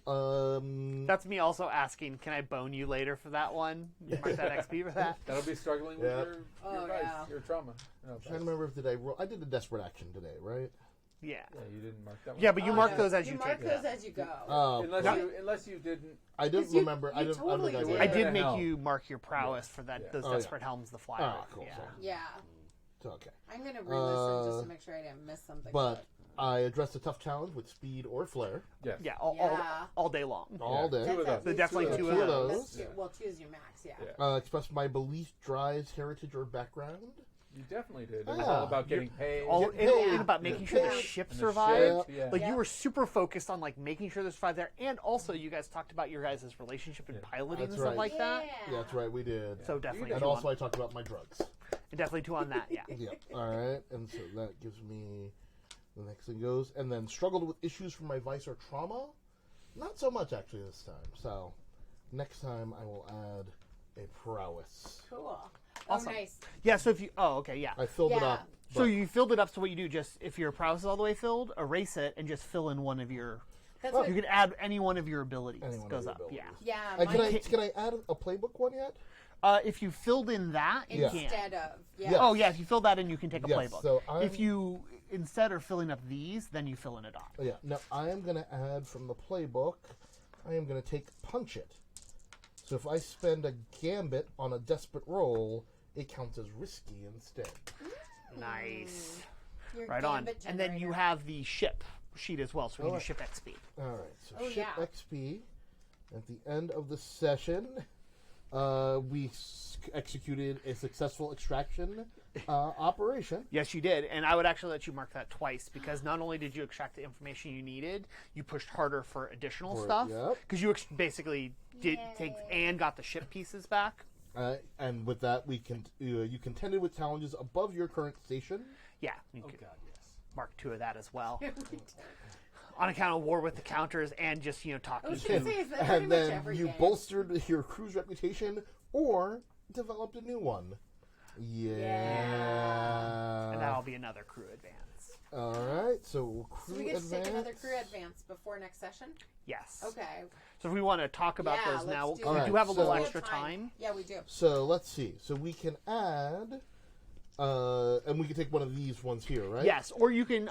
That's me also asking, can I bone you later for that one? Mark that XP for that. That'll be struggling with your vice, your trauma. No, I'm trying to remember if did I roll. I did a desperate action today, right? Yeah. Yeah, you didn't mark that one. Yeah, but you mark no. those as you mark take those them. as you go. Oh, Unless you didn't. I didn't 'Cause you- remember. I you didn't. totally I, don't think did. I I did. did Yeah. make Hell. you mark your prowess for that. Yeah. Those Oh, desperate helms, the fly All right, off. cool. Yeah. So, Yeah. okay. I'm gonna re-listen just to make sure I didn't miss something. But I addressed a tough challenge with speed or flair Yes. Yeah, Yeah. all day long. all day. Two of those. So definitely two of those. That's two. Well, two is your max. Yeah. Yeah. Express my belief, drives, heritage, or background. You definitely did. It was Yeah. all about getting paid. All Get and paid. about making sure the Yeah. ship And the survived. ship, yeah. Like Yeah. you were super focused on like making sure they survived there, and also you guys talked about your guys' relationship and piloting That's and stuff right. like that. Yeah, that's right. We did. So definitely And two also, on, I talked about my drugs. definitely two on that. Yeah. Yeah. All right. And so that gives me the next thing goes. And then struggled with issues from my vice or trauma. Not so much actually this time. So next time I will add a prowess. Cool. Awesome. Oh, nice. Yeah. So if you, okay, yeah. I filled it Yeah. up. So you filled it up. So what you do, just if your prowess is all the way filled, erase it and just fill in one of your. That's Oh. what. You can add any one of your abilities. Any one of goes the up. abilities. Yeah. Yeah. Can mine I add a playbook one yet? If you filled in that, you can. instead of. Yeah. Yeah. Oh yeah, if you fill that in, you can take a Yes, playbook. so I'm- if you instead are filling up these, then you fill in a dot. Oh, yeah. Now I am going to add from the playbook. I am going to take punch it. So if I spend a gambit on a desperate roll, it counts as risky instead. Nice. Your Right on. gambit And then you generator. have the ship sheet as well, so we Oh, do ship XP. All right. So Oh, ship yeah. XP. At the end of the session, we executed a successful extraction operation. Yes, you did. And I would actually let you mark that twice because not only did you extract the information you needed, you pushed harder for additional stuff. Yep. Because you basically did take and got the ship pieces back. And with that, you contended with challenges above your current station. Yeah, you could God, yes. mark 2 of that as well. On account of war with the counters and just, I talking was gonna to. say, is that pretty And much then every you game? bolstered your crew's reputation or developed a new one. Yeah. And that'll be another crew advance. All right. So crew So we get to advance. take another crew advance before next session. Yes. Okay. So if we want to talk about Yeah, those let's now, do we that. do have a little So- extra time. Yeah, we do. So let's see. So we can add, and we can take one of these ones here, right? Yes, or you can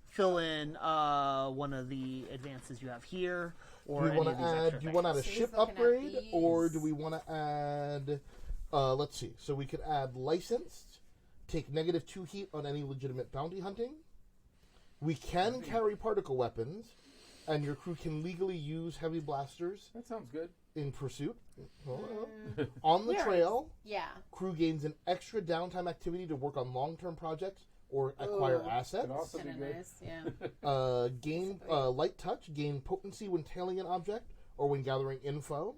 fill in one of the advances you have here, or Do we any want of to these add? extra Do you want to add a things. So he's ship looking at upgrade, or these. do we want to add? Let's see. So we could add licensed, take -2 heat on any legitimate bounty hunting. We can carry particle weapons, and your crew can legally use heavy blasters That sounds good. in pursuit. On the Where trail, Yeah. crew gains an extra downtime activity to work on long-term projects or acquire Ooh. assets. Could also be Kind of good. nice. Yeah. Gain light touch, gain potency when tailing an object or when gathering info.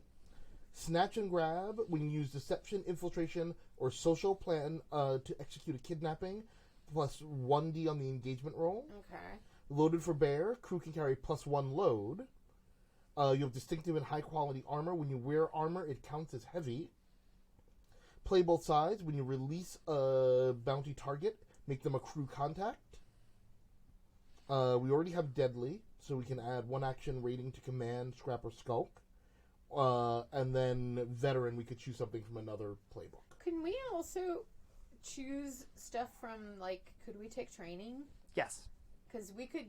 Snatch and grab when you use deception, infiltration, or social plan to execute a kidnapping, plus 1d on the engagement roll. Okay. Loaded for bear, crew can carry +1 load. You have distinctive and high quality armor. When you wear armor, it counts as heavy. Play both sides. When you release a bounty target, make them a crew contact. We already have deadly, so we can add 1 action rating to command, scrap, or skulk. And then veteran, we could choose something from another playbook. Can we also choose stuff from, like, could we take training? Yes. Because we could.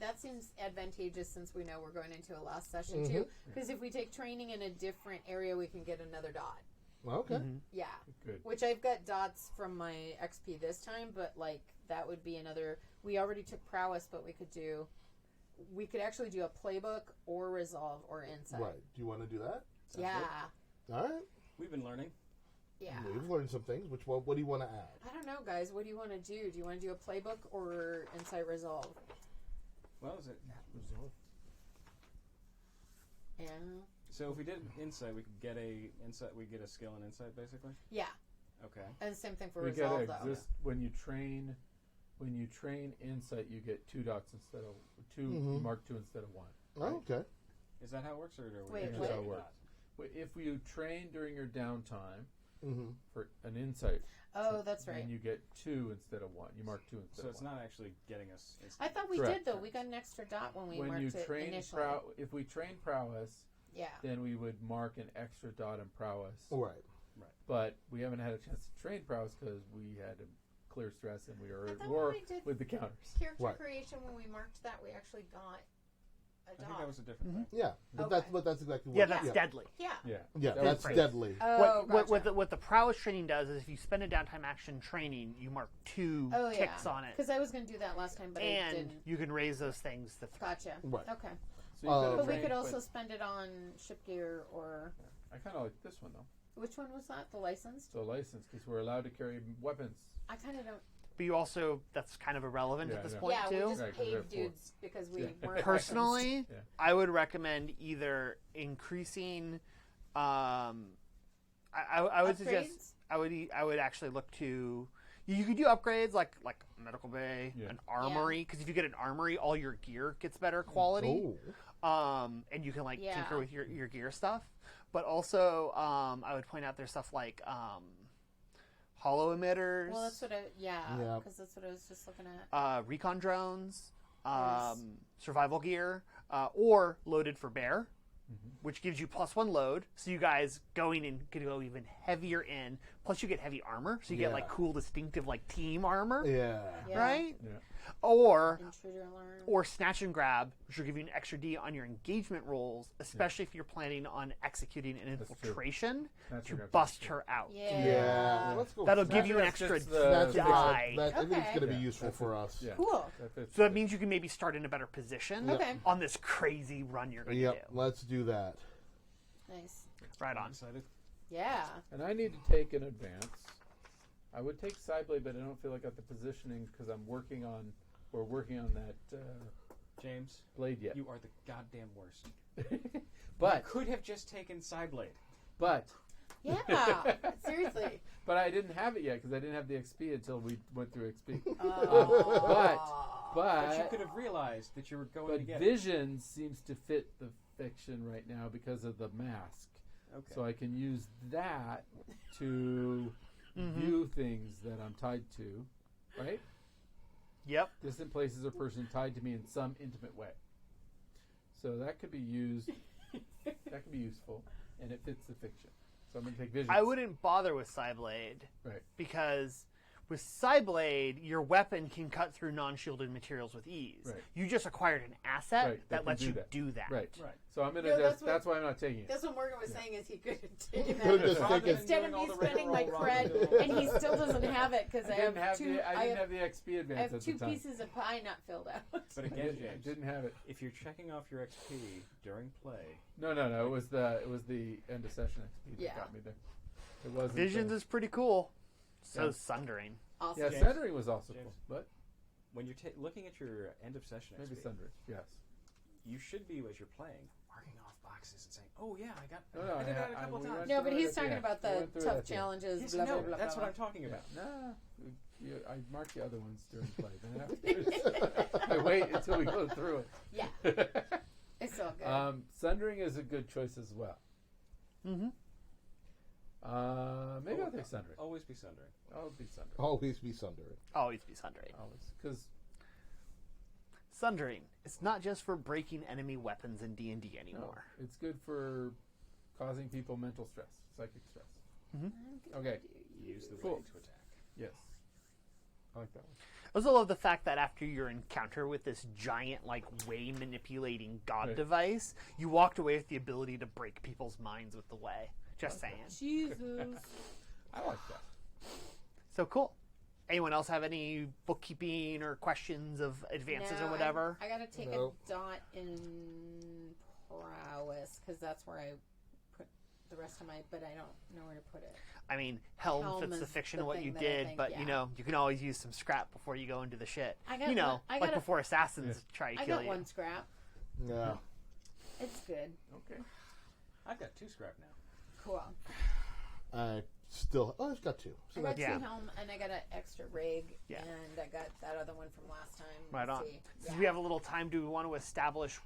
That seems advantageous since we know we're going into a last session too. Because if we take training in a different area, we can get another dot. Okay. Yeah. Good. Which I've got dots from my XP this time, but like that would be another. We already took prowess, but we could actually do a playbook or resolve or insight. Right. Do you want to do that? Yeah. All right. We've been learning. Yeah. We've learned some things. What do you want to add? I don't know, guys. What do you want to do? Do you want to do a playbook or insight resolve? Well, is it? Resolve. Yeah. So if we did insight, we could get a insight. We get a skill in insight, basically. Yeah. Okay. And same thing for We resolve, gotta though. exist when you train. When you train insight, you get 2 dots instead of 2. You mark 2 instead of 1. Oh, okay. Is that how it works, or do we? Wait, That's what? how it works. If you train during your downtime Mm-hmm. for an insight, Oh, that's right. then you get 2 instead of 1. You mark 2 instead So of it's 1. not actually getting us. I thought we Correct. did, though. We got an extra dot when we When marked you it train initially. if we train prowess, Yeah. then we would mark an extra dot in prowess. Right. But we haven't had a chance to train prowess because we had to clear stress and we were I at thought war when we did with the counters. Character Right. creation, when we marked that, we actually got a I dot. think that was a different thing. Yeah, but Okay. that's exactly what. Yeah, that's deadly. Yeah. Yeah. Yeah, That that's was- deadly. Oh, What the prowess training does is if you spend a downtime action training, you mark 2 ticks on it, Because I was going to do that last time, but I and didn't. you can raise those things to 3. Gotcha. Right. Okay. So you gotta But we train, could also spend it on ship gear or... I kind of like this one though. Which one was that? The licensed? So license because we're allowed to carry weapons. I kind of don't... But you also, that's kind of irrelevant Yeah, at this yeah. point Yeah, too. we just Right, 'cause they're paid four. dudes because we Yeah. weren't Personally, Yeah. I would recommend either increasing. I would suggest Upgrades? I would actually look to. You could do upgrades like medical bay, Yeah. an armory, because if you get an armory, all your gear gets better quality. Oh. And you can like Yeah. tinker with your gear stuff. But also, I would point out there's stuff like hollow emitters, Well, that's what I... Yeah, Yeah. because that's what I was just looking at. recon drones, Yes. survival gear, or loaded for bear, which gives you +1 load. So you guys going in could go even heavier in. Plus you get heavy armor, so you get like Yeah. cool, distinctive like team armor, Yeah. Yeah. right? Yeah. Or Intruder alarm. snatch and grab, which will give you an extra D on your engagement rolls, especially if you're planning on executing an That's true. infiltration Snatch to and grab. bust her out. Yeah. Yeah. Let's go. That'll with give you an Snatch extra fits the- die. That, I think it's Okay. going to be Yeah, useful that's for it. us. Yeah. Cool. That fits So that the- means you can maybe start in a better position Okay. on this crazy run you're going to Yep. do. Let's do that. Nice. Right I'm on. excited. Yeah. And I need to take an advance. I would take Sideblade, but I don't feel like I got the positioning because we're working on that James, blade yet. you are the goddamn worst. But Could have just taken Sideblade. Yeah. Seriously. But I didn't have it yet because I didn't have the XP until we went through XP. Oh. But you But could have realized that you were going to get it. Vision seems to fit the fiction right now because of the mask. Okay. So I can use that to view things that I'm tied to, right? Yep. Distant places or person tied to me in some intimate way. So that could be used. That could be useful, and it fits the fiction. So I'm going to take Vision. I wouldn't bother with Psyblade Right. because with Psyblade, your weapon can cut through non-shielded materials with ease. Right. You just acquired an asset Right, that that can lets do you that. do that. Right. Right. So I'm going No, to. that's That's what- why I'm not taking it. That's what Morgan was saying is he could have taken Could've that. just Rather taken- than Instead of doing all me the spending my rigmarole, cred, and he still doesn't have it because I didn't have two. I didn't have the XP advance I have at two the time. pieces of pie not filled out. But I again, didn't, James, didn't have it. if you're checking off your XP during play, No. It was the end of session XP that Yeah. got me there. It wasn't. Visions is pretty cool. So Yeah. Sundering. Awesome. Yeah, James. Sundering was also James. cool, but when you're looking at your end of session maybe XP, Sundering. Yes. you should be, as you're playing, marking off boxes and saying, "Oh yeah, I got. No, I did that a couple of we times." went No, through but it he's at the talking end. about We the went through it tough at the end. challenges. Yes, blah, no, blah, blah, that's blah, what I'm blah. talking about. Nah, I mark the other ones during play. Then afterwards, I wait until we go through it. Yeah, it's all good. Sundering is a good choice as well. Mm-hmm. Maybe I'll take Sundering. Always be sundering. I'll be Sundering. Always be Sundering. Always be Sundering. Always. Because Sundering. It's not just for breaking enemy weapons in D&D anymore. it's good for causing people mental stress, psychic stress. Okay. Use the Cool. way to attack. Yes. I like that one. I also love the fact that after your encounter with this giant, like, way manipulating god Right. device, you walked away with the ability to break people's minds with the way. Just saying. Jesus. I like that. So cool. Anyone else have any bookkeeping or questions of advances No, or whatever? I gotta take Nope. a dot in prowess because that's where I put the rest of my, but I don't know where to put it. I mean, Helm Helm fits the is fiction the of what thing you that I did, think, but yeah. you know, you can always use some scrap before you go into the shit. I got you know, one- I like got a- before assassins try to I kill got you. one scrap. Yeah. It's good. Okay. I've got 2 scrap now. Cool. I've got 2. So I got that's 2 Yeah. helm, and I got an extra rig, Yeah. and I got that other one from last time. Right Let's on. see. Since Yeah. we have a little time, do we want to establish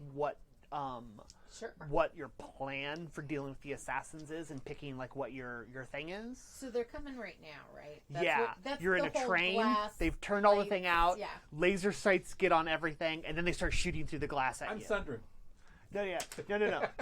Sure. what your plan for dealing with the assassins is and picking like what your thing is? So they're coming right now, right? That's you're in the a whole train. glass They've turned all the lights, thing out. Yeah. Laser sights get on everything, and then they start shooting through the glass at I'm you. Sundrin. No.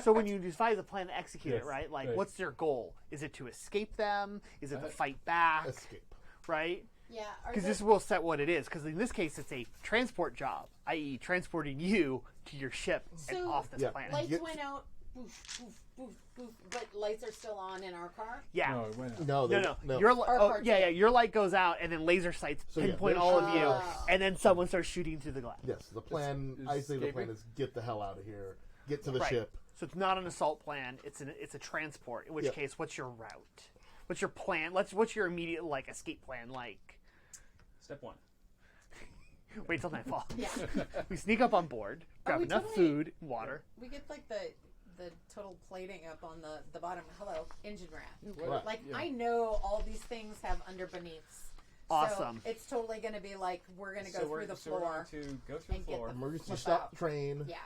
So when you devise a plan to execute it, Yes, right? Like, right. what's their goal? Is it to escape them? Is it to fight back? escape. Right? Yeah. Because this will set what it is. Because in this case, it's a transport job, i.e., transporting you to your ship and So- off this Yeah. planet. Lights Get- went out. Boof, boof, boof, boof. But lights are still on in our car. Yeah. No, it went out. No, No. Your Our car too. Your light goes out, and then laser sights So, yeah, pinpoint they're all of shooting- you, Oh. and then someone starts shooting through the glass. Yes, the plan. Is I say the plan escaping? is get the hell out of here, get to the Right. ship. So it's not an assault plan; it's a transport. In which Yep. case, what's your route? What's your plan? What's your immediate like escape plan like? Step 1. Wait till nightfall. Yeah. We sneak up on board, grab we enough totally- food, and water. We get like the total plating up on the bottom. Hello, engine wrap. Right. Like Yeah. I know all these things have underbeneaths. Awesome. So it's totally going to be like we're going to go So through the so we're floor. going to go through and the get floor. the- Emergency Flip stop out. the train. Yeah.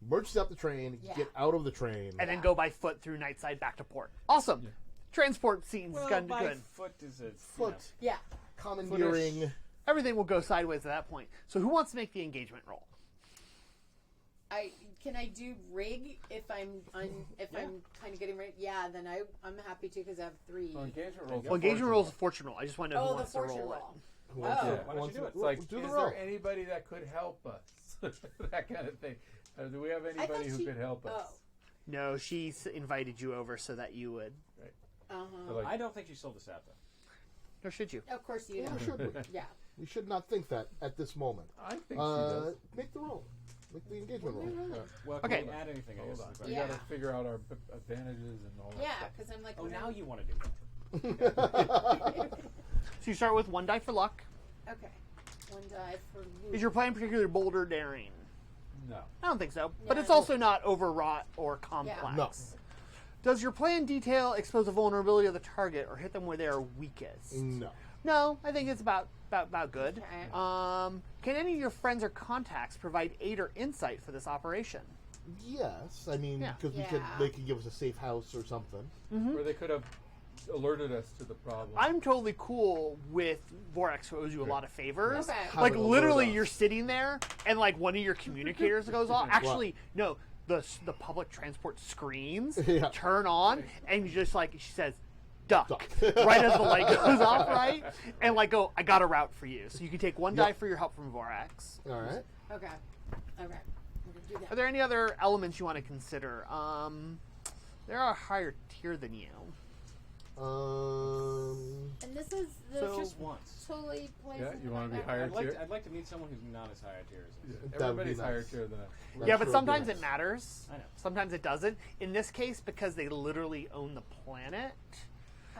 Emergency stop the train. Yeah. Get out of the train. And then Yeah. go by foot through Nightside back to port. Awesome. Transport seems Well, good. by Good. foot is a Foot. Yeah. Commandeering. Everything will go sideways at that point. So who wants to make the engagement roll? Can I do rig if I'm I'm kind of getting ready? Yeah, then I'm happy to because I have 3. Well, engagement rolls. Well, engagement roll is a fortune roll. I just want to know who Oh, the wants to fortune roll it. roll. Who wants Oh. to- Why don't you wants do to- it? It's like, do the is roll. there anybody that could help us? That kind of thing. Do we have I anybody thought who she- could help us? Oh. No, she invited you over so that you would. Uh-huh. So, like, I don't think you sold us out, though. Or should you? Of course you Or know. should we? Yeah. We should not think that at this moment. I think she does. Make the roll. Make the engagement roll. Well, Okay. can we add anything, I Hold guess? on. is the We question. Yeah. got to figure out our advantages and all that Yeah, stuff. because I'm like, Oh, well, now you want to do that. So you start with 1 die for luck. Okay. 1 die for you. Is your plan particularly bold or daring? No. I don't think so. But No. it's also not overwrought or complex. No. Does your plan detail expose a vulnerability of the target or hit them where they are weakest? No. No, I think it's about good. Okay. Can any of your friends or contacts provide aid or insight for this operation? Yes, I mean, Yeah. because they could give us a safe house or something. Or they could have alerted us to the problem. I'm totally cool with Vorax, who owes you a lot of favors. Okay. Have Like it alert literally, us. you're sitting there, and like one of your communicators goes off. Actually, no, the public transport screens Yeah. turn on, and you just like she says, "Duck," Duck. right as the light goes off, right, and like go, "I got a route for you." So you can take 1 die Yep. for your help from Vorax. All right. Okay. Okay. I'm going to do Are that. there any other elements you want to consider? They're a higher tier than you. And this is the So- Just once. totally plays Yeah, into you my wanna be background. higher tier? I'd like to meet someone who's not as high a tier as us. That would be Everybody's higher nice. tier than us. That's Yeah, but sure sometimes would be it nice. matters. I know. Sometimes it doesn't. In this case, because they literally own the planet.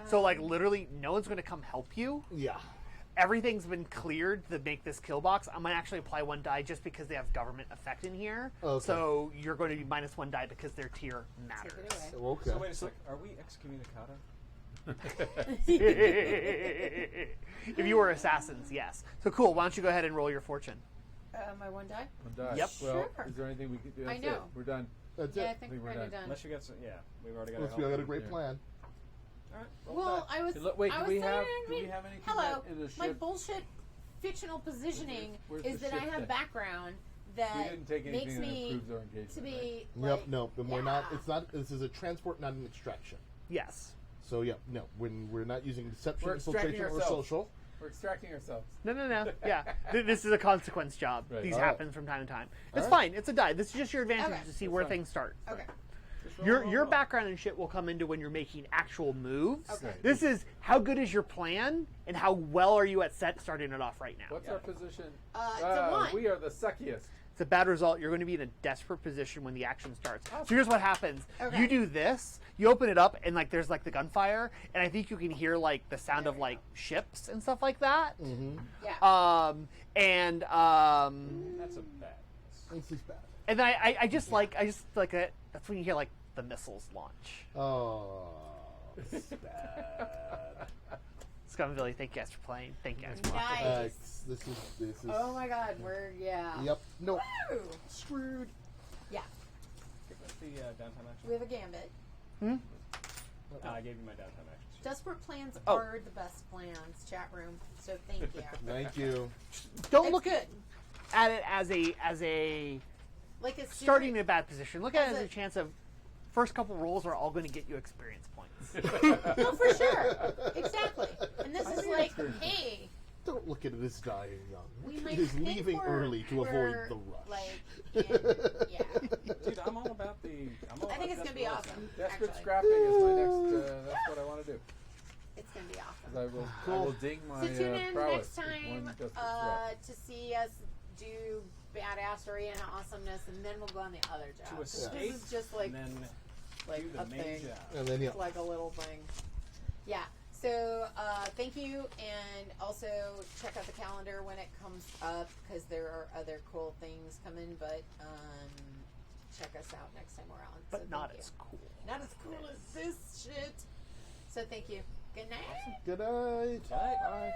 So, like, literally, no one's going to come help you. Yeah. Everything's been cleared to make this kill box. I'm going to actually apply 1 die just because they have government effect in here. Okay. So, you're going to be minus 1 die because their tier matters. Take it away. Okay. So wait a sec. Are we excommunicado? If you were assassins, yes. So, cool. Why don't you go ahead and roll your fortune? My 1 die? One die. Yep. Well, Sure. is there anything we could do? I That's know. it. We're done. That's Yeah, I it. think think we're we're kind of done. done. Unless you got some, yeah, we've already got Unless a we got a help. great Yeah. plan. All right. roll Well, that. I was. Wait, I do was we have saying, anything hello, in the my ship? bullshit fictional positioning Where's is the that I ship have then? background We that didn't take makes anything that me improves our engagement. to right? be. Yep. Like, No. Then we're not. yeah. It's not. This is a transport, not an extraction. Yes. So yeah. No. When we're not using deception, We're extracting infiltration, or ourselves. social. We're extracting ourselves. No. Yeah. This is a consequence job. Right. These All right. happen from time to time. It's right. fine. It's a die. This is just your advantage Okay. to see where fine. things start. Okay. Just roll, Your roll, your roll. background and shit will come into when you're making actual moves. Okay. Right. This is how good is your plan and how well are you at starting it off right now. What's our position? It's a 1. We are the suckiest. It's a bad result. You're going to be in a desperate position when the action starts. So here's what happens. Okay. You do this. You open it up, and like there's like the gunfire, and I think you can hear like the sound of like ships and stuff like that. Yeah. That's a bad. This is bad. And I just like it. That's when you hear like the missiles launch. Oh, it's bad. Scum Billy, thank you guys for playing. Thank you guys for watching. Nice. This is. Oh my God, Yep. No. Woo! Screwed. Yeah, What's the downtime action? we have a gambit. I gave you my downtime action. Desperate plans Oh. are the best plans, chat room. So thank you. Thank you. Don't It's look good. at it as a Like it's starting in a bad position. Look at it As as a a- chance of first couple rolls are all going to get you experience points. No, for sure. Exactly. And this is like, hey, Don't look at it as dying young. we Look might at it as think leaving we're- early to we're, avoid the rush. Like, yeah. Dude, I'm all about the. I think it's gonna be awesome. Desperate Actually, scrapping is my next. That's what I want to do. it's gonna be 'Cause awesome. I will ding my So tune in prowess next with one time desperate scrap. to see us do badassery and awesomeness, and then we'll go on the other job. To 'Cause escape, This is just like and then like do the a main thing. job. And then yeah. Like a little thing. Yeah. So thank you, and also check out the calendar when it comes up because there are other cool things coming. But check us out next time we're on. But so not thank you. as cool. Not as cool as this shit. So thank you. Good night. Good night. Bye.